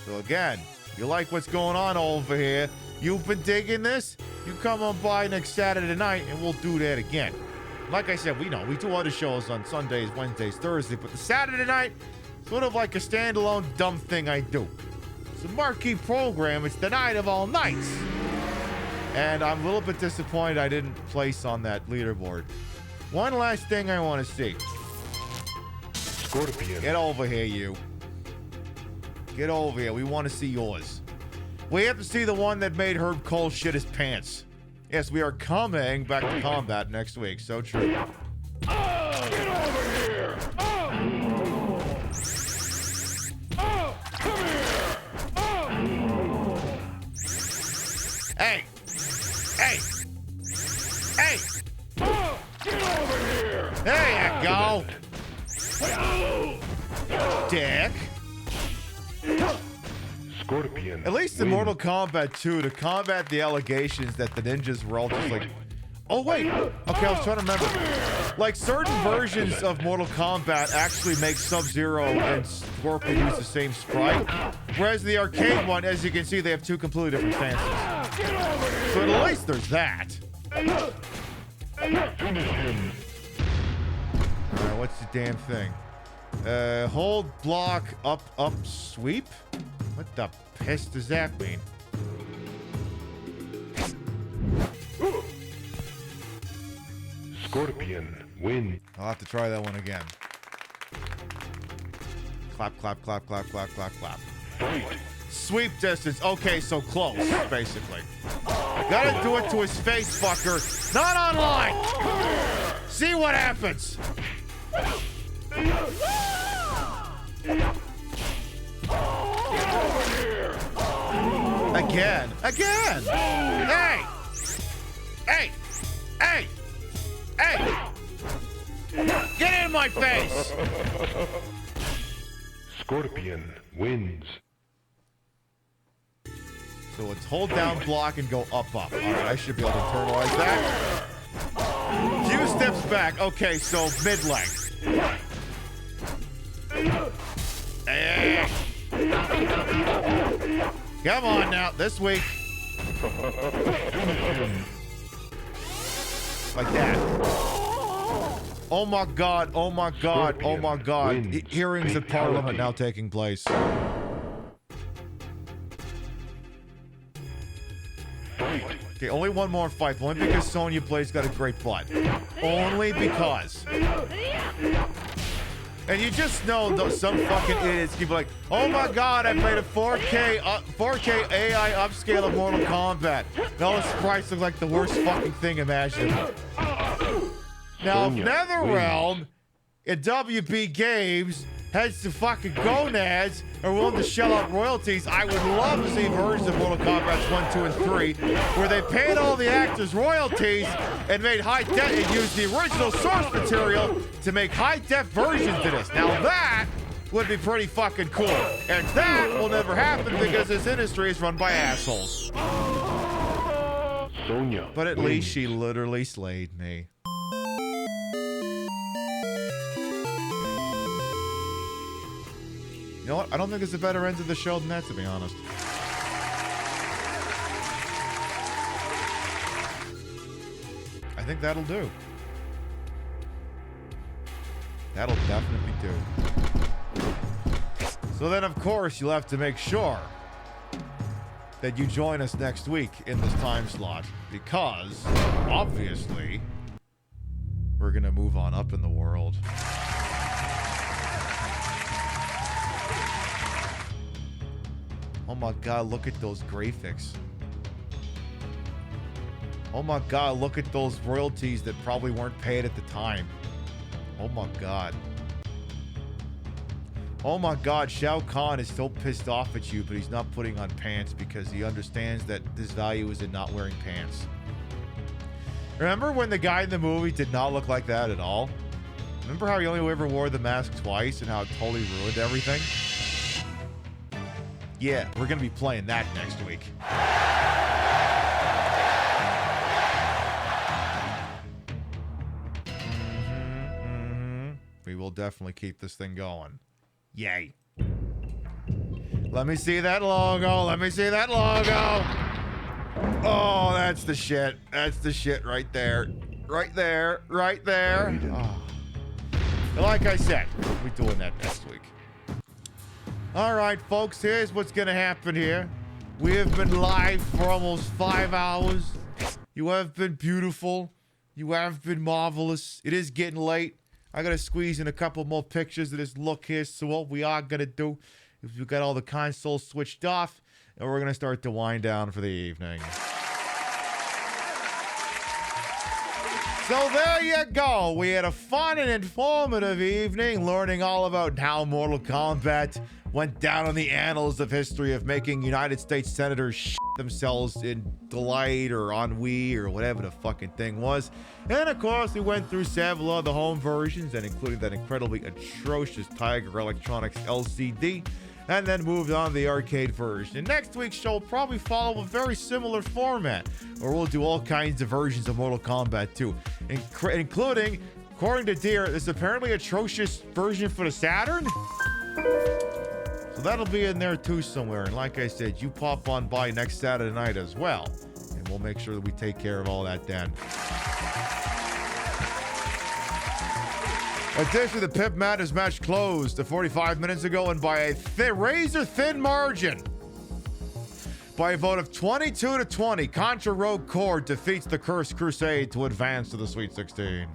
So again, you like what's going on over here, you've been digging this, you come on by next Saturday night and we'll do that again. Like I said, we do other shows on Sundays, Wednesdays, Thursdays, but the Saturday night, sort of like a standalone dumb thing I do. It's a marquee program. It's the night of all nights. And I'm a little bit disappointed I didn't place on that leaderboard. One last thing I want to see. Scorpion. Get over here, you. Get over here. We want to see yours. We have to see the one that made Herb Cole shit his pants. Yes, we are coming back to combat next week. So true. Get over here! Come here! Hey! Hey! Hey! Get over here! There you go! Dick! Scorpion. At least in Mortal Kombat 2, to combat the allegations that the ninjas were all just like Oh, wait. Okay, I was trying to remember. Like, certain versions of Mortal Kombat actually make Sub-Zero and Scorpion use the same sprite. Whereas the arcade one, as you can see, they have two completely different stances. So at least there's that. Alright, what's the damn thing? Hold, block, up, sweep? What the piss does that mean? Scorpion win. I'll have to try that one again. Clap, clap, clap, clap, clap, clap, clap. Fight. Sweep distance. Okay, so close, basically. Gotta do it to his face, fucker. Not online! See what happens. Again. Hey! Get in my face! Scorpion wins. So it's hold down, block, and go up. Alright, I should be able to internalize that. Few steps back. Okay, so mid-leg. Come on now, this week. Like that. Oh my god, oh my god, oh my god. Hearings at Parliament now taking place. Okay, only one more fight. Only because Sonya Blade's got a great butt. Only because. And you just know some fucking idiots keep like, oh my god, I played a 4K AI upscale of Mortal Kombat. Now the sprites look like the worst fucking thing imaginable. Now, if NetherRealm and WB Games heads to fucking gonads are willing to shell out royalties, I would love to see versions of Mortal Kombat 1, 2, and 3 where they paid all the actors royalties and made high-def and used the original source material to make high-def versions of this. Now that would be pretty fucking cool. And that will never happen because this industry is run by assholes. Sonya. But at least she literally slayed me. You know what? I don't think there's a better end to the show than that, to be honest. I think that'll do. That'll definitely do. So then, of course, you'll have to make sure that you join us next week in this time slot, because, obviously, we're gonna move on up in the world. Oh my god, look at those graphics. Oh my god, look at those royalties that probably weren't paid at the time. Oh my god. Oh my god, Shao Kahn is so pissed off at you, but he's not putting on pants because he understands that his value is in not wearing pants. Remember when the guy in the movie did not look like that at all? Remember how he only ever wore the mask twice and how it totally ruined everything? Yeah, we're going to be playing that next week. We will definitely keep this thing going. Yay. Let me see that logo. Let me see that logo. Oh, that's the shit. That's the shit right there. Right there. Right there. Oh. Like I said, we're doing that next week. All right, folks, here's what's going to happen here. We have been live for almost 5 hours. You have been beautiful. You have been marvelous. It is getting late. I got to squeeze in a couple more pictures of this look here. So what we are going to do is we've got all the consoles switched off, and we're going to start to wind down for the evening. So there you go. We had a fun and informative evening learning all about how Mortal Kombat went down on the annals of history of making United States senators shit themselves in delight or ennui or whatever the fucking thing was. And of course, we went through several other home versions, and including that incredibly atrocious Tiger Electronics LCD. and then moved on to the arcade version. And next week's show will probably follow a very similar format, where we'll do all kinds of versions of Mortal Kombat 2, including, according to Deer, this apparently atrocious version for the Saturn. So that'll be in there too somewhere. And like I said, you pop on by next Saturday night as well, and we'll make sure that we take care of all that then. Additionally, the Pip Matters match closed 45 minutes ago, and by a razor-thin margin. By a vote of 22-20, Contra Rogue Corps defeats the Cursed Crusade to advance to the Sweet 16.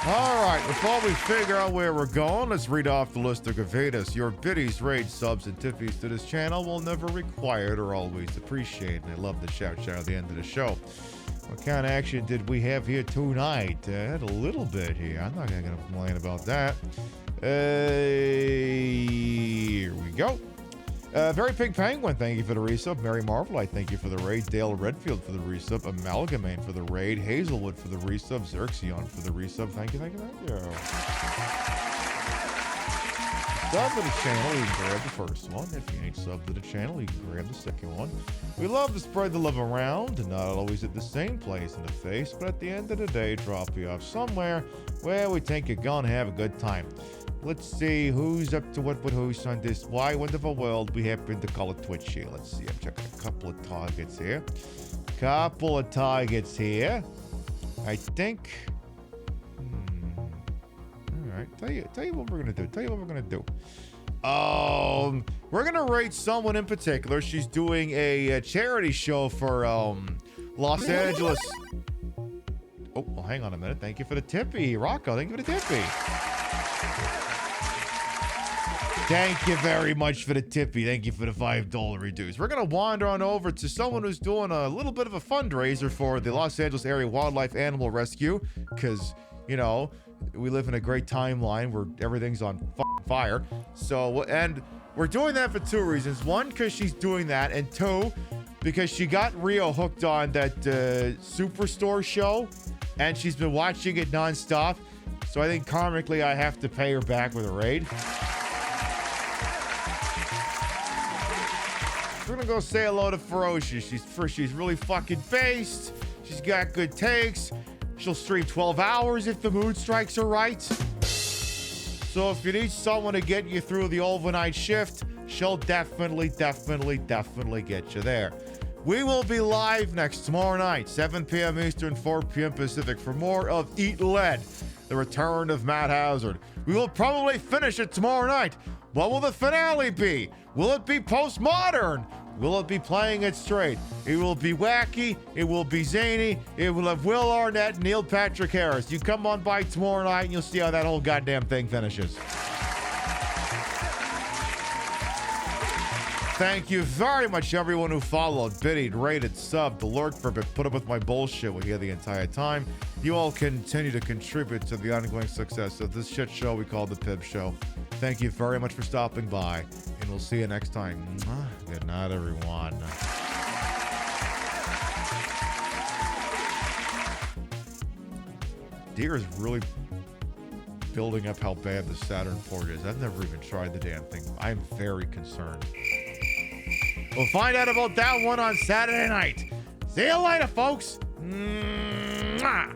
All right, before we figure out where we're going, let's read off the list of Gavitas. Your biddies, raids, subs, and tippies to this channel will never required or always appreciated. And I love the shout at the end of the show. What kind of action did we have here tonight? Had a little bit here. I'm not going to complain about that. Here we go. Very Pink Penguin, thank you for the resub. Mary Marvel, I thank you for the raid. Dale Redfield for the resub. Amalgamate for the raid. Hazelwood for the resub. Xerxion for the resub. Thank you, thank you, thank you. Sub to the channel, you can grab the first one. If you ain't sub to the channel, you can grab the second one. We love to spread the love around, and not always at the same place in the face, but at the end of the day, drop you off somewhere where we think you're gonna have a good time. Let's see who's up to what with who's on this Why Wonderful World. We happen to call it Twitch here. Let's see. I'm checking a couple of targets here. I think. All right. Tell you what we're gonna do. We're gonna rate someone in particular. She's doing a charity show for Los Angeles. Oh, well, hang on a minute. Thank you for the tippy, Rocco. Thank you for the tippy. Thank you very much for the tippy. Thank you for the $5 reduce. We're going to wander on over to someone who's doing a little bit of a fundraiser for the Los Angeles Area Wildlife Animal Rescue, because, you know, we live in a great timeline where everything's on fire. So, and we're doing that for two reasons. One, because she's doing that, and two, because she got Rio hooked on that Superstore show, and she's been watching it nonstop. So I think karmically I have to pay her back with a raid. We're gonna go say hello to Ferocious. She's really fucking based. She's got good takes. She'll stream 12 hours if the mood strikes her right. So if you need someone to get you through the overnight shift, she'll definitely get you there. We will be live tomorrow night, 7 p.m. Eastern, 4 p.m. Pacific, for more of Eat Lead, the return of Matt Hazard. We will probably finish it tomorrow night. What will the finale be? Will it be postmodern? Will it be playing it straight? It will be wacky. It will be zany. It will have Will Arnett and Neil Patrick Harris. You come on by tomorrow night and you'll see how that whole goddamn thing finishes. Thank you very much, everyone who followed, biddied, rated, subbed, lurked for a bit, put up with my bullshit with you the entire time. You all continue to contribute to the ongoing success of this shit show we call the Pib Show. Thank you very much for stopping by, and we'll see you next time. Good night, everyone. Deer is really building up how bad the Saturn port is. I've never even tried the damn thing. I'm very concerned. We'll find out about that one on Saturday night. See you later, folks. Mwah.